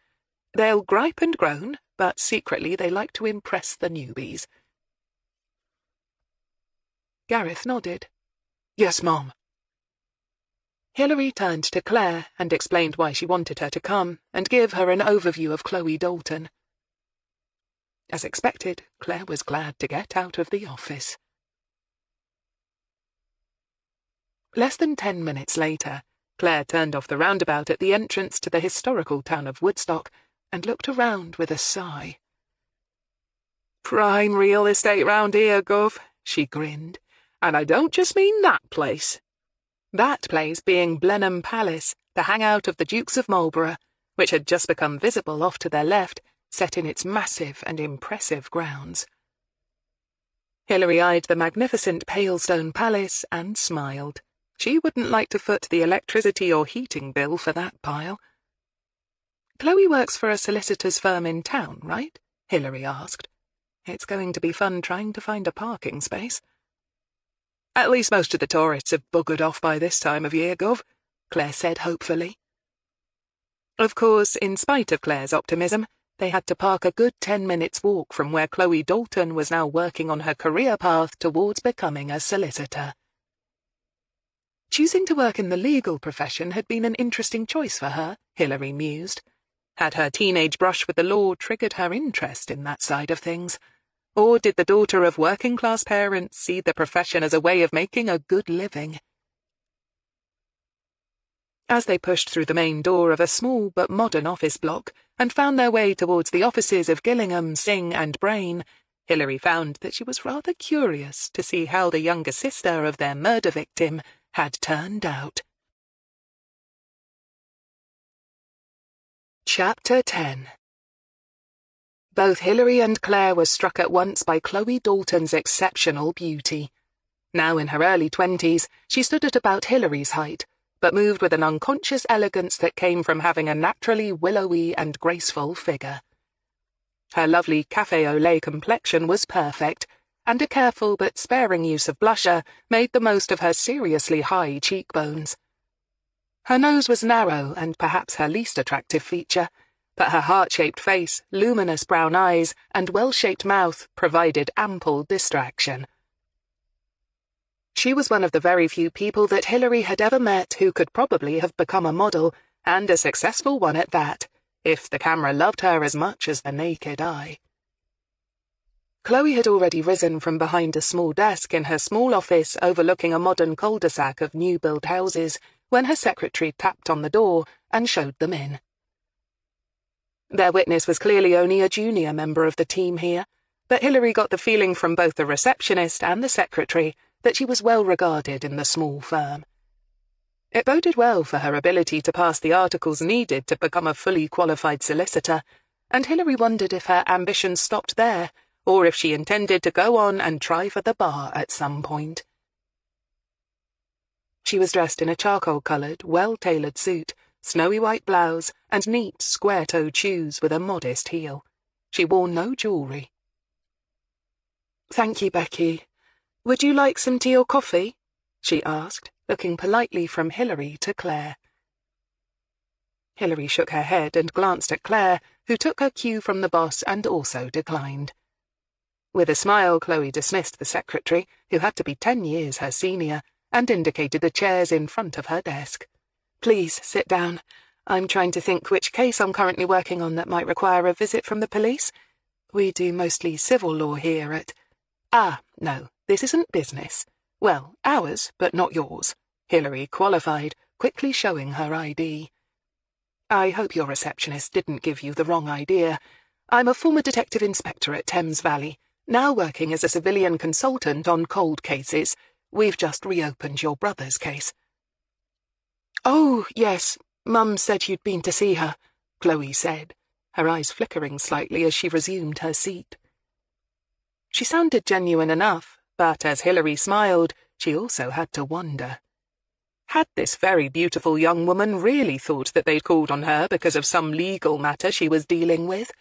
They'll gripe and groan, but secretly they like to impress the newbies." Gareth nodded. "Yes, Mom." Hilary turned to Claire and explained why she wanted her to come and give her an overview of Chloe Dalton. As expected, Claire was glad to get out of the office. Less than 10 minutes later, Claire turned off the roundabout at the entrance to the historical town of Woodstock and looked around with a sigh. "Prime real estate round here, Gov," she grinned. "And I don't just mean that place." That place being Blenheim Palace, the hangout of the Dukes of Marlborough, which had just become visible off to their left, set in its massive and impressive grounds. Hilary eyed the magnificent pale stone palace and smiled. She wouldn't like to foot the electricity or heating bill for that pile. "Chloe works for a solicitor's firm in town, right?" Hilary asked. "It's going to be fun trying to find a parking space." "At least most of the tourists have buggered off by this time of year, Gov," Claire said hopefully. Of course, in spite of Claire's optimism, they had to park a good 10 minutes' walk from where Chloe Dalton was now working on her career path towards becoming a solicitor. Choosing to work in the legal profession had been an interesting choice for her, Hilary mused. Had her teenage brush with the law triggered her interest in that side of things? Or did the daughter of working-class parents see the profession as a way of making a good living? As they pushed through the main door of a small but modern office block and found their way towards the offices of Gillingham, Singh and Brain, Hilary found that she was rather curious to see how the younger sister of their murder victim had turned out. Chapter 10. Both Hilary and Claire were struck at once by Chloe Dalton's exceptional beauty. Now in her early 20s, she stood at about Hilary's height, but moved with an unconscious elegance that came from having a naturally willowy and graceful figure. Her lovely café au lait complexion was perfect, and a careful but sparing use of blusher made the most of her seriously high cheekbones. Her nose was narrow and perhaps her least attractive feature, but her heart-shaped face, luminous brown eyes, and well-shaped mouth provided ample distraction. She was one of the very few people that Hilary had ever met who could probably have become a model, and a successful one at that, if the camera loved her as much as the naked eye. Chloe had already risen from behind a small desk in her small office overlooking a modern cul-de-sac of new-built houses when her secretary tapped on the door and showed them in. Their witness was clearly only a junior member of the team here, but Hilary got the feeling from both the receptionist and the secretary that she was well regarded in the small firm. It boded well for her ability to pass the articles needed to become a fully qualified solicitor, and Hilary wondered if her ambitions stopped there, or if she intended to go on and try for the bar at some point. She was dressed in a charcoal-coloured, well-tailored suit, snowy white blouse, and neat, square-toed shoes with a modest heel. She wore no jewellery. "Thank you, Becky. Would you like some tea or coffee?" she asked, looking politely from Hilary to Claire. Hilary shook her head and glanced at Claire, who took her cue from the boss and also declined. With a smile, Chloe dismissed the secretary, who had to be 10 years her senior, and indicated the chairs in front of her desk. "Please, sit down. I'm trying to think which case I'm currently working on that might require a visit from the police. We do mostly civil law here at—" "Ah, no, this isn't business. Well, ours, but not yours," Hilary qualified, quickly showing her ID. "I hope your receptionist didn't give you the wrong idea. I'm a former detective inspector at Thames Valley, now working as a civilian consultant on cold cases. We've just reopened your brother's case." "Oh, yes, Mum said you'd been to see her," Chloe said, her eyes flickering slightly as she resumed her seat. She sounded genuine enough, but as Hilary smiled, she also had to wonder. Had this very beautiful young woman really thought that they'd called on her because of some legal matter she was dealing with?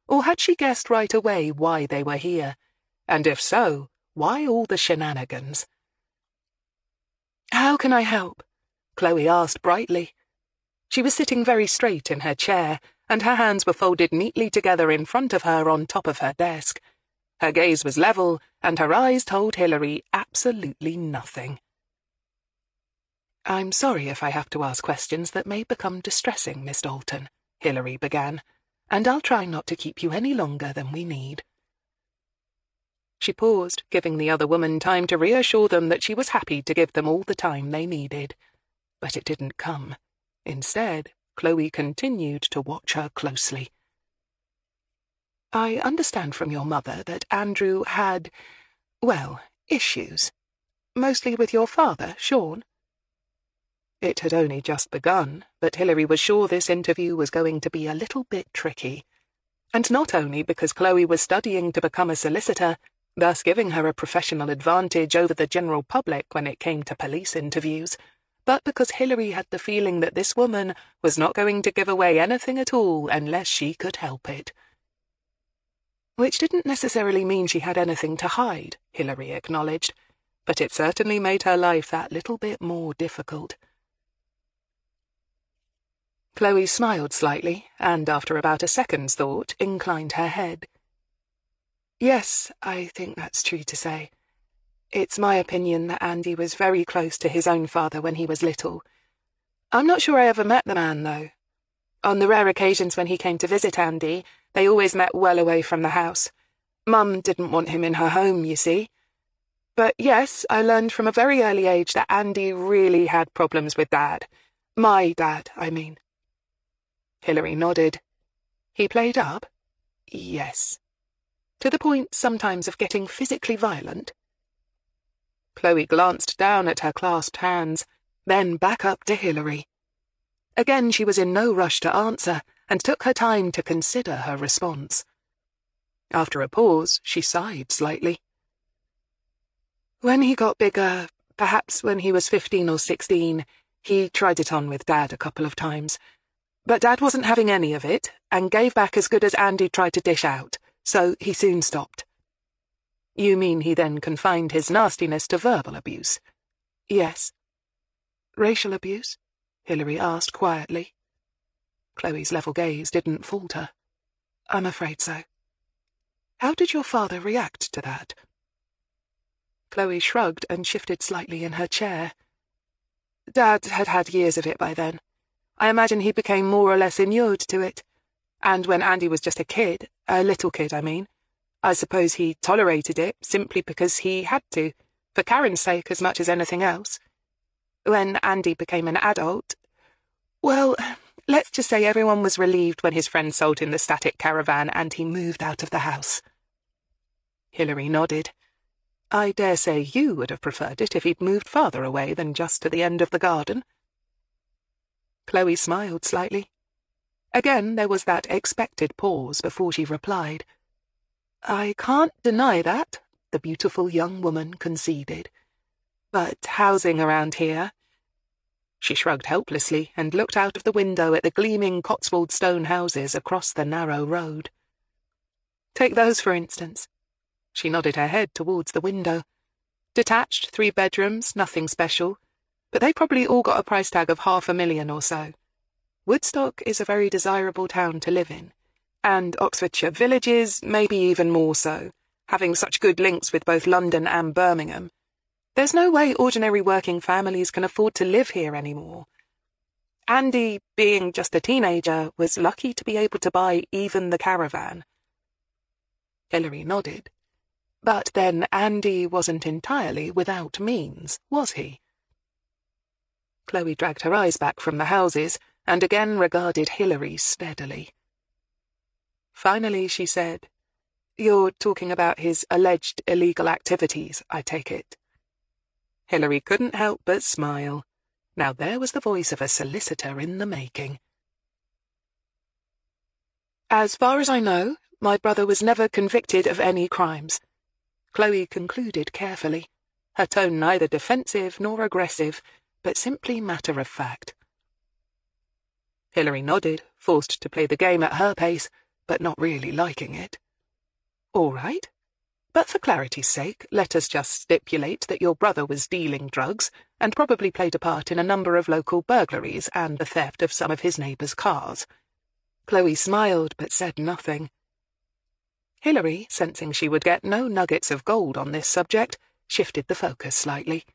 Or had she guessed right away why they were here? And if so, why all the shenanigans? "How can I help?" Chloe asked brightly. She was sitting very straight in her chair, and her hands were folded neatly together in front of her on top of her desk. Her gaze was level, and her eyes told Hilary absolutely nothing. "I'm sorry if I have to ask questions that may become distressing, Miss Dalton," Hilary began, "and I'll try not to keep you any longer than we need." She paused, giving the other woman time to reassure them that she was happy to give them all the time they needed. But it didn't come. Instead, Chloe continued to watch her closely. "I understand from your mother that Andrew had, well, issues. Mostly with your father, Sean?" It had only just begun, but Hilary was sure this interview was going to be a little bit tricky. And not only because Chloe was studying to become a solicitor, thus giving her a professional advantage over the general public when it came to police interviews, but because Hilary had the feeling that this woman was not going to give away anything at all unless she could help it. Which didn't necessarily mean she had anything to hide, Hilary acknowledged, but it certainly made her life that little bit more difficult. Chloe smiled slightly, and after about a second's thought, inclined her head. "Yes, I think that's true to say. It's my opinion that Andy was very close to his own father when he was little. I'm not sure I ever met the man, though. On the rare occasions when he came to visit Andy, they always met well away from the house. Mum didn't want him in her home, you see. But yes, I learned from a very early age that Andy really had problems with Dad. My dad, I mean." Hilary nodded. "He played up?" "Yes." "To the point sometimes of getting physically violent?" Chloe glanced down at her clasped hands, then back up to Hilary. Again she was in no rush to answer, and took her time to consider her response. After a pause, she sighed slightly. "When he got bigger, perhaps when he was 15 or 16, he tried it on with Dad a couple of times. But Dad wasn't having any of it, and gave back as good as Andy tried to dish out, so he soon stopped." "You mean he then confined his nastiness to verbal abuse?" "Yes." "Racial abuse?" Hilary asked quietly. Chloe's level gaze didn't falter. "I'm afraid so." "How did your father react to that?" Chloe shrugged and shifted slightly in her chair. "Dad had had years of it by then. I imagine he became more or less inured to it. And when Andy was just a little kid, I mean, I suppose he tolerated it simply because he had to, for Karen's sake as much as anything else. When Andy became an adult, well, let's just say everyone was relieved when his friend sold him the static caravan and he moved out of the house." Hilary nodded. "I dare say you would have preferred it if he'd moved farther away than just to the end of the garden." Chloe smiled slightly. Again there was that expected pause before she replied. "I can't deny that," the beautiful young woman conceded. "But housing around here—" She shrugged helplessly and looked out of the window at the gleaming Cotswold stone houses across the narrow road. "Take those, for instance." She nodded her head towards the window. "Detached, 3 bedrooms, nothing special, but they probably all got a price tag of $500,000 or so. Woodstock is a very desirable town to live in, and Oxfordshire villages maybe even more so, having such good links with both London and Birmingham. There's no way ordinary working families can afford to live here anymore. Andy, being just a teenager, was lucky to be able to buy even the caravan." Hilary nodded. "But then Andy wasn't entirely without means, was he?" Chloe dragged her eyes back from the houses, and again regarded Hilary steadily. Finally, she said, "You're talking about his alleged illegal activities, I take it." Hilary couldn't help but smile. Now there was the voice of a solicitor in the making. "As far as I know, my brother was never convicted of any crimes," Chloe concluded carefully, her tone neither defensive nor aggressive, but simply matter-of-fact. Hilary nodded, forced to play the game at her pace, but not really liking it. "All right. But for clarity's sake, let us just stipulate that your brother was dealing drugs and probably played a part in a number of local burglaries and the theft of some of his neighbours' cars." Chloe smiled but said nothing. Hilary, sensing she would get no nuggets of gold on this subject, shifted the focus slightly.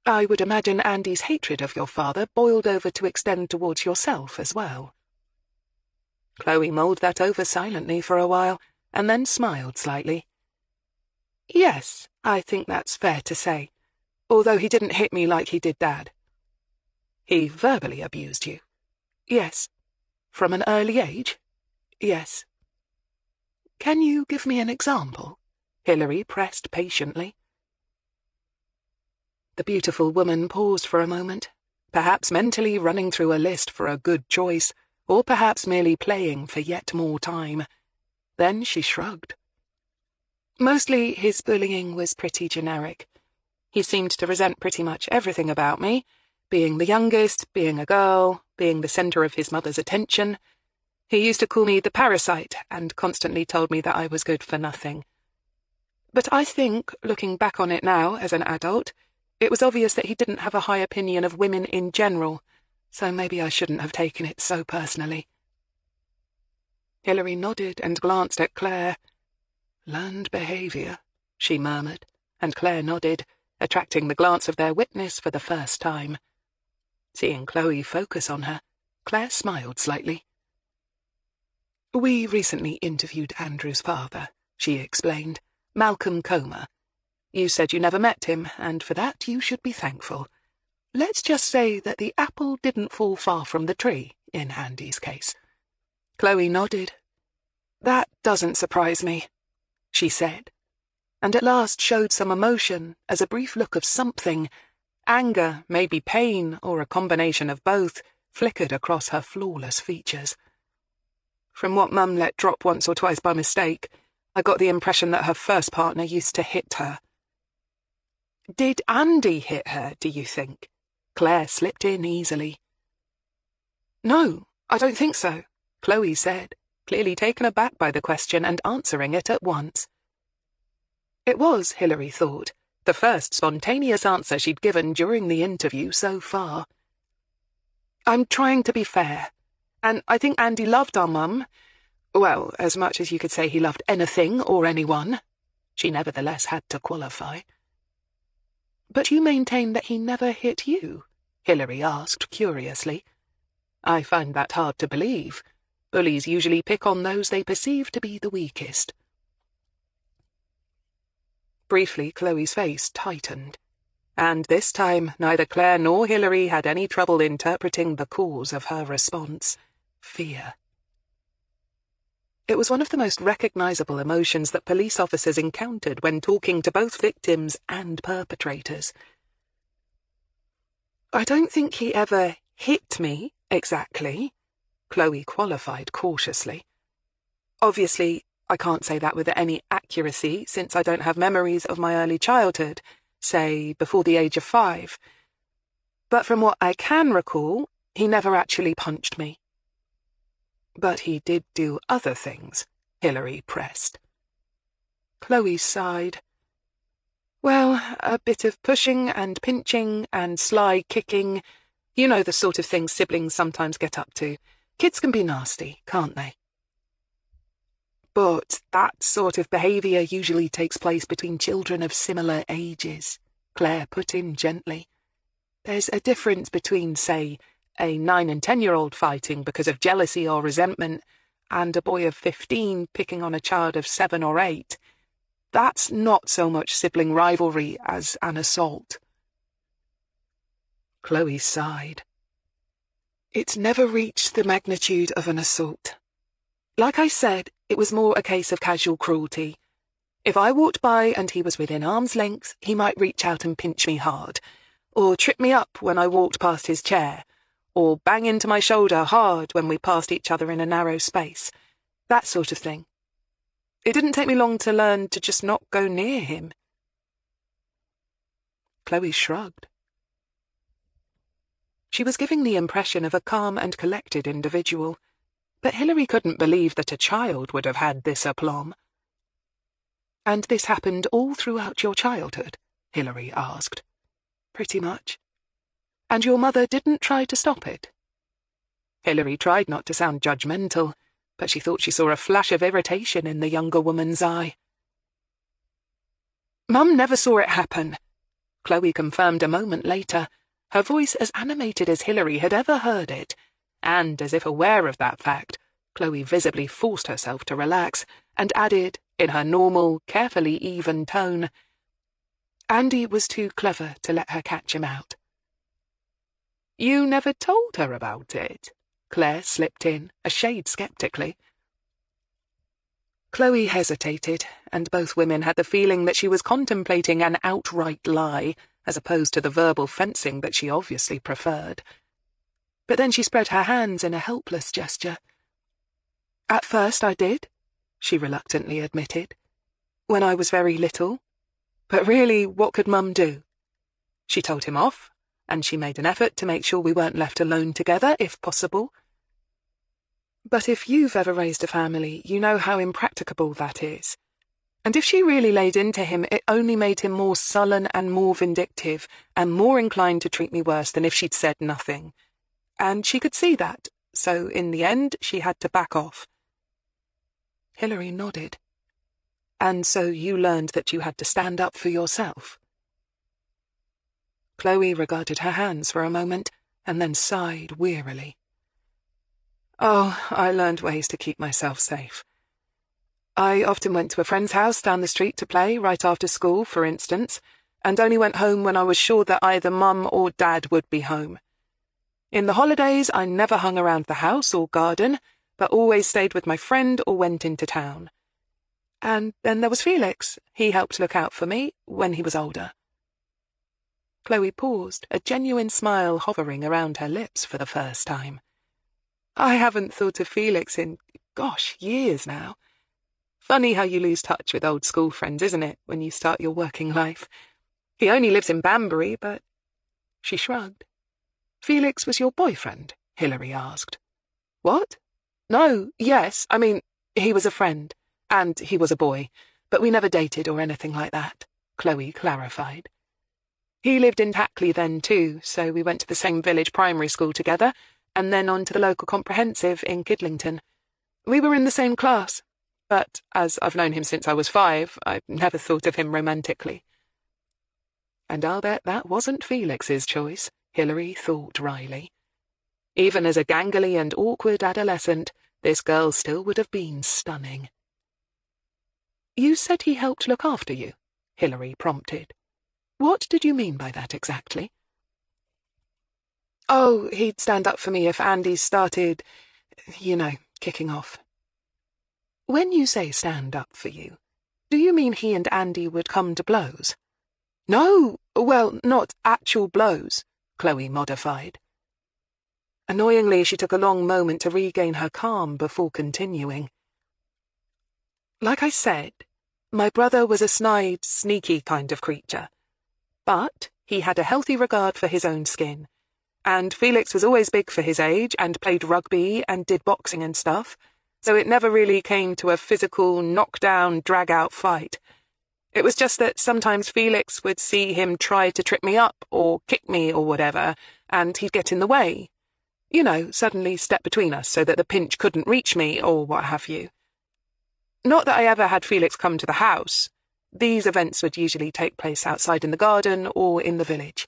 "I would imagine Andy's hatred of your father boiled over to extend towards yourself as well." Chloe mulled that over silently for a while, and then smiled slightly. "Yes, I think that's fair to say, although he didn't hit me like he did Dad." "He verbally abused you?" "Yes." "From an early age?" "Yes." "Can you give me an example?" Hilary pressed patiently. The beautiful woman paused for a moment, perhaps mentally running through a list for a good choice, or perhaps merely playing for yet more time. Then she shrugged. "Mostly his bullying was pretty generic. He seemed to resent pretty much everything about me, being the youngest, being a girl, being the centre of his mother's attention. He used to call me the parasite and constantly told me that I was good for nothing. But I think, looking back on it now as an adult, it was obvious that he didn't have a high opinion of women in general, so maybe I shouldn't have taken it so personally." Hilary nodded and glanced at Claire. "Learned behaviour," she murmured, and Claire nodded, attracting the glance of their witness for the first time. Seeing Chloe focus on her, Claire smiled slightly. "We recently interviewed Andrew's father," she explained, "Malcolm Comer. You said you never met him, and for that you should be thankful. Let's just say that the apple didn't fall far from the tree, in Andy's case." Chloe nodded. "That doesn't surprise me," she said, and at last showed some emotion as a brief look of something, anger, maybe pain, or a combination of both, flickered across her flawless features. "From what Mum let drop once or twice by mistake, I got the impression that her first partner used to hit her." "Did Andy hit her, do you think?" Claire slipped in easily. "No, I don't think so," Chloe said, clearly taken aback by the question and answering it at once. It was, Hilary thought, the first spontaneous answer she'd given during the interview so far. "I'm trying to be fair, and I think Andy loved our Mum. Well, as much as you could say he loved anything or anyone." She nevertheless had to qualify. "But you maintain that he never hit you?" Hilary asked curiously. "I find that hard to believe. Bullies usually pick on those they perceive to be the weakest." Briefly, Chloe's face tightened, and this time neither Claire nor Hilary had any trouble interpreting the cause of her response: fear. It was one of the most recognizable emotions that police officers encountered when talking to both victims and perpetrators. "I don't think he ever hit me, exactly," Chloe qualified cautiously. "Obviously, I can't say that with any accuracy since I don't have memories of my early childhood, say before the age of 5. But from what I can recall, he never actually punched me." "But he did do other things," Hilary pressed. Chloe sighed. "Well, a bit of pushing and pinching and sly kicking. You know the sort of thing siblings sometimes get up to. Kids can be nasty, can't they?" "But that sort of behaviour usually takes place between children of similar ages," Claire put in gently. "There's a difference between, say, a 9- and 10-year-old fighting because of jealousy or resentment, and a boy of 15 picking on a child of 7 or 8. That's not so much sibling rivalry as an assault." Chloe sighed. "It's never reached the magnitude of an assault. Like I said, it was more a case of casual cruelty. If I walked by and he was within arm's length, he might reach out and pinch me hard, or trip me up when I walked past his chair, or bang into my shoulder hard when we passed each other in a narrow space. That sort of thing. It didn't take me long to learn to just not go near him. Chloe shrugged. She was giving the impression of a calm and collected individual, but Hilary couldn't believe that a child would have had this aplomb. "And this happened all throughout your childhood?" Hilary asked. "Pretty much. And your mother didn't try to stop it?" Hilary tried not to sound judgmental, but she thought she saw a flash of irritation in the younger woman's eye. "Mum never saw it happen," Chloe confirmed a moment later, her voice as animated as Hilary had ever heard it, and, as if aware of that fact, Chloe visibly forced herself to relax, and added, in her normal, carefully even tone, "Andy was too clever to let her catch him out." "You never told her about it?" Claire slipped in, a shade sceptically. Chloe hesitated, and both women had the feeling that she was contemplating an outright lie, as opposed to the verbal fencing that she obviously preferred. But then she spread her hands in a helpless gesture. "At first I did," she reluctantly admitted, "when I was very little. But really, what could Mum do? She told him off, and she made an effort to make sure we weren't left alone together, if possible. But if you've ever raised a family, you know how impracticable that is. And if she really laid into him, it only made him more sullen and more vindictive, and more inclined to treat me worse than if she'd said nothing. And she could see that, so in the end she had to back off." Hilary nodded. "And so you learned that you had to stand up for yourself?" Chloe regarded her hands for a moment, and then sighed wearily. "Oh, I learned ways to keep myself safe. I often went to a friend's house down the street to play, right after school, for instance, and only went home when I was sure that either Mum or Dad would be home. In the holidays, I never hung around the house or garden, but always stayed with my friend or went into town. And then there was Felix. He helped look out for me when he was older." Chloe paused, a genuine smile hovering around her lips for the first time. "I haven't thought of Felix in, years now. Funny how you lose touch with old school friends, isn't it, when you start your working life? He only lives in Banbury, but—" She shrugged. "Felix was your boyfriend?" Hilary asked. "What? No, yes, I mean, he was a friend, and he was a boy, but we never dated or anything like that," Chloe clarified. "He lived in Tackley then too, so we went to the same village primary school together, and then on to the local comprehensive in Kidlington. We were in the same class, but as I've known him since I was 5, I've never thought of him romantically." And I'll bet that wasn't Felix's choice, Hilary thought wryly. Even as a gangly and awkward adolescent, this girl still would have been stunning. "You said he helped look after you," Hilary prompted. "What did you mean by that exactly?" "Oh, he'd stand up for me if Andy started, kicking off." "When you say stand up for you, do you mean he and Andy would come to blows?" "No, well, not actual blows," Chloe modified. Annoyingly, she took a long moment to regain her calm before continuing. "Like I said, my brother was a snide, sneaky kind of creature. But he had a healthy regard for his own skin. And Felix was always big for his age and played rugby and did boxing and stuff, so it never really came to a physical, knockdown, drag-out fight. It was just that sometimes Felix would see him try to trip me up or kick me or whatever, and he'd get in the way. Suddenly step between us so that the pinch couldn't reach me or what have you. Not that I ever had Felix come to the house. These events would usually take place outside in the garden or in the village."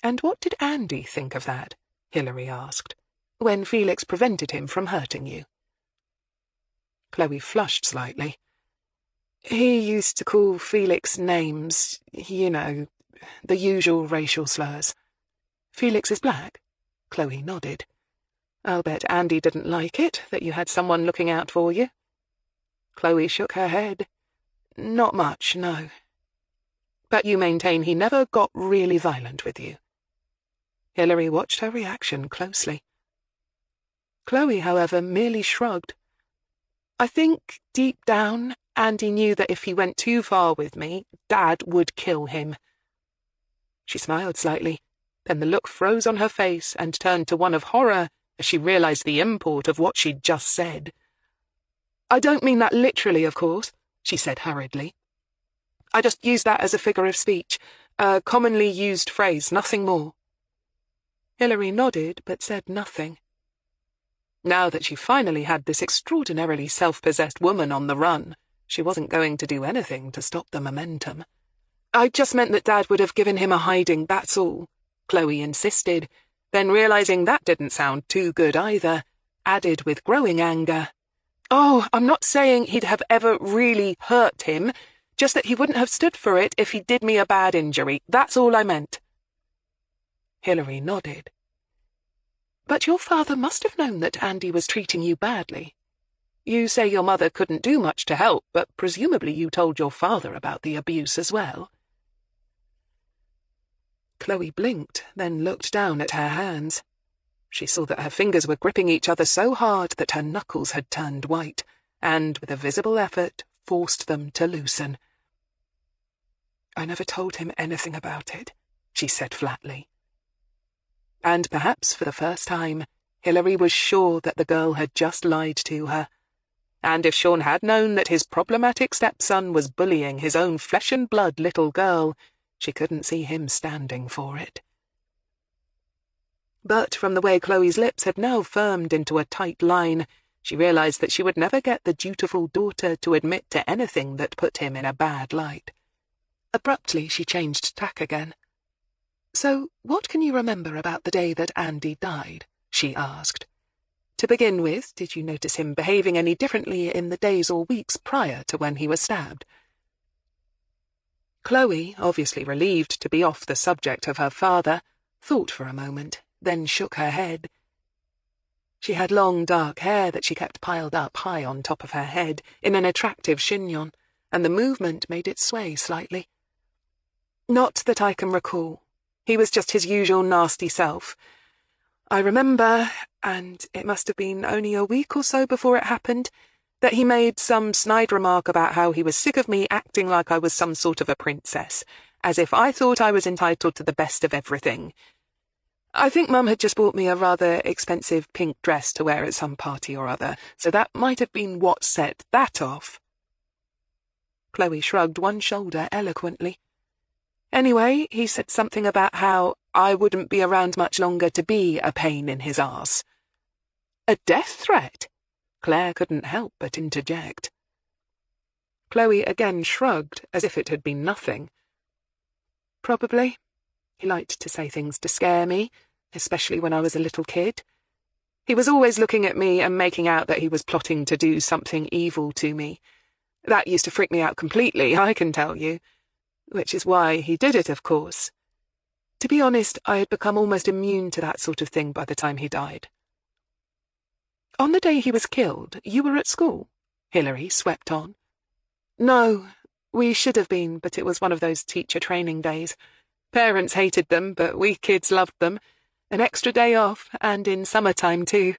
"And what did Andy think of that?" Hilary asked, "when Felix prevented him from hurting you?" Chloe flushed slightly. "He used to call Felix names, the usual racial slurs." "Felix is black?" Chloe nodded. I'll bet Andy didn't like it, that you had someone looking out for you. Chloe shook her head. Not much, no. But you maintain he never got really violent with you. Hilary watched her reaction closely. Chloe, however, merely shrugged. I think, deep down, Andy knew that if he went too far with me, Dad would kill him. She smiled slightly, then the look froze on her face and turned to one of horror as she realized the import of what she'd just said. I don't mean that literally, of course, she said hurriedly. I just use that as a figure of speech, a commonly used phrase, nothing more. Hilary nodded, but said nothing. Now that she finally had this extraordinarily self-possessed woman on the run, she wasn't going to do anything to stop the momentum. I just meant that Dad would have given him a hiding, that's all, Chloe insisted, then realizing that didn't sound too good either, added with growing anger. Oh, I'm not saying he'd have ever really hurt him, just that he wouldn't have stood for it if he did me a bad injury, that's all I meant. Hilary nodded. But your father must have known that Andy was treating you badly. You say your mother couldn't do much to help, but presumably you told your father about the abuse as well. Chloe blinked, then looked down at her hands. She saw that her fingers were gripping each other so hard that her knuckles had turned white, and, with a visible effort, forced them to loosen. I never told him anything about it, she said flatly. And perhaps for the first time, Hilary was sure that the girl had just lied to her. And if Sean had known that his problematic stepson was bullying his own flesh-and-blood little girl, she couldn't see him standing for it. But from the way Chloe's lips had now firmed into a tight line, she realized that she would never get the dutiful daughter to admit to anything that put him in a bad light. Abruptly, she changed tack again. So, what can you remember about the day that Andy died? She asked. To begin with, did you notice him behaving any differently in the days or weeks prior to when he was stabbed? Chloe, obviously relieved to be off the subject of her father, thought for a moment, then shook her head. She had long dark hair that she kept piled up high on top of her head in an attractive chignon, and the movement made it sway slightly. Not that I can recall. He was just his usual nasty self. I remember, and it must have been only a week or so before it happened, that he made some snide remark about how he was sick of me acting like I was some sort of a princess, as if I thought I was entitled to the best of everything. I think Mum had just bought me a rather expensive pink dress to wear at some party or other, so that might have been what set that off. Chloe shrugged one shoulder eloquently. Anyway, he said something about how I wouldn't be around much longer to be a pain in his arse. A death threat? Claire couldn't help but interject. Chloe again shrugged, as if it had been nothing. Probably. He liked to say things to scare me, especially when I was a little kid. He was always looking at me and making out that he was plotting to do something evil to me. That used to freak me out completely, I can tell you. Which is why he did it, of course. To be honest, I had become almost immune to that sort of thing by the time he died. On the day he was killed, you were at school? Hilary swept on. No, we should have been, but it was one of those teacher training days. Parents hated them, but we kids loved them. An extra day off, and in summertime too.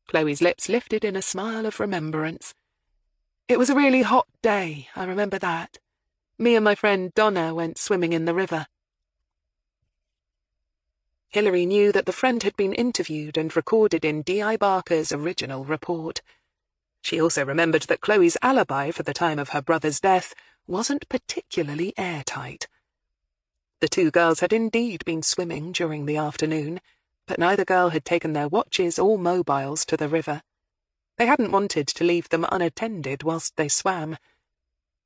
Chloe's lips lifted in a smile of remembrance. It was a really hot day, I remember that. Me and my friend Donna went swimming in the river. Hilary knew that the friend had been interviewed and recorded in D.I. Barker's original report. She also remembered that Chloe's alibi for the time of her brother's death wasn't particularly airtight. The two girls had indeed been swimming during the afternoon, but neither girl had taken their watches or mobiles to the river. They hadn't wanted to leave them unattended whilst they swam,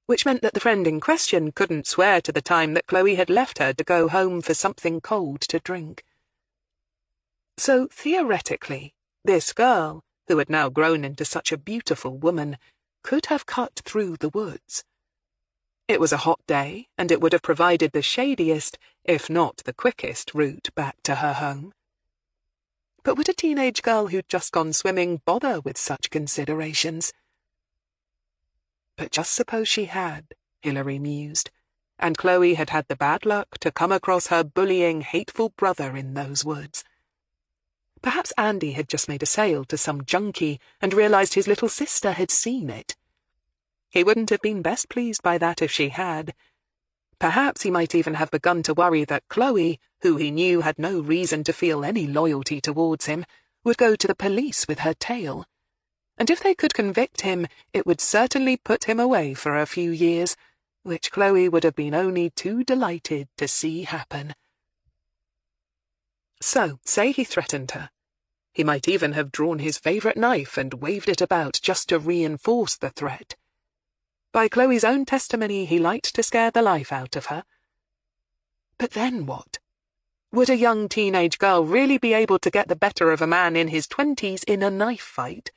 which meant that the friend in question couldn't swear to the time that Chloe had left her to go home for something cold to drink. So, theoretically, this girl, who had now grown into such a beautiful woman, could have cut through the woods. It was a hot day, and it would have provided the shadiest, if not the quickest, route back to her home. But would a teenage girl who'd just gone swimming bother with such considerations? But just suppose she had, Hilary mused, and Chloe had had the bad luck to come across her bullying, hateful brother in those woods. Perhaps Andy had just made a sale to some junkie and realized his little sister had seen it. He wouldn't have been best pleased by that if she had. Perhaps he might even have begun to worry that Chloe, who he knew had no reason to feel any loyalty towards him, would go to the police with her tale. And if they could convict him, it would certainly put him away for a few years, which Chloe would have been only too delighted to see happen. So, say he threatened her. He might even have drawn his favourite knife and waved it about just to reinforce the threat. By Chloe's own testimony, he liked to scare the life out of her. But then what? Would a young teenage girl really be able to get the better of a man in his 20s in a knife fight?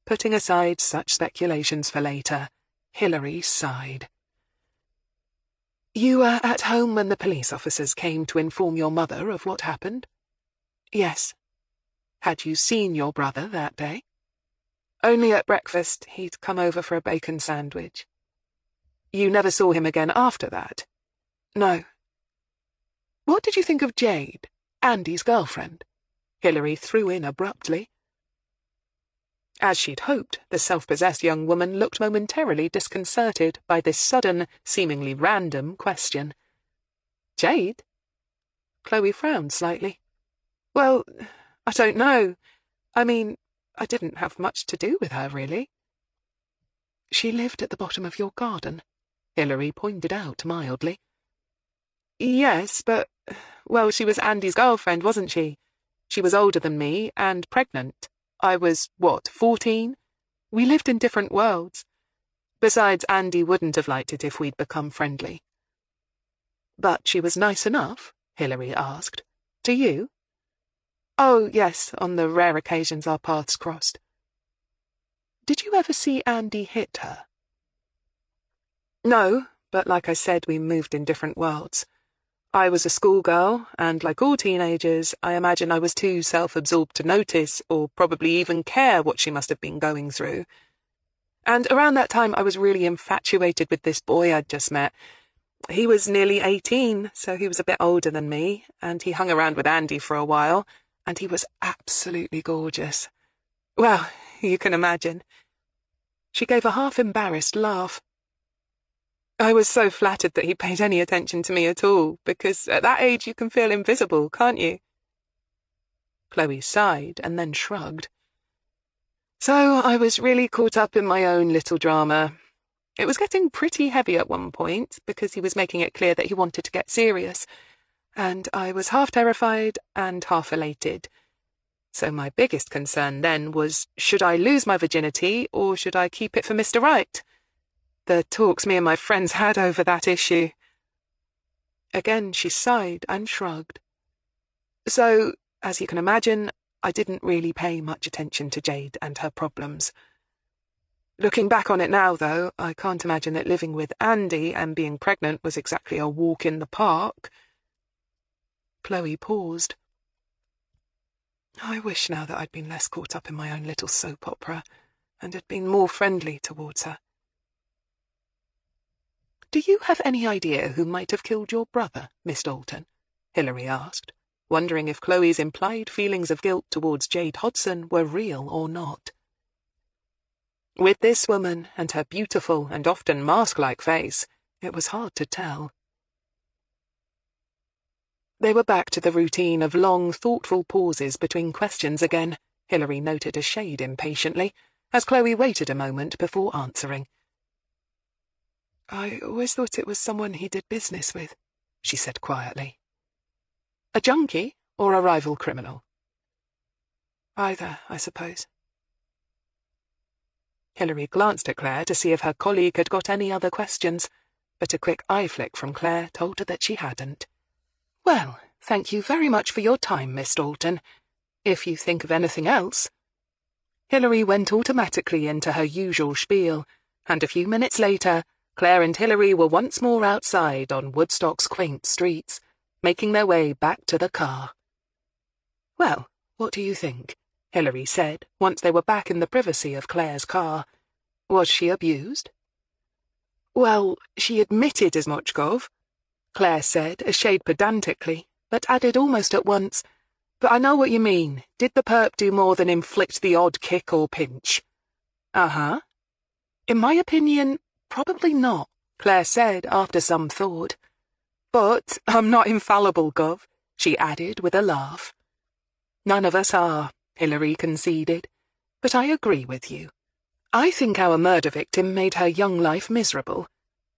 Putting aside such speculations for later, Hilary sighed. You were at home when the police officers came to inform your mother of what happened? Yes. Had you seen your brother that day? Only at breakfast. He'd come over for a bacon sandwich. You never saw him again after that? No. What did you think of Jade, Andy's girlfriend? Hilary threw in abruptly. As she'd hoped, the self-possessed young woman looked momentarily disconcerted by this sudden, seemingly random question. Jade? Chloe frowned slightly. Well, I don't know. I mean, I didn't have much to do with her, really. She lived at the bottom of your garden, Hilary pointed out mildly. Yes, but, well, she was Andy's girlfriend, wasn't she? She was older than me and pregnant. I was, 14? We lived in different worlds. Besides, Andy wouldn't have liked it if we'd become friendly. But she was nice enough, Hilary asked. To you? Oh, yes, on the rare occasions our paths crossed. Did you ever see Andy hit her? No, but like I said, we moved in different worlds. I was a schoolgirl, and like all teenagers, I imagine I was too self-absorbed to notice or probably even care what she must have been going through. And around that time I was really infatuated with this boy I'd just met. He was nearly 18, so he was a bit older than me, and he hung around with Andy for a while, and he was absolutely gorgeous. Well, you can imagine. She gave a half-embarrassed laugh. I was so flattered that he paid any attention to me at all, because at that age you can feel invisible, can't you? Chloe sighed and then shrugged. So I was really caught up in my own little drama. It was getting pretty heavy at one point, because he was making it clear that he wanted to get serious, and I was half terrified and half elated. So my biggest concern then was, should I lose my virginity, or should I keep it for Mr. Right? The talks me and my friends had over that issue. Again she sighed and shrugged. So, as you can imagine, I didn't really pay much attention to Jade and her problems. Looking back on it now, though, I can't imagine that living with Andy and being pregnant was exactly a walk in the park. Chloe paused. I wish now that I'd been less caught up in my own little soap opera and had been more friendly towards her. Do you have any idea who might have killed your brother, Miss Dalton? Hilary asked, wondering if Chloe's implied feelings of guilt towards Jade Hodson were real or not. With this woman and her beautiful and often mask-like face, it was hard to tell. They were back to the routine of long, thoughtful pauses between questions again, Hilary noted a shade impatiently, as Chloe waited a moment before answering. I always thought it was someone he did business with, she said quietly. A junkie or a rival criminal? Either, I suppose. Hilary glanced at Claire to see if her colleague had got any other questions, but a quick eye flick from Claire told her that she hadn't. Well, thank you very much for your time, Miss Dalton. If you think of anything else... Hilary went automatically into her usual spiel, and a few minutes later, Claire and Hilary were once more outside on Woodstock's quaint streets, making their way back to the car. "Well, what do you think?" Hilary said, once they were back in the privacy of Claire's car. "Was she abused?" "Well, she admitted as much, Gov," Claire said, a shade pedantically, but added almost at once, "But I know what you mean. Did the perp do more than inflict the odd kick or pinch?" "Uh-huh. In my opinion, probably not," Claire said after some thought. "But I'm not infallible, Gov," she added with a laugh. "None of us are," Hilary conceded, "but I agree with you. I think our murder victim made her young life miserable,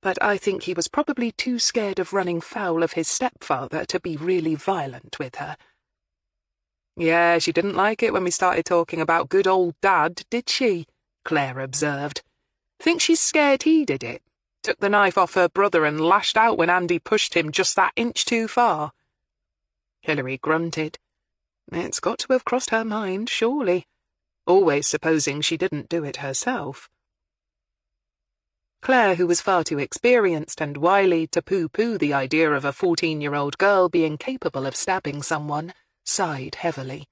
but I think he was probably too scared of running foul of his stepfather to be really violent with her." "Yeah, she didn't like it when we started talking about good old Dad, did she?" Claire observed. "Think she's scared he did it? Took the knife off her brother and lashed out when Andy pushed him just that inch too far." Hilary grunted. It's got to have crossed her mind, surely. Always supposing she didn't do it herself. Claire, who was far too experienced and wily to pooh-pooh the idea of a 14-year-old girl being capable of stabbing someone, sighed heavily.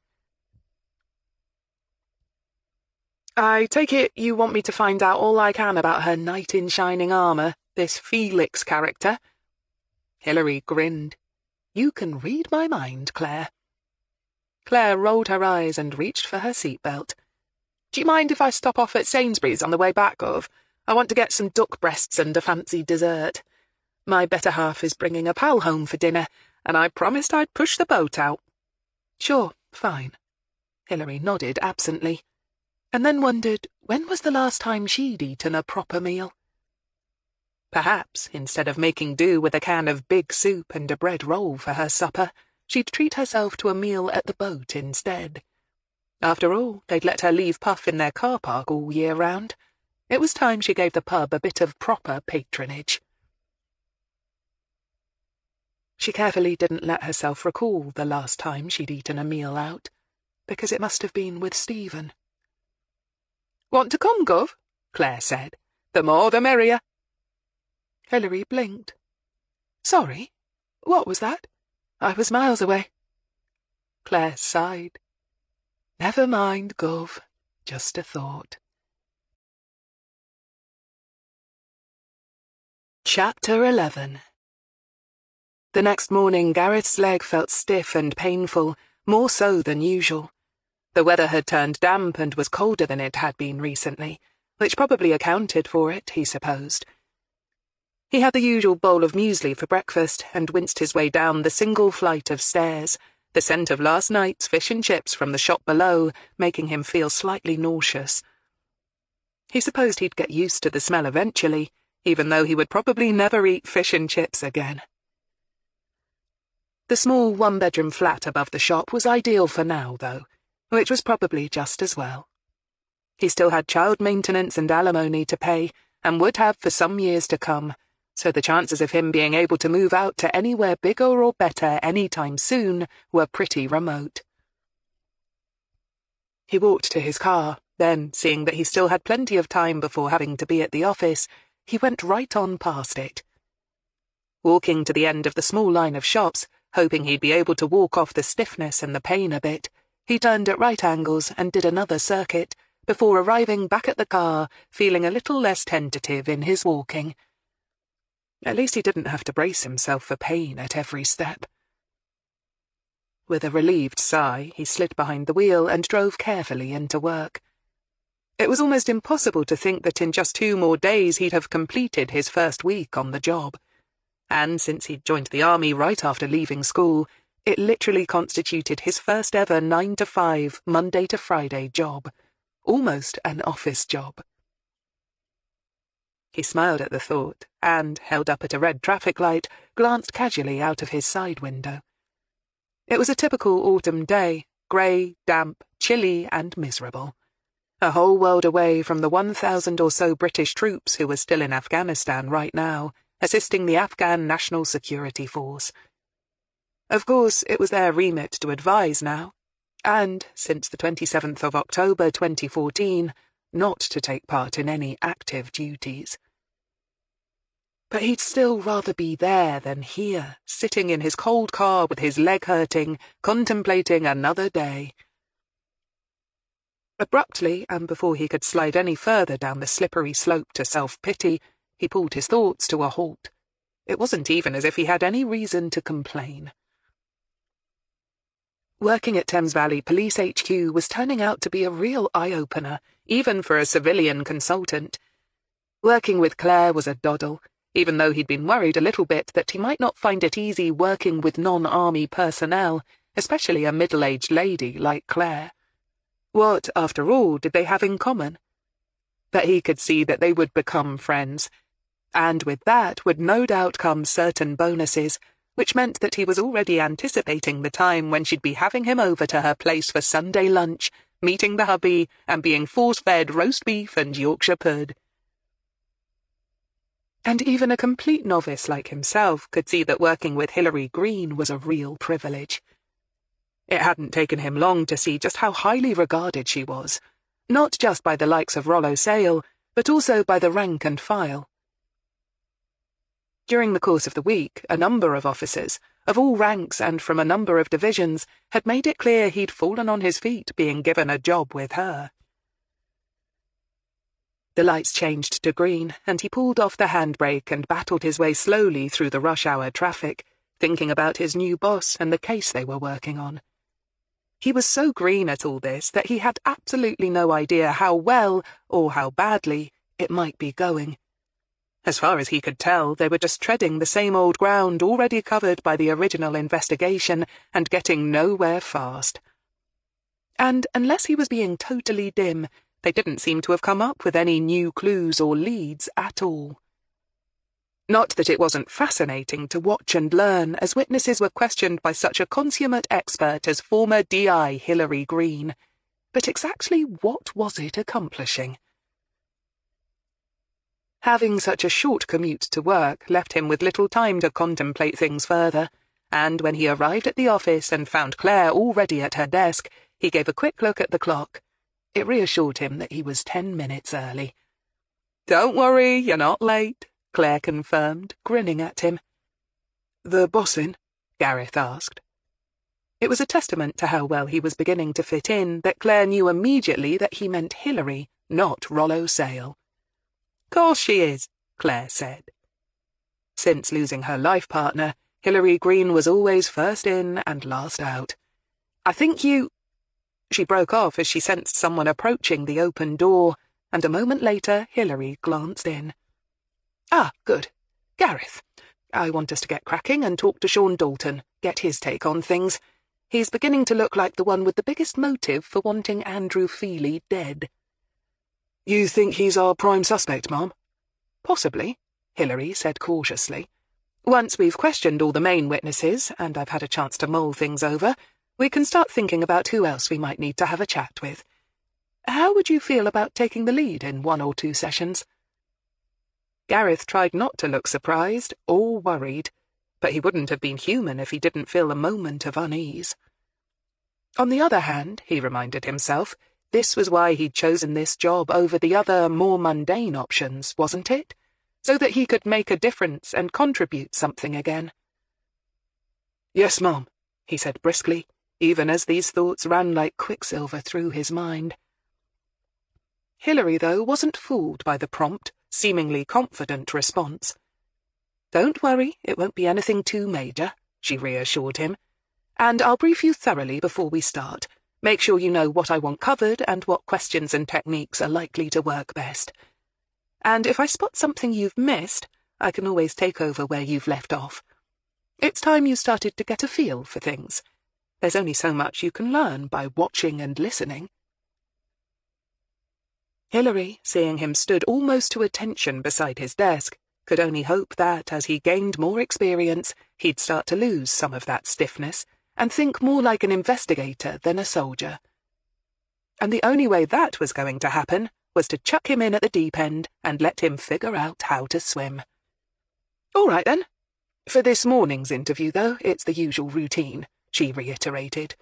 "I take it you want me to find out all I can about her knight in shining armour, this Felix character?" Hilary grinned. "You can read my mind, Claire." Claire rolled her eyes and reached for her seatbelt. "Do you mind if I stop off at Sainsbury's on the way back, Gov? I want to get some duck breasts and a fancy dessert. My better half is bringing a pal home for dinner, and I promised I'd push the boat out." "Sure, fine." Hilary nodded absently, and then wondered when was the last time she'd eaten a proper meal. Perhaps, instead of making do with a can of big soup and a bread roll for her supper, she'd treat herself to a meal at the boat instead. After all, they'd let her leave Puff in their car park all year round. It was time she gave the pub a bit of proper patronage. She carefully didn't let herself recall the last time she'd eaten a meal out, because it must have been with Stephen. "Want to come, Gov?" Claire said. "The more the merrier." Hilary blinked. "Sorry, what was that? I was miles away." Claire sighed. "Never mind, Gov. Just a thought." Chapter 11. The next morning Gareth's leg felt stiff and painful, more so than usual. The weather had turned damp and was colder than it had been recently, which probably accounted for it, he supposed. He had the usual bowl of muesli for breakfast and winced his way down the single flight of stairs, the scent of last night's fish and chips from the shop below making him feel slightly nauseous. He supposed he'd get used to the smell eventually, even though he would probably never eat fish and chips again. The small one-bedroom flat above the shop was ideal for now, though, which was probably just as well. He still had child maintenance and alimony to pay, and would have for some years to come, so the chances of him being able to move out to anywhere bigger or better any time soon were pretty remote. He walked to his car, then, seeing that he still had plenty of time before having to be at the office, he went right on past it. Walking to the end of the small line of shops, hoping he'd be able to walk off the stiffness and the pain a bit, he turned at right angles and did another circuit, before arriving back at the car, feeling a little less tentative in his walking. At least he didn't have to brace himself for pain at every step. With a relieved sigh, he slid behind the wheel and drove carefully into work. It was almost impossible to think that in just 2 more days he'd have completed his first week on the job. And since he'd joined the army right after leaving school, it literally constituted his first ever 9 to 5, Monday to Friday job. Almost an office job. He smiled at the thought, and, held up at a red traffic light, glanced casually out of his side window. It was a typical autumn day, grey, damp, chilly, and miserable. A whole world away from the 1,000 or so British troops who were still in Afghanistan right now, assisting the Afghan National Security Force. Of course, it was their remit to advise now, and, since the 27th of October 2014, not to take part in any active duties. But he'd still rather be there than here, sitting in his cold car with his leg hurting, contemplating another day. Abruptly, and before he could slide any further down the slippery slope to self-pity, he pulled his thoughts to a halt. It wasn't even as if he had any reason to complain. Working at Thames Valley Police HQ was turning out to be a real eye-opener, even for a civilian consultant. Working with Claire was a doddle, even though he'd been worried a little bit that he might not find it easy working with non-army personnel, especially a middle-aged lady like Claire. What, after all, did they have in common? But he could see that they would become friends, and with that would no doubt come certain bonuses, which meant that he was already anticipating the time when she'd be having him over to her place for Sunday lunch, meeting the hubby, and being force-fed roast beef and Yorkshire pud. And even a complete novice like himself could see that working with Hilary Greene was a real privilege. It hadn't taken him long to see just how highly regarded she was, not just by the likes of Rollo Sale, but also by the rank and file. During the course of the week, a number of officers, of all ranks and from a number of divisions, had made it clear he'd fallen on his feet being given a job with her. The lights changed to green, and he pulled off the handbrake and battled his way slowly through the rush-hour traffic, thinking about his new boss and the case they were working on. He was so green at all this that he had absolutely no idea how well, or how badly, it might be going. As far as he could tell, they were just treading the same old ground already covered by the original investigation and getting nowhere fast. And unless he was being totally dim, they didn't seem to have come up with any new clues or leads at all. Not that it wasn't fascinating to watch and learn as witnesses were questioned by such a consummate expert as former DI Hilary Greene, but exactly what was it accomplishing? Having such a short commute to work left him with little time to contemplate things further, and when he arrived at the office and found Claire already at her desk, he gave a quick look at the clock. It reassured him that he was 10 minutes early. "Don't worry, you're not late," Claire confirmed, grinning at him. "The boss in?" Gareth asked. It was a testament to how well he was beginning to fit in that Claire knew immediately that he meant Hilary, not Rollo Sale. "Course she is," Claire said. Since losing her life partner, Hilary Greene was always first in and last out. "I think you—" She broke off as she sensed someone approaching the open door, and a moment later Hilary glanced in. "Ah, good. Gareth. I want us to get cracking and talk to Sean Dalton, get his take on things. He's beginning to look like the one with the biggest motive for wanting Andrew Feely dead." "You think he's our prime suspect, Mom?" "Possibly," Hilary said cautiously. "Once we've questioned all the main witnesses, and I've had a chance to mull things over, we can start thinking about who else we might need to have a chat with. How would you feel about taking the lead in 1 or 2 sessions?" Gareth tried not to look surprised or worried, but he wouldn't have been human if he didn't feel a moment of unease. On the other hand, he reminded himself, this was why he'd chosen this job over the other, more mundane options, wasn't it? So that he could make a difference and contribute something again. "Yes, Mom," he said briskly, even as these thoughts ran like quicksilver through his mind. Hilary, though, wasn't fooled by the prompt, seemingly confident response. "Don't worry, it won't be anything too major," she reassured him. "And I'll brief you thoroughly before we start. Make sure you know what I want covered and what questions and techniques are likely to work best. And if I spot something you've missed, I can always take over where you've left off. It's time you started to get a feel for things. There's only so much you can learn by watching and listening." Hilary, seeing him stood almost to attention beside his desk, could only hope that, as he gained more experience, he'd start to lose some of that stiffness and think more like an investigator than a soldier. And the only way that was going to happen was to chuck him in at the deep end and let him figure out how to swim. "All right, then. For this morning's interview, though, it's the usual routine," she reiterated.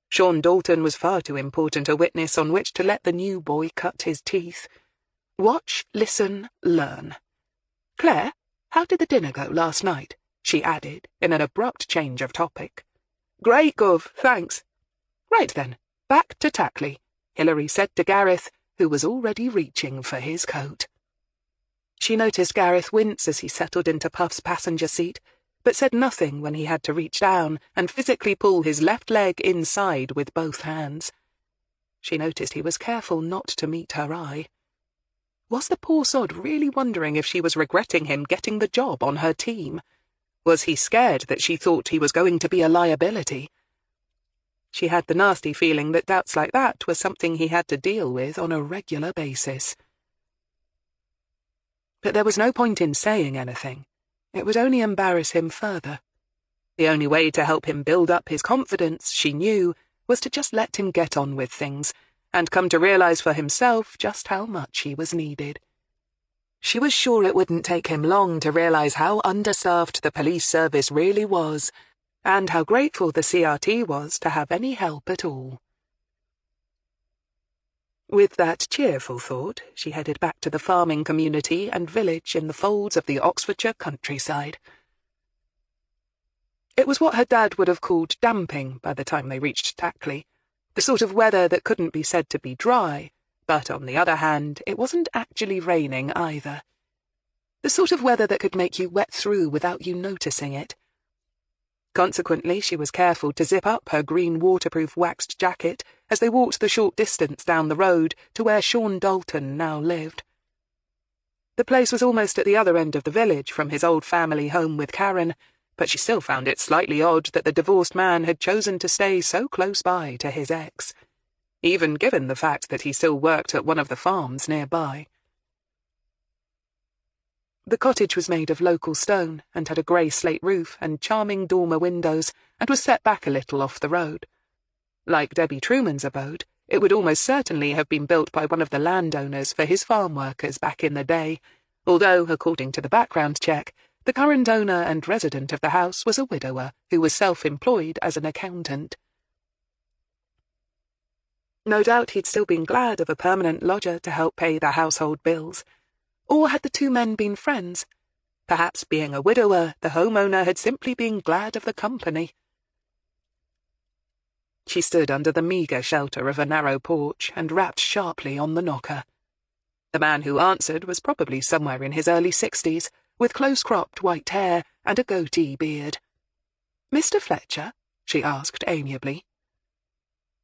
Sean Dalton was far too important a witness on which to let the new boy cut his teeth. Watch, listen, learn. "Claire, How did the dinner go last night?" she added, in an abrupt change of topic. "Great, Gov, thanks." "Right then, back to Tackley," Hilary said to Gareth, who was already reaching for his coat. She noticed Gareth wince as he settled into Puff's passenger seat, but said nothing when he had to reach down and physically pull his left leg inside with both hands. She noticed he was careful not to meet her eye. Was the poor sod really wondering if she was regretting him getting the job on her team? Was he scared that she thought he was going to be a liability? She had the nasty feeling that doubts like that were something he had to deal with on a regular basis. But there was no point in saying anything. It would only embarrass him further. The only way to help him build up his confidence, she knew, was to just let him get on with things, and come to realize for himself just how much he was needed. She was sure it wouldn't take him long to realize how understaffed the police service really was, and how grateful the CRT was to have any help at all. With that cheerful thought, she headed back to the farming community and village in the folds of the Oxfordshire countryside. It was what her dad would have called damping by the time they reached Tackley, the sort of weather that couldn't be said to be dry, but on the other hand, it wasn't actually raining either. The sort of weather that could make you wet through without you noticing it. Consequently, she was careful to zip up her green waterproof waxed jacket as they walked the short distance down the road to where Sean Dalton now lived. The place was almost at the other end of the village from his old family home with Karen, but she still found it slightly odd that the divorced man had chosen to stay so close by to his ex, even given the fact that he still worked at one of the farms nearby. The cottage was made of local stone and had a grey slate roof and charming dormer windows and was set back a little off the road. Like Debbie Truman's abode, it would almost certainly have been built by one of the landowners for his farm workers back in the day, although, according to the background check, the current owner and resident of the house was a widower who was self-employed as an accountant. No doubt he'd still been glad of a permanent lodger to help pay the household bills. Or had the two men been friends? Perhaps being a widower, the homeowner had simply been glad of the company. She stood under the meagre shelter of a narrow porch and rapped sharply on the knocker. The man who answered was probably somewhere in his early 60s, with close-cropped white hair and a goatee beard. "Mr. Fletcher?" she asked amiably.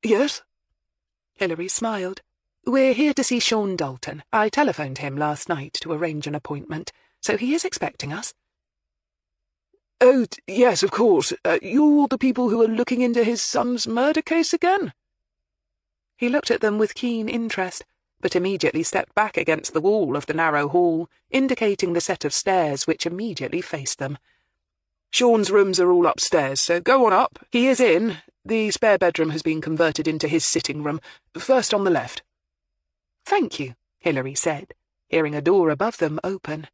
"Yes?" Hilary smiled. "We're here to see Sean Dalton. I telephoned him last night to arrange an appointment, so he is expecting us." "Oh, yes, of course. You're the people who are looking into his son's murder case again?" He looked at them with keen interest, but immediately stepped back against the wall of the narrow hall, indicating the set of stairs which immediately faced them. "Sean's rooms are all upstairs, so go on up. He is in. The spare bedroom has been converted into his sitting room. First on the left." "Thank you," Hilary said, hearing a door above them open.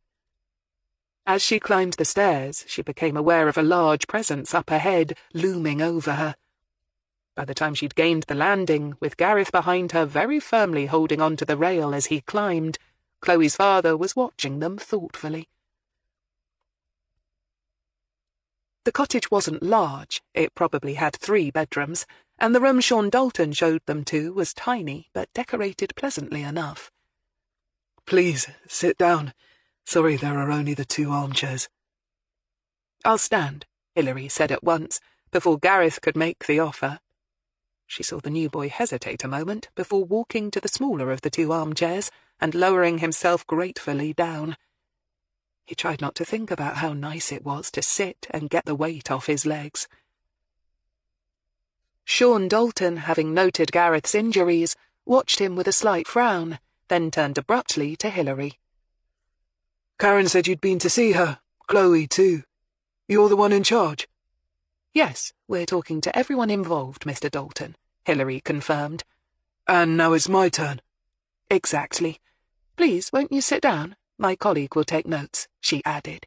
As she climbed the stairs, she became aware of a large presence up ahead, looming over her. By the time she'd gained the landing, with Gareth behind her very firmly holding onto the rail as he climbed, Chloe's father was watching them thoughtfully. The cottage wasn't large, it probably had 3 bedrooms, and the room Sean Dalton showed them to was tiny but decorated pleasantly enough. "Please, sit down. Sorry there are only the 2 armchairs." "I'll stand," Hilary said at once, before Gareth could make the offer. She saw the new boy hesitate a moment before walking to the smaller of the 2 armchairs and lowering himself gratefully down. He tried not to think about how nice it was to sit and get the weight off his legs. Sean Dalton, having noted Gareth's injuries, watched him with a slight frown, then turned abruptly to Hilary. "Karen said you'd been to see her. Chloe, too. You're the one in charge?" "Yes, we're talking to everyone involved, Mr. Dalton," Hilary confirmed. "And now it's my turn." "Exactly. Please, won't you sit down? My colleague will take notes," she added.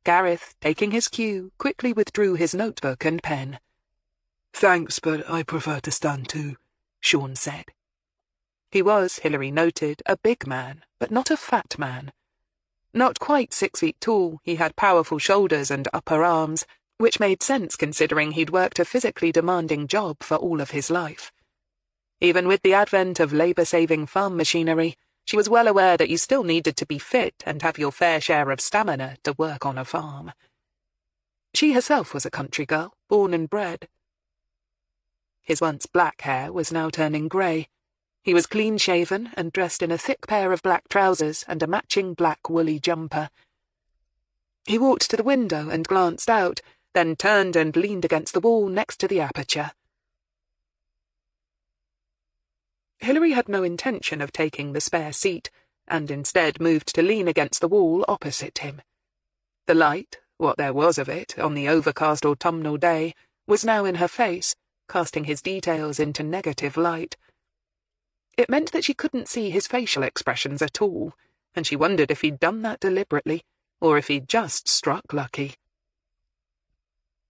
Gareth, taking his cue, quickly withdrew his notebook and pen. "Thanks, but I prefer to stand too," Sean said. He was, Hilary noted, a big man, but not a fat man. Not quite 6 feet tall, he had powerful shoulders and upper arms, which made sense considering he'd worked a physically demanding job for all of his life. Even with the advent of labour-saving farm machinery, she was well aware that you still needed to be fit and have your fair share of stamina to work on a farm. She herself was a country girl, born and bred. His once black hair was now turning grey. He was clean-shaven and dressed in a thick pair of black trousers and a matching black woolly jumper. He walked to the window and glanced out, then turned and leaned against the wall next to the aperture. Hilary had no intention of taking the spare seat, and instead moved to lean against the wall opposite him. The light, what there was of it, on the overcast autumnal day, was now in her face, casting his details into negative light. It meant that she couldn't see his facial expressions at all, and she wondered if he'd done that deliberately, or if he'd just struck lucky.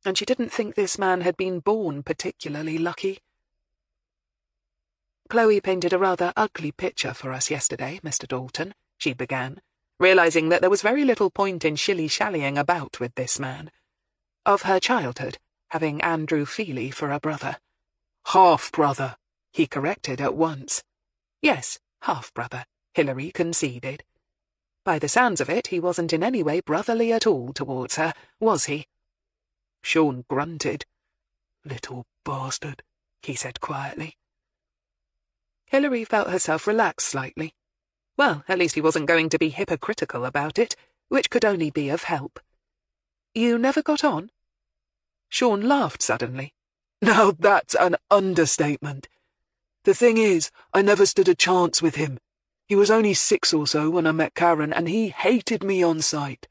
And she didn't think this man had been born particularly lucky. "Chloe painted a rather ugly picture for us yesterday, Mr. Dalton," she began, realising that there was very little point in shilly-shallying about with this man. Of her childhood, having Andrew Feely for a brother. Half-brother, he corrected at once. Yes, half-brother, Hilary conceded. By the sounds of it, he wasn't in any way brotherly at all towards her, was he? Sean grunted. "Little bastard," he said quietly. Hilary felt herself relax slightly. Well, at least he wasn't going to be hypocritical about it, which could only be of help. "You never got on?" Sean laughed suddenly. "Now that's an understatement. The thing is, I never stood a chance with him. He was only 6 or so when I met Karen, and he hated me on sight.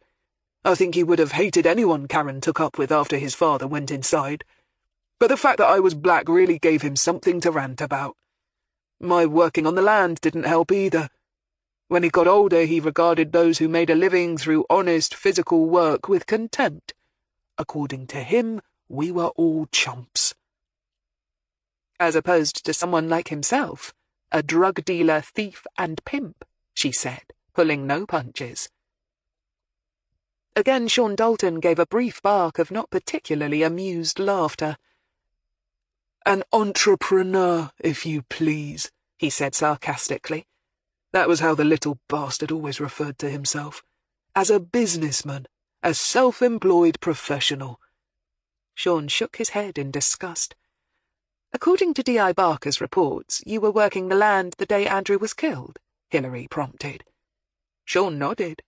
I think he would have hated anyone Karen took up with after his father went inside. But the fact that I was black really gave him something to rant about. My working on the land didn't help either. When he got older, he regarded those who made a living through honest physical work with contempt. According to him, we were all chumps." "As opposed to someone like himself, a drug dealer, thief, and pimp," she said, pulling no punches. Again Sean Dalton gave a brief bark of not particularly amused laughter. "An entrepreneur, if you please," he said sarcastically. That was how the little bastard always referred to himself. As a businessman, a self-employed professional. Sean shook his head in disgust. "According to D.I. Barker's reports, you were working the land the day Andrew was killed," Hilary prompted. Sean nodded.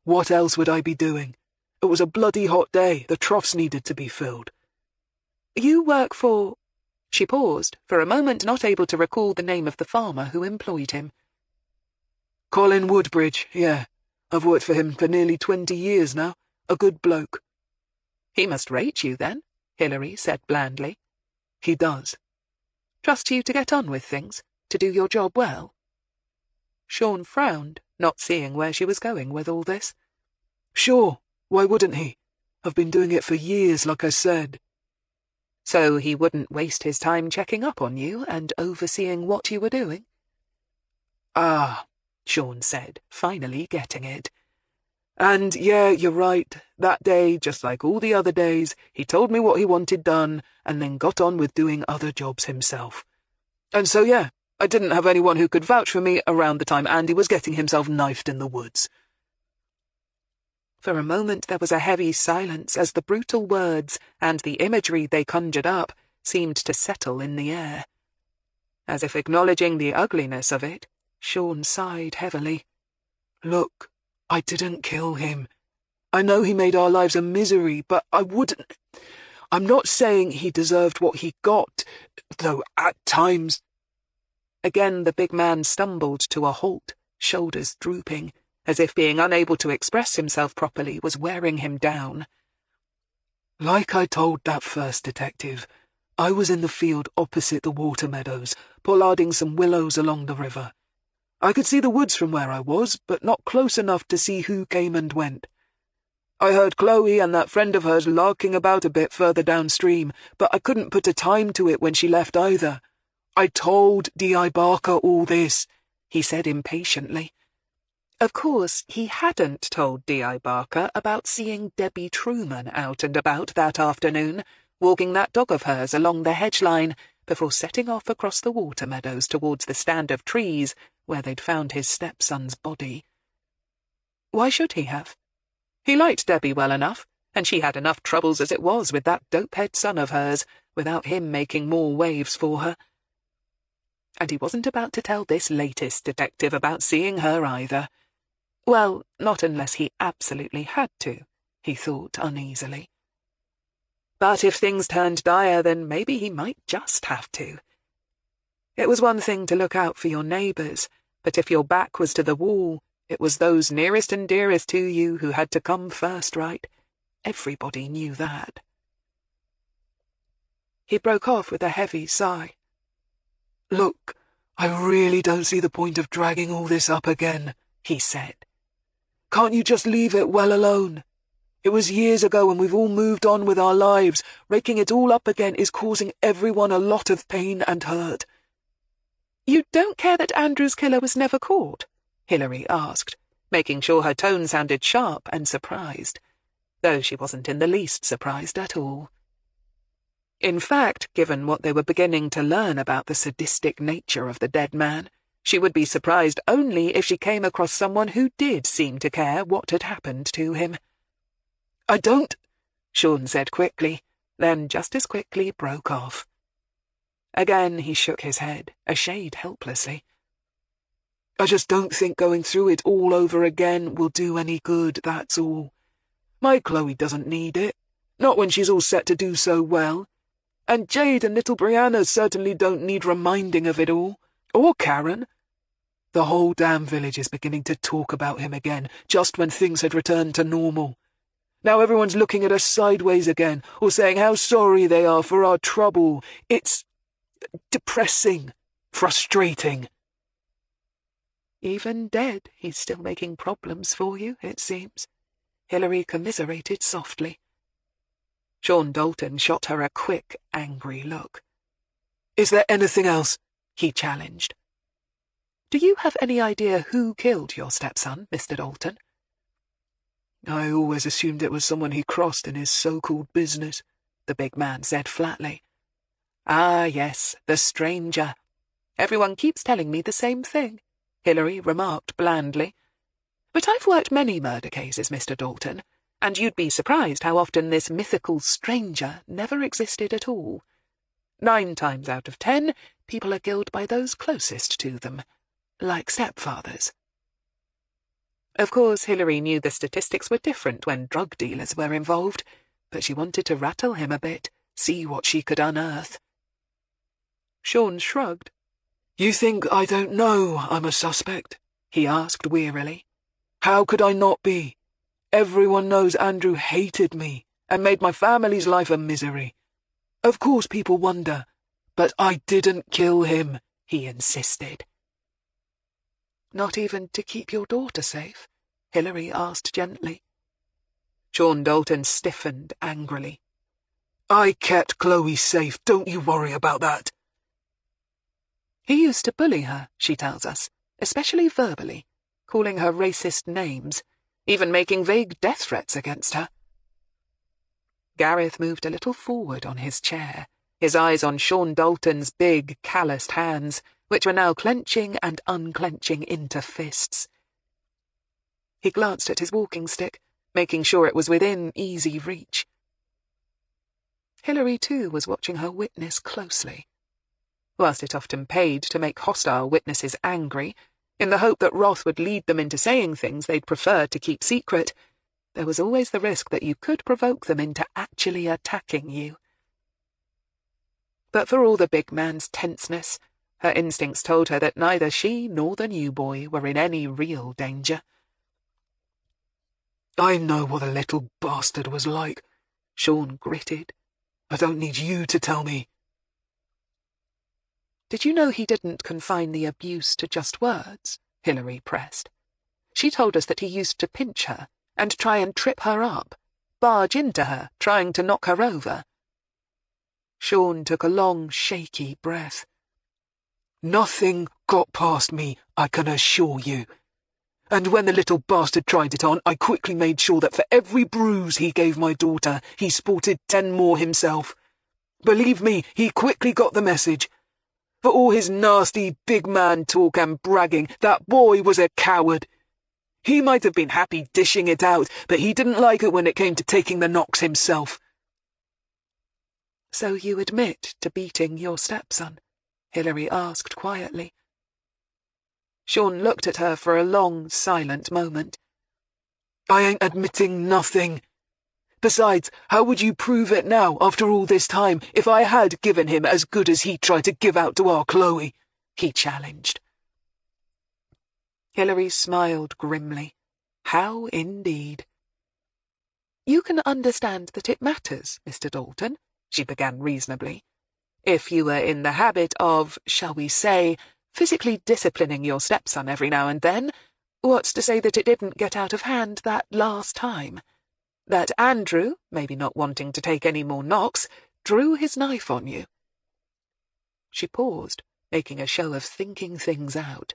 "What else would I be doing? It was a bloody hot day. The troughs needed to be filled." "You work for—" She paused, for a moment not able to recall the name of the farmer who employed him. "Colin Woodbridge, yeah. I've worked for him for nearly 20 years now. A good bloke." "He must rate you, then," Hilary said blandly. "He does." "Trust you to get on with things, to do your job well?" Sean frowned, not seeing where she was going with all this. "Sure, why wouldn't he? I've been doing it for years, like I said." "So he wouldn't waste his time checking up on you and overseeing what you were doing?" "Ah," Sean said, finally getting it. "And yeah, you're right. That day, just like all the other days, he told me what he wanted done, and then got on with doing other jobs himself. And so yeah, I didn't have anyone who could vouch for me around the time Andy was getting himself knifed in the woods." For a moment there was a heavy silence as the brutal words and the imagery they conjured up seemed to settle in the air. As if acknowledging the ugliness of it, Sean sighed heavily. "Look, I didn't kill him. I know he made our lives a misery, but I wouldn't. I'm not saying he deserved what he got, though at times—" Again the big man stumbled to a halt, shoulders drooping, as if being unable to express himself properly was wearing him down. "Like I told that first detective, I was in the field opposite the water meadows, pollarding some willows along the river. I could see the woods from where I was, but not close enough to see who came and went. I heard Chloe and that friend of hers larking about a bit further downstream, but I couldn't put a time to it when she left either. I told D.I. Barker all this," he said impatiently. Of course, he hadn't told D.I. Barker about seeing Debbie Truman out and about that afternoon, walking that dog of hers along the hedge line, before setting off across the water meadows towards the stand of trees where they'd found his stepson's body. Why should he have? He liked Debbie well enough, and she had enough troubles as it was with that dope-head son of hers, without him making more waves for her. And he wasn't about to tell this latest detective about seeing her either. Well, not unless he absolutely had to, he thought uneasily. But if things turned dire, then maybe he might just have to. It was one thing to look out for your neighbours, but if your back was to the wall, it was those nearest and dearest to you who had to come first, right? Everybody knew that. He broke off with a heavy sigh. Look, I really don't see the point of dragging all this up again, he said. Can't you just leave it well alone? It was years ago and we've all moved on with our lives. Raking it all up again is causing everyone a lot of pain and hurt. You don't care that Andrew's killer was never caught? Hilary asked, making sure her tone sounded sharp and surprised, though she wasn't in the least surprised at all. In fact, given what they were beginning to learn about the sadistic nature of the dead man, she would be surprised only if she came across someone who did seem to care what had happened to him. I don't, Sean said quickly, then just as quickly broke off. Again he shook his head, a shade helplessly. I just don't think going through it all over again will do any good, that's all. My Chloe doesn't need it, not when she's all set to do so well. And Jade and little Brianna certainly don't need reminding of it all. Or Karen. The whole damn village is beginning to talk about him again, just when things had returned to normal. Now everyone's looking at us sideways again, or saying how sorry they are for our trouble. It's depressing, frustrating. Even dead, he's still making problems for you, it seems. Hilary commiserated softly. Sean Dalton shot her a quick, angry look. Is there anything else? He challenged. Do you have any idea who killed your stepson, Mr. Dalton? I always assumed it was someone he crossed in his so-called business, the big man said flatly. Ah, yes, the stranger. Everyone keeps telling me the same thing, Hilary remarked blandly. But I've worked many murder cases, Mr. Dalton, and you'd be surprised how often this mythical stranger never existed at all. 9 times out of 10, people are killed by those closest to them, like stepfathers. Of course, Hilary knew the statistics were different when drug dealers were involved, but she wanted to rattle him a bit, see what she could unearth. Sean shrugged. You think I don't know I'm a suspect? He asked wearily. How could I not be? Everyone knows Andrew hated me and made my family's life a misery. Of course people wonder, but I didn't kill him, he insisted. Not even to keep your daughter safe? Hilary asked gently. Sean Dalton stiffened angrily. I kept Chloe safe, don't you worry about that. He used to bully her, she tells us, especially verbally, calling her racist names, even making vague death threats against her. Gareth moved a little forward on his chair, his eyes on Sean Dalton's big, calloused hands, which were now clenching and unclenching into fists. He glanced at his walking stick, making sure it was within easy reach. Hilary, too, was watching her witness closely. Whilst it often paid to make hostile witnesses angry, in the hope that wrath would lead them into saying things they'd prefer to keep secret, there was always the risk that you could provoke them into actually attacking you. But for all the big man's tenseness, her instincts told her that neither she nor the new boy were in any real danger. I know what the little bastard was like, Sean gritted. I don't need you to tell me. Did you know he didn't confine the abuse to just words? Hilary pressed. She told us that he used to pinch her and try and trip her up, barge into her, trying to knock her over. Sean took a long, shaky breath. Nothing got past me, I can assure you. And when the little bastard tried it on, I quickly made sure that for every bruise he gave my daughter, he sported 10 more himself. Believe me, he quickly got the message. For all his nasty big man talk and bragging, that boy was a coward. He might have been happy dishing it out, but he didn't like it when it came to taking the knocks himself. So you admit to beating your stepson? Hilary asked quietly. Sean looked at her for a long, silent moment. I ain't admitting nothing. Besides, how would you prove it now, after all this time, if I had given him as good as he tried to give out to our Chloe? He challenged. Hilary smiled grimly. How indeed? You can understand that it matters, Mr. Dalton, she began reasonably. If you were in the habit of, shall we say, physically disciplining your stepson every now and then, what's to say that it didn't get out of hand that last time? That Andrew, maybe not wanting to take any more knocks, drew his knife on you. She paused, making a show of thinking things out.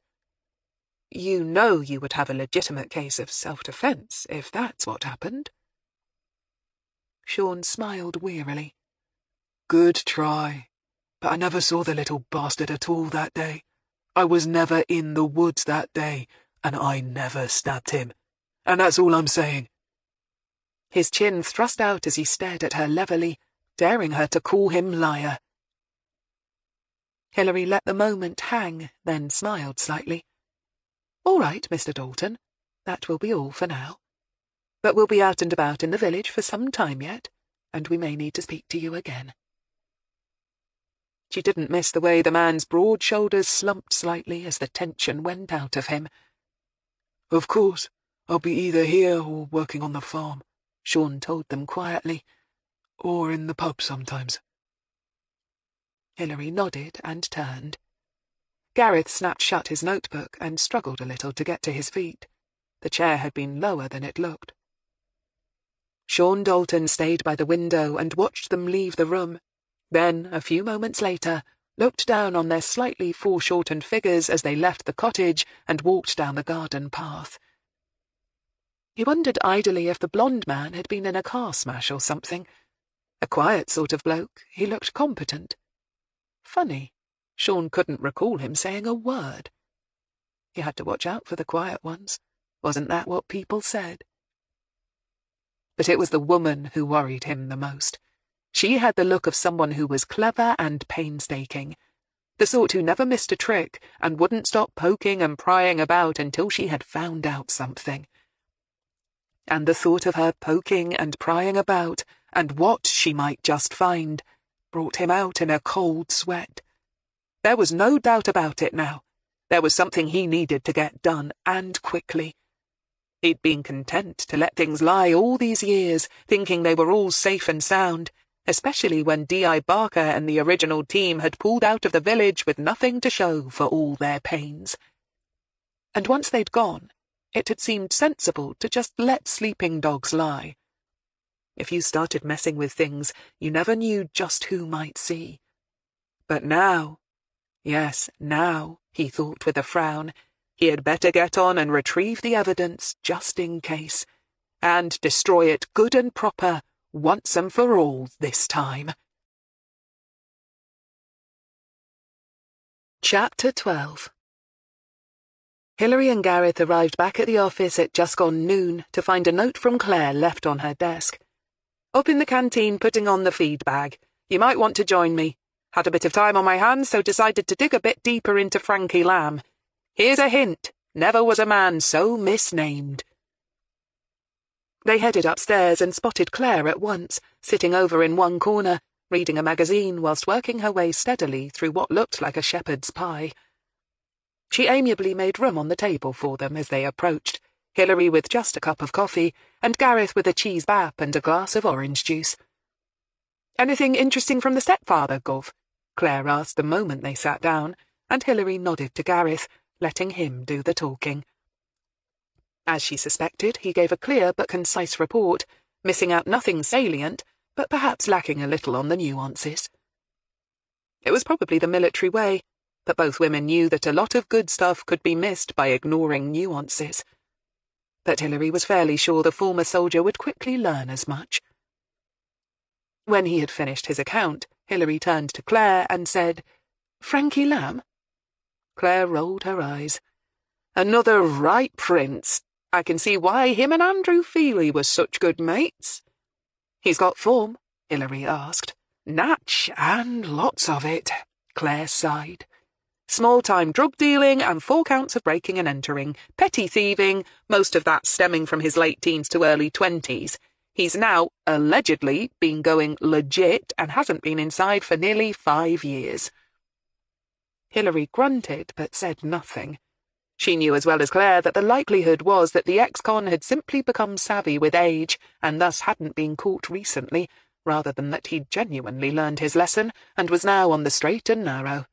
You know you would have a legitimate case of self-defense if that's what happened. Sean smiled wearily. Good try. But I never saw the little bastard at all that day. I was never in the woods that day, and I never stabbed him. And that's all I'm saying. His chin thrust out as he stared at her levelly, daring her to call him liar. Hilary let the moment hang, then smiled slightly. All right, Mr. Dalton, that will be all for now. But we'll be out and about in the village for some time yet, and we may need to speak to you again. She didn't miss the way the man's broad shoulders slumped slightly as the tension went out of him. Of course, I'll be either here or working on the farm, Sean told them quietly, or in the pub sometimes. Hilary nodded and turned. Gareth snapped shut his notebook and struggled a little to get to his feet. The chair had been lower than it looked. Sean Dalton stayed by the window and watched them leave the room. Then, a few moments later, looked down on their slightly foreshortened figures as they left the cottage and walked down the garden path. He wondered idly if the blonde man had been in a car smash or something. A quiet sort of bloke, he looked competent. Funny, Sean couldn't recall him saying a word. He had to watch out for the quiet ones. Wasn't that what people said? But it was the woman who worried him the most. She had the look of someone who was clever and painstaking, the sort who never missed a trick and wouldn't stop poking and prying about until she had found out something. And the thought of her poking and prying about, and what she might just find, brought him out in a cold sweat. There was no doubt about it now. There was something he needed to get done, and quickly. He'd been content to let things lie all these years, thinking they were all safe and sound, especially when D.I. Barker and the original team had pulled out of the village with nothing to show for all their pains. And once they'd gone, it had seemed sensible to just let sleeping dogs lie. If you started messing with things, you never knew just who might see. But now, yes, now, he thought with a frown, he had better get on and retrieve the evidence just in case, and destroy it good and proper, once and for all this time. Chapter 12. Hilary and Gareth arrived back at the office at just gone noon to find a note from Claire left on her desk. Up in the canteen putting on the feed bag. You might want to join me. Had a bit of time on my hands, so decided to dig a bit deeper into Frankie Lamb. Here's a hint. Never was a man so misnamed. They headed upstairs and spotted Claire at once, sitting over in one corner, reading a magazine whilst working her way steadily through what looked like a shepherd's pie. She amiably made room on the table for them as they approached, Hilary with just a cup of coffee, and Gareth with a cheese bap and a glass of orange juice. "Anything interesting from the stepfather, Gov?" Claire asked the moment they sat down, and Hilary nodded to Gareth, letting him do the talking. As she suspected, he gave a clear but concise report, missing out nothing salient, but perhaps lacking a little on the nuances. It was probably the military way, but both women knew that a lot of good stuff could be missed by ignoring nuances. but Hilary was fairly sure the former soldier would quickly learn as much. When he had finished his account, Hilary turned to Claire and said, "Frankie Lamb?" Claire rolled her eyes. "Another right prince. I can see why him and Andrew Feely were such good mates." "He's got form?" Hilary asked. "Natch, and lots of it," Claire sighed. "Small-time drug dealing and 4 counts of breaking and entering, petty thieving, most of that stemming from his late teens to early 20s. He's now, allegedly, been going legit and hasn't been inside for nearly 5 years. Hilary grunted but said nothing. She knew as well as Claire that the likelihood was that the ex-con had simply become savvy with age and thus hadn't been caught recently, rather than that he'd genuinely learned his lesson and was now on the straight and narrow.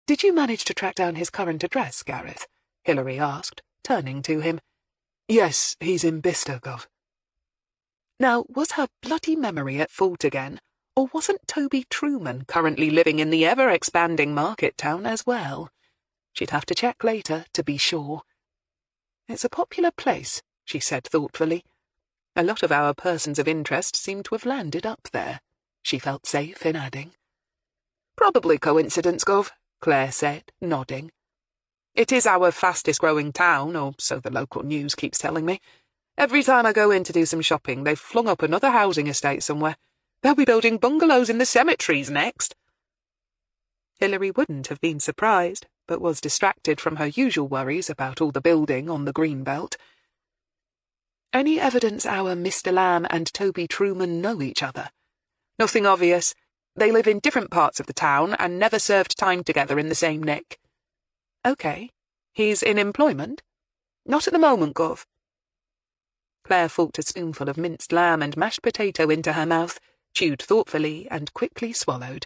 "Did you manage to track down his current address, Gareth?" Hilary asked, turning to him. "Yes, he's in Bicester, Gov." Now, was her bloody memory at fault again, or wasn't Toby Truman currently living in the ever-expanding market town as well? She'd have to check later, to be sure. "It's a popular place," she said thoughtfully. "A lot of our persons of interest seem to have landed up there," she felt safe in adding. "Probably coincidence, Gov," Claire said, nodding. "It is our fastest-growing town, or so the local news keeps telling me. Every time I go in to do some shopping, they've flung up another housing estate somewhere. They'll be building bungalows in the cemeteries next." Hilary wouldn't have been surprised, but was distracted from her usual worries about all the building on the Greenbelt. "Any evidence our Mr. Lamb and Toby Truman know each other?" "Nothing obvious. They live in different parts of the town and never served time together in the same nick." "OK. He's in employment?" "Not at the moment, Gov." Claire forked a spoonful of minced lamb and mashed potato into her mouth, chewed thoughtfully, and quickly swallowed.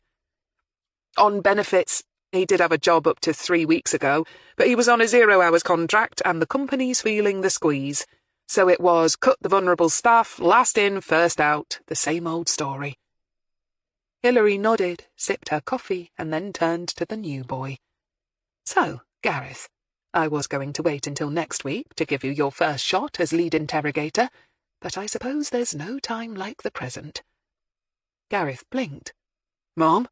"On benefits, he did have a job up to 3 weeks ago, but he was on a 0-hours contract and the company's feeling the squeeze. So it was cut the vulnerable staff, last in, first out, the same old story." Hilary nodded, sipped her coffee, and then turned to the new boy. "So, Gareth, I was going to wait until next week to give you your first shot as lead interrogator, but I suppose there's no time like the present." Gareth blinked. "Mom?"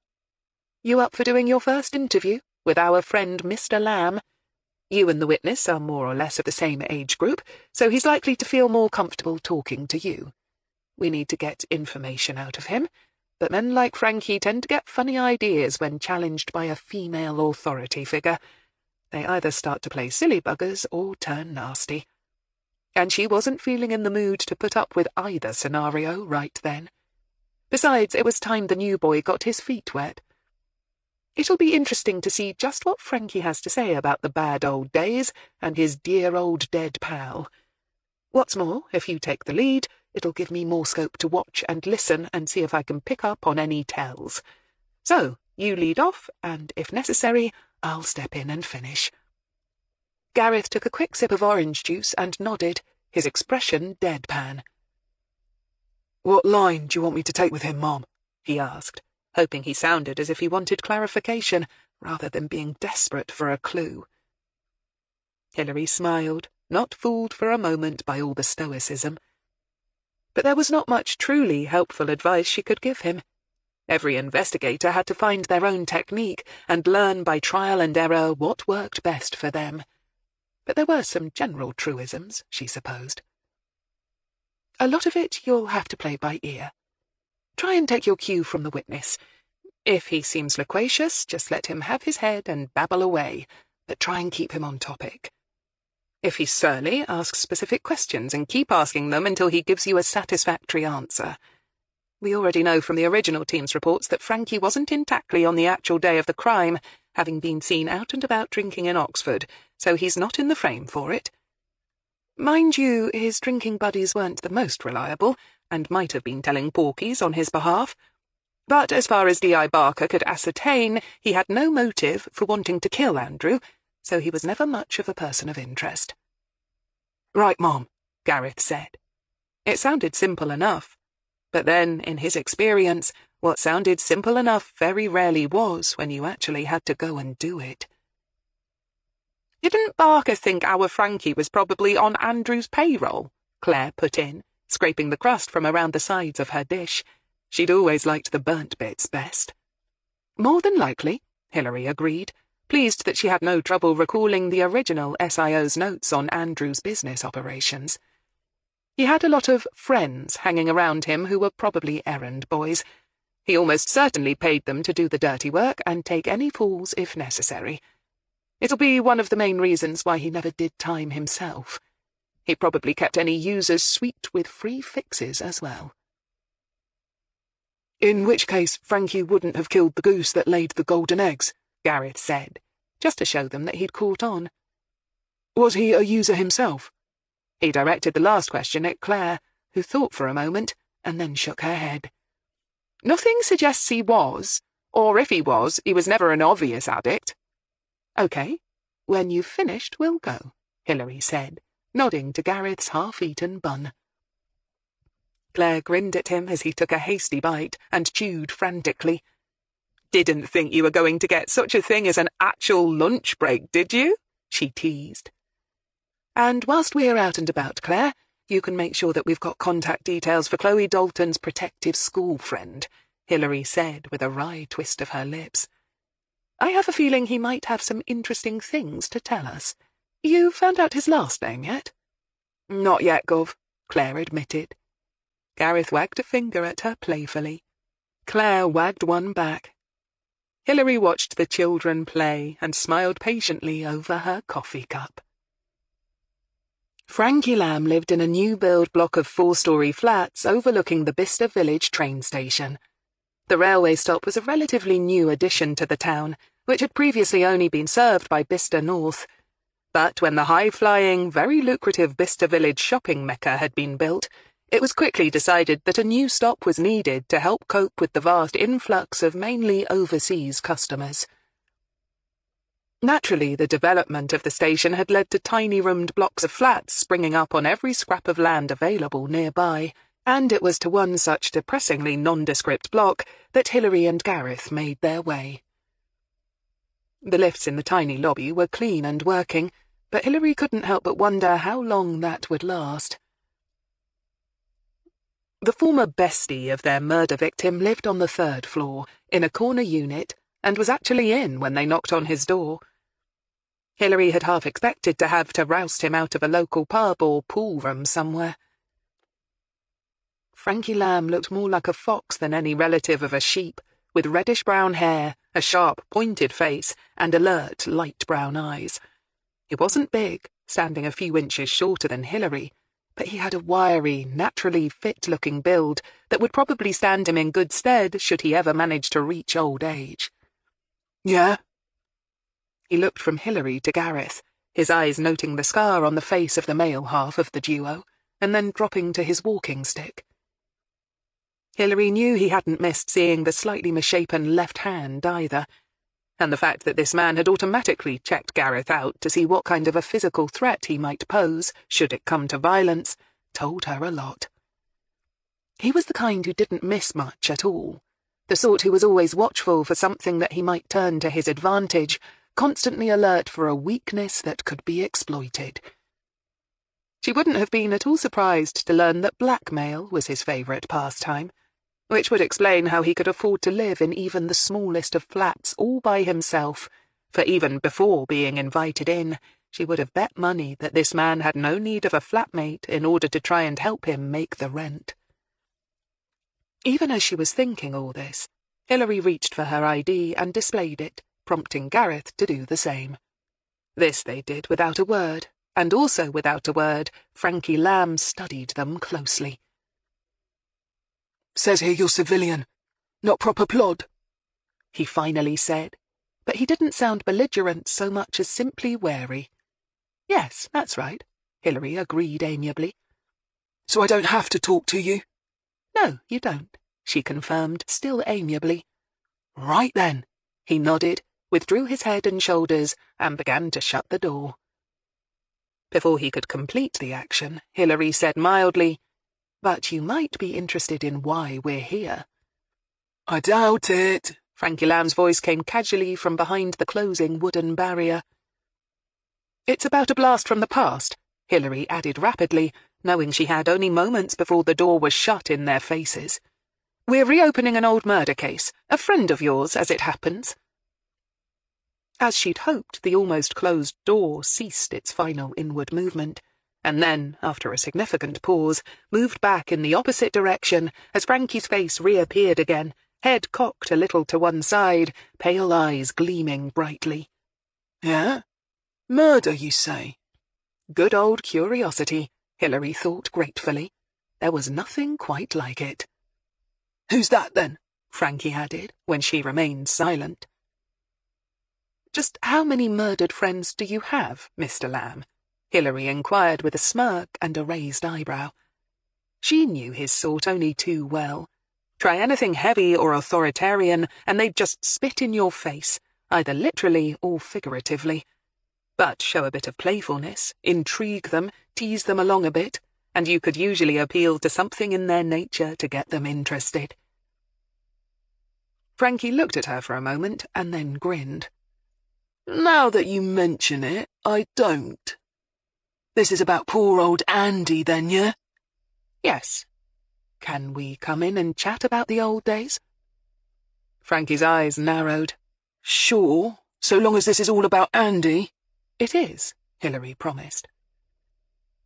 "You up for doing your first interview with our friend Mr. Lamb? You and the witness are more or less of the same age group, so he's likely to feel more comfortable talking to you. We need to get information out of him, but men like Frankie tend to get funny ideas when challenged by a female authority figure. They either start to play silly buggers or turn nasty. And she wasn't feeling in the mood to put up with either scenario right then. Besides, it was time the new boy got his feet wet. It'll be interesting to see just what Frankie has to say about the bad old days and his dear old dead pal. What's more, if you take the lead, it'll give me more scope to watch and listen and see if I can pick up on any tells. So, you lead off, and if necessary, I'll step in and finish." Gareth took a quick sip of orange juice and nodded, his expression deadpan. "What line do you want me to take with him, Mom?" he asked, hoping he sounded as if he wanted clarification, rather than being desperate for a clue. Hilary smiled, not fooled for a moment by all the stoicism. But there was not much truly helpful advice she could give him. Every investigator had to find their own technique and learn by trial and error what worked best for them. But there were some general truisms, she supposed. A lot of it you'll have to play by ear. Try and take your cue from the witness. If he seems loquacious, just let him have his head and babble away, but try and keep him on topic. If he's surly, ask specific questions and keep asking them until he gives you a satisfactory answer. We already know from the original team's reports that Frankie wasn't in Tackley on the actual day of the crime, having been seen out and about drinking in Oxford, so he's not in the frame for it. Mind you, his drinking buddies weren't the most reliable, and might have been telling porkies on his behalf. But as far as D.I. Barker could ascertain, he had no motive for wanting to kill Andrew, so he was never much of a person of interest. "Right, Mom," Gareth said. It sounded simple enough. But then, in his experience, what sounded simple enough very rarely was when you actually had to go and do it. Didn't Barker think our Frankie was probably on Andrew's payroll? Claire put in, scraping the crust from around the sides of her dish. She'd always liked the burnt bits best. More than likely, Hilary agreed, pleased that she had no trouble recalling the original SIO's notes on Andrew's business operations. He had a lot of friends hanging around him who were probably errand boys. He almost certainly paid them to do the dirty work and take any falls if necessary. It'll be one of the main reasons why he never did time himself. He probably kept any users sweet with free fixes as well. In which case Frankie wouldn't have killed the goose that laid the golden eggs, Gareth said, just to show them that he'd caught on. Was he a user himself? He directed the last question at Claire, who thought for a moment, and then shook her head. Nothing suggests he was, or if he was never an obvious addict. OK, when you've finished, we'll go, Hilary said, nodding to Gareth's half-eaten bun. Claire grinned at him as he took a hasty bite and chewed frantically. Didn't think you were going to get such a thing as an actual lunch break, did you? She teased. And whilst we're out and about, Claire, you can make sure that we've got contact details for Chloe Dalton's protective school friend, Hilary said with a wry twist of her lips. I have a feeling he might have some interesting things to tell us. You found out his last name yet? Not yet, Gov, Claire admitted. Gareth wagged a finger at her playfully. Claire wagged one back. Hilary watched the children play and smiled patiently over her coffee cup. Frankie Lamb lived in a new-build block of 4-story flats overlooking the Bicester Village train station. The railway stop was a relatively new addition to the town, which had previously only been served by Bicester North. But when the high-flying, very lucrative Bicester Village shopping mecca had been built, it was quickly decided that a new stop was needed to help cope with the vast influx of mainly overseas customers. Naturally, the development of the station had led to tiny-roomed blocks of flats springing up on every scrap of land available nearby, and it was to one such depressingly nondescript block that Hilary and Gareth made their way. The lifts in the tiny lobby were clean and working, but Hilary couldn't help but wonder how long that would last. The former bestie of their murder victim lived on the 3rd floor, in a corner unit, and was actually in when they knocked on his door. Hilary had half expected to have to roust him out of a local pub or pool room somewhere. Frankie Lamb looked more like a fox than any relative of a sheep, with reddish-brown hair, a sharp, pointed face, and alert, light brown eyes. He wasn't big, standing a few inches shorter than Hilary, but he had a wiry, naturally fit-looking build that would probably stand him in good stead should he ever manage to reach old age. Yeah? He looked from Hilary to Gareth, his eyes noting the scar on the face of the male half of the duo, and then dropping to his walking stick. Hilary knew he hadn't missed seeing the slightly misshapen left hand either, and the fact that this man had automatically checked Gareth out to see what kind of a physical threat he might pose, should it come to violence, told her a lot. He was the kind who didn't miss much at all, the sort who was always watchful for something that he might turn to his advantage, constantly alert for a weakness that could be exploited. She wouldn't have been at all surprised to learn that blackmail was his favourite pastime, which would explain how he could afford to live in even the smallest of flats all by himself, for even before being invited in, she would have bet money that this man had no need of a flatmate in order to try and help him make the rent. Even as she was thinking all this, Hilary reached for her ID and displayed it, prompting Gareth to do the same. This they did without a word, and also without a word, Frankie Lamb studied them closely. Says here you're civilian, not proper plod, he finally said, but he didn't sound belligerent so much as simply wary. Yes, that's right, Hilary agreed amiably. So I don't have to talk to you? No, you don't, she confirmed, still amiably. Right then, he nodded, withdrew his head and shoulders, and began to shut the door. Before he could complete the action, Hilary said mildly, But you might be interested in why we're here. I doubt it. Frankie Lamb's voice came casually from behind the closing wooden barrier. It's about a blast from the past, Hilary added rapidly, knowing she had only moments before the door was shut in their faces. We're reopening an old murder case, a friend of yours, as it happens. As she'd hoped, the almost closed door ceased its final inward movement, and then, after a significant pause, moved back in the opposite direction as Frankie's face reappeared again, head cocked a little to one side, pale eyes gleaming brightly. Yeah? Murder, you say? Good old curiosity, Hilary thought gratefully. There was nothing quite like it. Who's that, then? Frankie added, when she remained silent. Just how many murdered friends do you have, Mr. Lamb? Hilary inquired with a smirk and a raised eyebrow. She knew his sort only too well. Try anything heavy or authoritarian, and they'd just spit in your face, either literally or figuratively. But show a bit of playfulness, intrigue them, tease them along a bit, and you could usually appeal to something in their nature to get them interested. Frankie looked at her for a moment and then grinned. Now that you mention it, I don't. This is about poor old Andy, then, yeah? Yes. Can we come in and chat about the old days? Frankie's eyes narrowed. Sure, so long as this is all about Andy. It is, Hilary promised.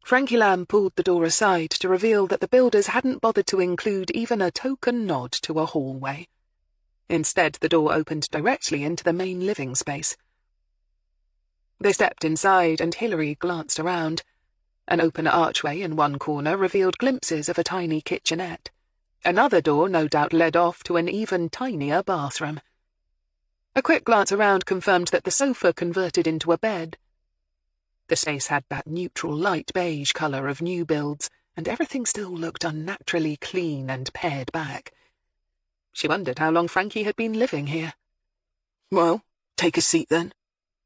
Frankie Lamb pulled the door aside to reveal that the builders hadn't bothered to include even a token nod to a hallway. Instead, the door opened directly into the main living space. They stepped inside, and Hilary glanced around. An open archway in one corner revealed glimpses of a tiny kitchenette. Another door no doubt led off to an even tinier bathroom. A quick glance around confirmed that the sofa converted into a bed. The space had that neutral light beige colour of new builds, and everything still looked unnaturally clean and pared back. She wondered how long Frankie had been living here. Well, take a seat then,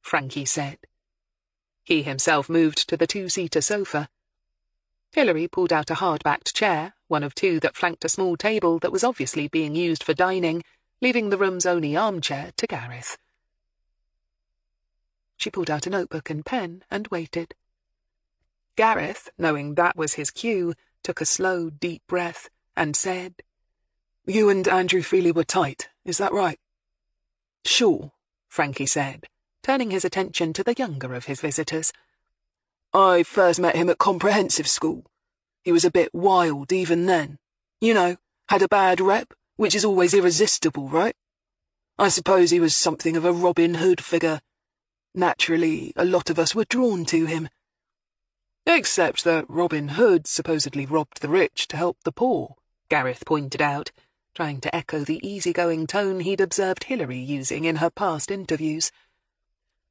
Frankie said. He himself moved to the two-seater sofa. Hilary pulled out a hard-backed chair, one of two that flanked a small table that was obviously being used for dining, leaving the room's only armchair to Gareth. She pulled out a notebook and pen and waited. Gareth, knowing that was his cue, took a slow, deep breath and said, You and Andrew Feely were tight, is that right? Sure, Frankie said, turning his attention to the younger of his visitors. I first met him at comprehensive school. He was a bit wild even then. You know, had a bad rep, which is always irresistible, right? I suppose he was something of a Robin Hood figure. Naturally, a lot of us were drawn to him. Except that Robin Hood supposedly robbed the rich to help the poor, Gareth pointed out, trying to echo the easygoing tone he'd observed Hilary using in her past interviews.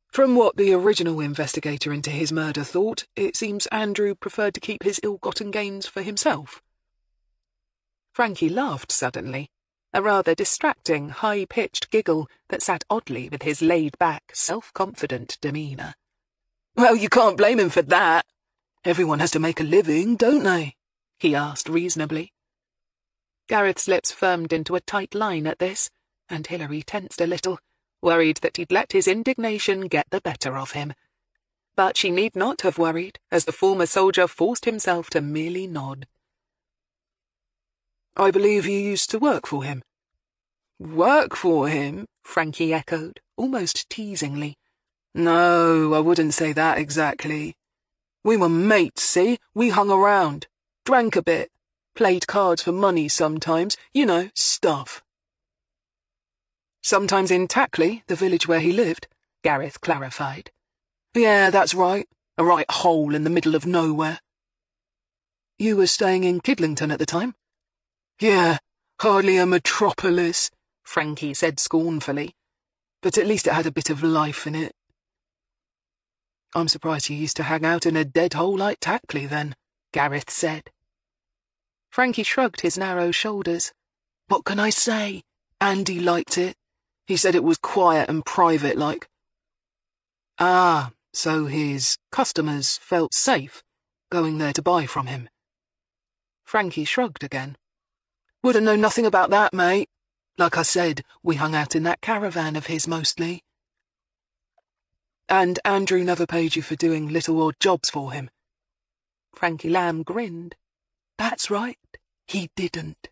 From what the original investigator into his murder thought, it seems Andrew preferred to keep his ill-gotten gains for himself. Frankie laughed suddenly, a rather distracting, high-pitched giggle that sat oddly with his laid-back, self-confident demeanour. Well, you can't blame him for that. Everyone has to make a living, don't they? He asked reasonably. Gareth's lips firmed into a tight line at this, and Hilary tensed a little, worried that he'd let his indignation get the better of him. But she need not have worried, as the former soldier forced himself to merely nod. I believe you used to work for him. Work for him? Frankie echoed, almost teasingly. No, I wouldn't say that exactly. We were mates, see? We hung around, drank a bit, played cards for money sometimes, you know, stuff. Sometimes in Tackley, the village where he lived, Gareth clarified. Yeah, that's right. A right hole in the middle of nowhere. You were staying in Kidlington at the time? Yeah, hardly a metropolis, Frankie said scornfully. But at least it had a bit of life in it. I'm surprised you used to hang out in a dead hole like Tackley, then, Gareth said. Frankie shrugged his narrow shoulders. What can I say? Andy liked it. He said it was quiet and private-like. Ah, so his customers felt safe going there to buy from him. Frankie shrugged again. Wouldn't know nothing about that, mate. Like I said, we hung out in that caravan of his mostly. And Andrew never paid you for doing little odd jobs for him? Frankie Lamb grinned. That's right, he didn't.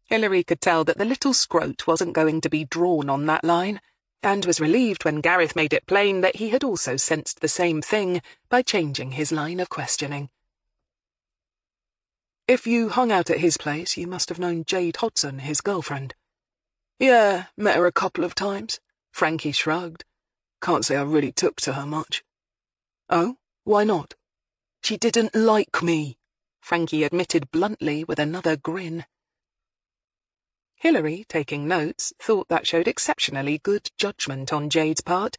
Hilary could tell that the little scrote wasn't going to be drawn on that line, and was relieved when Gareth made it plain that he had also sensed the same thing by changing his line of questioning. If you hung out at his place, you must have known Jade Hodson, his girlfriend. Yeah, met her a couple of times. Frankie shrugged. Can't say I really took to her much. Oh, why not? She didn't like me, Frankie admitted bluntly with another grin. Hilary, taking notes, thought that showed exceptionally good judgment on Jade's part,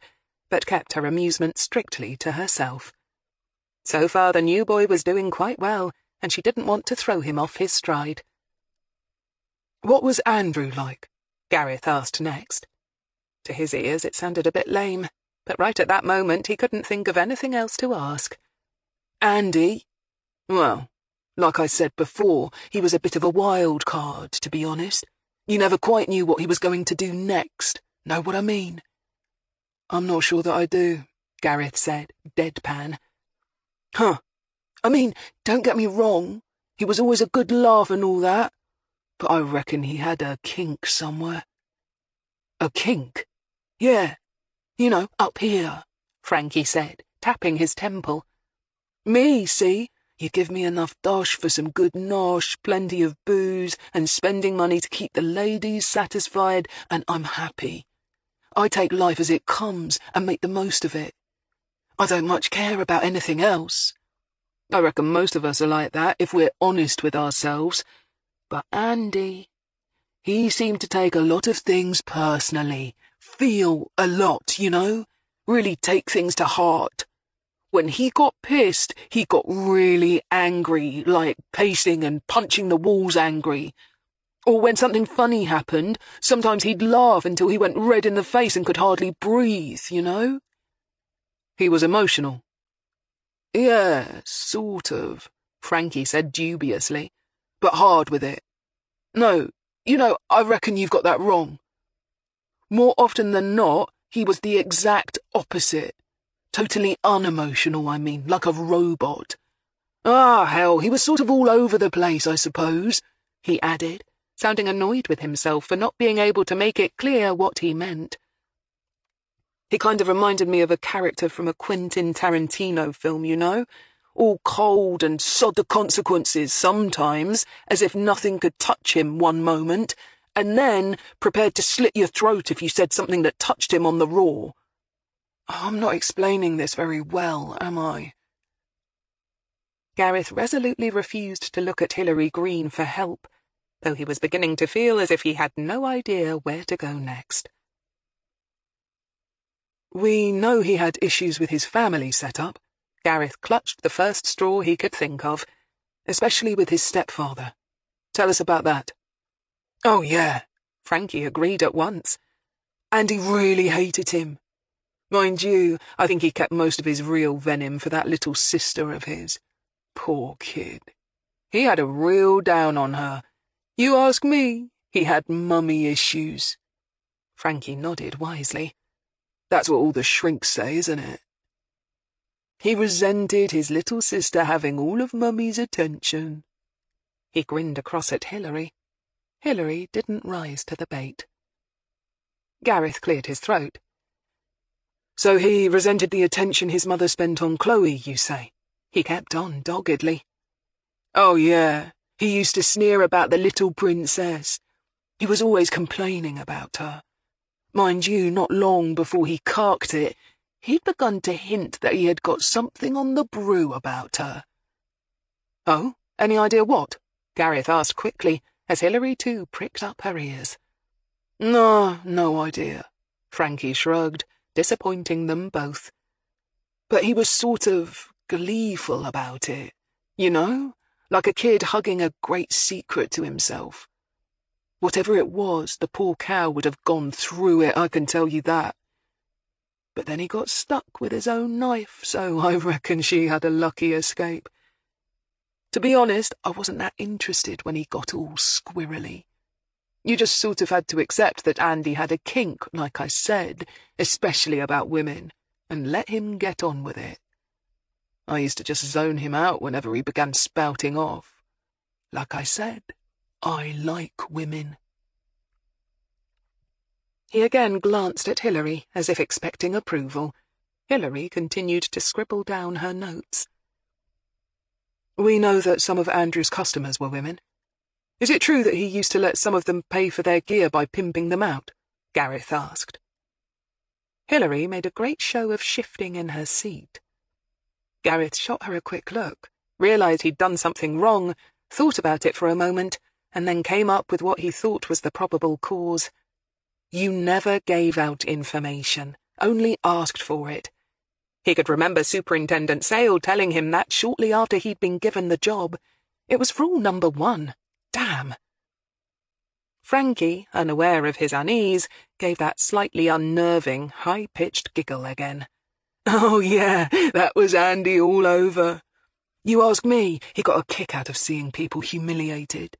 but kept her amusement strictly to herself. So far the new boy was doing quite well, and she didn't want to throw him off his stride. What was Andrew like? Gareth asked next. To his ears it sounded a bit lame, but right at that moment he couldn't think of anything else to ask. Andy? Well, like I said before, he was a bit of a wild card, to be honest. You never quite knew what he was going to do next. Know what I mean? I'm not sure that I do, Gareth said, deadpan. Huh. I mean, don't get me wrong. He was always a good laugh and all that. But I reckon he had a kink somewhere. A kink? Yeah. You know, up here, Frankie said, tapping his temple. Me, see? You give me enough dosh for some good nosh, plenty of booze, and spending money to keep the ladies satisfied, and I'm happy. I take life as it comes and make the most of it. I don't much care about anything else. I reckon most of us are like that if we're honest with ourselves. But Andy, he seemed to take a lot of things personally, feel a lot, you know, really take things to heart. When he got pissed, he got really angry, like pacing and punching the walls angry. Or when something funny happened, sometimes he'd laugh until he went red in the face and could hardly breathe, you know? He was emotional. Yeah, sort of, Frankie said dubiously, but hard with it. No, you know, I reckon you've got that wrong. More often than not, he was the exact opposite. Totally unemotional, I mean, like a robot. Ah, hell, he was sort of all over the place, I suppose, he added, sounding annoyed with himself for not being able to make it clear what he meant. He kind of reminded me of a character from a Quentin Tarantino film, you know? All cold and sod the consequences sometimes, as if nothing could touch him one moment, and then prepared to slit your throat if you said something that touched him on the raw. I'm not explaining this very well, am I? Gareth resolutely refused to look at Hilary Greene for help, though he was beginning to feel as if he had no idea where to go next. We know he had issues with his family set-up. Gareth clutched the first straw he could think of, especially with his stepfather. Tell us about that. Oh, yeah, Frankie agreed at once. And he really hated him. Mind you, I think he kept most of his real venom for that little sister of his. Poor kid. He had a real down on her. You ask me, he had mummy issues. Frankie nodded wisely. That's what all the shrinks say, isn't it? He resented his little sister having all of Mummy's attention. He grinned across at Hilary. Hilary didn't rise to the bait. Gareth cleared his throat. So he resented the attention his mother spent on Chloe, you say? He kept on doggedly. Oh, yeah. He used to sneer about the little princess. He was always complaining about her. Mind you, not long before he carked it, he'd begun to hint that he had got something on the brew about her. Oh, any idea what? Gareth asked quickly, as Hilary too pricked up her ears. No idea. Frankie shrugged, disappointing them both. But he was sort of gleeful about it, you know, like a kid hugging a great secret to himself. Whatever it was, the poor cow would have gone through it, I can tell you that. But then he got stuck with his own knife, so I reckon she had a lucky escape. To be honest, I wasn't that interested when he got all squirrely. You just sort of had to accept that Andy had a kink, like I said, especially about women, and let him get on with it. I used to just zone him out whenever he began spouting off. Like I said, I like women. He again glanced at Hilary, as if expecting approval. Hilary continued to scribble down her notes. We know that some of Andrew's customers were women. Is it true that he used to let some of them pay for their gear by pimping them out? Gareth asked. Hilary made a great show of shifting in her seat. Gareth shot her a quick look, realised he'd done something wrong, thought about it for a moment, and then came up with what he thought was the probable cause. You never gave out information, only asked for it. He could remember Superintendent Sale telling him that shortly after he'd been given the job. It was rule number 1. Damn. Frankie, unaware of his unease, gave that slightly unnerving, high-pitched giggle again. Oh yeah, that was Andy all over. You ask me, he got a kick out of seeing people humiliated.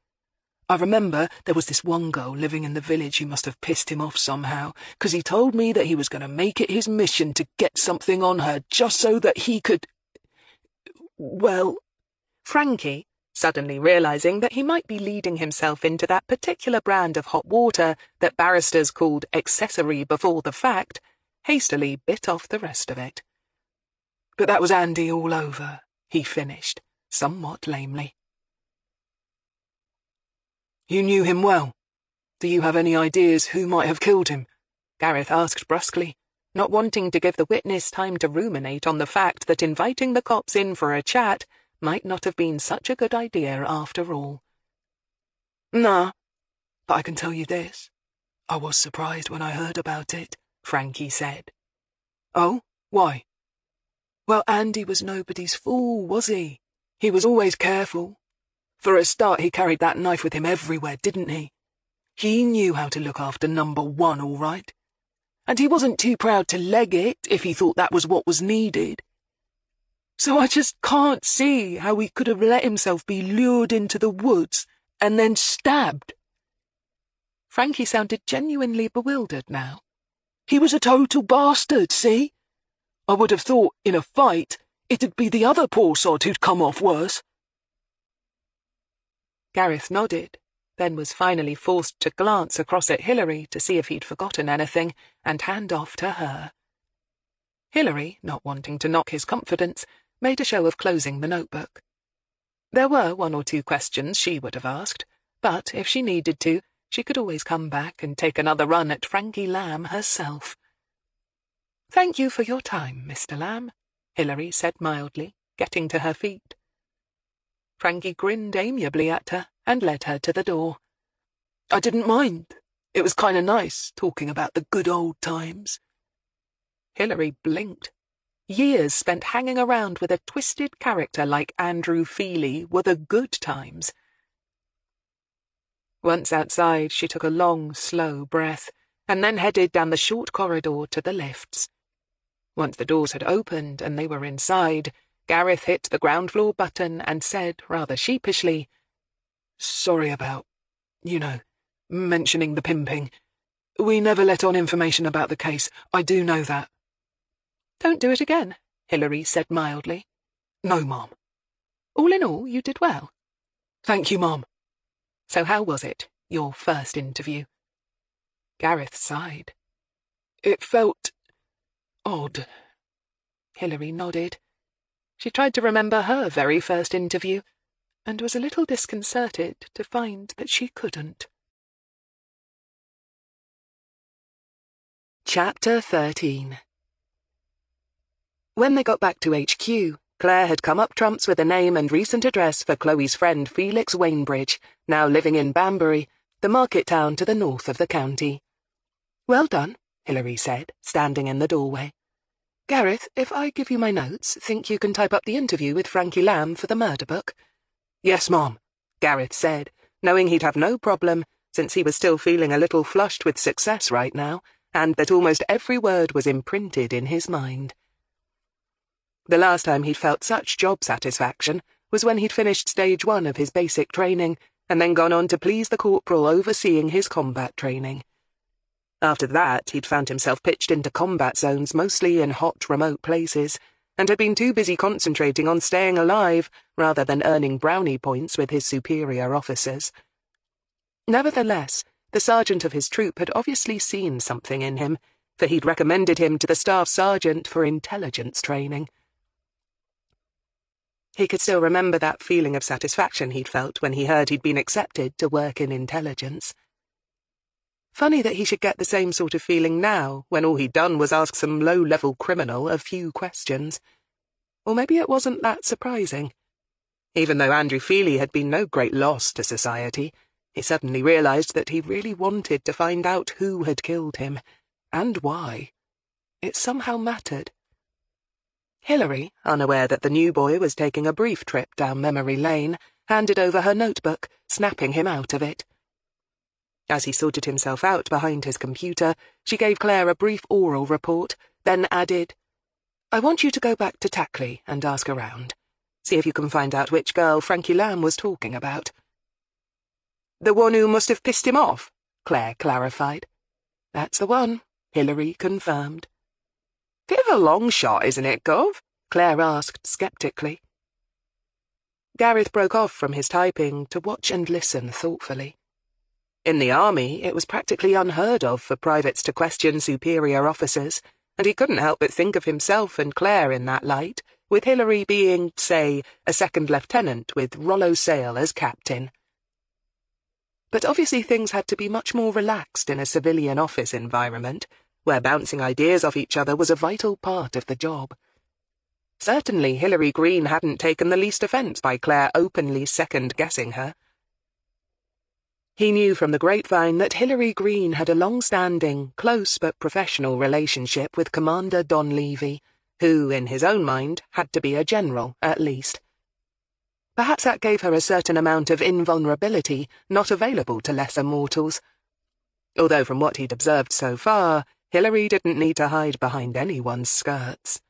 I remember there was this one girl living in the village who must have pissed him off somehow, 'cause he told me that he was going to make it his mission to get something on her just so that he could... Well, Frankie, suddenly realising that he might be leading himself into that particular brand of hot water that barristers called accessory before the fact, hastily bit off the rest of it. But that was Andy all over, he finished, somewhat lamely. You knew him well. Do you have any ideas who might have killed him? Gareth asked brusquely, not wanting to give the witness time to ruminate on the fact that inviting the cops in for a chat might not have been such a good idea after all. Nah, but I can tell you this. I was surprised when I heard about it, Frankie said. Oh, why? Well, Andy was nobody's fool, was he? He was always careful. For a start, he carried that knife with him everywhere, didn't he? He knew how to look after number 1, all right. And he wasn't too proud to leg it if he thought that was what was needed. So I just can't see how he could have let himself be lured into the woods and then stabbed. Frankie sounded genuinely bewildered now. He was a total bastard, see? I would have thought, in a fight, it'd be the other poor sod who'd come off worse. Gareth nodded, then was finally forced to glance across at Hilary to see if he'd forgotten anything, and hand off to her. Hilary, not wanting to knock his confidence, made a show of closing the notebook. There were 1 or 2 questions she would have asked, but if she needed to, she could always come back and take another run at Frankie Lamb herself. "Thank you for your time, Mr. Lamb," Hilary said mildly, getting to her feet. Frankie grinned amiably at her and led her to the door. I didn't mind. It was kind of nice, talking about the good old times. Hilary blinked. Years spent hanging around with a twisted character like Andrew Feely were the good times. Once outside, she took a long, slow breath, and then headed down the short corridor to the lifts. Once the doors had opened and they were inside, Gareth hit the ground floor button and said, rather sheepishly, Sorry about, mentioning the pimping. We never let on information about the case, I do know that. Don't do it again, Hilary said mildly. No, Mom. All in all, you did well. Thank you, Mom. So how was it, your first interview? Gareth sighed. It felt odd. Hilary nodded. She tried to remember her very first interview, and was a little disconcerted to find that she couldn't. Chapter 13. When they got back to HQ, Claire had come up trumps with a name and recent address for Chloe's friend Felix Wainbridge, now living in Banbury, the market town to the north of the county. Well done, Hilary said, standing in the doorway. Gareth, if I give you my notes, think you can type up the interview with Frankie Lamb for the murder book? Yes, Mom, Gareth said, knowing he'd have no problem, since he was still feeling a little flushed with success right now, and that almost every word was imprinted in his mind. The last time he'd felt such job satisfaction was when he'd finished stage 1 of his basic training, and then gone on to please the corporal overseeing his combat training. After that, he'd found himself pitched into combat zones mostly in hot, remote places, and had been too busy concentrating on staying alive rather than earning brownie points with his superior officers. Nevertheless, the sergeant of his troop had obviously seen something in him, for he'd recommended him to the staff sergeant for intelligence training. He could still remember that feeling of satisfaction he'd felt when he heard he'd been accepted to work in intelligence. Funny that he should get the same sort of feeling now, when all he'd done was ask some low-level criminal a few questions. Or maybe it wasn't that surprising. Even though Andrew Feely had been no great loss to society, he suddenly realised that he really wanted to find out who had killed him, and why. It somehow mattered. Hilary, unaware that the new boy was taking a brief trip down memory lane, handed over her notebook, snapping him out of it. As he sorted himself out behind his computer, she gave Claire a brief oral report, then added, "I want you to go back to Tackley and ask around. See if you can find out which girl Frankie Lamb was talking about." "The one who must have pissed him off?" Claire clarified. "That's the one," Hilary confirmed. "Bit of a long shot, isn't it, Gov?" Claire asked sceptically. Gareth broke off from his typing to watch and listen thoughtfully. In the army, it was practically unheard of for privates to question superior officers, and he couldn't help but think of himself and Claire in that light, with Hilary being, say, a second lieutenant with Rollo Sale as captain. But obviously things had to be much more relaxed in a civilian office environment, where bouncing ideas off each other was a vital part of the job. Certainly Hilary Greene hadn't taken the least offence by Claire openly second-guessing her. He knew from the grapevine that Hilary Greene had a long-standing, close but professional relationship with Commander Don Levy, who, in his own mind, had to be a general, at least. Perhaps that gave her a certain amount of invulnerability not available to lesser mortals. Although from what he'd observed so far, Hilary didn't need to hide behind anyone's skirts.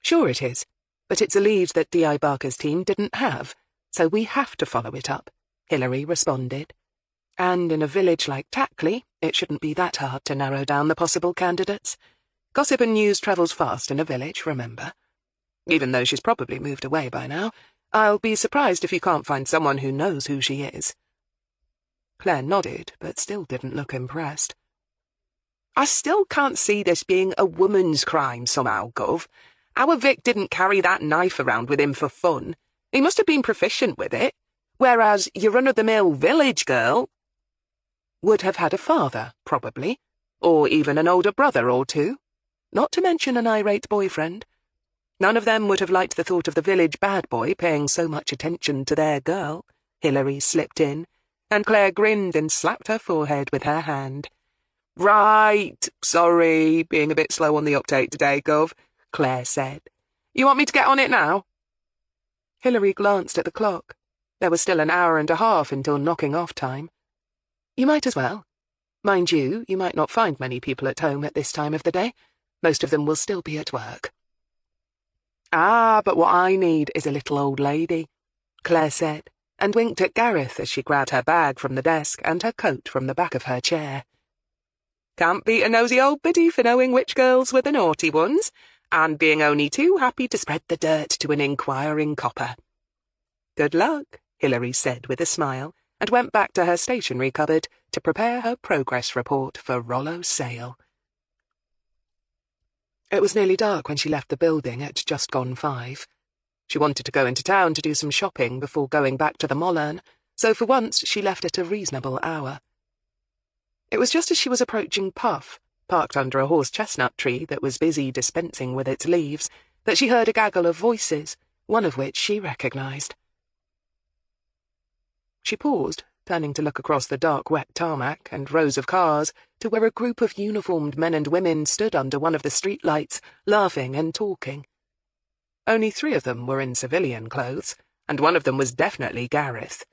"Sure it is, but it's a lead that D.I. Barker's team didn't have, so we have to follow it up," Hilary responded. "And in a village like Tackley, it shouldn't be that hard to narrow down the possible candidates. Gossip and news travels fast in a village, remember. Even though she's probably moved away by now, I'll be surprised if you can't find someone who knows who she is." Claire nodded, but still didn't look impressed. "I still can't see this being a woman's crime somehow, Gov. Our Vic didn't carry that knife around with him for fun. He must have been proficient with it. Whereas your run-of-the-mill village girl would have had a father, probably, or even an older brother or two, not to mention an irate boyfriend. None of them would have liked the thought of the village bad boy paying so much attention to their girl," Hilary slipped in, and Claire grinned and slapped her forehead with her hand. "Right, sorry, being a bit slow on the update today, Gov," Claire said. "You want me to get on it now?" Hilary glanced at the clock. There was still an hour and a half until knocking-off time. "You might as well. Mind you, you might not find many people at home at this time of the day. Most of them will still be at work." "Ah, but what I need is a little old lady," Claire said, and winked at Gareth as she grabbed her bag from the desk and her coat from the back of her chair. "Can't beat a nosy old biddy for knowing which girls were the naughty ones, and being only too happy to spread the dirt to an inquiring copper." "Good luck," Hilary said with a smile, and went back to her stationery cupboard to prepare her progress report for Rollo Sale. It was nearly dark when she left the building at just gone 5. She wanted to go into town to do some shopping before going back to the Mollern, so for once she left at a reasonable hour. It was just as she was approaching Puff, parked under a horse-chestnut tree that was busy dispensing with its leaves, that she heard a gaggle of voices, one of which she recognised. She paused, turning to look across the dark, wet tarmac and rows of cars to where a group of uniformed men and women stood under one of the streetlights, laughing and talking. Only 3 of them were in civilian clothes, and one of them was definitely Gareth.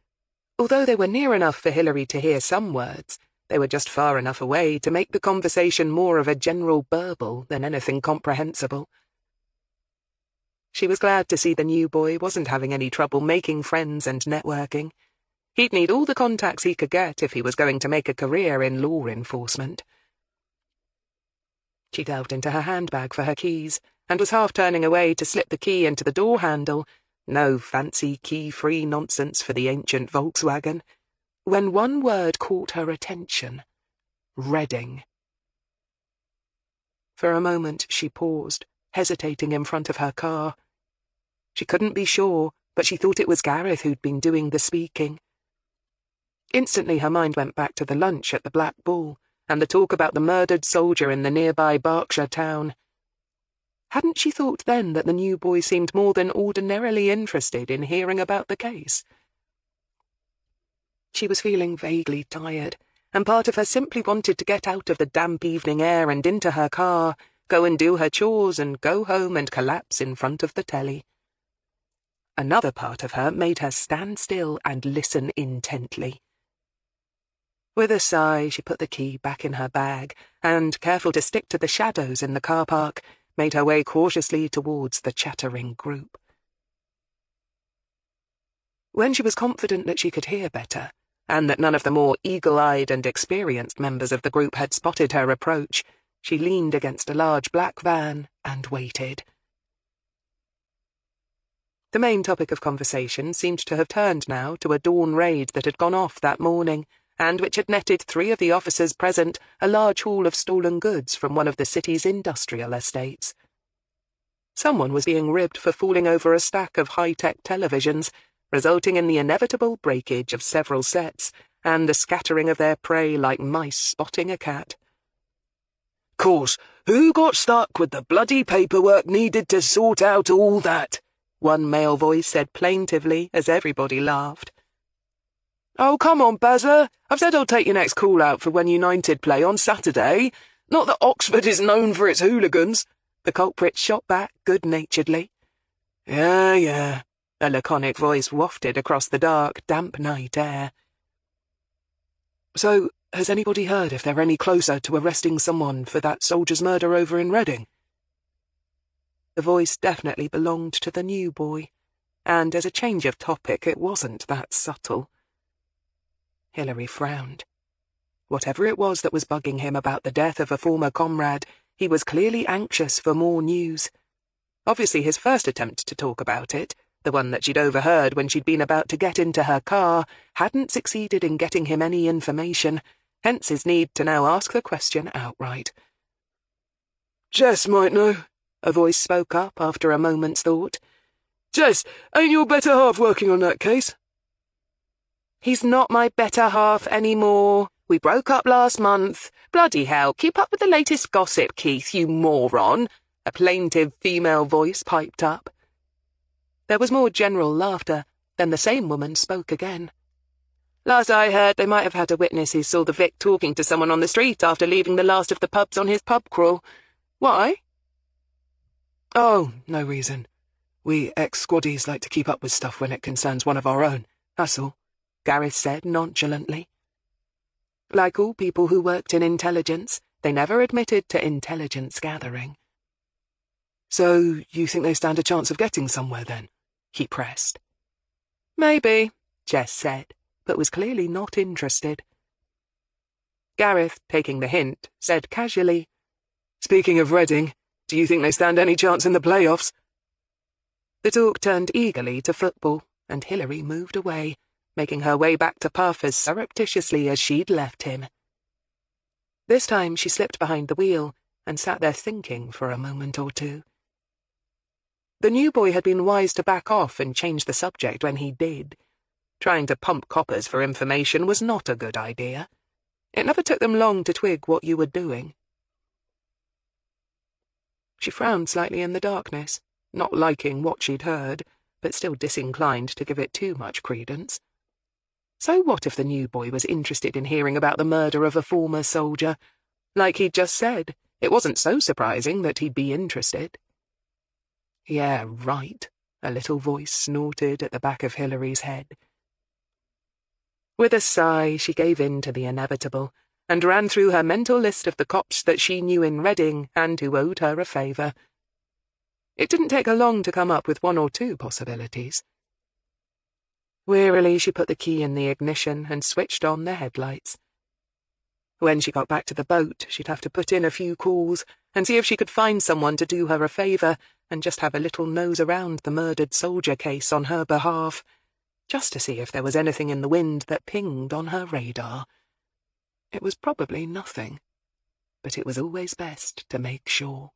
Although they were near enough for Hilary to hear some words, they were just far enough away to make the conversation more of a general burble than anything comprehensible. She was glad to see the new boy wasn't having any trouble making friends and networking. He'd need all the contacts he could get if he was going to make a career in law enforcement. She delved into her handbag for her keys, and was half turning away to slip the key into the door handle, no fancy key-free nonsense for the ancient Volkswagen, when one word caught her attention: Reading. For a moment she paused, hesitating in front of her car. She couldn't be sure, but she thought it was Gareth who'd been doing the speaking. Instantly her mind went back to the lunch at the Black Bull, and the talk about the murdered soldier in the nearby Berkshire town. Hadn't she thought then that the new boy seemed more than ordinarily interested in hearing about the case? She was feeling vaguely tired, and part of her simply wanted to get out of the damp evening air and into her car, go and do her chores and go home and collapse in front of the telly. Another part of her made her stand still and listen intently. With a sigh, she put the key back in her bag and, careful to stick to the shadows in the car park, made her way cautiously towards the chattering group. When she was confident that she could hear better, and that none of the more eagle-eyed and experienced members of the group had spotted her approach, she leaned against a large black van and waited. The main topic of conversation seemed to have turned now to a dawn raid that had gone off that morning, and which had netted 3 of the officers present a large haul of stolen goods from one of the city's industrial estates. Someone was being ribbed for falling over a stack of high-tech televisions, resulting in the inevitable breakage of several sets, and the scattering of their prey like mice spotting a cat. "Course, who got stuck with the bloody paperwork needed to sort out all that?" one male voice said plaintively as everybody laughed. "Oh, come on, Bazza. I've said I'll take your next call out for when United play on Saturday. Not that Oxford is known for its hooligans," the culprit shot back good-naturedly. Yeah, a laconic voice wafted across the dark, damp night air. "So, has anybody heard if they're any closer to arresting someone for that soldier's murder over in Reading?" The voice definitely belonged to the new boy, and as a change of topic it wasn't that subtle. Hilary frowned. Whatever it was that was bugging him about the death of a former comrade, he was clearly anxious for more news. Obviously his first attempt to talk about it, the one that she'd overheard when she'd been about to get into her car, hadn't succeeded in getting him any information, hence his need to now ask the question outright. "Jess might know," a voice spoke up after a moment's thought. "Jess, ain't your better half working on that case?" "He's not my better half anymore. We broke up last month. Bloody hell, keep up with the latest gossip, Keith, you moron," a plaintive female voice piped up. There was more general laughter, then the same woman spoke again. "Last I heard, they might have had a witness who saw the Vic talking to someone on the street after leaving the last of the pubs on his pub crawl. Why?" "Oh, no reason. We ex-squaddies like to keep up with stuff when it concerns one of our own, that's all," Gareth said nonchalantly. Like all people who worked in intelligence, they never admitted to intelligence gathering. "So, you think they stand a chance of getting somewhere, then?" he pressed. "Maybe," Jess said, but was clearly not interested. Gareth, taking the hint, said casually, "Speaking of Reading, do you think they stand any chance in the playoffs?" The talk turned eagerly to football, and Hilary moved away, making her way back to Puff as surreptitiously as she'd left him. This time she slipped behind the wheel and sat there thinking for a moment or two. The new boy had been wise to back off and change the subject when he did. Trying to pump coppers for information was not a good idea. It never took them long to twig what you were doing. She frowned slightly in the darkness, not liking what she'd heard, but still disinclined to give it too much credence. So what if the new boy was interested in hearing about the murder of a former soldier? Like he'd just said, it wasn't so surprising that he'd be interested. "Yeah, right," a little voice snorted at the back of Hilary's head. With a sigh, she gave in to the inevitable, and ran through her mental list of the cops that she knew in Reading and who owed her a favour. It didn't take her long to come up with 1 or 2 possibilities. Wearily, she put the key in the ignition and switched on the headlights. When she got back to the boat, she'd have to put in a few calls and see if she could find someone to do her a favour and just have a little nose around the murdered soldier case on her behalf, just to see if there was anything in the wind that pinged on her radar. It was probably nothing, but it was always best to make sure.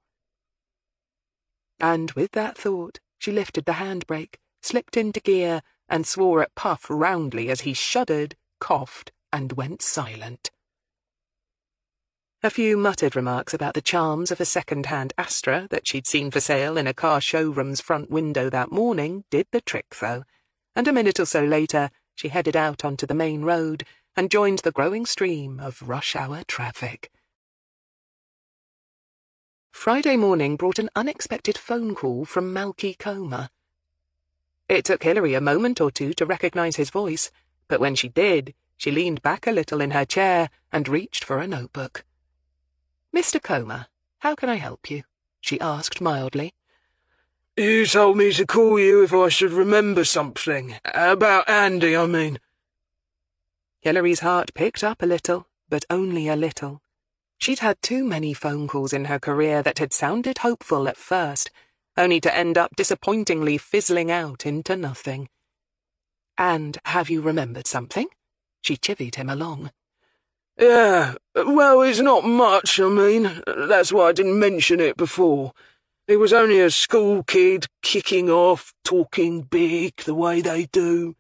And with that thought, she lifted the handbrake, slipped into gear, and swore at Puff roundly as he shuddered, coughed, and went silent. A few muttered remarks about the charms of a second-hand Astra that she'd seen for sale in a car showroom's front window that morning did the trick, though, and a minute or so later she headed out onto the main road and joined the growing stream of rush-hour traffic. Friday morning brought an unexpected phone call from Malky Comer. It took Hilary a moment or two to recognise his voice, but when she did, she leaned back a little in her chair and reached for a notebook. "Mr. Comer, how can I help you?" she asked mildly. You told me to call you if I should remember something. About Andy, I mean. Hilary's heart picked up a little, but only a little. She'd had too many phone calls in her career that had sounded hopeful at first, only to end up disappointingly fizzling out into nothing. "And have you remembered something?" She chivied him along. Yeah, well, it's not much, I mean. That's why I didn't mention it before. It was only a school kid kicking off, talking big the way they do.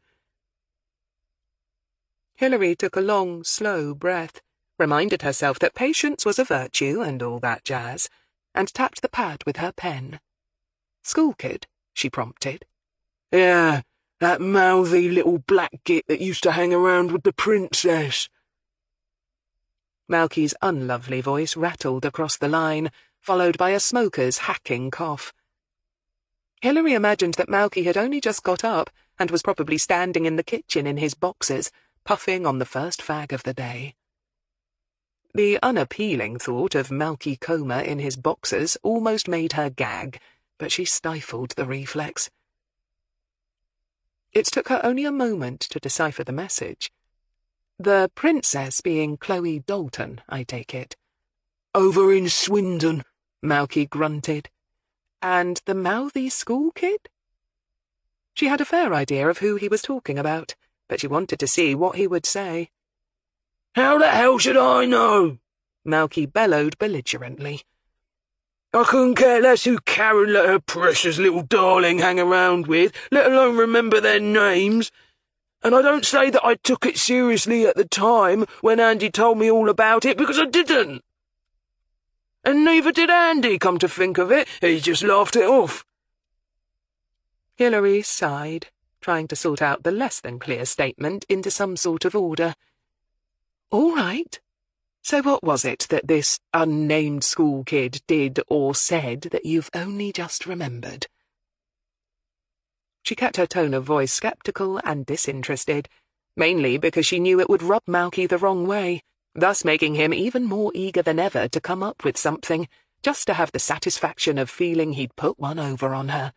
Hilary took a long, slow breath, reminded herself that patience was a virtue and all that jazz, and tapped the pad with her pen. "School kid?" she prompted. Yeah, that mouthy little black git that used to hang around with the princess. Malky's unlovely voice rattled across the line, followed by a smoker's hacking cough. Hilary imagined that Malky had only just got up and was probably standing in the kitchen in his boxers, puffing on the first fag of the day. The unappealing thought of Malky Comer in his boxers almost made her gag, but she stifled the reflex. It took her only a moment to decipher the message. "The princess being Chloe Dalton, I take it." Over in Swindon, Malky grunted. "And the mouthy school kid?" She had a fair idea of who he was talking about, but she wanted to see what he would say. How the hell should I know? Malky bellowed belligerently. I couldn't care less who Karen let her precious little darling hang around with, let alone remember their names. And I don't say that I took it seriously at the time when Andy told me all about it, because I didn't. And neither did Andy, come to think of it. He just laughed it off. Hilary sighed, trying to sort out the less-than-clear statement into some sort of order. "All right. So what was it that this unnamed school kid did or said that you've only just remembered?" She kept her tone of voice sceptical and disinterested, mainly because she knew it would rub Malky the wrong way, thus making him even more eager than ever to come up with something, just to have the satisfaction of feeling he'd put one over on her.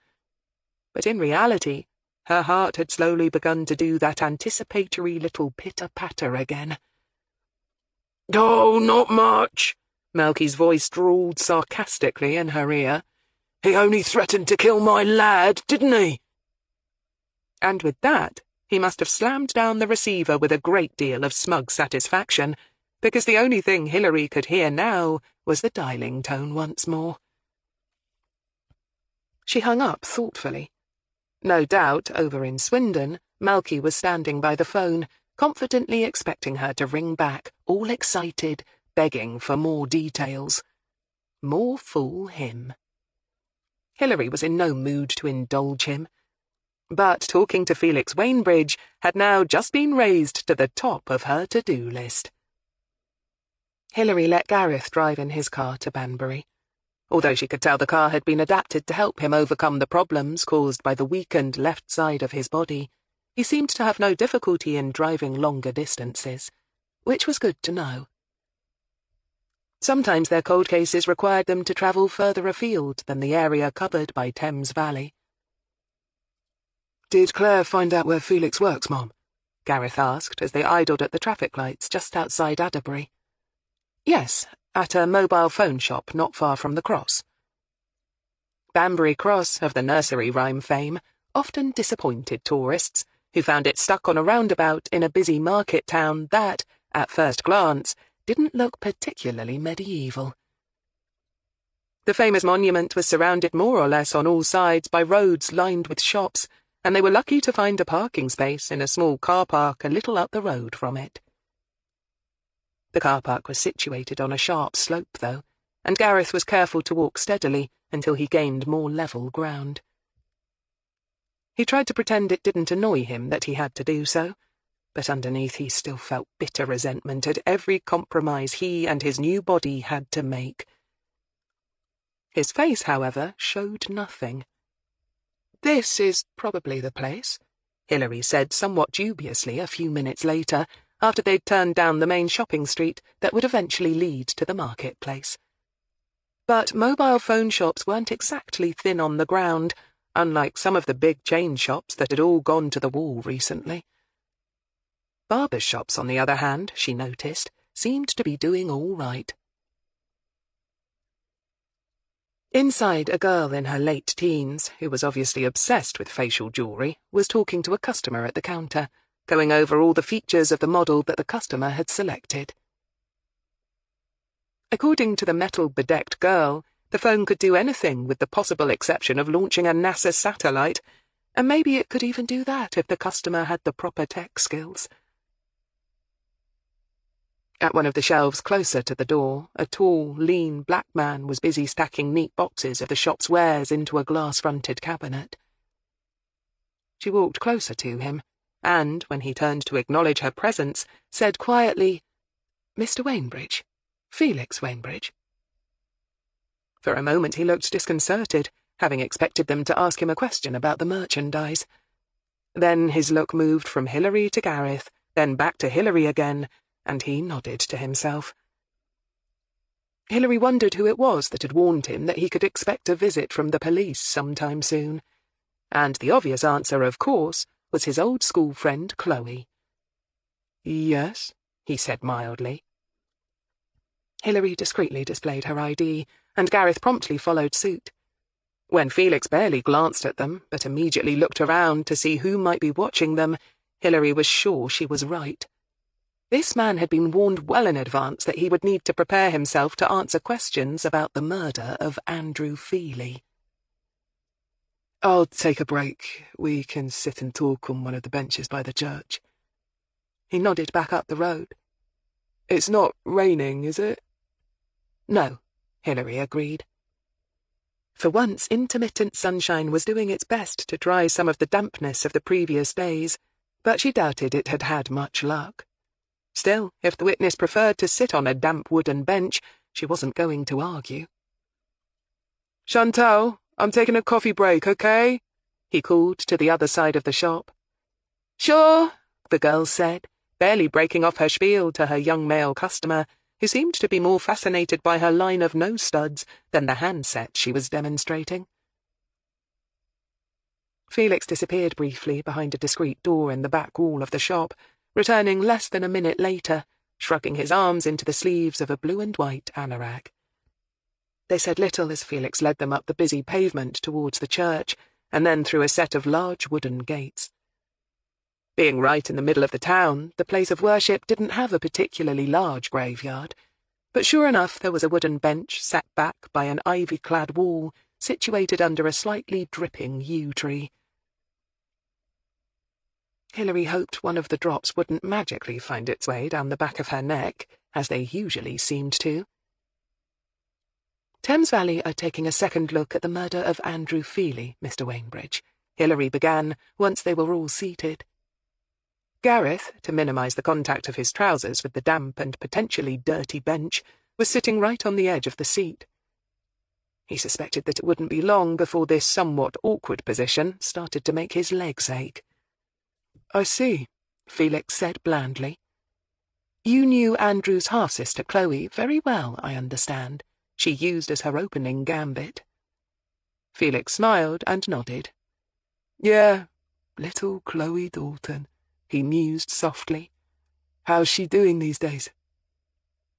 But in reality, her heart had slowly begun to do that anticipatory little pitter-patter again. Oh, not much, Malky's voice drawled sarcastically in her ear. He only threatened to kill my lad, didn't he? And with that, he must have slammed down the receiver with a great deal of smug satisfaction, because the only thing Hilary could hear now was the dialing tone once more. She hung up thoughtfully. No doubt, over in Swindon, Malky was standing by the phone, confidently expecting her to ring back, all excited, begging for more details. More fool him. Hilary was in no mood to indulge him. But talking to Felix Wainbridge had now just been raised to the top of her to-do list. Hilary let Gareth drive in his car to Banbury. Although she could tell the car had been adapted to help him overcome the problems caused by the weakened left side of his body, he seemed to have no difficulty in driving longer distances, which was good to know. Sometimes their cold cases required them to travel further afield than the area covered by Thames Valley. Did Claire find out where Felix works, Mom? Gareth asked as they idled at the traffic lights just outside Adderbury. Yes, at a mobile phone shop not far from the cross. Banbury Cross, of the nursery rhyme fame, often disappointed tourists, who found it stuck on a roundabout in a busy market town that, at first glance, didn't look particularly medieval. The famous monument was surrounded more or less on all sides by roads lined with shops, and they were lucky to find a parking space in a small car park a little up the road from it. The car park was situated on a sharp slope, though, and Gareth was careful to walk steadily until he gained more level ground. He tried to pretend it didn't annoy him that he had to do so, but underneath he still felt bitter resentment at every compromise he and his new body had to make. His face, however, showed nothing. "This is probably the place," Hilary said somewhat dubiously a few minutes later, after they'd turned down the main shopping street that would eventually lead to the marketplace. But mobile phone shops weren't exactly thin on the ground, unlike some of the big chain shops that had all gone to the wall recently. Barbers' shops, on the other hand, she noticed, seemed to be doing all right. Inside, a girl in her late teens, who was obviously obsessed with facial jewellery, was talking to a customer at the counter, going over all the features of the model that the customer had selected. According to the metal-bedecked girl, the phone could do anything with the possible exception of launching a NASA satellite, and maybe it could even do that if the customer had the proper tech skills. At one of the shelves closer to the door, a tall, lean black man was busy stacking neat boxes of the shop's wares into a glass-fronted cabinet. She walked closer to him, and, when he turned to acknowledge her presence, said quietly, "Mr. Wainbridge? Felix Wainbridge?" For a moment he looked disconcerted, having expected them to ask him a question about the merchandise. Then his look moved from Hilary to Gareth, then back to Hilary again, and he nodded to himself. Hilary wondered who it was that had warned him that he could expect a visit from the police sometime soon. And the obvious answer, of course, was his old school friend Chloe. "Yes," he said mildly. Hilary discreetly displayed her ID, and Gareth promptly followed suit. When Felix barely glanced at them, but immediately looked around to see who might be watching them, Hilary was sure she was right. This man had been warned well in advance that he would need to prepare himself to answer questions about the murder of Andrew Feely. "I'll take a break. We can sit and talk on one of the benches by the church." He nodded back up the road. "It's not raining, is it?" "No," Hilary agreed. For once, intermittent sunshine was doing its best to dry some of the dampness of the previous days, but she doubted it had had much luck. Still, if the witness preferred to sit on a damp wooden bench, she wasn't going to argue. "Chantal, I'm taking a coffee break, okay?" he called to the other side of the shop. "Sure," the girl said, barely breaking off her spiel to her young male customer, who seemed to be more fascinated by her line of nose studs than the handset she was demonstrating. Felix disappeared briefly behind a discreet door in the back wall of the shop, returning less than a minute later, shrugging his arms into the sleeves of a blue-and-white anorak. They said little as Felix led them up the busy pavement towards the church, and then through a set of large wooden gates. Being right in the middle of the town, the place of worship didn't have a particularly large graveyard, but sure enough there was a wooden bench set back by an ivy-clad wall, situated under a slightly dripping yew tree. Hilary hoped one of the drops wouldn't magically find its way down the back of her neck, as they usually seemed to. "Thames Valley are taking a second look at the murder of Andrew Feely, Mr. Wainbridge," Hilary began, once they were all seated. Gareth, to minimise the contact of his trousers with the damp and potentially dirty bench, was sitting right on the edge of the seat. He suspected that it wouldn't be long before this somewhat awkward position started to make his legs ache. "I see," Felix said blandly. "You knew Andrew's half-sister Chloe very well, I understand," she used as her opening gambit. Felix smiled and nodded. "Yeah, Little Chloe Dalton, he mused softly. How's she doing these days?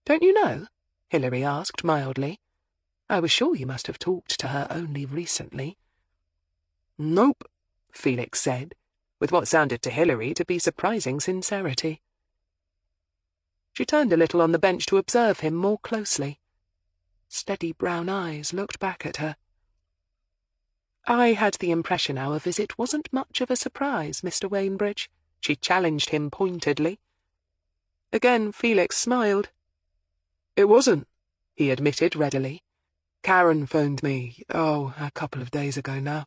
Don't you know? Hilary asked mildly. I was sure you must have talked to her only recently. Nope, Felix said, with what sounded to Hilary to be surprising sincerity. She turned a little on the bench to observe him more closely. Steady brown eyes looked back at her. I had the impression our visit wasn't much of a surprise, Mr. Wainbridge, she challenged him pointedly. Again Felix smiled. It wasn't, he admitted readily. Karen phoned me, a couple of days ago now.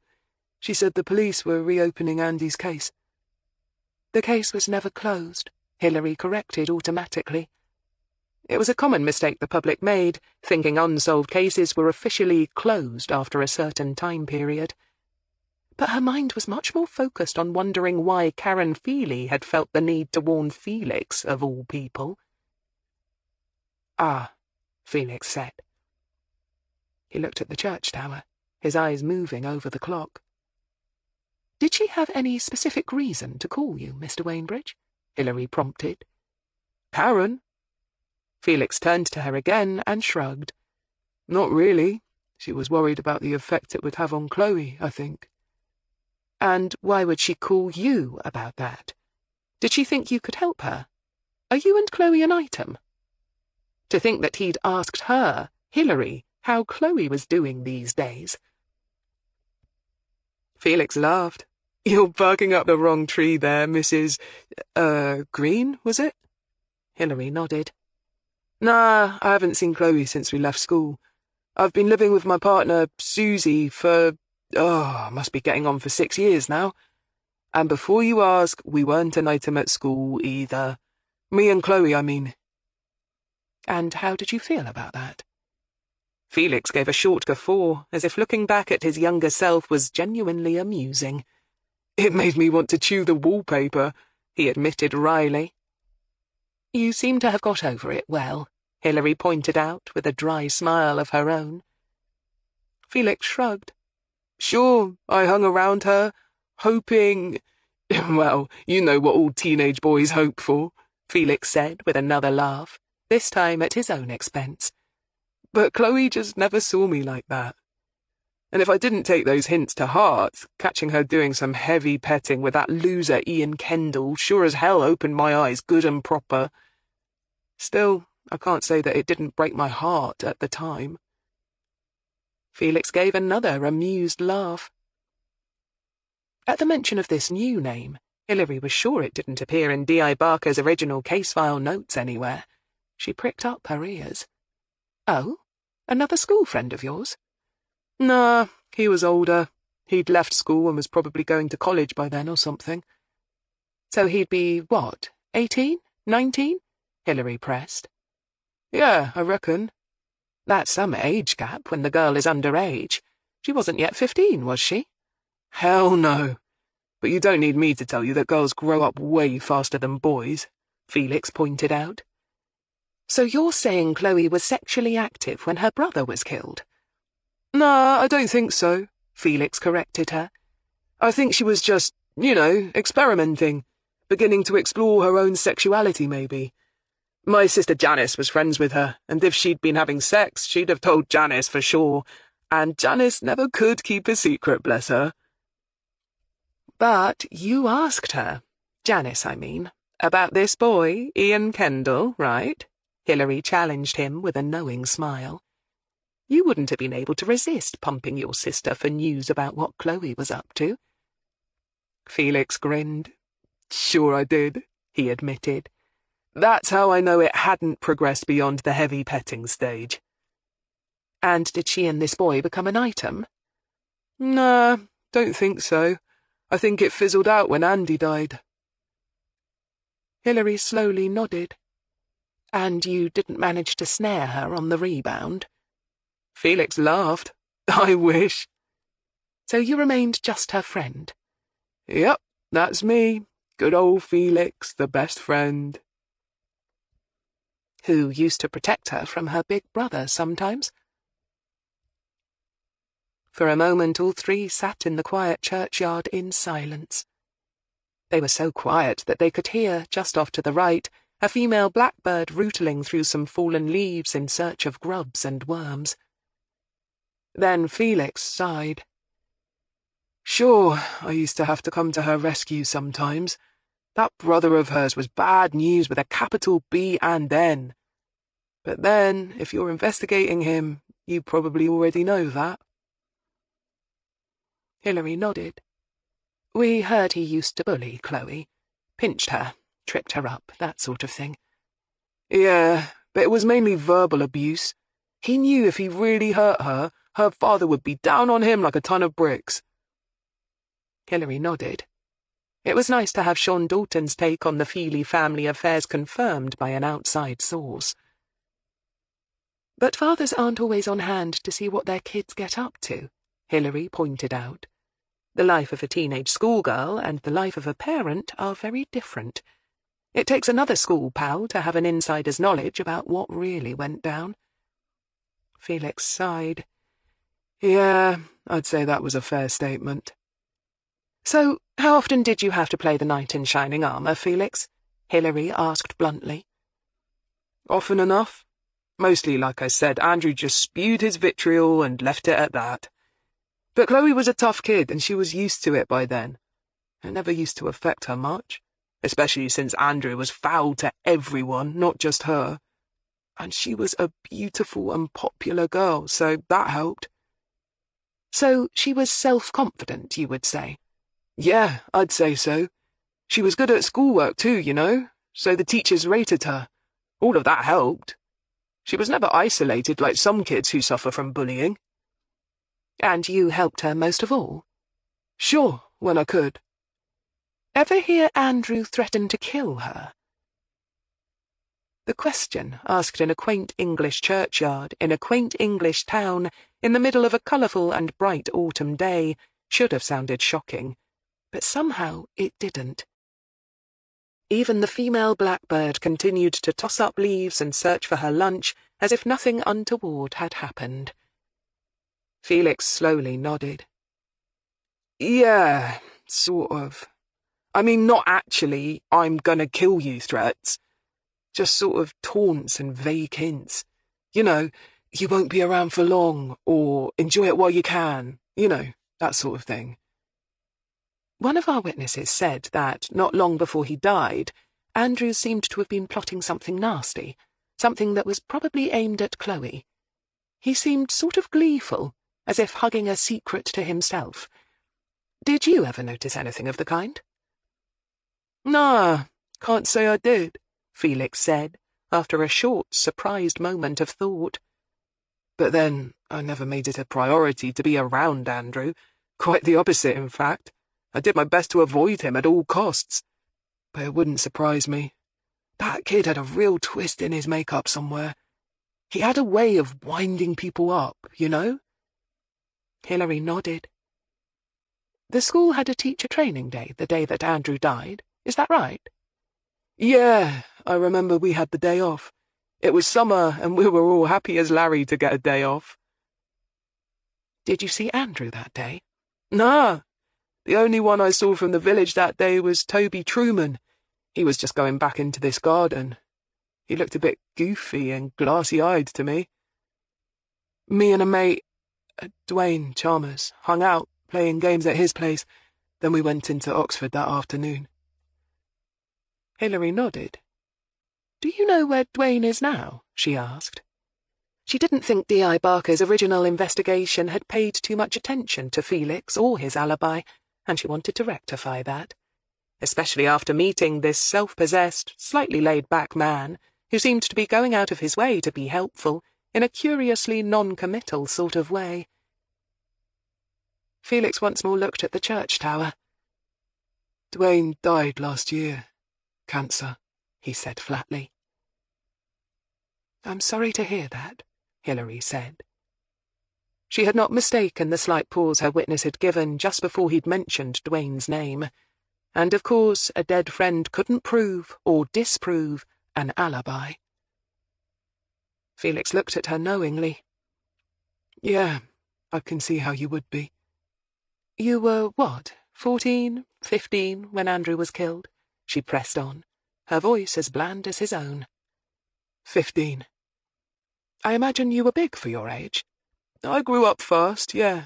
She said the police were reopening Andy's case. The case was never closed, Hilary corrected automatically. It was a common mistake the public made, thinking unsolved cases were officially closed after a certain time period. But her mind was much more focused on wondering why Karen Feely had felt the need to warn Felix, of all people. Ah, Felix said. He looked at the church tower, his eyes moving over the clock. Did she have any specific reason to call you, Mr. Wainbridge? Hilary prompted. Karen? Felix turned to her again and shrugged. Not really. She was worried about the effect it would have on Chloe, I think. And why would she call you about that? Did she think you could help her? Are you and Chloe an item? To think that he'd asked her, Hilary, how Chloe was doing these days. Felix laughed. You're barking up the wrong tree there, Mrs. Greene, was it? Hilary nodded. Nah, I haven't seen Chloe since we left school. I've been living with my partner, Susie, for, must be getting on for 6 years now. And before you ask, we weren't an item at school either. Me and Chloe, I mean. And how did you feel about that? Felix gave a short guffaw, as if looking back at his younger self was genuinely amusing. It made me want to chew the wallpaper, he admitted wryly. You seem to have got over it well, Hilary pointed out with a dry smile of her own. Felix shrugged. Sure, I hung around her, hoping... Well, you know what all teenage boys hope for, Felix said with another laugh, this time at his own expense. But Chloe just never saw me like that. And if I didn't take those hints to heart, catching her doing some heavy petting with that loser Ian Kendall sure as hell opened my eyes good and proper. Still, I can't say that it didn't break my heart at the time. Felix gave another amused laugh. At the mention of this new name, Hilary was sure it didn't appear in D.I. Barker's original case file notes anywhere. She pricked up her ears. Oh, another school friend of yours? Nah, he was older. He'd left school and was probably going to college by then or something. So he'd be, what, 18? 19? Hilary pressed. Yeah, I reckon. That's some age gap when the girl is underage. She wasn't yet 15, was she? Hell no. But you don't need me to tell you that girls grow up way faster than boys, Felix pointed out. So you're saying Chloe was sexually active when her brother was killed? Nah, I don't think so, Felix corrected her. I think she was just, experimenting, beginning to explore her own sexuality, maybe. My sister Janice was friends with her, and if she'd been having sex, she'd have told Janice for sure, and Janice never could keep a secret, bless her. But you asked her, Janice, I mean, about this boy, Ian Kendall, right? Hilary challenged him with a knowing smile. You wouldn't have been able to resist pumping your sister for news about what Chloe was up to. Felix grinned. Sure I did, he admitted. That's how I know it hadn't progressed beyond the heavy petting stage. And did she and this boy become an item? Nah, don't think so. I think it fizzled out when Andy died. Hilary slowly nodded. And you didn't manage to snare her on the rebound? Felix laughed. I wish. So you remained just her friend? Yep, that's me. Good old Felix, the best friend. Who used to protect her from her big brother sometimes? For a moment all three sat in the quiet churchyard in silence. They were so quiet that they could hear, just off to the right, a female blackbird rootling through some fallen leaves in search of grubs and worms. Then Felix sighed. Sure, I used to have to come to her rescue sometimes. That brother of hers was bad news with a capital B and N. But then, if you're investigating him, you probably already know that. Hilary nodded. We heard he used to bully Chloe. Pinched her, tripped her up, that sort of thing. Yeah, but it was mainly verbal abuse. He knew if he really hurt her, her father would be down on him like a ton of bricks. Hilary nodded. It was nice to have Sean Dalton's take on the Feely family affairs confirmed by an outside source. But fathers aren't always on hand to see what their kids get up to, Hilary pointed out. The life of a teenage schoolgirl and the life of a parent are very different. It takes another school pal to have an insider's knowledge about what really went down. Felix sighed. Yeah, I'd say that was a fair statement. So, how often did you have to play the knight in shining armour, Felix? Hilary asked bluntly. Often enough. Mostly, like I said, Andrew just spewed his vitriol and left it at that. But Chloe was a tough kid, and she was used to it by then. It never used to affect her much, especially since Andrew was foul to everyone, not just her. And she was a beautiful and popular girl, so that helped. So she was self-confident, you would say? Yeah, I'd say so. She was good at schoolwork too, you know, so the teachers rated her. All of that helped. She was never isolated like some kids who suffer from bullying. And you helped her most of all? Sure, when I could. Ever hear Andrew threaten to kill her? The question, asked in a quaint English churchyard, in a quaint English town, in the middle of a colourful and bright autumn day, should have sounded shocking, but somehow it didn't. Even the female blackbird continued to toss up leaves and search for her lunch as if nothing untoward had happened. Felix slowly nodded. Yeah, sort of. I mean, not actually, I'm gonna kill you threats. Just sort of taunts and vague hints. You know, you won't be around for long, or enjoy it while you can. You know, that sort of thing. One of our witnesses said that, not long before he died, Andrew seemed to have been plotting something nasty, something that was probably aimed at Chloe. He seemed sort of gleeful, as if hugging a secret to himself. Did you ever notice anything of the kind? Nah, can't say I did, Felix said, after a short, surprised moment of thought. But then, I never made it a priority to be around Andrew. Quite the opposite, in fact. I did my best to avoid him at all costs. But it wouldn't surprise me. That kid had a real twist in his makeup somewhere. He had a way of winding people up, you know? Hilary nodded. The school had a teacher training day the day that Andrew died, is that right? Yeah, I remember we had the day off. It was summer, and we were all happy as Larry to get a day off. Did you see Andrew that day? Nah. The only one I saw from the village that day was Toby Truman. He was just going back into this garden. He looked a bit goofy and glassy-eyed to me. Me and a mate, Dwayne Chalmers, hung out, playing games at his place. Then we went into Oxford that afternoon. Hilary nodded. Do you know where Dwayne is now? She asked. She didn't think D.I. Barker's original investigation had paid too much attention to Felix or his alibi, and she wanted to rectify that, especially after meeting this self-possessed, slightly laid-back man who seemed to be going out of his way to be helpful in a curiously non-committal sort of way. Felix once more looked at the church tower. Dwayne died last year. Cancer, he said flatly. I'm sorry to hear that, Hilary said. She had not mistaken the slight pause her witness had given just before he'd mentioned Dwayne's name, and of course a dead friend couldn't prove or disprove an alibi. Felix looked at her knowingly. Yeah, I can see how you would be. You were what? 14, 15, when Andrew was killed, she pressed on, her voice as bland as his own. 15. I imagine you were big for your age. I grew up fast, yeah.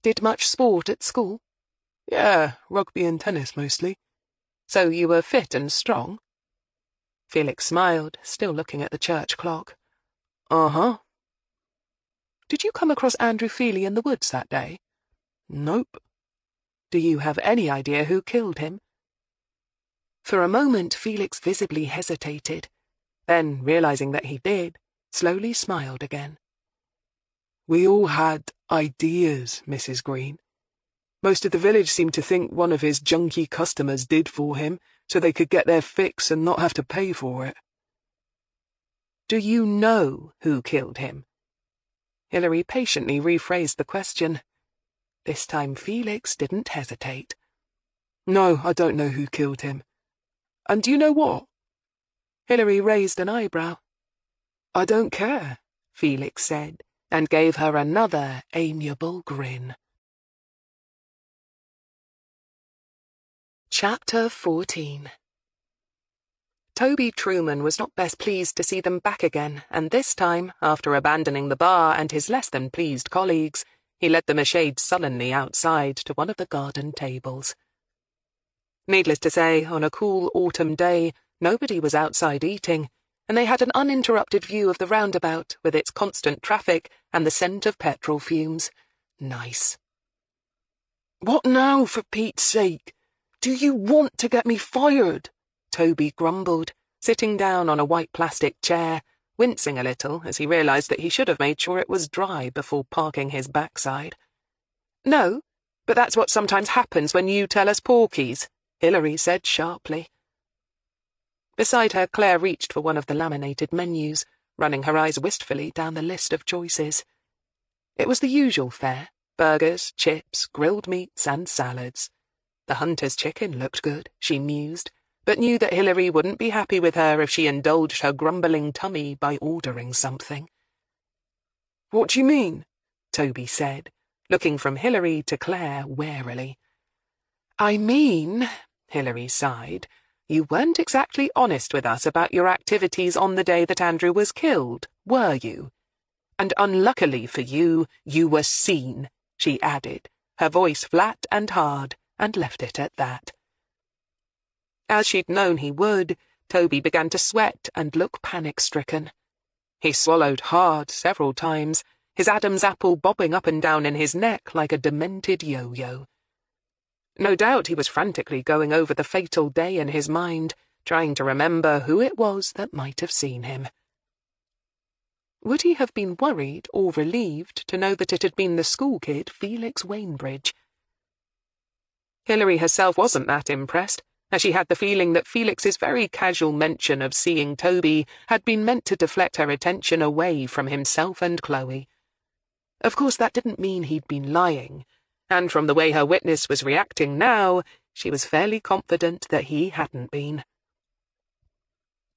Did much sport at school? Yeah, rugby and tennis mostly. So you were fit and strong? Felix smiled, still looking at the church clock. Uh-huh. Did you come across Andrew Feely in the woods that day? Nope. Do you have any idea who killed him? For a moment, Felix visibly hesitated. Then, realizing that he did, slowly smiled again. We all had ideas, Mrs. Greene. Most of the village seemed to think one of his junky customers did for him, so they could get their fix and not have to pay for it. Do you know who killed him? Hilary patiently rephrased the question. This time Felix didn't hesitate. No, I don't know who killed him. And do you know what? Hilary raised an eyebrow. I don't care, Felix said, and gave her another amiable grin. Chapter 14. Toby Truman was not best pleased to see them back again, and this time, after abandoning the bar and his less-than-pleased colleagues, he led them a shade sullenly outside to one of the garden tables. Needless to say, on a cool autumn day, nobody was outside eating, and they had an uninterrupted view of the roundabout with its constant traffic and the scent of petrol fumes. Nice. What now, for Pete's sake? Do you want to get me fired? Toby grumbled, sitting down on a white plastic chair, wincing a little as he realized that he should have made sure it was dry before parking his backside. No, but that's what sometimes happens when you tell us porkies, Hilary said sharply. Beside her, Claire reached for one of the laminated menus, running her eyes wistfully down the list of choices. It was the usual fare: burgers, chips, grilled meats, and salads. The hunter's chicken looked good, she mused, but knew that Hilary wouldn't be happy with her if she indulged her grumbling tummy by ordering something. What do you mean? Toby said, looking from Hilary to Claire warily. I mean, Hilary sighed, you weren't exactly honest with us about your activities on the day that Andrew was killed, were you? And unluckily for you, you were seen, she added, her voice flat and hard, and left it at that. As she'd known he would, Toby began to sweat and look panic-stricken. He swallowed hard several times, his Adam's apple bobbing up and down in his neck like a demented yo-yo. No doubt he was frantically going over the fatal day in his mind, trying to remember who it was that might have seen him. Would he have been worried or relieved to know that it had been the school kid Felix Wainbridge? Hilary herself wasn't that impressed, as she had the feeling that Felix's very casual mention of seeing Toby had been meant to deflect her attention away from himself and Chloe. Of course, that didn't mean he'd been lying, and from the way her witness was reacting now, she was fairly confident that he hadn't been.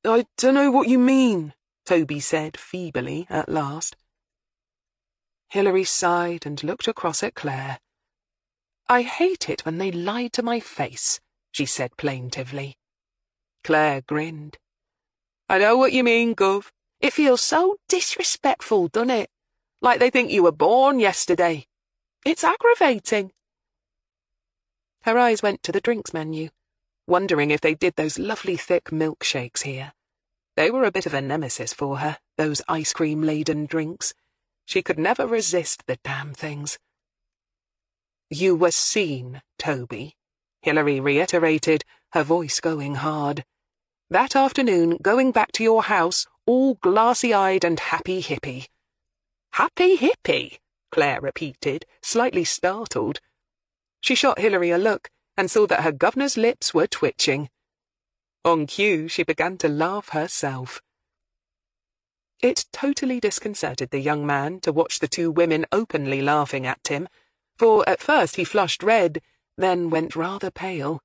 I don't know what you mean, Toby said feebly at last. Hilary sighed and looked across at Claire. I hate it when they lie to my face, she said plaintively. Claire grinned. I know what you mean, Gov. It feels so disrespectful, doesn't it? Like they think you were born yesterday. It's aggravating. Her eyes went to the drinks menu, wondering if they did those lovely thick milkshakes here. They were a bit of a nemesis for her, those ice-cream-laden drinks. She could never resist the damn things. You were seen, Toby, Hilary reiterated, her voice going hard. That afternoon, going back to your house, all glassy-eyed and happy-hippy. Happy-hippy, Claire repeated, slightly startled. She shot Hilary a look and saw that her governor's lips were twitching. On cue, she began to laugh herself. It totally disconcerted the young man to watch the two women openly laughing at him, for at first he flushed red, then went rather pale.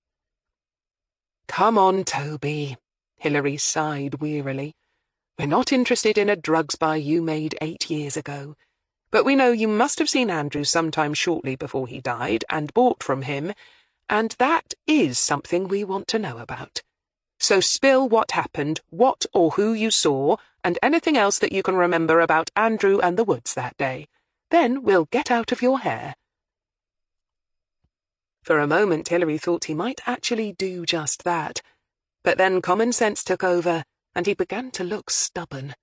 Come on, Toby, Hilary sighed wearily. We're not interested in a drugs buy you made 8 years ago. But we know you must have seen Andrew sometime shortly before he died and bought from him, and that is something we want to know about. So spill what happened, what or who you saw, and anything else that you can remember about Andrew and the woods that day. Then we'll get out of your hair." For a moment Hilary thought he might actually do just that, but then common sense took over, and he began to look stubborn.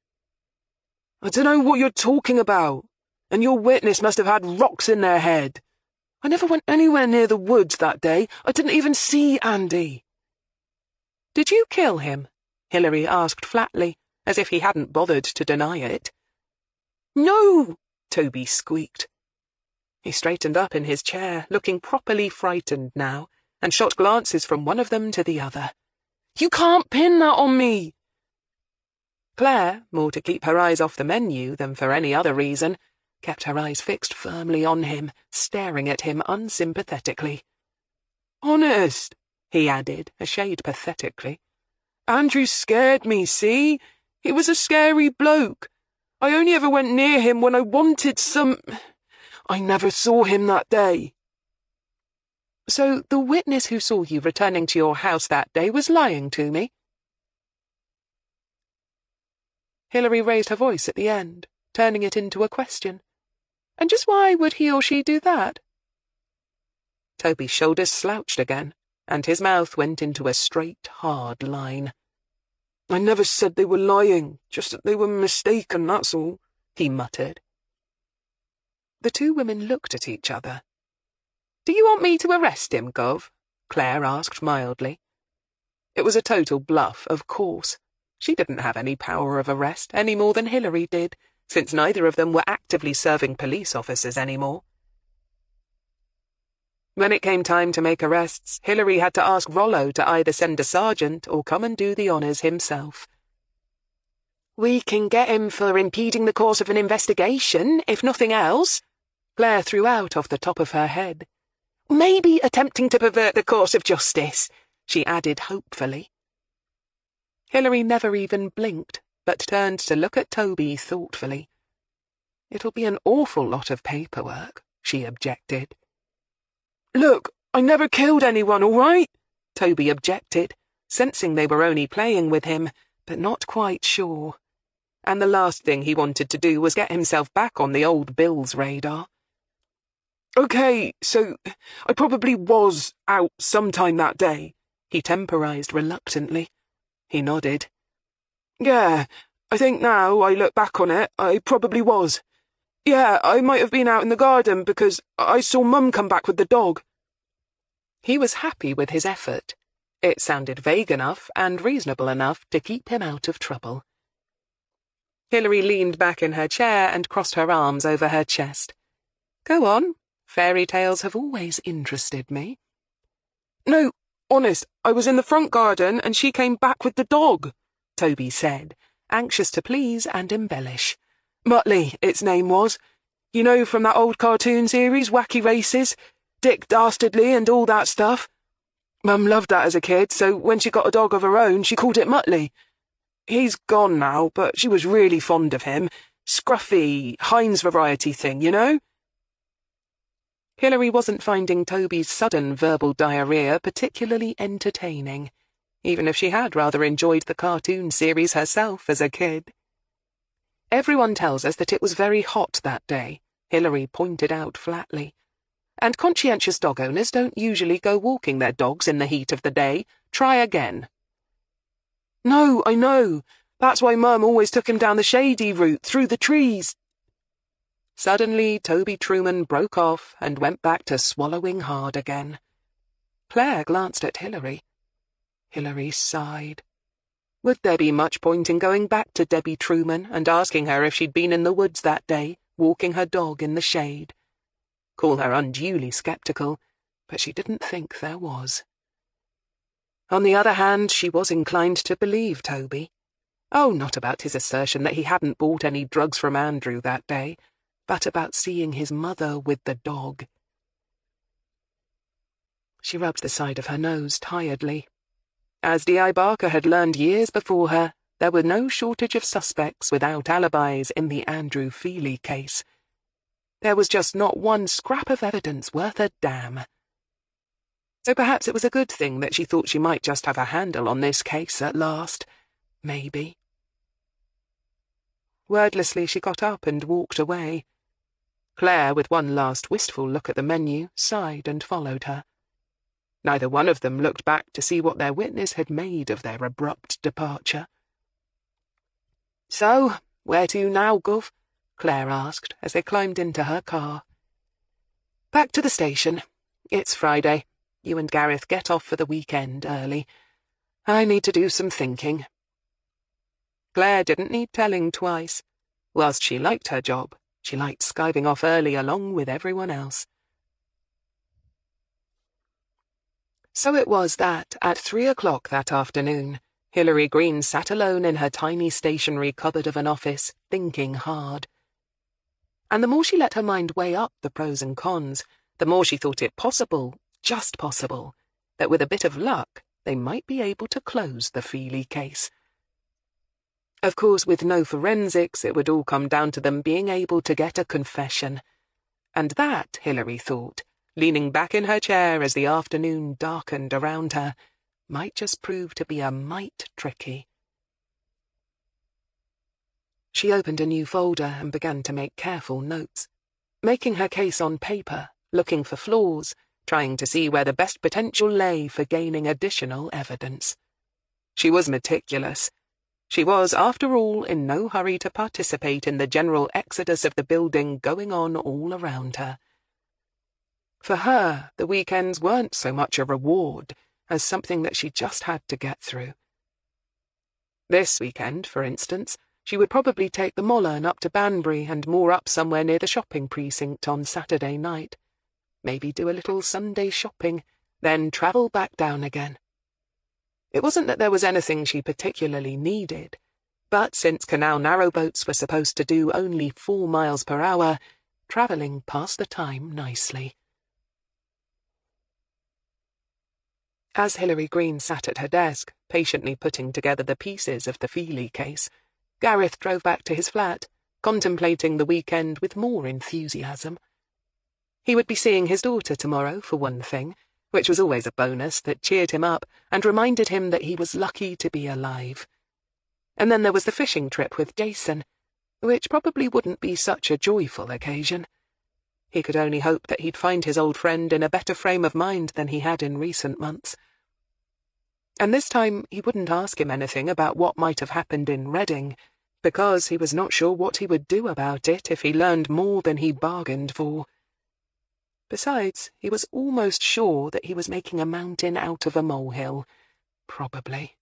"I don't know what you're talking about, and your witness must have had rocks in their head. I never went anywhere near the woods that day. I didn't even see Andy." "Did you kill him?" Hilary asked flatly, as if he hadn't bothered to deny it. "No!" Toby squeaked. He straightened up in his chair, looking properly frightened now, and shot glances from one of them to the other. "You can't pin that on me!" Claire, more to keep her eyes off the menu than for any other reason, kept her eyes fixed firmly on him, staring at him unsympathetically. "Honest," he added, a shade pathetically. "Andrew scared me, see? He was a scary bloke. I only ever went near him when I wanted some... I never saw him that day." "So the witness who saw you returning to your house that day was lying to me?" Hilary raised her voice at the end, turning it into a question. "And just why would he or she do that?" Toby's shoulders slouched again, and his mouth went into a straight, hard line. "I never said they were lying, just that they were mistaken, that's all," he muttered. The two women looked at each other. "Do you want me to arrest him, Gov?" Claire asked mildly. It was a total bluff, of course. She didn't have any power of arrest any more than Hilary did, since neither of them were actively serving police officers anymore. When it came time to make arrests, Hilary had to ask Rollo to either send a sergeant or come and do the honours himself. "We can get him for impeding the course of an investigation, if nothing else," Claire threw out off the top of her head. "Maybe attempting to pervert the course of justice," she added hopefully. Hilary never even blinked, but turned to look at Toby thoughtfully. "It'll be an awful lot of paperwork," she objected. "Look, I never killed anyone, all right?" Toby objected, sensing they were only playing with him, but not quite sure. And the last thing he wanted to do was get himself back on the old Bill's radar. "Okay, so I probably was out sometime that day," he temporized reluctantly. He nodded. "Yeah, I think now I look back on it, I probably was. Yeah, I might have been out in the garden because I saw Mum come back with the dog." He was happy with his effort. It sounded vague enough and reasonable enough to keep him out of trouble. Hilary leaned back in her chair and crossed her arms over her chest. "Go on. Fairy tales have always interested me." "No, honest, I was in the front garden and she came back with the dog," Toby said, anxious to please and embellish. "Muttley, its name was. You know, from that old cartoon series, Wacky Races, Dick Dastardly and all that stuff. Mum loved that as a kid, so when she got a dog of her own, she called it Muttley. He's gone now, but she was really fond of him. Scruffy, Heinz variety thing, you know?" Hilary wasn't finding Toby's sudden verbal diarrhea particularly entertaining, even if she had rather enjoyed the cartoon series herself as a kid. "Everyone tells us that it was very hot that day," Hilary pointed out flatly. "And conscientious dog owners don't usually go walking their dogs in the heat of the day. Try again." "No, I know. That's why Mum always took him down the shady route, through the trees." Suddenly Toby Truman broke off and went back to swallowing hard again. Claire glanced at Hilary. Hilary sighed. Would there be much point in going back to Debbie Truman and asking her if she'd been in the woods that day, walking her dog in the shade? Call her unduly sceptical, but she didn't think there was. On the other hand, she was inclined to believe Toby. Oh, not about his assertion that he hadn't bought any drugs from Andrew that day, but about seeing his mother with the dog. She rubbed the side of her nose tiredly. As D.I. Barker had learned years before her, there were no shortage of suspects without alibis in the Andrew Feely case. There was just not one scrap of evidence worth a damn. So perhaps it was a good thing that she thought she might just have a handle on this case at last. Maybe. Wordlessly she got up and walked away. Claire, with one last wistful look at the menu, sighed and followed her. Neither one of them looked back to see what their witness had made of their abrupt departure. "So, where to now, Gov?" Claire asked as they climbed into her car. "Back to the station. It's Friday. You and Gareth get off for the weekend early. I need to do some thinking." Claire didn't need telling twice. Whilst she liked her job, she liked skiving off early along with everyone else. So it was that, at 3 o'clock that afternoon, Hilary Greene sat alone in her tiny stationery cupboard of an office, thinking hard. And the more she let her mind weigh up the pros and cons, the more she thought it possible, just possible, that with a bit of luck they might be able to close the Feely case. Of course, with no forensics, it would all come down to them being able to get a confession. And that, Hilary thought, leaning back in her chair as the afternoon darkened around her, might just prove to be a mite tricky. She opened a new folder and began to make careful notes, making her case on paper, looking for flaws, trying to see where the best potential lay for gaining additional evidence. She was meticulous. She was, after all, in no hurry to participate in the general exodus of the building going on all around her. For her, the weekends weren't so much a reward as something that she just had to get through. This weekend, for instance, she would probably take the Mollern up to Banbury and moor up somewhere near the shopping precinct on Saturday night. Maybe do a little Sunday shopping, then travel back down again. It wasn't that there was anything she particularly needed, but since canal narrowboats were supposed to do only 4 miles per hour, travelling passed the time nicely. As Hilary Greene sat at her desk, patiently putting together the pieces of the Feely case, Gareth drove back to his flat, contemplating the weekend with more enthusiasm. He would be seeing his daughter tomorrow, for one thing, which was always a bonus that cheered him up and reminded him that he was lucky to be alive. And then there was the fishing trip with Jason, which probably wouldn't be such a joyful occasion. He could only hope that he'd find his old friend in a better frame of mind than he had in recent months. And this time he wouldn't ask him anything about what might have happened in Reading, because he was not sure what he would do about it if he learned more than he bargained for. Besides, he was almost sure that he was making a mountain out of a molehill. Probably.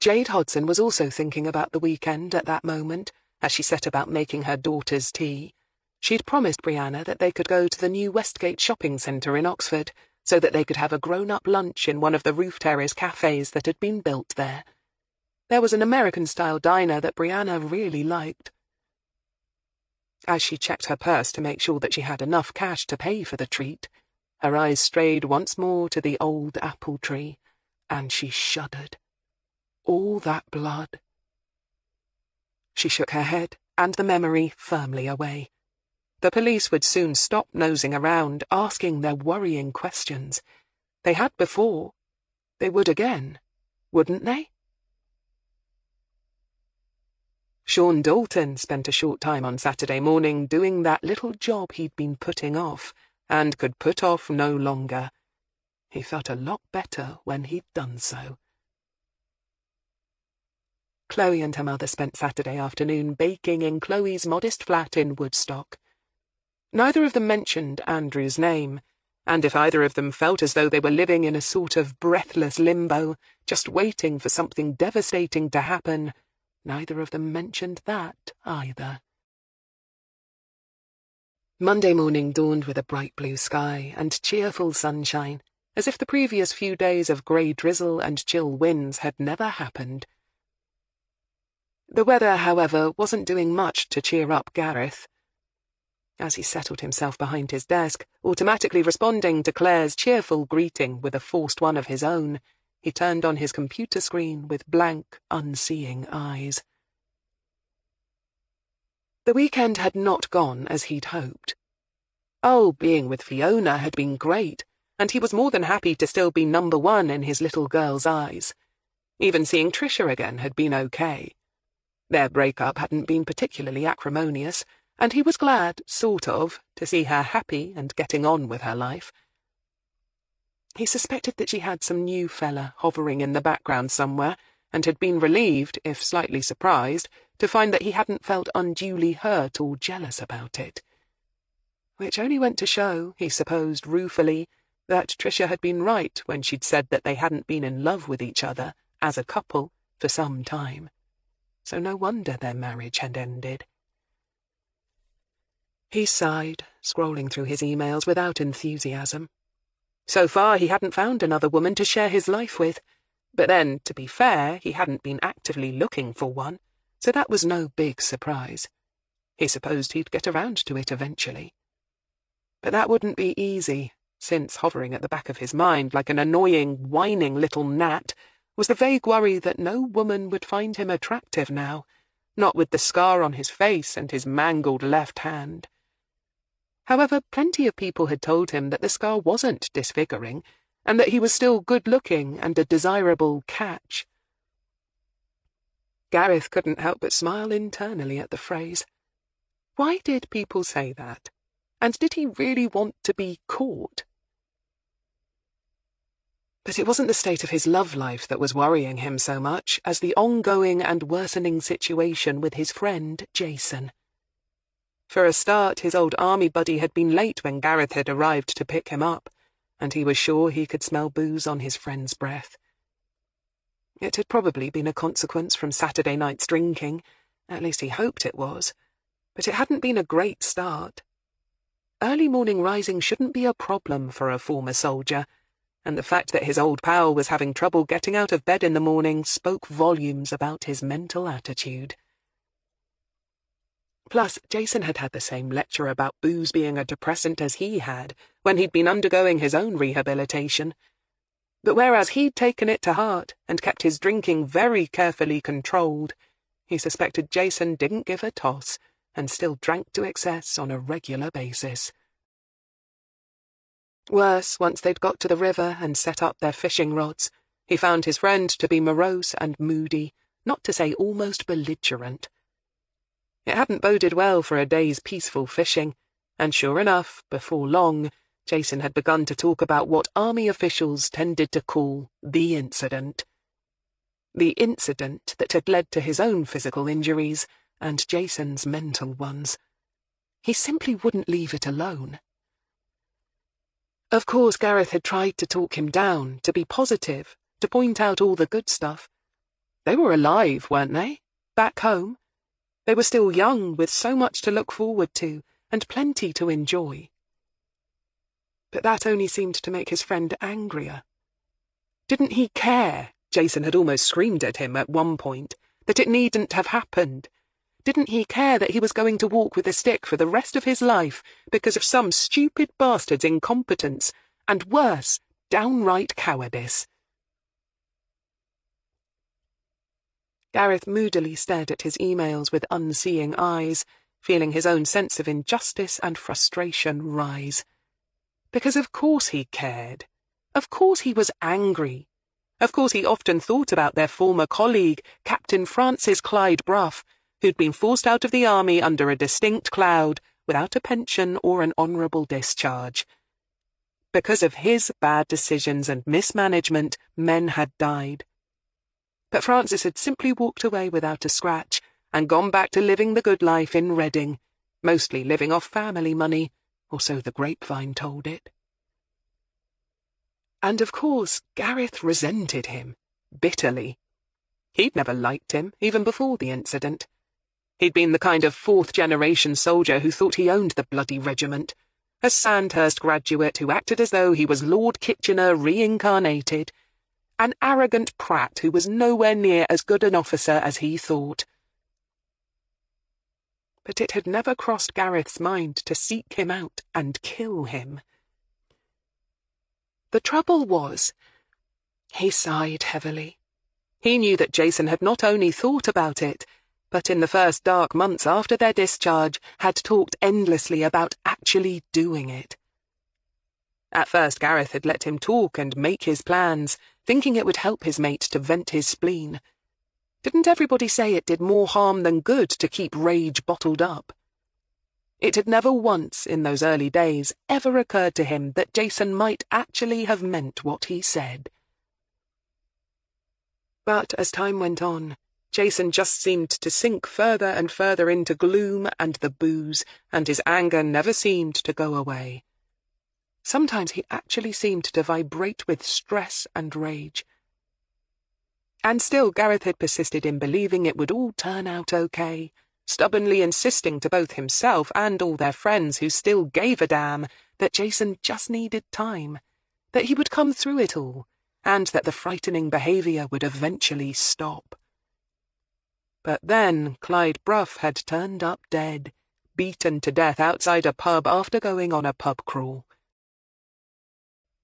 Jade Hodson was also thinking about the weekend at that moment, as she set about making her daughter's tea. She'd promised Brianna that they could go to the new Westgate shopping centre in Oxford, so that they could have a grown-up lunch in one of the roof terrace cafes that had been built there. There was an American-style diner that Brianna really liked. As she checked her purse to make sure that she had enough cash to pay for the treat, her eyes strayed once more to the old apple tree, and she shuddered. All that blood. She shook her head, and the memory firmly away. The police would soon stop nosing around, asking their worrying questions. They had before. They would again, wouldn't they? Sean Dalton spent a short time on Saturday morning doing that little job he'd been putting off, and could put off no longer. He felt a lot better when he'd done so. Chloe and her mother spent Saturday afternoon baking in Chloe's modest flat in Woodstock. Neither of them mentioned Andrew's name, and if either of them felt as though they were living in a sort of breathless limbo, just waiting for something devastating to happen, neither of them mentioned that either. Monday morning dawned with a bright blue sky and cheerful sunshine, as if the previous few days of grey drizzle and chill winds had never happened. The weather, however, wasn't doing much to cheer up Gareth. As he settled himself behind his desk, automatically responding to Claire's cheerful greeting with a forced one of his own, he turned on his computer screen with blank, unseeing eyes. The weekend had not gone as he'd hoped. Oh, being with Fiona had been great, and he was more than happy to still be number one in his little girl's eyes. Even seeing Tricia again had been okay. Their breakup hadn't been particularly acrimonious, and he was glad, sort of, to see her happy and getting on with her life. He suspected that she had some new fella hovering in the background somewhere, and had been relieved, if slightly surprised, to find that he hadn't felt unduly hurt or jealous about it. Which only went to show, he supposed ruefully, that Tricia had been right when she'd said that they hadn't been in love with each other, as a couple, for some time. So no wonder their marriage had ended. He sighed, scrolling through his emails without enthusiasm. So far he hadn't found another woman to share his life with, but then, to be fair, he hadn't been actively looking for one, so that was no big surprise. He supposed he'd get around to it eventually. But that wouldn't be easy, since hovering at the back of his mind like an annoying, whining little gnat was the vague worry that no woman would find him attractive now, not with the scar on his face and his mangled left hand. However, plenty of people had told him that the scar wasn't disfiguring, and that he was still good-looking and a desirable catch. Gareth couldn't help but smile internally at the phrase. Why did people say that? And did he really want to be caught? But it wasn't the state of his love life that was worrying him so much as the ongoing and worsening situation with his friend Jason. For a start, his old army buddy had been late when Gareth had arrived to pick him up, and he was sure he could smell booze on his friend's breath. It had probably been a consequence from Saturday night's drinking, at least he hoped it was, but it hadn't been a great start. Early morning rising shouldn't be a problem for a former soldier, and the fact that his old pal was having trouble getting out of bed in the morning spoke volumes about his mental attitude. Plus, Jason had had the same lecture about booze being a depressant as he had when he'd been undergoing his own rehabilitation. But whereas he'd taken it to heart and kept his drinking very carefully controlled, he suspected Jason didn't give a toss and still drank to excess on a regular basis. Worse, once they'd got to the river and set up their fishing rods, he found his friend to be morose and moody, not to say almost belligerent. It hadn't boded well for a day's peaceful fishing, and sure enough, before long, Jason had begun to talk about what army officials tended to call the incident. The incident that had led to his own physical injuries and Jason's mental ones. He simply wouldn't leave it alone. Of course, Gareth had tried to talk him down, to be positive, to point out all the good stuff. They were alive, weren't they? Back home. They were still young, with so much to look forward to, and plenty to enjoy. But that only seemed to make his friend angrier. Didn't he care, Jason had almost screamed at him at one point, that it needn't have happened? Didn't he care that he was going to walk with a stick for the rest of his life because of some stupid bastard's incompetence, and worse, downright cowardice? Gareth moodily stared at his emails with unseeing eyes, feeling his own sense of injustice and frustration rise. Because of course he cared. Of course he was angry. Of course he often thought about their former colleague, Captain Francis Clyde Bruff, who'd been forced out of the army under a distinct cloud, without a pension or an honourable discharge. Because of his bad decisions and mismanagement, men had died. But Francis had simply walked away without a scratch, and gone back to living the good life in Reading, mostly living off family money, or so the grapevine told it. And of course, Gareth resented him, bitterly. He'd never liked him, even before the incident. He'd been the kind of fourth-generation soldier who thought he owned the bloody regiment, a Sandhurst graduate who acted as though he was Lord Kitchener reincarnated, an arrogant prat who was nowhere near as good an officer as he thought. But it had never crossed Gareth's mind to seek him out and kill him. The trouble was, he sighed heavily. He knew that Jason had not only thought about it, but in the first dark months after their discharge had talked endlessly about actually doing it. At first Gareth had let him talk and make his plans, thinking it would help his mate to vent his spleen. Didn't everybody say it did more harm than good to keep rage bottled up? It had never once, in those early days, ever occurred to him that Jason might actually have meant what he said. But as time went on, Jason just seemed to sink further and further into gloom and the booze, and his anger never seemed to go away. Sometimes he actually seemed to vibrate with stress and rage. And still Gareth had persisted in believing it would all turn out okay, stubbornly insisting to both himself and all their friends who still gave a damn that Jason just needed time, that he would come through it all, and that the frightening behaviour would eventually stop. But then Clyde Bruff had turned up dead, beaten to death outside a pub after going on a pub crawl.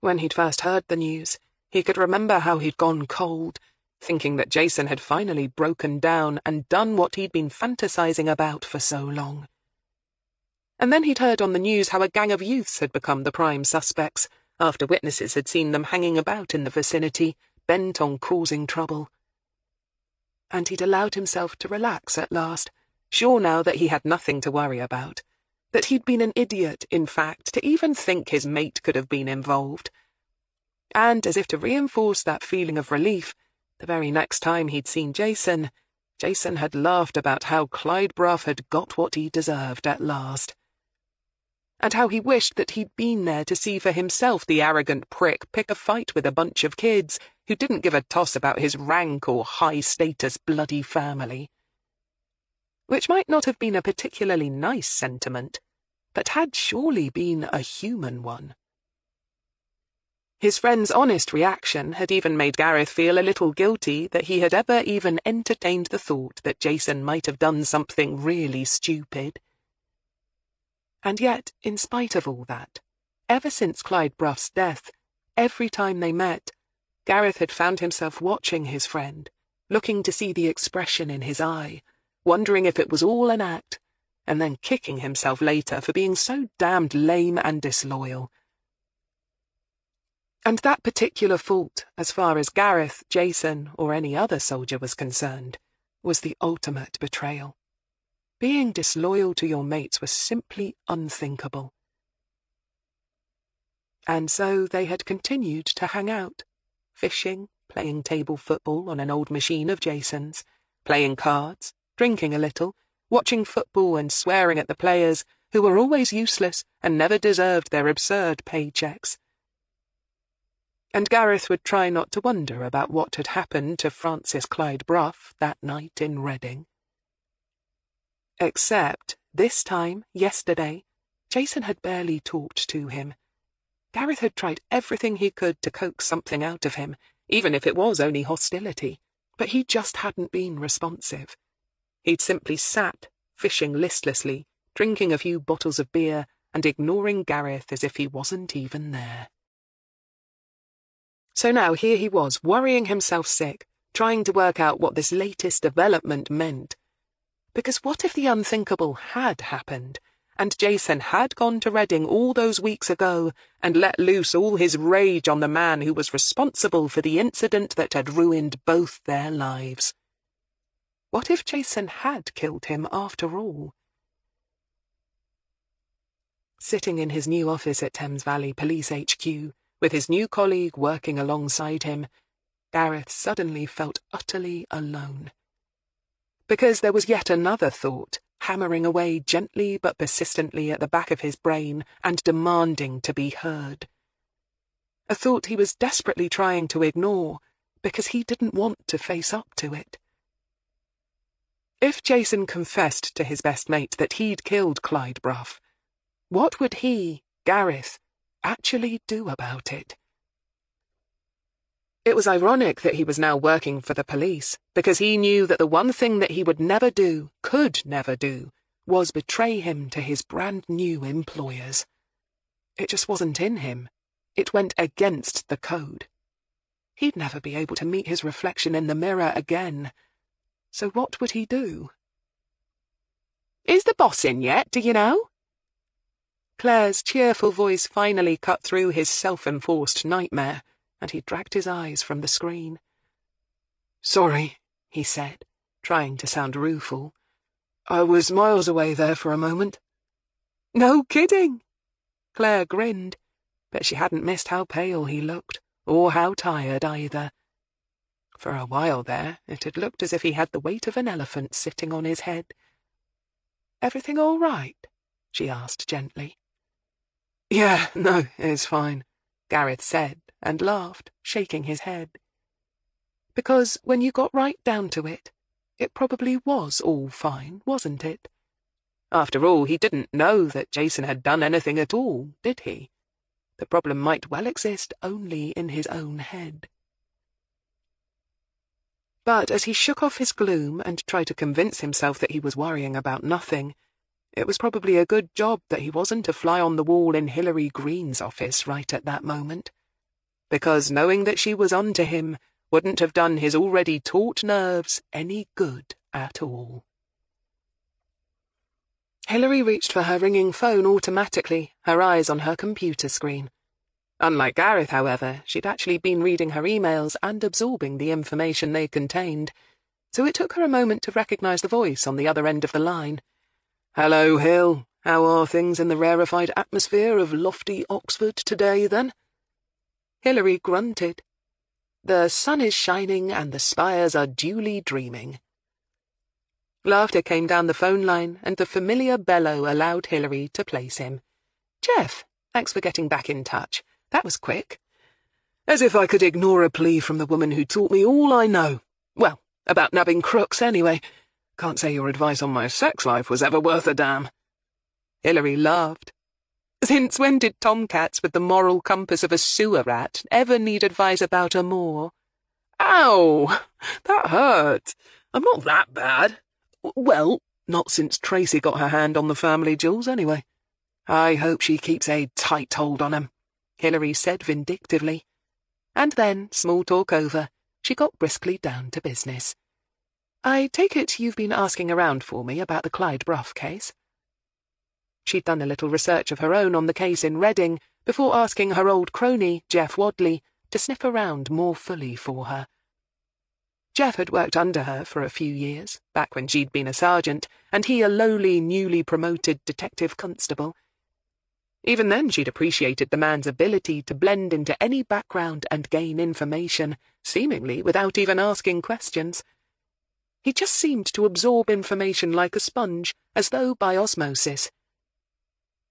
When he'd first heard the news, he could remember how he'd gone cold, thinking that Jason had finally broken down and done what he'd been fantasizing about for so long. And then he'd heard on the news how a gang of youths had become the prime suspects, after witnesses had seen them hanging about in the vicinity, bent on causing trouble. And he'd allowed himself to relax at last, sure now that he had nothing to worry about, that he'd been an idiot, in fact, to even think his mate could have been involved. And, as if to reinforce that feeling of relief, the very next time he'd seen Jason had laughed about how Clyde Bruff had got what he deserved at last. And how he wished that he'd been there to see for himself the arrogant prick pick a fight with a bunch of kids who didn't give a toss about his rank or high-status bloody family. Which might not have been a particularly nice sentiment, but had surely been a human one. His friend's honest reaction had even made Gareth feel a little guilty that he had ever even entertained the thought that Jason might have done something really stupid. And yet, in spite of all that, ever since Clyde Bruff's death, every time they met, Gareth had found himself watching his friend, looking to see the expression in his eye, wondering if it was all an act, and then kicking himself later for being so damned lame and disloyal. And that particular fault, as far as Gareth, Jason, or any other soldier was concerned, was the ultimate betrayal. Being disloyal to your mates was simply unthinkable. And so they had continued to hang out, fishing, playing table football on an old machine of Jason's, playing cards, drinking a little, watching football and swearing at the players, who were always useless and never deserved their absurd paychecks. And Gareth would try not to wonder about what had happened to Francis Clyde Bruff that night in Reading. Except, this time, yesterday, Jason had barely talked to him. Gareth had tried everything he could to coax something out of him, even if it was only hostility, but he just hadn't been responsive. He'd simply sat, fishing listlessly, drinking a few bottles of beer, and ignoring Gareth as if he wasn't even there. So now here he was, worrying himself sick, trying to work out what this latest development meant. Because what if the unthinkable had happened, and Jason had gone to Reading all those weeks ago and let loose all his rage on the man who was responsible for the incident that had ruined both their lives? What if Jason had killed him after all? Sitting in his new office at Thames Valley Police HQ, with his new colleague working alongside him, Gareth suddenly felt utterly alone. Because there was yet another thought, hammering away gently but persistently at the back of his brain and demanding to be heard. A thought he was desperately trying to ignore, because he didn't want to face up to it. If Jason confessed to his best mate that he'd killed Clyde Bruff, what would he, Gareth, actually do about it? It was ironic that he was now working for the police, because he knew that the one thing that he would never do, could never do, was betray him to his brand new employers. It just wasn't in him. It went against the code. He'd never be able to meet his reflection in the mirror again. So what would he do? the boss in yet, do you know?" Claire's cheerful voice finally cut through his self-enforced nightmare, and he dragged his eyes from the screen. "Sorry," he said, trying to sound rueful. "I was miles away there for a moment." "No kidding." Claire grinned, but she hadn't missed how pale he looked, or how tired either. For a while there, it had looked as if he had the weight of an elephant sitting on his head. "Everything all right?" she asked gently. "Yeah, no, it's fine," Gareth said, and laughed, shaking his head. Because when you got right down to it, it probably was all fine, wasn't it? After all, he didn't know that Jason had done anything at all, did he? The problem might well exist only in his own head. But as he shook off his gloom and tried to convince himself that he was worrying about nothing, it was probably a good job that he wasn't a fly on the wall in Hilary Greene's office right at that moment. Because knowing that she was on to him wouldn't have done his already taut nerves any good at all. Hilary reached for her ringing phone automatically, her eyes on her computer screen. Unlike Gareth, however, she'd actually been reading her emails and absorbing the information they contained, so it took her a moment to recognize the voice on the other end of the line. "Hello, Hill. How are things in the rarefied atmosphere of lofty Oxford today, then?" Hilary grunted. "The sun is shining and the spires are duly dreaming." Laughter came down the phone line, and the familiar bellow allowed Hilary to place him. "Jeff, thanks for getting back in touch. That was quick." "As if I could ignore a plea from the woman who taught me all I know. Well, about nabbing crooks, anyway. Can't say your advice on my sex life was ever worth a damn." Hilary laughed. "Since when did tomcats with the moral compass of a sewer rat ever need advice about a moor?" "Ow! That hurt. I'm not that bad. Well, not since Tracy got her hand on the family jewels, anyway. I hope she keeps a tight hold on 'em," Hilary said vindictively. And then, small talk over, she got briskly down to business. "I take it you've been asking around for me about the Clyde Brough case?" She'd done a little research of her own on the case in Reading before asking her old crony, Jeff Wadley, to sniff around more fully for her. Jeff had worked under her for a few years, back when she'd been a sergeant, and he a lowly, newly promoted detective constable. Even then she'd appreciated the man's ability to blend into any background and gain information, seemingly without even asking questions. He just seemed to absorb information like a sponge, as though by osmosis.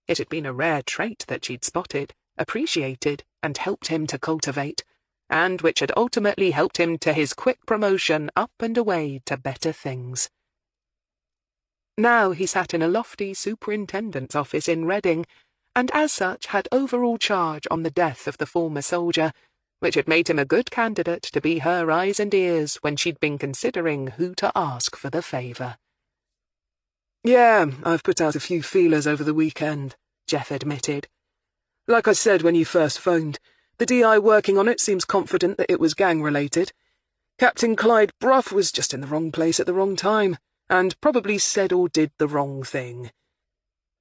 It had been a rare trait that she'd spotted, appreciated, and helped him to cultivate, and which had ultimately helped him to his quick promotion up and away to better things. Now he sat in a lofty superintendent's office in Reading, and as such had overall charge on the death of the former soldier, which had made him a good candidate to be her eyes and ears when she'd been considering who to ask for the favour. "Yeah, I've put out a few feelers over the weekend," Jeff admitted. "Like I said when you first phoned, the DI working on it seems confident that it was gang-related. Captain Clyde Brough was just in the wrong place at the wrong time, and probably said or did the wrong thing.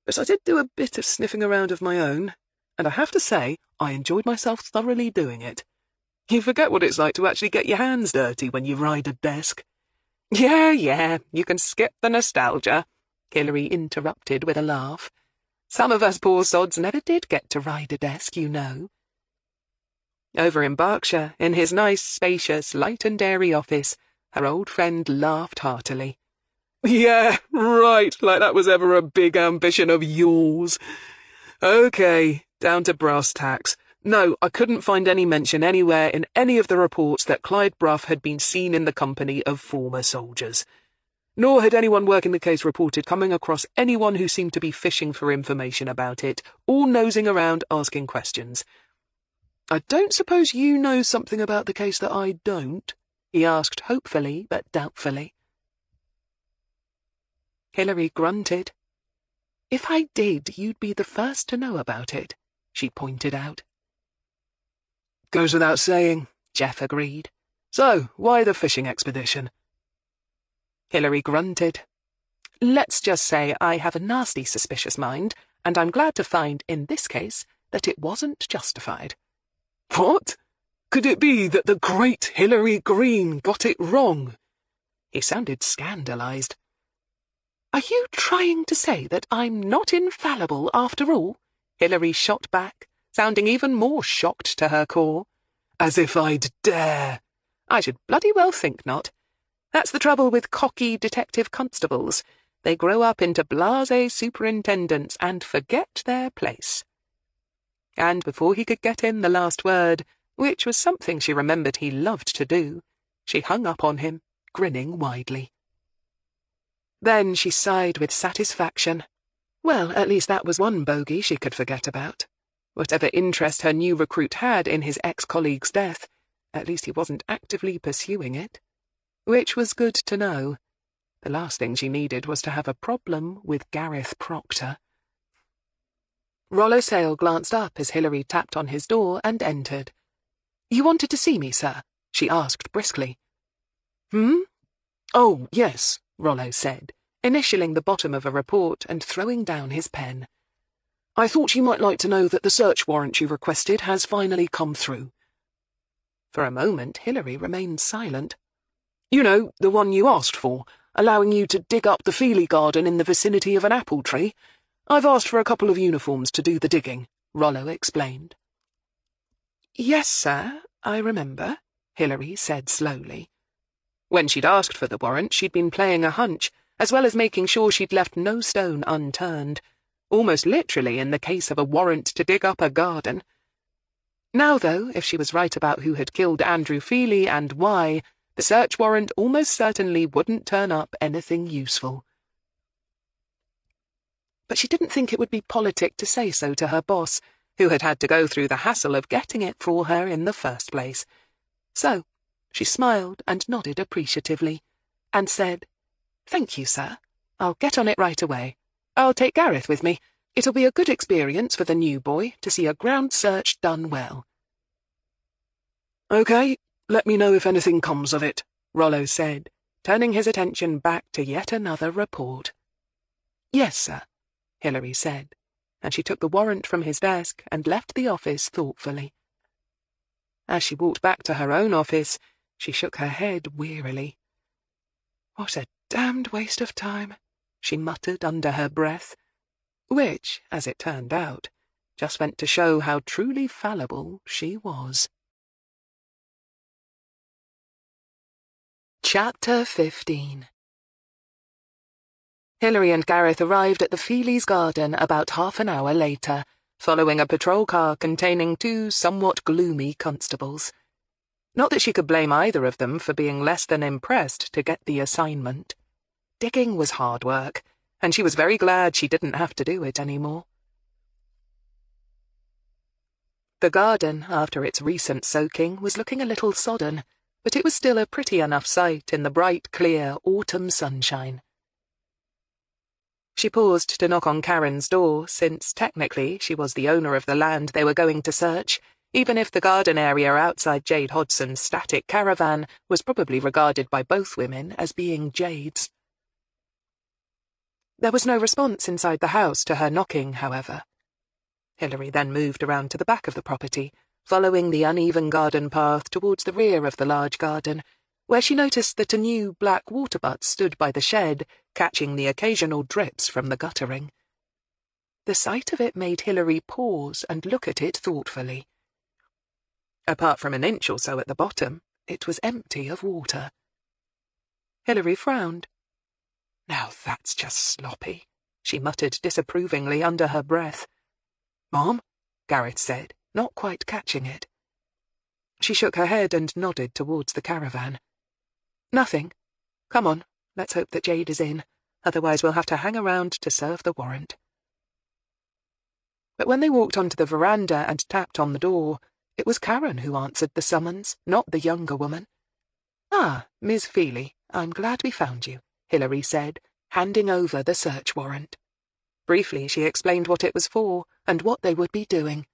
But I did do a bit of sniffing around of my own, and I have to say I enjoyed myself thoroughly doing it. You forget what it's like to actually get your hands dirty when you ride a desk." Yeah, you can skip the nostalgia," Hilary interrupted with a laugh. "Some of us poor sods never did get to ride a desk, you know." Over in Berkshire, in his nice, spacious, light and airy office, her old friend laughed heartily. "Yeah, right, like that was ever a big ambition of yours. Okay, down to brass tacks. No, I couldn't find any mention anywhere in any of the reports that Clyde Brough had been seen in the company of former soldiers. Nor had anyone working the case reported coming across anyone who seemed to be fishing for information about it, or nosing around asking questions. I don't suppose you know something about the case that I don't?" he asked hopefully but doubtfully. Hilary grunted. "If I did, you'd be the first to know about it," she pointed out. "Goes without saying," Jeff agreed. "So, why the fishing expedition?" Hilary grunted. let's just say I have a nasty suspicious mind, and I'm glad to find, in this case, that it wasn't justified." "What? Could it be that the great Hilary Greene got it wrong?" He sounded scandalized. "Are you trying to say that I'm not infallible after all?" Hilary shot back, sounding even more shocked to her core. "As if I'd dare!" "I should bloody well think not. That's the trouble with cocky detective constables. They grow up into blasé superintendents and forget their place." And before he could get in the last word, which was something she remembered he loved to do, she hung up on him, grinning widely. Then she sighed with satisfaction. Well, at least that was one bogey she could forget about. Whatever interest her new recruit had in his ex-colleague's death, at least he wasn't actively pursuing it. Which was good to know. The last thing she needed was to have a problem with Gareth Proctor. Rollo Sale glanced up as Hilary tapped on his door and entered. "You wanted to see me, sir?" she asked briskly. "Hmm? Oh, yes," Rollo said, initialing the bottom of a report and throwing down his pen. "I thought you might like to know that the search warrant you requested has finally come through." For a moment, Hilary remained silent. "You know, the one you asked for, allowing you to dig up the Feely garden in the vicinity of an apple tree. I've asked for a couple of uniforms to do the digging," Rollo explained. "Yes, sir, I remember," Hilary said slowly. When she'd asked for the warrant, she'd been playing a hunch, as well as making sure she'd left no stone unturned, almost literally in the case of a warrant to dig up a garden. Now, though, if she was right about who had killed Andrew Feely and why, the search warrant almost certainly wouldn't turn up anything useful. But she didn't think it would be politic to say so to her boss, who had had to go through the hassle of getting it for her in the first place. So she smiled and nodded appreciatively, and said, "Thank you, sir. I'll get on it right away. I'll take Gareth with me. It'll be a good experience for the new boy to see a ground search done well." "Okay, let me know if anything comes of it," Rollo said, turning his attention back to yet another report. "Yes, sir," Hilary said, and she took the warrant from his desk and left the office thoughtfully. As she walked back to her own office, she shook her head wearily. "What a damned waste of time," she muttered under her breath, which, as it turned out, just went to show how truly fallible she was. Chapter 15. Hilary and Gareth arrived at the Feely's garden about half an hour later, following a patrol car containing two somewhat gloomy constables. Not that she could blame either of them for being less than impressed to get the assignment. Digging was hard work, and she was very glad she didn't have to do it anymore. The garden, after its recent soaking, was looking a little sodden, but it was still a pretty enough sight in the bright, clear autumn sunshine. She paused to knock on Karen's door, since technically she was the owner of the land they were going to search, even if the garden area outside Jade Hodson's static caravan was probably regarded by both women as being Jade's. There was no response inside the house to her knocking, however. Hilary then moved around to the back of the property, following the uneven garden path towards the rear of the large garden, where she noticed that a new black water butt stood by the shed, catching the occasional drips from the guttering. The sight of it made Hilary pause and look at it thoughtfully. Apart from an inch or so at the bottom, it was empty of water. Hilary frowned. "Now that's just sloppy," she muttered disapprovingly under her breath. "Mom?" Gareth said, not quite catching it. She shook her head and nodded towards the caravan. "Nothing. Come on, let's hope that Jade is in, otherwise we'll have to hang around to serve the warrant." But when they walked onto the veranda and tapped on the door, it was Karen who answered the summons, not the younger woman. "Ah, Miss Feely, I'm glad we found you," Hilary said, handing over the search warrant. Briefly, she explained what it was for and what they would be doing.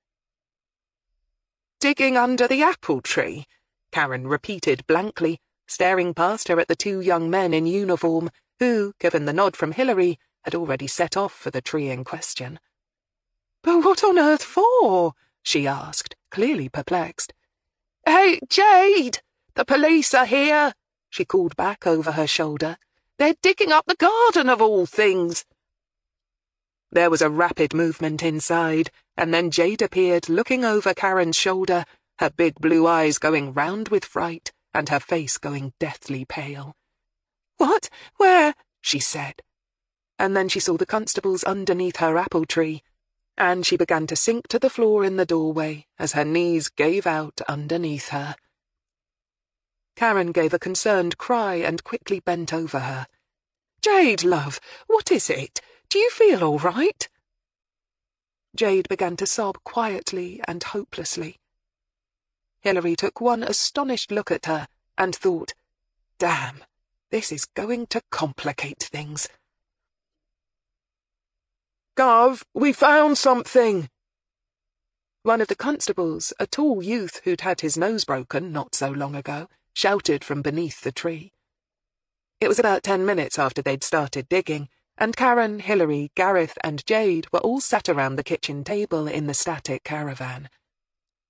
"Digging under the apple tree," Karen repeated blankly, staring past her at the two young men in uniform, who, given the nod from Hilary, had already set off for the tree in question. "But what on earth for?" she asked, clearly perplexed. "Hey, Jade! The police are here," she called back over her shoulder. "They're digging up the garden of all things." There was a rapid movement inside, and then Jade appeared, looking over Karen's shoulder, her big blue eyes going round with fright, and her face going deathly pale. "What? Where?" she said. And then she saw the constables underneath her apple tree, and she began to sink to the floor in the doorway as her knees gave out underneath her. Karen gave a concerned cry and quickly bent over her. "Jade, love, what is it? Do you feel all right?" Jade began to sob quietly and hopelessly. Hilary took one astonished look at her and thought, "Damn, this is going to complicate things." "Gov, we found something!" One of the constables, a tall youth who'd had his nose broken not so long ago, shouted from beneath the tree. It was about 10 minutes after they'd started digging, and Karen, Hilary, Gareth, and Jade were all sat around the kitchen table in the static caravan,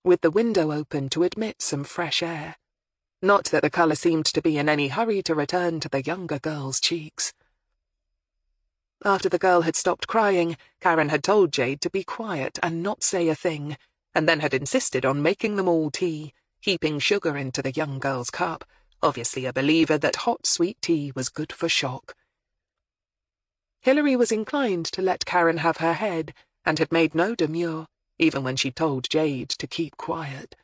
with the window open to admit some fresh air. Not that the colour seemed to be in any hurry to return to the younger girl's cheeks. After the girl had stopped crying, Karen had told Jade to be quiet and not say a thing, and then had insisted on making them all tea, heaping sugar into the young girl's cup, obviously a believer that hot sweet tea was good for shock. Hilary was inclined to let Karen have her head, and had made no demur, even when she told Jade to keep quiet.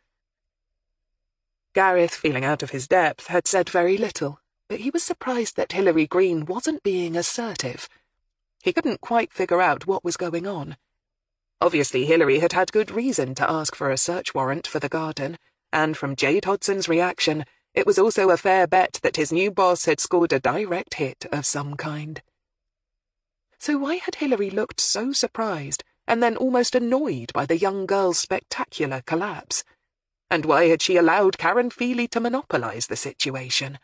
Gareth, feeling out of his depth, had said very little, but he was surprised that Hilary Greene wasn't being assertive. He couldn't quite figure out what was going on. Obviously Hilary had had good reason to ask for a search warrant for the garden, and from Jade Hodson's reaction, it was also a fair bet that his new boss had scored a direct hit of some kind. So why had Hilary looked so surprised and then almost annoyed by the young girl's spectacular collapse? And why had she allowed Karen Feely to monopolise the situation?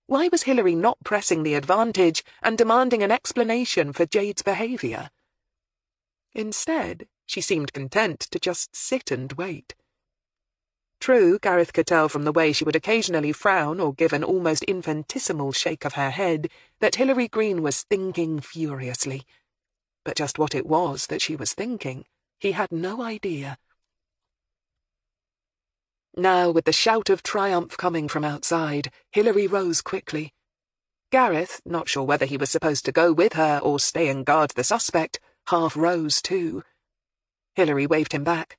Why was Hilary not pressing the advantage and demanding an explanation for Jade's behaviour? Instead, she seemed content to just sit and wait. True, Gareth could tell from the way she would occasionally frown or give an almost infinitesimal shake of her head that Hilary Greene was thinking furiously. But just what it was that she was thinking, he had no idea. Now, with the shout of triumph coming from outside, Hilary rose quickly. Gareth, not sure whether he was supposed to go with her or stay and guard the suspect, half rose too. Hilary waved him back.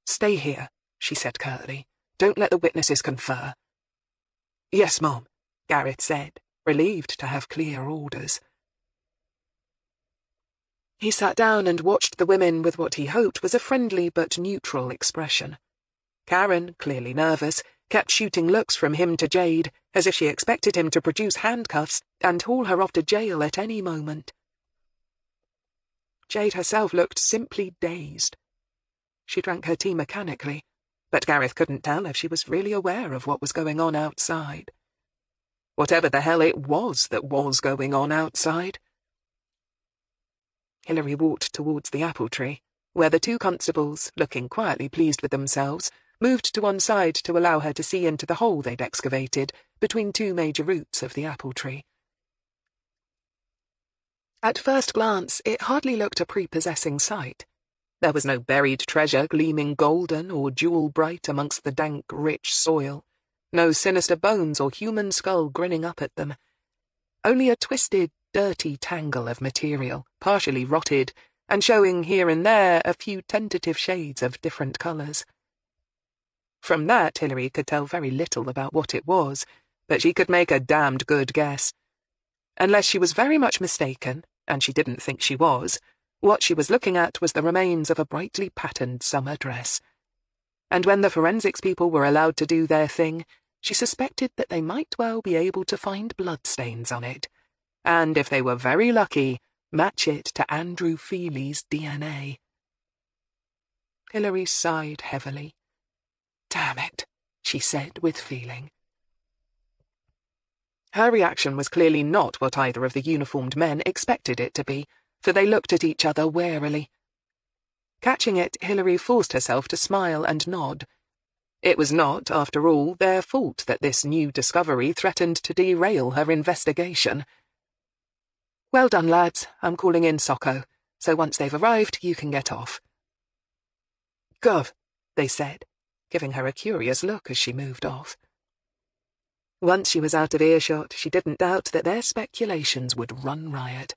"Stay here," she said curtly. "Don't let the witnesses confer." "Yes, Mom," Gareth said, relieved to have clear orders. He sat down and watched the women with what he hoped was a friendly but neutral expression. Karen, clearly nervous, kept shooting looks from him to Jade, as if she expected him to produce handcuffs and haul her off to jail at any moment. Jade herself looked simply dazed. She drank her tea mechanically, but Gareth couldn't tell if she was really aware of what was going on outside. Whatever the hell it was that was going on outside. Hilary walked towards the apple tree, where the two constables, looking quietly pleased with themselves, moved to one side to allow her to see into the hole they'd excavated between two major roots of the apple tree. At first glance, it hardly looked a prepossessing sight. There was no buried treasure gleaming golden or jewel-bright amongst the dank, rich soil, no sinister bones or human skull grinning up at them. Only a twisted, dirty tangle of material, partially rotted, and showing here and there a few tentative shades of different colours. From that, Hilary could tell very little about what it was, but she could make a damned good guess. Unless she was very much mistaken, and she didn't think she was, what she was looking at was the remains of a brightly patterned summer dress. And when the forensics people were allowed to do their thing, she suspected that they might well be able to find bloodstains on it, and if they were very lucky, match it to Andrew Feely's DNA. Hilary sighed heavily. "Damn it," she said with feeling. Her reaction was clearly not what either of the uniformed men expected it to be, for they looked at each other warily. Catching it, Hilary forced herself to smile and nod. It was not, after all, their fault that this new discovery threatened to derail her investigation. "Well done, lads. I'm calling in Socko, so once they've arrived, you can get off." "Gov," they said, giving her a curious look as she moved off. Once she was out of earshot, she didn't doubt that their speculations would run riot.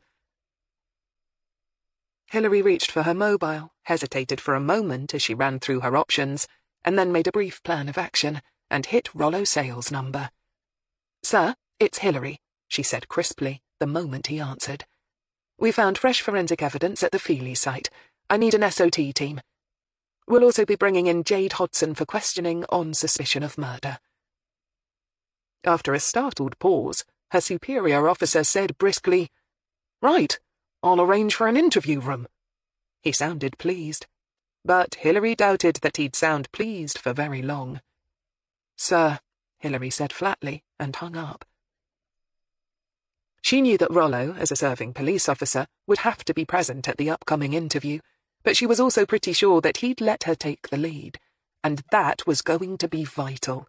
Hilary reached for her mobile, hesitated for a moment as she ran through her options, and then made a brief plan of action, and hit Rollo Sale's number. "Sir, it's Hilary," she said crisply, the moment he answered. "We found fresh forensic evidence at the Feely site. I need an SOT team. We'll also be bringing in Jade Hodson for questioning on suspicion of murder." After a startled pause, her superior officer said briskly, "Right, I'll arrange for an interview room." He sounded pleased, but Hilary doubted that he'd sound pleased for very long. "Sir," Hilary said flatly, and hung up. She knew that Rollo, as a serving police officer, would have to be present at the upcoming interview, but she was also pretty sure that he'd let her take the lead, and that was going to be vital.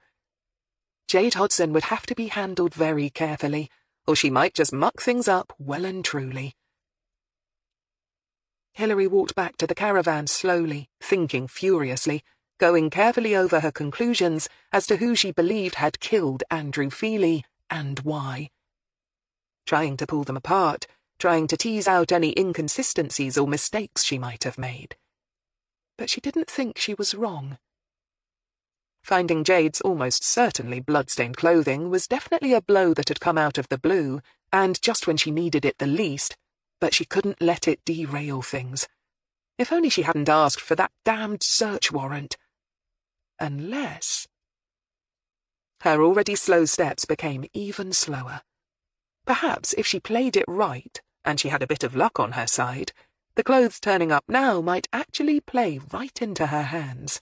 Jade Hodson would have to be handled very carefully, or she might just muck things up well and truly. Hilary walked back to the caravan slowly, thinking furiously, going carefully over her conclusions as to who she believed had killed Andrew Feely and why. Trying to pull them apart, trying to tease out any inconsistencies or mistakes she might have made. But she didn't think she was wrong. Finding Jade's almost certainly blood-stained clothing was definitely a blow that had come out of the blue, and just when she needed it the least, but she couldn't let it derail things. If only she hadn't asked for that damned search warrant. Unless... Her already slow steps became even slower. Perhaps if she played it right, and she had a bit of luck on her side, the clothes turning up now might actually play right into her hands.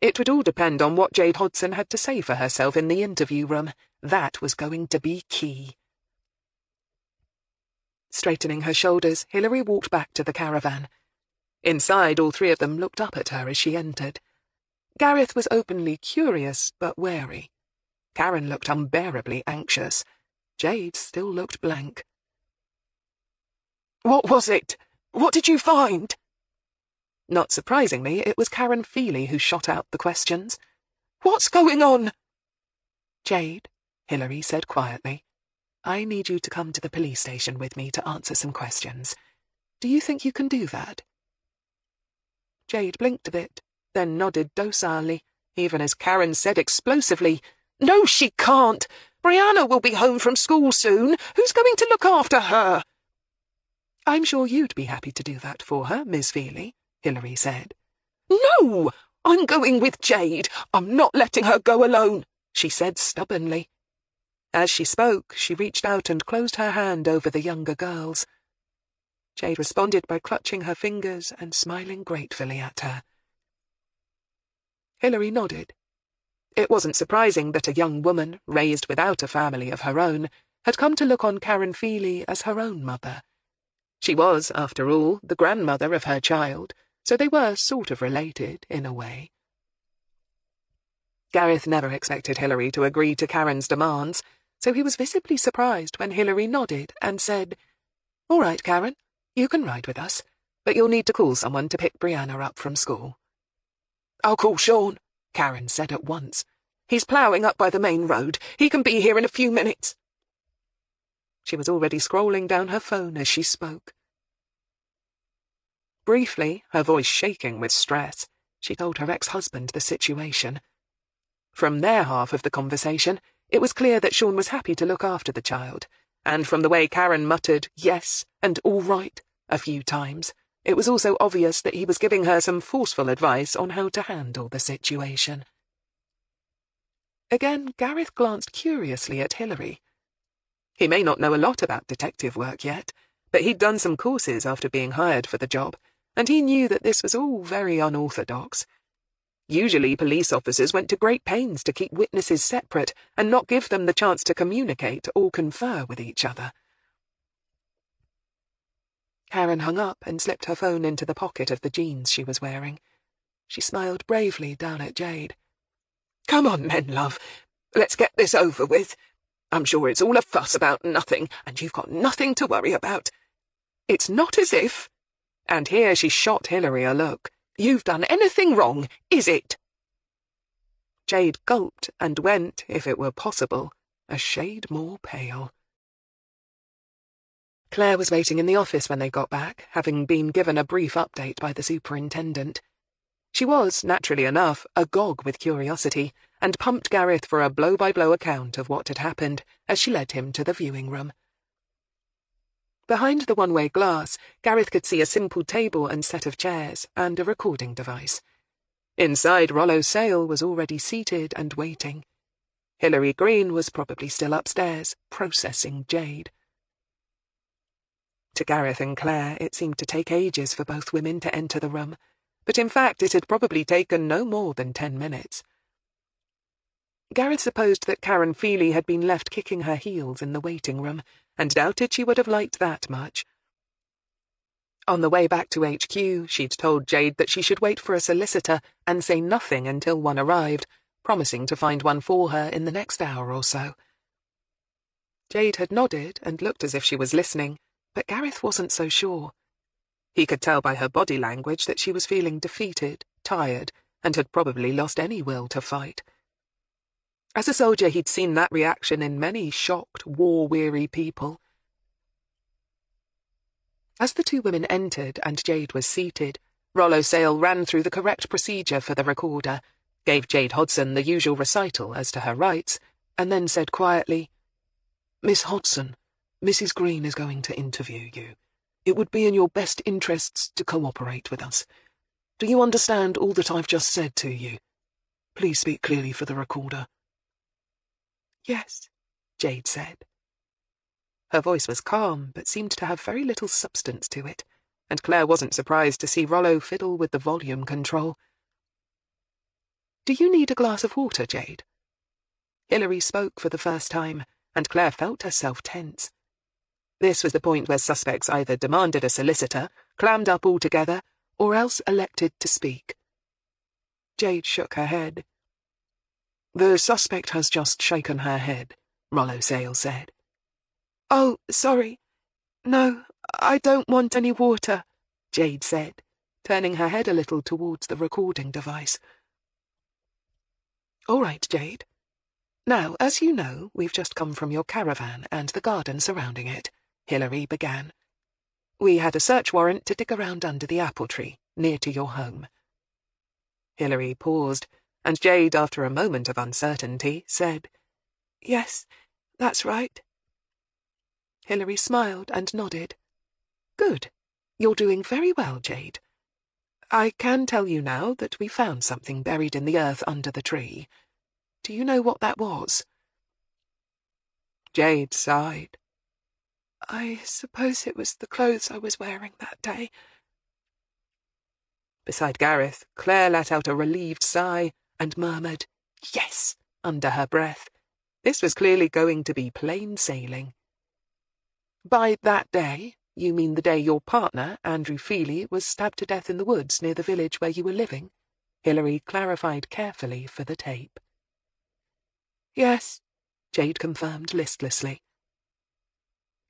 It would all depend on what Jade Hodson had to say for herself in the interview room. That was going to be key. Straightening her shoulders, Hilary walked back to the caravan. Inside, all three of them looked up at her as she entered. Gareth was openly curious, but wary. Karen looked unbearably anxious. Jade still looked blank. "What was it? What did you find?" Not surprisingly, it was Karen Feely who shot out the questions. "What's going on?" "Jade," Hilary said quietly, "I need you to come to the police station with me to answer some questions. Do you think you can do that?" Jade blinked a bit, then nodded docilely, even as Karen said explosively, "No, she can't. Brianna will be home from school soon. Who's going to look after her?" "I'm sure you'd be happy to do that for her, Miss Feely," Hilary said. "No! I'm going with Jade. I'm not letting her go alone," she said stubbornly. As she spoke, she reached out and closed her hand over the younger girls. Jade responded by clutching her fingers and smiling gratefully at her. Hilary nodded. It wasn't surprising that a young woman, raised without a family of her own, had come to look on Karen Feely as her own mother. She was, after all, the grandmother of her child, so they were sort of related, in a way. Gareth never expected Hilary to agree to Karen's demands, so he was visibly surprised when Hilary nodded and said, "All right, Karen, you can ride with us, but you'll need to call someone to pick Brianna up from school." "I'll call Sean," Karen said at once. "He's ploughing up by the main road. He can be here in a few minutes." She was already scrolling down her phone as she spoke. Briefly, her voice shaking with stress, she told her ex-husband the situation. From their half of the conversation, it was clear that Sean was happy to look after the child, and from the way Karen muttered "yes" and "all right" a few times, it was also obvious that he was giving her some forceful advice on how to handle the situation. Again, Gareth glanced curiously at Hilary. He may not know a lot about detective work yet, but he'd done some courses after being hired for the job, and he knew that this was all very unorthodox. Usually police officers went to great pains to keep witnesses separate and not give them the chance to communicate or confer with each other. Karen hung up and slipped her phone into the pocket of the jeans she was wearing. She smiled bravely down at Jade. "Come on, men, love. Let's get this over with. I'm sure it's all a fuss about nothing, and you've got nothing to worry about. It's not as if—" and here she shot Hilary a look. "You've done anything wrong, is it?" Jade gulped and went, if it were possible, a shade more pale. Claire was waiting in the office when they got back, having been given a brief update by the superintendent. She was, naturally enough, agog with curiosity, and pumped Gareth for a blow-by-blow account of what had happened as she led him to the viewing room. Behind the one-way glass, Gareth could see a simple table and set of chairs, and a recording device. Inside, Rollo Sale was already seated and waiting. Hilary Greene was probably still upstairs, processing Jade. To Gareth and Claire, it seemed to take ages for both women to enter the room, but in fact it had probably taken no more than 10 minutes. Gareth supposed that Karen Feely had been left kicking her heels in the waiting room, and doubted she would have liked that much. On the way back to HQ, she'd told Jade that she should wait for a solicitor and say nothing until one arrived, promising to find one for her in the next hour or so. Jade had nodded and looked as if she was listening, but Gareth wasn't so sure. He could tell by her body language that she was feeling defeated, tired, and had probably lost any will to fight. As a soldier, he'd seen that reaction in many shocked, war-weary people. As the two women entered and Jade was seated, Rollo Sale ran through the correct procedure for the recorder, gave Jade Hodson the usual recital as to her rights, and then said quietly, "Miss Hodson, Mrs. Greene is going to interview you. It would be in your best interests to cooperate with us. Do you understand all that I've just said to you? Please speak clearly for the recorder." "Yes," Jade said. Her voice was calm, but seemed to have very little substance to it, and Claire wasn't surprised to see Rollo fiddle with the volume control. "Do you need a glass of water, Jade?" Hilary spoke for the first time, and Claire felt herself tense. This was the point where suspects either demanded a solicitor, clammed up altogether, or else elected to speak. Jade shook her head. "The suspect has just shaken her head," Rollo Sale said. "Oh, sorry. No, I don't want any water," Jade said, turning her head a little towards the recording device. "All right, Jade. Now, as you know, we've just come from your caravan and the garden surrounding it," Hilary began. "We had a search warrant to dig around under the apple tree, near to your home." Hilary paused, and Jade, after a moment of uncertainty, said, "Yes, that's right." Hilary smiled and nodded. "Good. You're doing very well, Jade. I can tell you now that we found something buried in the earth under the tree. Do you know what that was?" Jade sighed. "I suppose it was the clothes I was wearing that day." Beside Gareth, Claire let out a relieved sigh and murmured, "Yes," under her breath. This was clearly going to be plain sailing. "By that day, you mean the day your partner, Andrew Feely, was stabbed to death in the woods near the village where you were living?" Hilary clarified carefully for the tape. "Yes," Jade confirmed listlessly.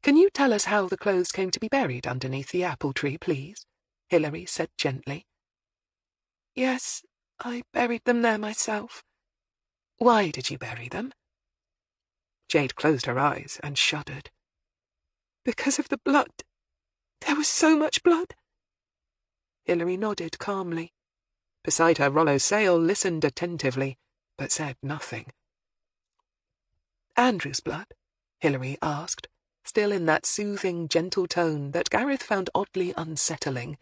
"Can you tell us how the clothes came to be buried underneath the apple tree, please?" Hilary said gently. "Yes, I buried them there myself." "Why did you bury them?" Jade closed her eyes and shuddered. "Because of the blood. There was so much blood." Hilary nodded calmly. Beside her, Rollo Sale listened attentively, but said nothing. "Andrew's blood?" Hilary asked, still in that soothing, gentle tone that Gareth found oddly unsettling.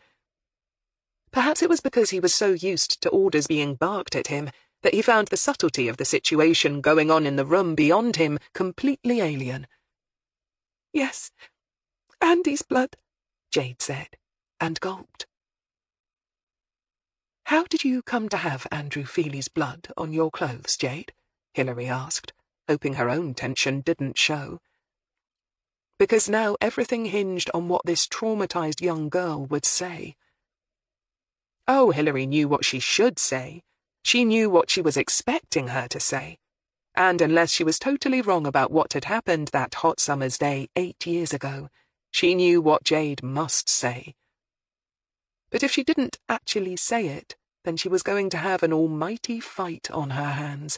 Perhaps it was because he was so used to orders being barked at him that he found the subtlety of the situation going on in the room beyond him completely alien. "Yes, Andy's blood," Jade said, and gulped. "How did you come to have Andrew Feely's blood on your clothes, Jade?" Hilary asked, hoping her own tension didn't show. Because now everything hinged on what this traumatized young girl would say. Oh, Hilary knew what she should say. She knew what she was expecting her to say. And unless she was totally wrong about what had happened that hot summer's day 8 years ago, she knew what Jade must say. But if she didn't actually say it, then she was going to have an almighty fight on her hands.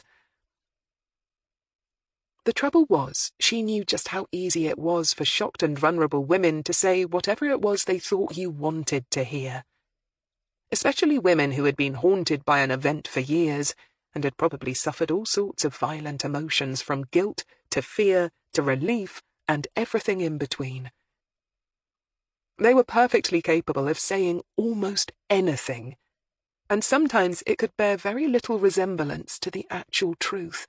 The trouble was, she knew just how easy it was for shocked and vulnerable women to say whatever it was they thought you wanted to hear. Especially women who had been haunted by an event for years, and had probably suffered all sorts of violent emotions from guilt to fear to relief and everything in between. They were perfectly capable of saying almost anything, and sometimes it could bear very little resemblance to the actual truth.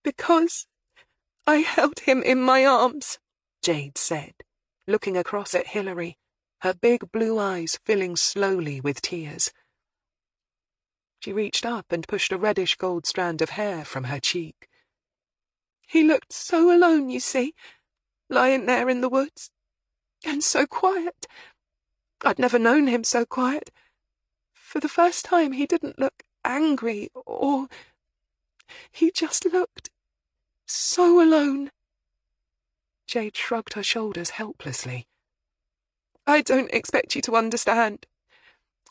"Because I held him in my arms," Jade said, looking across at Hilary, her big blue eyes filling slowly with tears. She reached up and pushed a reddish-gold strand of hair from her cheek. "He looked so alone, you see, lying there in the woods, and so quiet. I'd never known him so quiet. For the first time he didn't look angry or... he just looked so alone." Jade shrugged her shoulders helplessly. "I don't expect you to understand.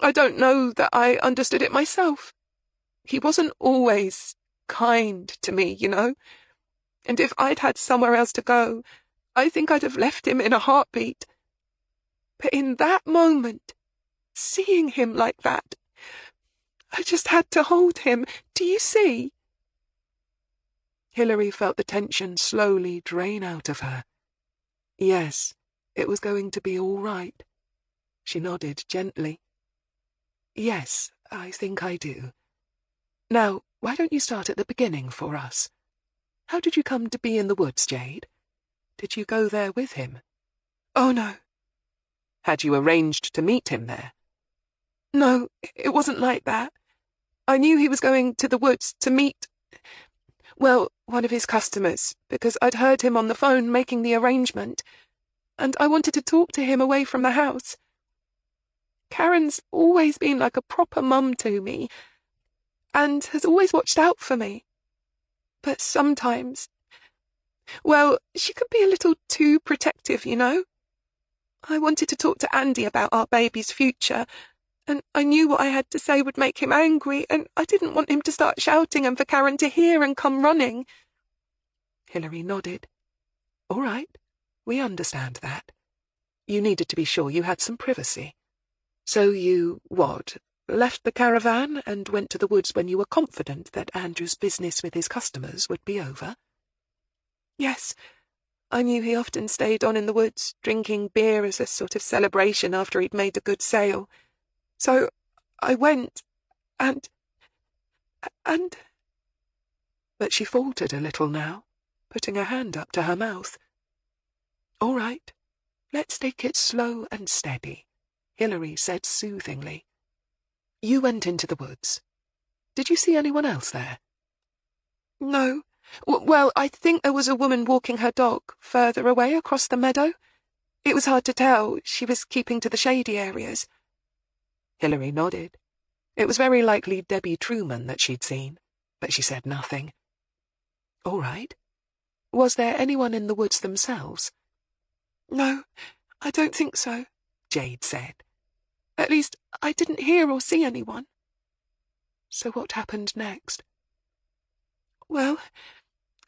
I don't know that I understood it myself. He wasn't always kind to me, you know. And if I'd had somewhere else to go, I think I'd have left him in a heartbeat. But in that moment, seeing him like that, I just had to hold him. Do you see?" Hilary felt the tension slowly drain out of her. Yes, it was going to be all right. She nodded gently. "Yes, I think I do. Now, why don't you start at the beginning for us? How did you come to be in the woods, Jade? Did you go there with him?" "Oh, no." "Had you arranged to meet him there?" "No, it wasn't like that. I knew he was going to the woods to meet, well, one of his customers, because I'd heard him on the phone making the arrangement, and I wanted to talk to him away from the house. Karen's always been like a proper mum to me, and has always watched out for me. But sometimes, well, she could be a little too protective, you know. I wanted to talk to Andy about our baby's future, and I knew what I had to say would make him angry, and I didn't want him to start shouting and for Karen to hear and come running." Hilary nodded. "All right, we understand that. You needed to be sure you had some privacy. So you, left the caravan and went to the woods when you were confident that Andrew's business with his customers would be over?" "Yes. I knew he often stayed on in the woods, drinking beer as a sort of celebration after he'd made a good sale. So I went, and... But she faltered a little now, putting her hand up to her mouth. "All right, let's take it slow and steady," Hilary said soothingly. "You went into the woods. Did you see anyone else there?" "No. Well, I think there was a woman walking her dog further away across the meadow. It was hard to tell. She was keeping to the shady areas." Hilary nodded. It was very likely Debbie Truman that she'd seen, but she said nothing. "All right. Was there anyone in the woods themselves?" "No, I don't think so," Jade said. "At least, I didn't hear or see anyone." "So what happened next?" "Well,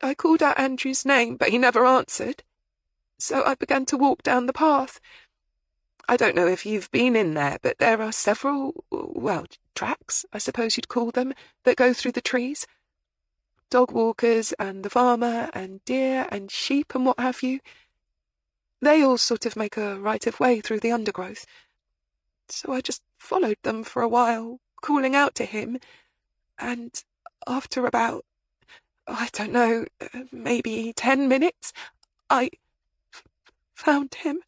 I called out Andrew's name, but he never answered. So I began to walk down the path. I don't know if you've been in there, but there are several, tracks, I suppose you'd call them, that go through the trees. Dog walkers and the farmer and deer and sheep and what have you. They all sort of make a right of way through the undergrowth. So I just followed them for a while, calling out to him, and after about, I don't know, maybe 10 minutes, I found him."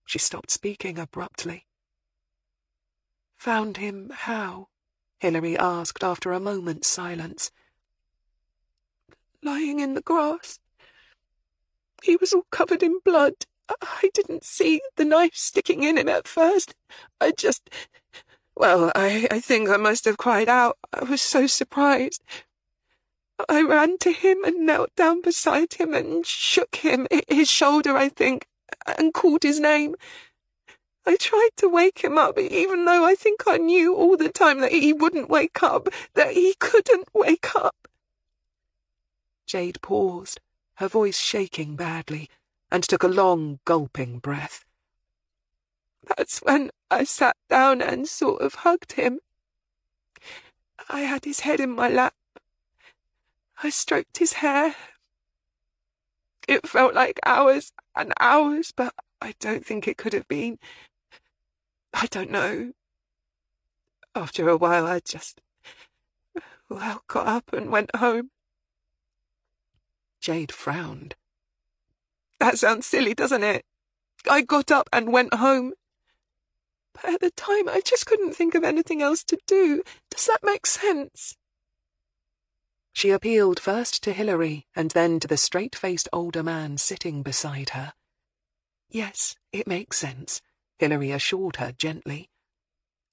She stopped speaking abruptly. Found him how? Hilary asked after a moment's silence. Lying in the grass. He was all covered in blood. I didn't see the knife sticking in him at first. I think I must have cried out. I was so surprised. I ran to him and knelt down beside him and shook him, his shoulder, I think, and called his name. I tried to wake him up, even though I think I knew all the time that he wouldn't wake up, that he couldn't wake up. Jade paused, her voice shaking badly, and took a long, gulping breath. That's when I sat down and sort of hugged him. I had his head in my lap. I stroked his hair. It felt like hours and hours, but I don't think it could have been. I don't know. After a while, I just, got up and went home. Jade frowned. That sounds silly, doesn't it? I got up and went home. But at the time, I just couldn't think of anything else to do. Does that make sense? She appealed first to Hilary and then to the straight-faced older man sitting beside her. Yes, it makes sense, Hilary assured her gently.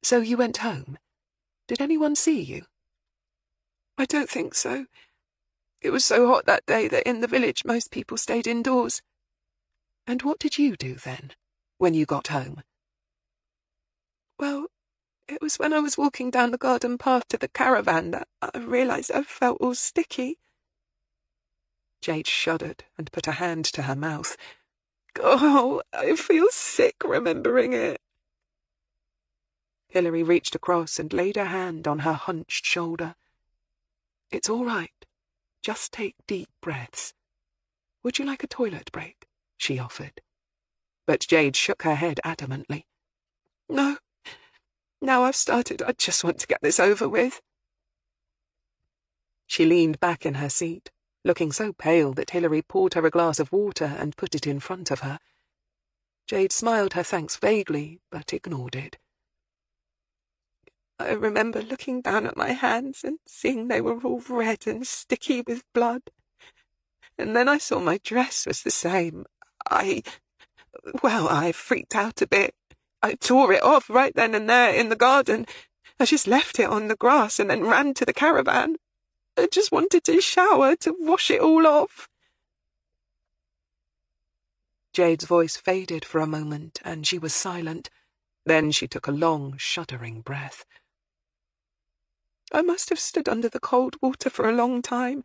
So you went home. Did anyone see you? I don't think so. It was so hot that day that in the village most people stayed indoors. And what did you do then, when you got home? Well, it was when I was walking down the garden path to the caravan that I realised I felt all sticky. Jade shuddered and put a hand to her mouth. Oh, I feel sick remembering it. Hilary reached across and laid a hand on her hunched shoulder. It's all right. Just take deep breaths. Would you like a toilet break? She offered. But Jade shook her head adamantly. No. Now I've started, I just want to get this over with. She leaned back in her seat, looking so pale that Hilary poured her a glass of water and put it in front of her. Jade smiled her thanks vaguely, but ignored it. I remember looking down at my hands and seeing they were all red and sticky with blood. And then I saw my dress was the same. I freaked out a bit. I tore it off right then and there in the garden. I just left it on the grass and then ran to the caravan. I just wanted to shower to wash it all off. Jade's voice faded for a moment and she was silent. Then she took a long, shuddering breath. I must have stood under the cold water for a long time.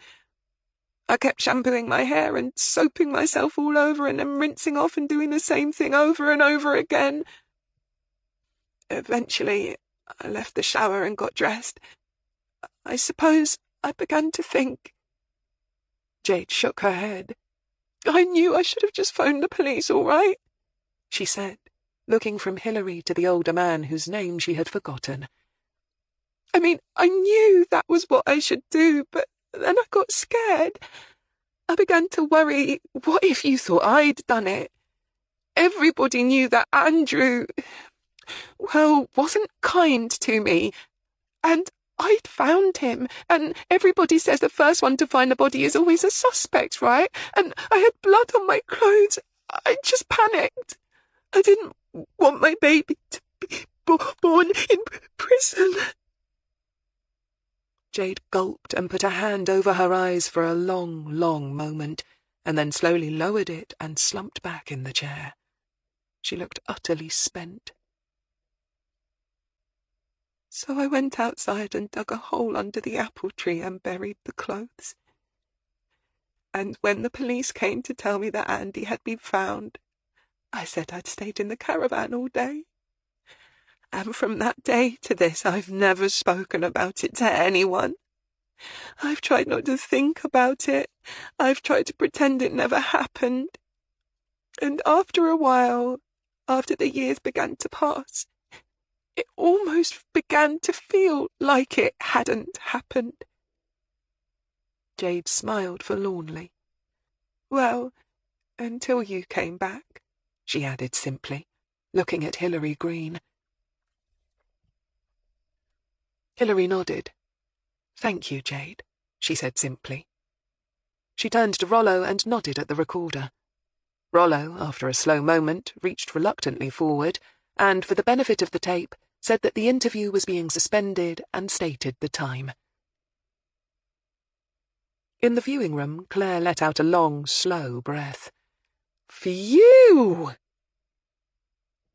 I kept shampooing my hair and soaping myself all over and then rinsing off and doing the same thing over and over again. Eventually, I left the shower and got dressed. I suppose I began to think. Jade shook her head. I knew I should have just phoned the police, all right? She said, looking from Hilary to the older man whose name she had forgotten. I mean, I knew that was what I should do, but then I got scared. I began to worry, what if you thought I'd done it? Everybody knew that Andrew, wasn't kind to me. And I'd found him, and everybody says the first one to find the body is always a suspect, right? And I had blood on my clothes. I just panicked. I didn't want my baby to be born in prison. Jade gulped and put a hand over her eyes for a long, long moment, and then slowly lowered it and slumped back in the chair. She looked utterly spent. So I went outside and dug a hole under the apple tree and buried the clothes. And when the police came to tell me that Andy had been found, I said I'd stayed in the caravan all day. And from that day to this, I've never spoken about it to anyone. I've tried not to think about it. I've tried to pretend it never happened. And after a while, after the years began to pass, it almost began to feel like it hadn't happened. Jade smiled forlornly. Well, until you came back, she added simply, looking at Hilary Greene. Hilary nodded. "Thank you, Jade," she said simply. She turned to Rollo and nodded at the recorder. Rollo, after a slow moment, reached reluctantly forward, and, for the benefit of the tape, said that the interview was being suspended and stated the time. In the viewing room, Claire let out a long, slow breath. "Phew!"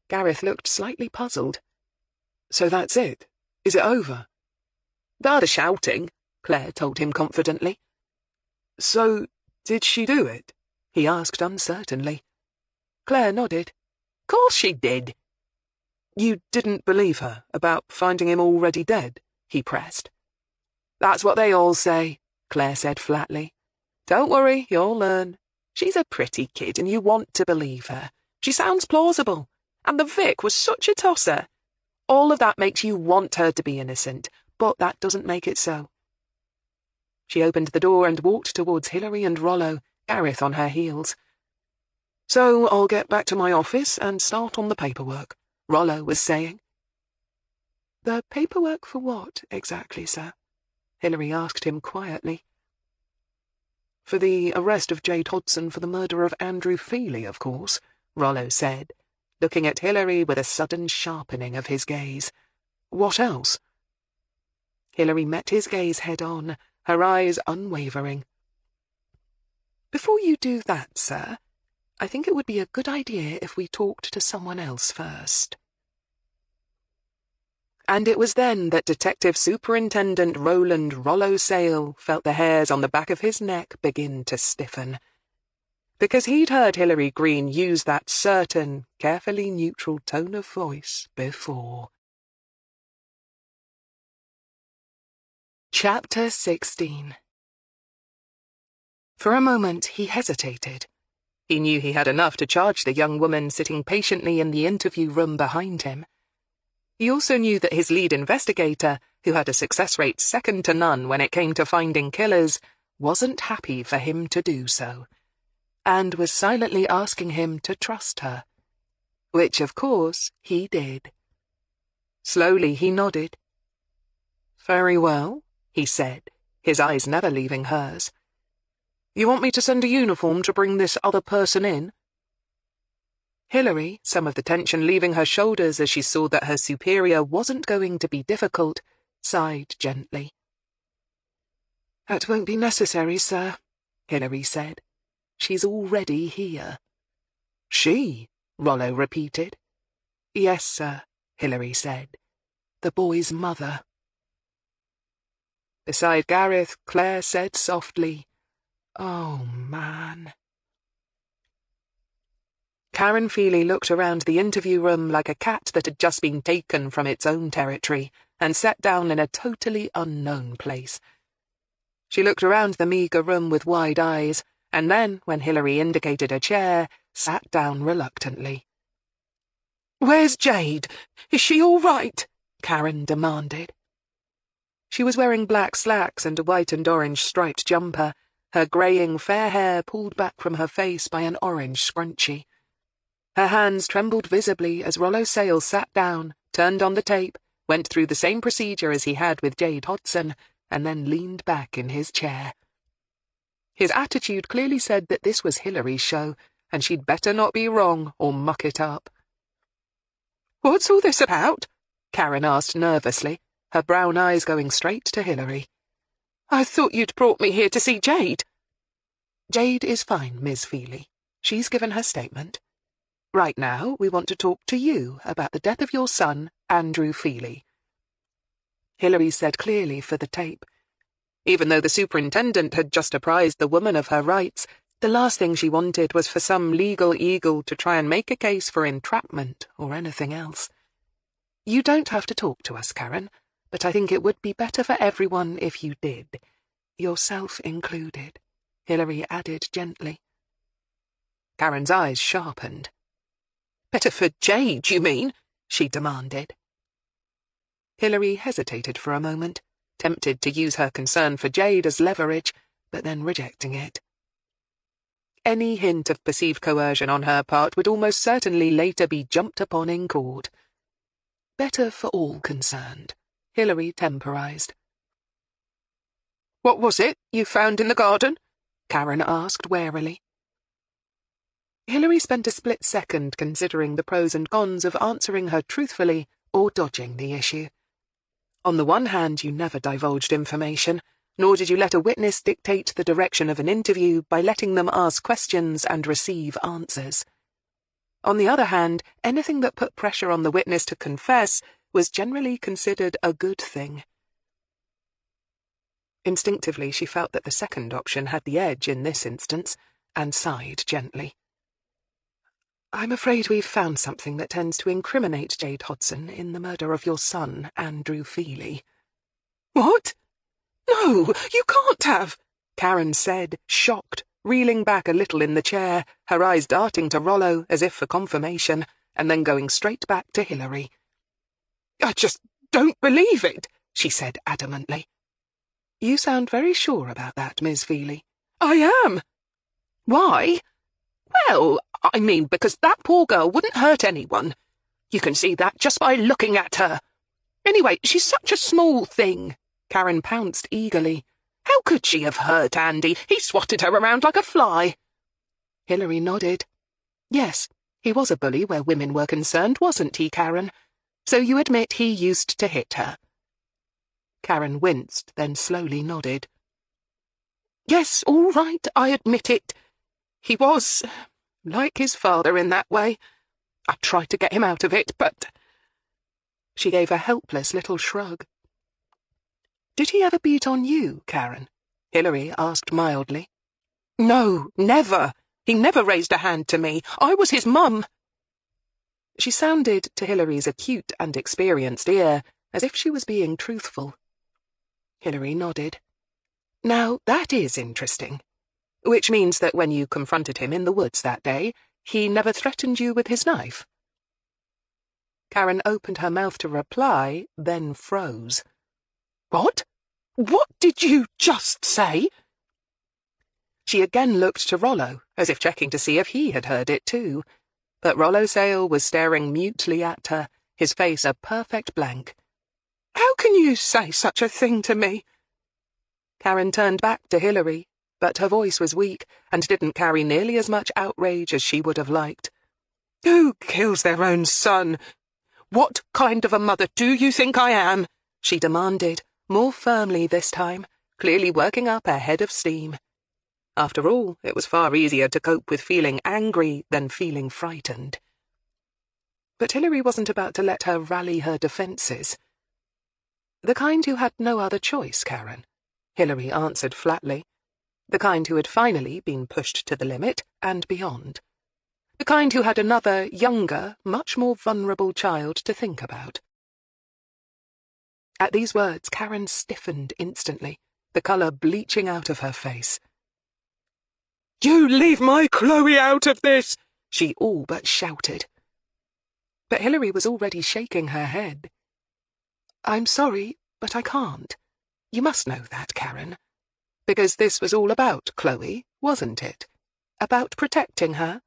Gareth looked slightly puzzled. "So that's it? Is it over?" "Bar the shouting," Claire told him confidently. "So, did she do it?" he asked uncertainly. Claire nodded. "Course she did." "You didn't believe her about finding him already dead?" he pressed. "That's what they all say," Claire said flatly. "Don't worry, you'll learn. She's a pretty kid and you want to believe her. She sounds plausible. And the Vic was such a tosser. All of that makes you want her to be innocent, but that doesn't make it so." She opened the door and walked towards Hilary and Rollo, Gareth on her heels. "So I'll get back to my office and start on the paperwork," Rollo was saying. "The paperwork for what, exactly, sir?" Hilary asked him quietly. "For the arrest of Jade Hodson for the murder of Andrew Feely, of course," Rollo said, looking at Hilary with a sudden sharpening of his gaze. "What else?" Hilary met his gaze head-on, her eyes unwavering. "Before you do that, sir, I think it would be a good idea if we talked to someone else first." And it was then that Detective Superintendent Roland Rollo Sale felt the hairs on the back of his neck begin to stiffen. Because he'd heard Hilary Greene use that certain, carefully neutral tone of voice before. Chapter 16. For a moment he hesitated. He knew he had enough to charge the young woman sitting patiently in the interview room behind him. He also knew that his lead investigator, who had a success rate second to none when it came to finding killers, wasn't happy for him to do so, and was silently asking him to trust her. Which, of course, he did. Slowly he nodded. "Very well," he said, his eyes never leaving hers. "You want me to send a uniform to bring this other person in?" Hilary, some of the tension leaving her shoulders as she saw that her superior wasn't going to be difficult, sighed gently. "That won't be necessary, sir," Hilary said. "She's already here." "She?" Rollo repeated. "Yes, sir," Hilary said. "The boy's mother." Beside Gareth, Claire said softly, "Oh, man." Karen Feely looked around the interview room like a cat that had just been taken from its own territory and set down in a totally unknown place. She looked around the meagre room with wide eyes, and then, when Hilary indicated a chair, sat down reluctantly. "Where's Jade? Is she all right?" Karen demanded. She was wearing black slacks and a white and orange striped jumper, her greying fair hair pulled back from her face by an orange scrunchie. Her hands trembled visibly as Rollo Sale sat down, turned on the tape, went through the same procedure as he had with Jade Hodson, and then leaned back in his chair. His attitude clearly said that this was Hilary's show, and she'd better not be wrong or muck it up. "What's all this about?" Karen asked nervously, her brown eyes going straight to Hilary. "I thought you'd brought me here to see Jade." "Jade is fine, Miss Feely. She's given her statement. Right now, we want to talk to you about the death of your son, Andrew Feely," Hilary said clearly for the tape. Even though the superintendent had just apprised the woman of her rights, the last thing she wanted was for some legal eagle to try and make a case for entrapment or anything else. "You don't have to talk to us, Karen, but I think it would be better for everyone if you did. Yourself included," Hilary added gently. Karen's eyes sharpened. "Better for Jade, you mean?" she demanded. Hilary hesitated for a moment, tempted to use her concern for Jade as leverage, but then rejecting it. Any hint of perceived coercion on her part would almost certainly later be jumped upon in court. Better for all concerned, Hilary temporised. "What was it you found in the garden?" Karen asked warily. Hilary spent a split second considering the pros and cons of answering her truthfully or dodging the issue. On the one hand, you never divulged information, nor did you let a witness dictate the direction of an interview by letting them ask questions and receive answers. On the other hand, anything that put pressure on the witness to confess was generally considered a good thing. Instinctively, she felt that the second option had the edge in this instance, and sighed gently. "I'm afraid we've found something that tends to incriminate Jade Hodson in the murder of your son, Andrew Feely." "What? No, you can't have," Karen said, shocked, reeling back a little in the chair, her eyes darting to Rollo as if for confirmation, and then going straight back to Hilary. "I just don't believe it," she said adamantly. "You sound very sure about that, Miss Feely." "I am." "Why?" "Well, I mean, because that poor girl wouldn't hurt anyone. You can see that just by looking at her. Anyway, she's such a small thing." Karen pounced eagerly. "How could she have hurt Andy? He swatted her around like a fly." Hilary nodded. "Yes, he was a bully where women were concerned, wasn't he, Karen? So you admit he used to hit her?" Karen winced, then slowly nodded. "Yes, all right, I admit it. He was like his father in that way. I tried to get him out of it, but—" She gave a helpless little shrug. "Did he ever beat on you, Karen?" Hilary asked mildly. "No, never. He never raised a hand to me. I was his mum." She sounded, to Hilary's acute and experienced ear, as if she was being truthful. Hilary nodded. "Now, that is interesting. Which means that when you confronted him in the woods that day, he never threatened you with his knife?" Karen opened her mouth to reply, then froze. "What? What did you just say?" She again looked to Rollo, as if checking to see if he had heard it too. But Rollo Sale was staring mutely at her, his face a perfect blank. "How can you say such a thing to me?" Karen turned back to Hilary, but her voice was weak and didn't carry nearly as much outrage as she would have liked. "Who kills their own son? What kind of a mother do you think I am?" she demanded, more firmly this time, clearly working up a head of steam. After all, it was far easier to cope with feeling angry than feeling frightened. But Hilary wasn't about to let her rally her defences. "The kind who had no other choice, Karen," Hilary answered flatly. "The kind who had finally been pushed to the limit and beyond. The kind who had another, younger, much more vulnerable child to think about." At these words, Karen stiffened instantly, the colour bleaching out of her face. "You leave my Chloe out of this!" she all but shouted. But Hilary was already shaking her head. "I'm sorry, but I can't. You must know that, Karen. Because this was all about Chloe, wasn't it? About protecting her?"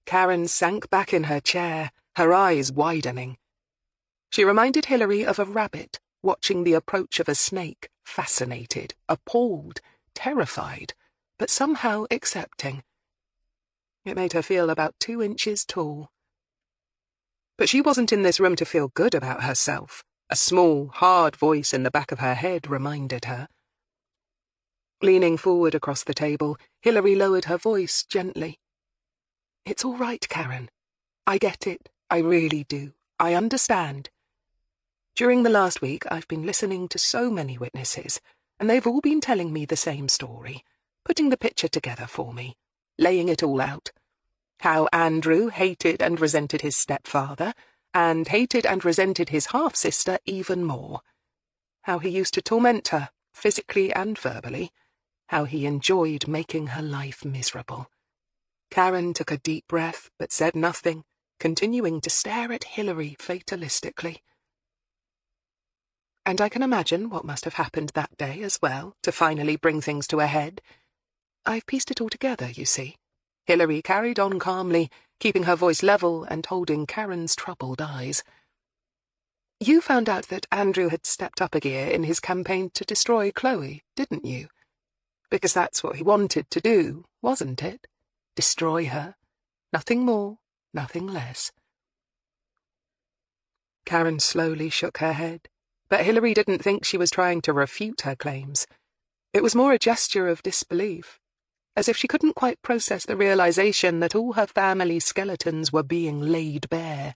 Karen sank back in her chair, her eyes widening. She reminded Hilary of a rabbit watching the approach of a snake, fascinated, appalled, terrified, but somehow accepting. It made her feel about 2 inches tall. But she wasn't in this room to feel good about herself, a small, hard voice in the back of her head reminded her. Leaning forward across the table, Hilary lowered her voice gently. "It's all right, Karen. I get it. I really do. I understand. During the last week, I've been listening to so many witnesses, and they've all been telling me the same story, putting the picture together for me, laying it all out. How Andrew hated and resented his stepfather, and hated and resented his half-sister even more. How he used to torment her, physically and verbally. How he enjoyed making her life miserable." Karen took a deep breath, but said nothing, continuing to stare at Hilary fatalistically. "And I can imagine what must have happened that day as well, to finally bring things to a head. I've pieced it all together, you see." Hilary carried on calmly, keeping her voice level and holding Karen's troubled eyes. You found out that Andrew had stepped up a gear in his campaign to destroy Chloe, didn't you? Because that's what he wanted to do, wasn't it? Destroy her. Nothing more, nothing less. Karen slowly shook her head, but Hilary didn't think she was trying to refute her claims. It was more a gesture of disbelief, as if she couldn't quite process the realization that all her family skeletons were being laid bare.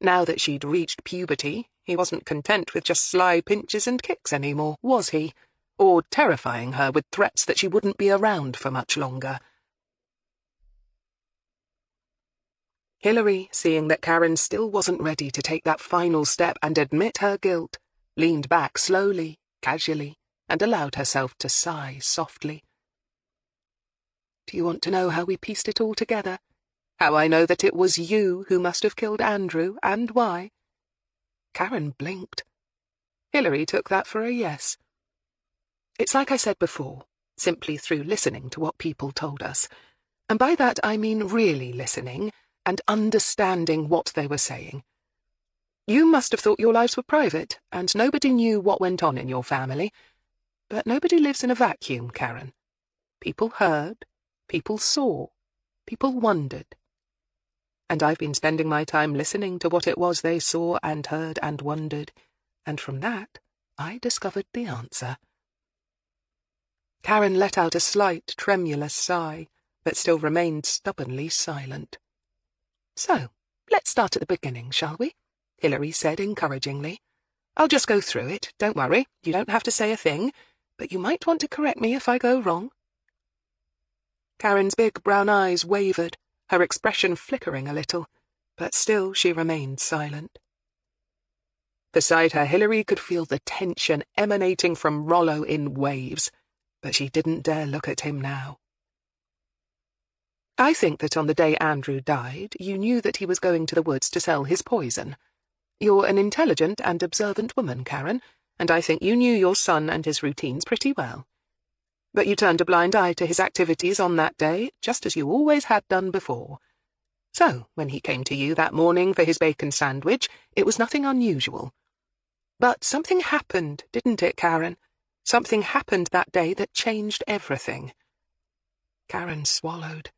Now that she'd reached puberty, he wasn't content with just sly pinches and kicks anymore, was he? Or terrifying her with threats that she wouldn't be around for much longer. Hilary, seeing that Karen still wasn't ready to take that final step and admit her guilt, leaned back slowly, casually, and allowed herself to sigh softly. Do you want to know how we pieced it all together? How I know that it was you who must have killed Andrew, and why? Karen blinked. Hilary took that for a yes. It's like I said before, simply through listening to what people told us. And by that I mean really listening and understanding what they were saying. You must have thought your lives were private, and nobody knew what went on in your family. But nobody lives in a vacuum, Karen. People heard, people saw, people wondered. And I've been spending my time listening to what it was they saw and heard and wondered, and from that I discovered the answer. Karen let out a slight, tremulous sigh, but still remained stubbornly silent. So, let's start at the beginning, shall we? Hilary said encouragingly. I'll just go through it, don't worry, you don't have to say a thing, but you might want to correct me if I go wrong. Karen's big brown eyes wavered, her expression flickering a little, but still she remained silent. Beside her, Hilary could feel the tension emanating from Rollo in waves, but she didn't dare look at him now. I think that on the day Andrew died, you knew that he was going to the woods to sell his poison. You're an intelligent and observant woman, Karen, and I think you knew your son and his routines pretty well. But you turned a blind eye to his activities on that day, just as you always had done before. So, when he came to you that morning for his bacon sandwich, it was nothing unusual. But something happened, didn't it, Karen? Something happened that day that changed everything. Karen swallowed.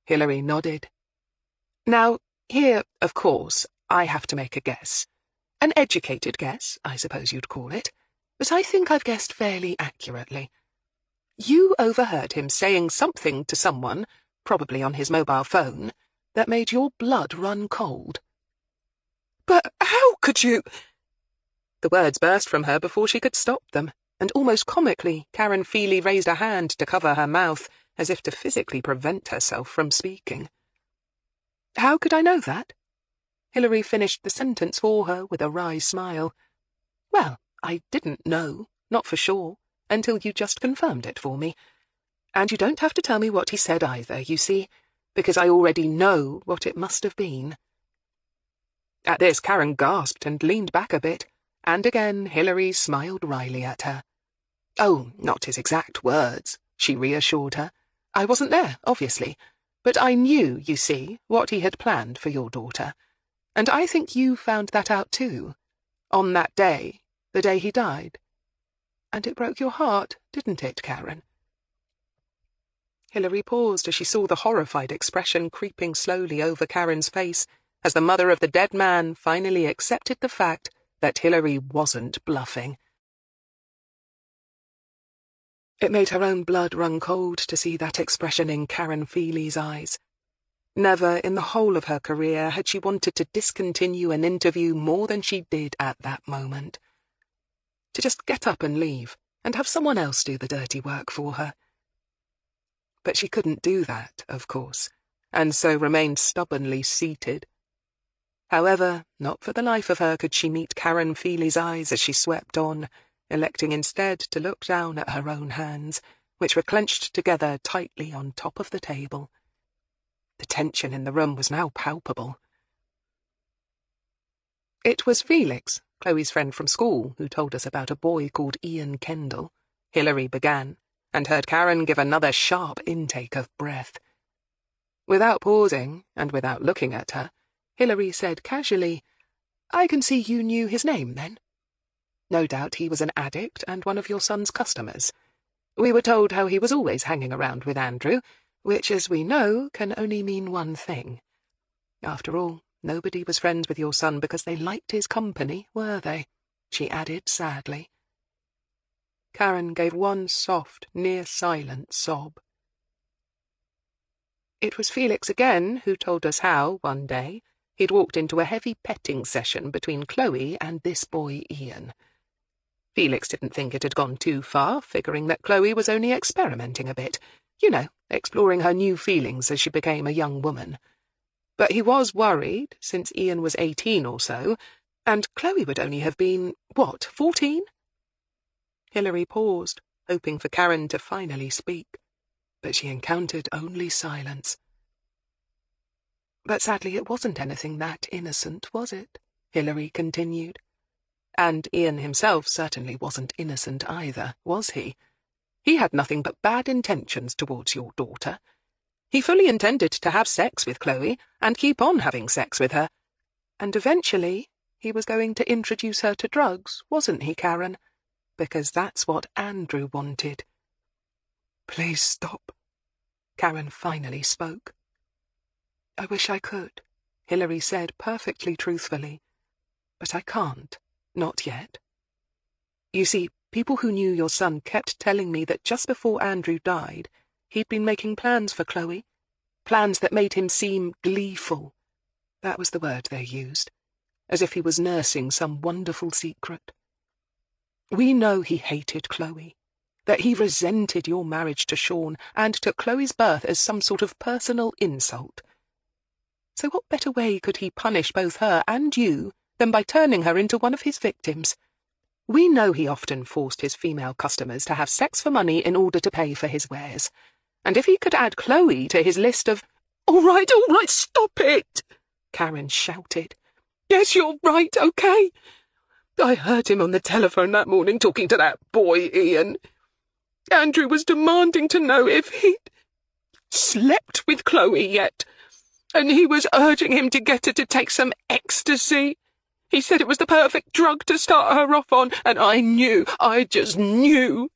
Hilary nodded. Now, here, of course, I have to make a guess. An educated guess, I suppose you'd call it, but I think I've guessed fairly accurately. You overheard him saying something to someone, probably on his mobile phone, that made your blood run cold. But how could you? The words burst from her before she could stop them, and almost comically, Karen Feely raised a hand to cover her mouth, as if to physically prevent herself from speaking. How could I know that? Hilary finished the sentence for her with a wry smile. Well, I didn't know, not for sure, until you just confirmed it for me. And you don't have to tell me what he said either, you see, because I already know what it must have been. At this, Karen gasped and leaned back a bit, and again Hilary smiled wryly at her. Oh, not his exact words, she reassured her. I wasn't there, obviously, but I knew, you see, what he had planned for your daughter. And I think you found that out too, on that day, the day he died. And it broke your heart, didn't it, Karen? Hilary paused as she saw the horrified expression creeping slowly over Karen's face, as the mother of the dead man finally accepted the fact that Hilary wasn't bluffing. It made her own blood run cold to see that expression in Karen Feely's eyes. Never in the whole of her career had she wanted to discontinue an interview more than she did at that moment. To just get up and leave, and have someone else do the dirty work for her. But she couldn't do that, of course, and so remained stubbornly seated. However, not for the life of her could she meet Karen Feely's eyes as she swept on, electing instead to look down at her own hands, which were clenched together tightly on top of the table. The tension in the room was now palpable. It was Felix, Chloe's friend from school, who told us about a boy called Ian Kendall, Hilary began, and heard Karen give another sharp intake of breath. Without pausing, and without looking at her, Hilary said casually, I can see you knew his name, then. No doubt he was an addict and one of your son's customers. We were told how he was always hanging around with Andrew, which, as we know, can only mean one thing. After all, nobody was friends with your son because they liked his company, were they? She added sadly. Karen gave one soft, near-silent sob. It was Felix again who told us how, one day, he'd walked into a heavy petting session between Chloe and this boy Ian. Felix didn't think it had gone too far, figuring that Chloe was only experimenting a bit, exploring her new feelings as she became a young woman. But he was worried, since Ian was 18 or so, and Chloe would only have been, 14? Hilary paused, hoping for Karen to finally speak, but she encountered only silence. But sadly it wasn't anything that innocent, was it? Hilary continued. And Ian himself certainly wasn't innocent either, was he? He had nothing but bad intentions towards your daughter. He fully intended to have sex with Chloe, and keep on having sex with her. And eventually, he was going to introduce her to drugs, wasn't he, Karen? Because that's what Andrew wanted. Please stop. Karen finally spoke. I wish I could, Hilary said perfectly truthfully. But I can't. Not yet. You see, people who knew your son kept telling me that just before Andrew died, he'd been making plans for Chloe. Plans that made him seem gleeful. That was the word they used. As if he was nursing some wonderful secret. We know he hated Chloe. That he resented your marriage to Sean and took Chloe's birth as some sort of personal insult. So what better way could he punish both her and you than by turning her into one of his victims? We know he often forced his female customers to have sex for money in order to pay for his wares. And if he could add Chloe to his list of— All right, stop it! Karen shouted. Yes, you're right, okay? I heard him on the telephone that morning talking to that boy, Ian. Andrew was demanding to know if he'd slept with Chloe yet, and he was urging him to get her to take some ecstasy. He said it was the perfect drug to start her off on, and I just knew.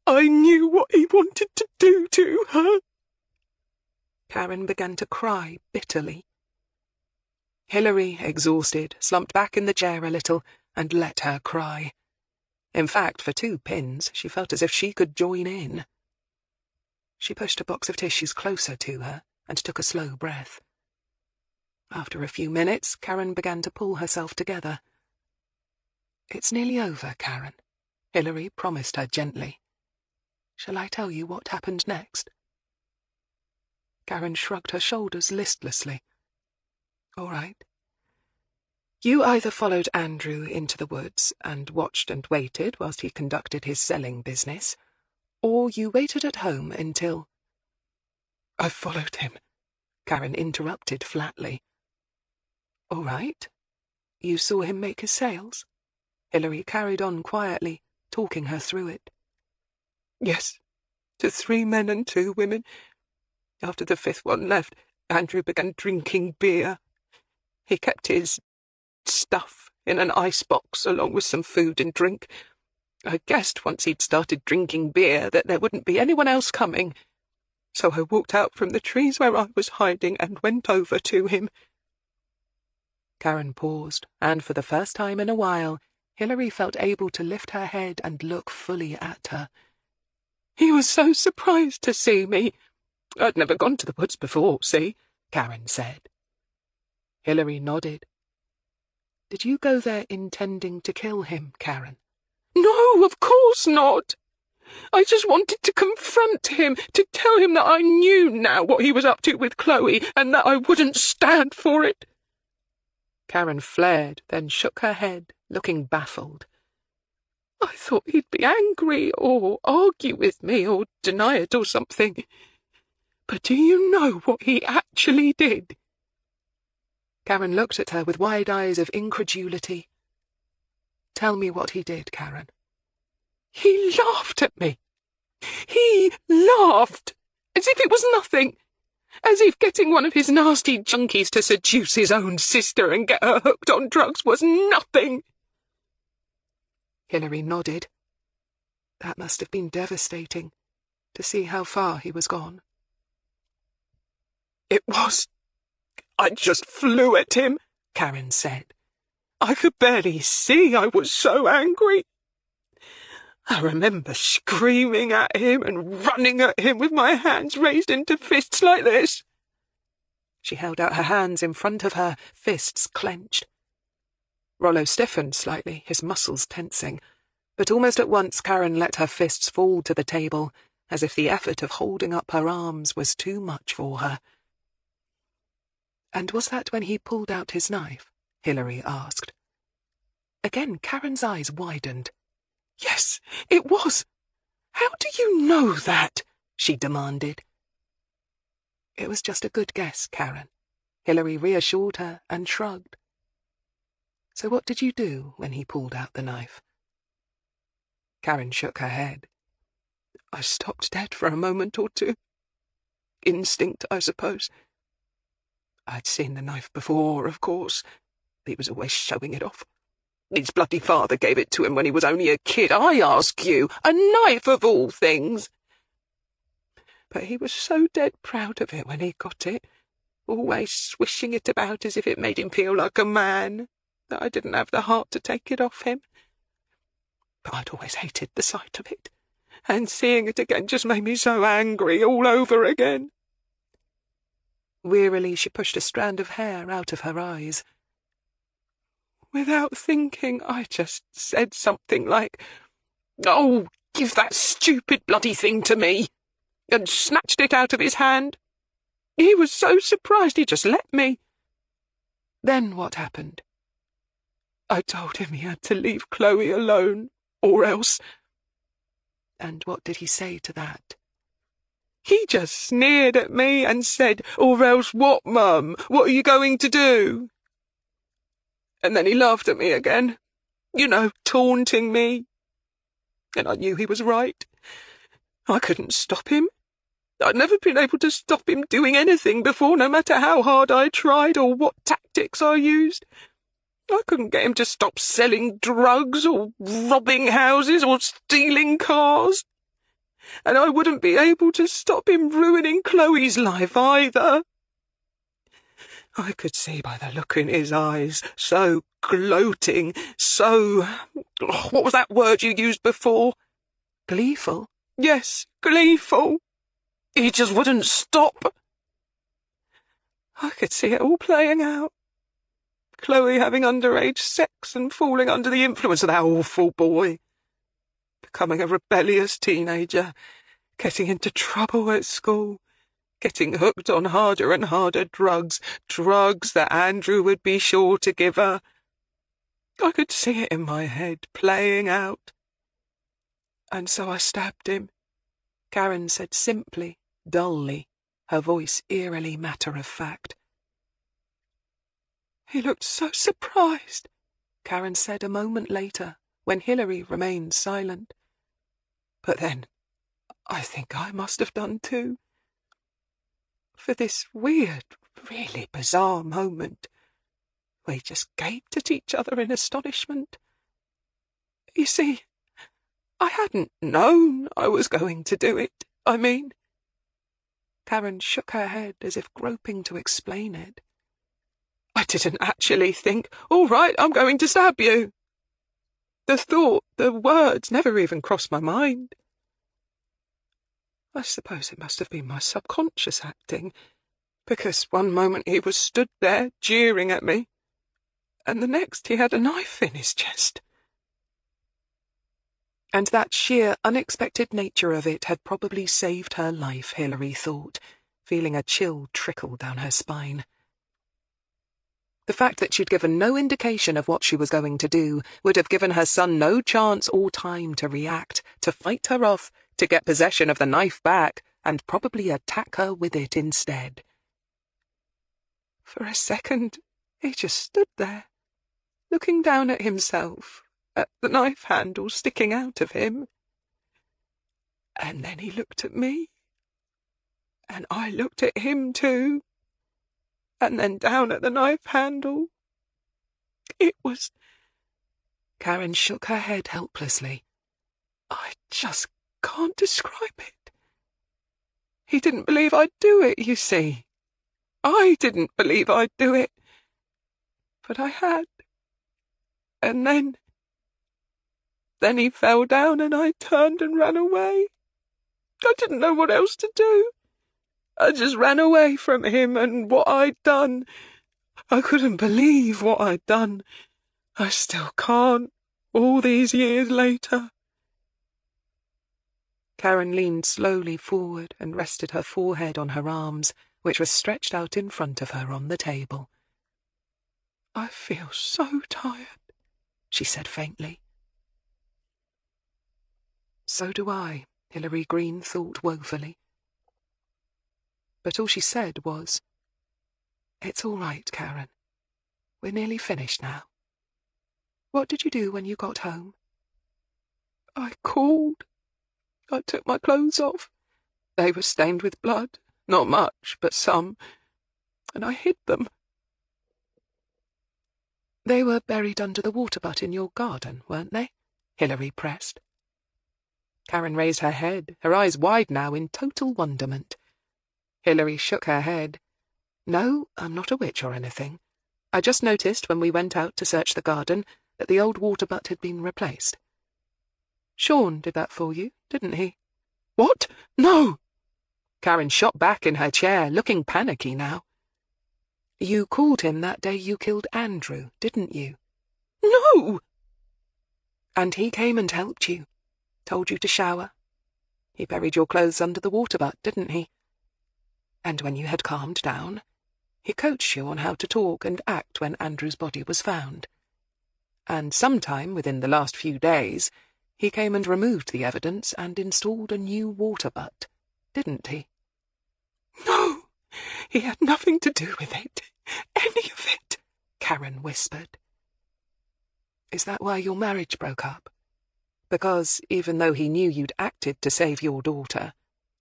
I knew what he wanted to do to her. Karen began to cry bitterly. Hilary, exhausted, slumped back in the chair a little and let her cry. In fact, for 2 pins, she felt as if she could join in. She pushed a box of tissues closer to her and took a slow breath. After a few minutes, Karen began to pull herself together. It's nearly over, Karen, Hilary promised her gently. Shall I tell you what happened next? Karen shrugged her shoulders listlessly. All right. You either followed Andrew into the woods and watched and waited whilst he conducted his selling business, or you waited at home until— I followed him, Karen interrupted flatly. All right. You saw him make his sales? Hilary carried on quietly, talking her through it. Yes, to 3 men and 2 women. After the 5th one left, Andrew began drinking beer. He kept his stuff in an icebox along with some food and drink. I guessed once he'd started drinking beer that there wouldn't be anyone else coming. So I walked out from the trees where I was hiding and went over to him. Karen paused, and for the first time in a while, Hilary felt able to lift her head and look fully at her. He was so surprised to see me. I'd never gone to the woods before, see? Karen said. Hilary nodded. Did you go there intending to kill him, Karen? No, of course not. I just wanted to confront him, to tell him that I knew now what he was up to with Chloe, and that I wouldn't stand for it. Karen flared, then shook her head, looking baffled. I thought he'd be angry, or argue with me, or deny it or something. But do you know what he actually did? Karen looked at her with wide eyes of incredulity. Tell me what he did, Karen. He laughed at me. He laughed, as if it was nothing. As if getting one of his nasty junkies to seduce his own sister and get her hooked on drugs was nothing. Hilary nodded. That must have been devastating, to see how far he was gone. It was. I just flew at him, Karen said. I could barely see, I was so angry. I remember screaming at him and running at him with my hands raised into fists like this. She held out her hands in front of her, fists clenched. Rollo stiffened slightly, his muscles tensing, but almost at once Karen let her fists fall to the table, as if the effort of holding up her arms was too much for her. And was that when he pulled out his knife? Hilary asked. Again, Karen's eyes widened. Yes, it was. How do you know that? She demanded. It was just a good guess, Karen. Hilary reassured her and shrugged. So what did you do when he pulled out the knife? Karen shook her head. I stopped dead for a moment or two. Instinct, I suppose. I'd seen the knife before, of course. He was always showing it off. His bloody father gave it to him when he was only a kid. I ask you, a knife of all things. But he was so dead proud of it when he got it, always swishing it about as if it made him feel like a man, that I didn't have the heart to take it off him. But I'd always hated the sight of it, and seeing it again just made me so angry all over again. Wearily she pushed a strand of hair out of her eyes. Without thinking, I just said something like, "Oh, give that stupid bloody thing to me," and snatched it out of his hand. He was so surprised he just let me. Then what happened? I told him he had to leave Chloe alone, or else. And what did he say to that? He just sneered at me and said, "Or else what, Mum? What are you going to do?" And then he laughed at me again, taunting me. And I knew he was right. I couldn't stop him. I'd never been able to stop him doing anything before, no matter how hard I tried or what tactics I used. I couldn't get him to stop selling drugs or robbing houses or stealing cars. And I wouldn't be able to stop him ruining Chloe's life either. I could see by the look in his eyes, so gloating, so... what was that word you used before? Gleeful? Yes, gleeful. He just wouldn't stop. I could see it all playing out. Chloe having underage sex and falling under the influence of that awful boy. Becoming a rebellious teenager, getting into trouble at school, getting hooked on harder and harder drugs that Andrew would be sure to give her. I could see it in my head, playing out. And so I stabbed him, Karen said simply, dully, her voice eerily matter-of-fact. He looked so surprised, Karen said a moment later, when Hilary remained silent. But then, I think I must have done too. For this weird, really bizarre moment, we just gaped at each other in astonishment. You see, I hadn't known I was going to do it, I mean. Karen shook her head as if groping to explain it. I didn't actually think, "All right, I'm going to stab you." The thought, the words never even crossed my mind. I suppose it must have been my subconscious acting, because one moment he was stood there jeering at me, and the next he had a knife in his chest. And that sheer, unexpected nature of it had probably saved her life, Hilary thought, feeling a chill trickle down her spine. The fact that she'd given no indication of what she was going to do would have given her son no chance or time to react, to fight her off, to get possession of the knife back, and probably attack her with it instead. For a second, he just stood there, looking down at himself, at the knife handle sticking out of him. And then he looked at me, And I looked at him too. And then down at the knife handle. It was... Karen shook her head helplessly. I just can't describe it. He didn't believe I'd do it, you see. I didn't believe I'd do it. But I had. And then he fell down and I turned and ran away. I didn't know what else to do. I just ran away from him and what I'd done. I couldn't believe what I'd done. I still can't, all these years later. Karen leaned slowly forward and rested her forehead on her arms, which were stretched out in front of her on the table. I feel so tired, she said faintly. So do I, Hilary Greene thought woefully. But all she said was, "It's all right, Karen. We're nearly finished now. What did you do when you got home?" I called. I took my clothes off. They were stained with blood, not much, but some, and I hid them. They were buried under the water butt in your garden, weren't they? Hilary pressed. Karen raised her head, her eyes wide now in total wonderment. Hilary shook her head. "No, I'm not a witch or anything. I just noticed when we went out to search the garden that the old water butt had been replaced. Sean did that for you, didn't he?" "What? No!" Karen shot back in her chair, looking panicky now. "You called him that day you killed Andrew, didn't you?" "No!" "And he came and helped you, told you to shower. He buried your clothes under the water butt, didn't he? And when you had calmed down, he coached you on how to talk and act when Andrew's body was found. And sometime within the last few days, he came and removed the evidence and installed a new water butt, didn't he?" "No, he had nothing to do with it. Any of it," Karen whispered. "Is that why your marriage broke up? Because even though he knew you'd acted to save your daughter,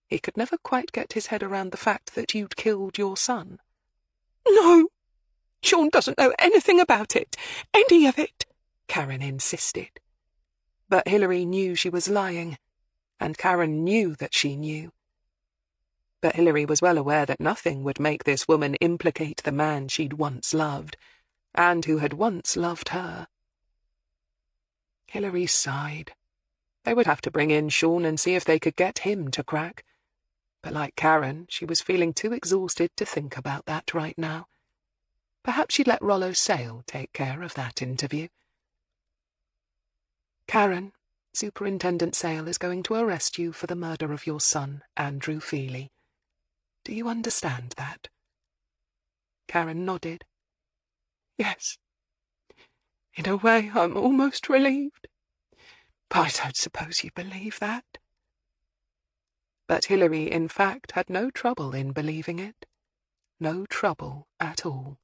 he could never quite get his head around the fact that you'd killed your son?" "No, Sean doesn't know anything about it. Any of it," Karen insisted. But Hilary knew she was lying, and Karen knew that she knew. But Hilary was well aware that nothing would make this woman implicate the man she'd once loved, and who had once loved her. Hilary sighed. They would have to bring in Sean and see if they could get him to crack. But like Karen, she was feeling too exhausted to think about that right now. Perhaps she'd let Rollo Sale take care of that interview. "Karen, Superintendent Sale is going to arrest you for the murder of your son, Andrew Feely. Do you understand that?" Karen nodded. "Yes. In a way, I'm almost relieved. But I don't suppose you believe that." But Hilary, in fact, had no trouble in believing it. No trouble at all.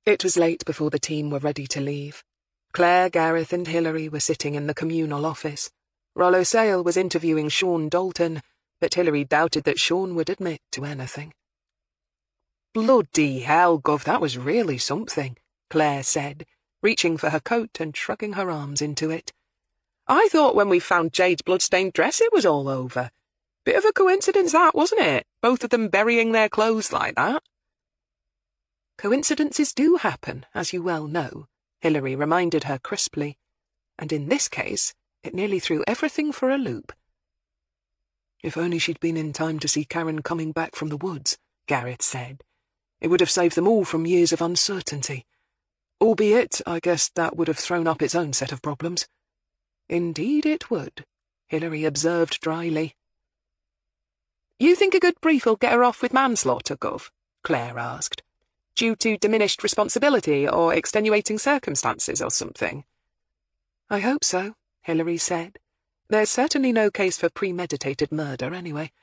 It was late before the team were ready to leave. Claire, Gareth and Hilary were sitting in the communal office. Rollo Sale was interviewing Sean Dalton, but Hilary doubted that Sean would admit to anything. "Bloody hell, Gov, that was really something," Claire said, reaching for her coat and shrugging her arms into it. "I thought when we found Jade's blood-stained dress it was all over. Bit of a coincidence that, wasn't it? Both of them burying their clothes like that." "Coincidences do happen, as you well know," Hilary reminded her crisply. "And in this case, it nearly threw everything for a loop." "If only she'd been in time to see Karen coming back from the woods," Gareth said. "It would have saved them all from years of uncertainty. Albeit, I guess that would have thrown up its own set of problems." "Indeed it would," Hilary observed dryly. "You think a good brief will get her off with manslaughter, Gov?" Claire asked. "Due to diminished responsibility or extenuating circumstances or something?" "I hope so," Hilary said. "There's certainly no case for premeditated murder, anyway.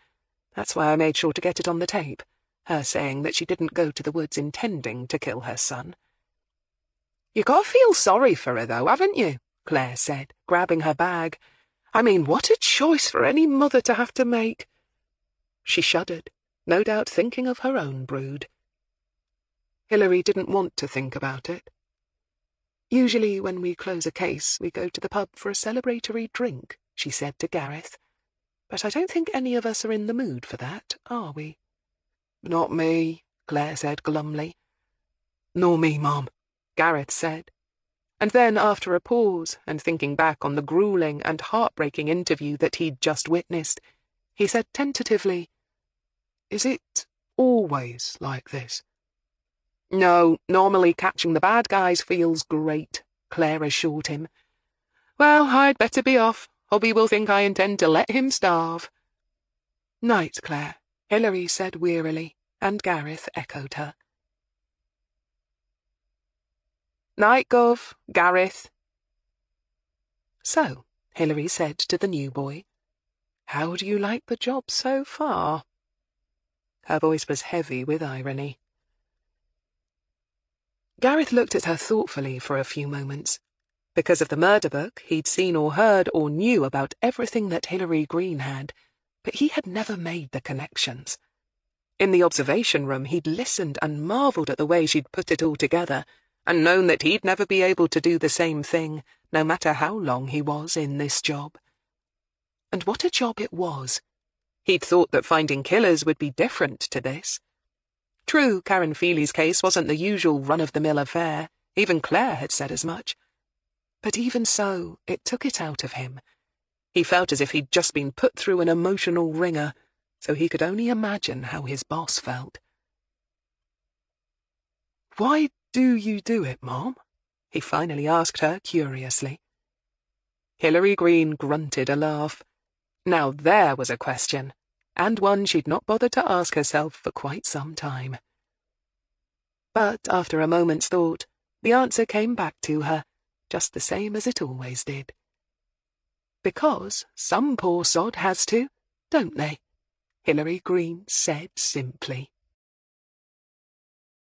That's why I made sure to get it on the tape, her saying that she didn't go to the woods intending to kill her son." "You gotta feel sorry for her, though, haven't you?" Claire said, grabbing her bag. "I mean, what a choice for any mother to have to make." She shuddered, no doubt thinking of her own brood. Hilary didn't want to think about it. Usually when we close a case, we go to the pub for a celebratory drink, she said to Gareth. But I don't think any of us are in the mood for that, are we? Not me, Claire said glumly. Nor me, Mum, Gareth said. And then, after a pause, and thinking back on the grueling and heartbreaking interview that he'd just witnessed, he said tentatively, Is it always like this? No, normally catching the bad guys feels great, Claire assured him. Well, I'd better be off. Hobby will think I intend to let him starve. Night, Claire, Hilary said wearily, and Gareth echoed her. Night, Gov, Gareth. So, Hilary said to the new boy, how do you like the job so far? Her voice was heavy with irony. Gareth looked at her thoughtfully for a few moments. Because of the murder book, he'd seen or heard or knew about everything that Hilary Greene had, but he had never made the connections. In the observation room, he'd listened and marvelled at the way she'd put it all together, and known that he'd never be able to do the same thing, no matter how long he was in this job. And what a job it was! He'd thought that finding killers would be different to this. True, Karen Feely's case wasn't the usual run-of-the-mill affair. Even Claire had said as much. But even so, it took it out of him. He felt as if he'd just been put through an emotional wringer, so he could only imagine how his boss felt. Why do you do it, Mom? He finally asked her curiously. Hilary Greene grunted a laugh. Now there was a question, and one she'd not bothered to ask herself for quite some time. But after a moment's thought, the answer came back to her, just the same as it always did. Because some poor sod has to, don't they? Hilary Greene said simply.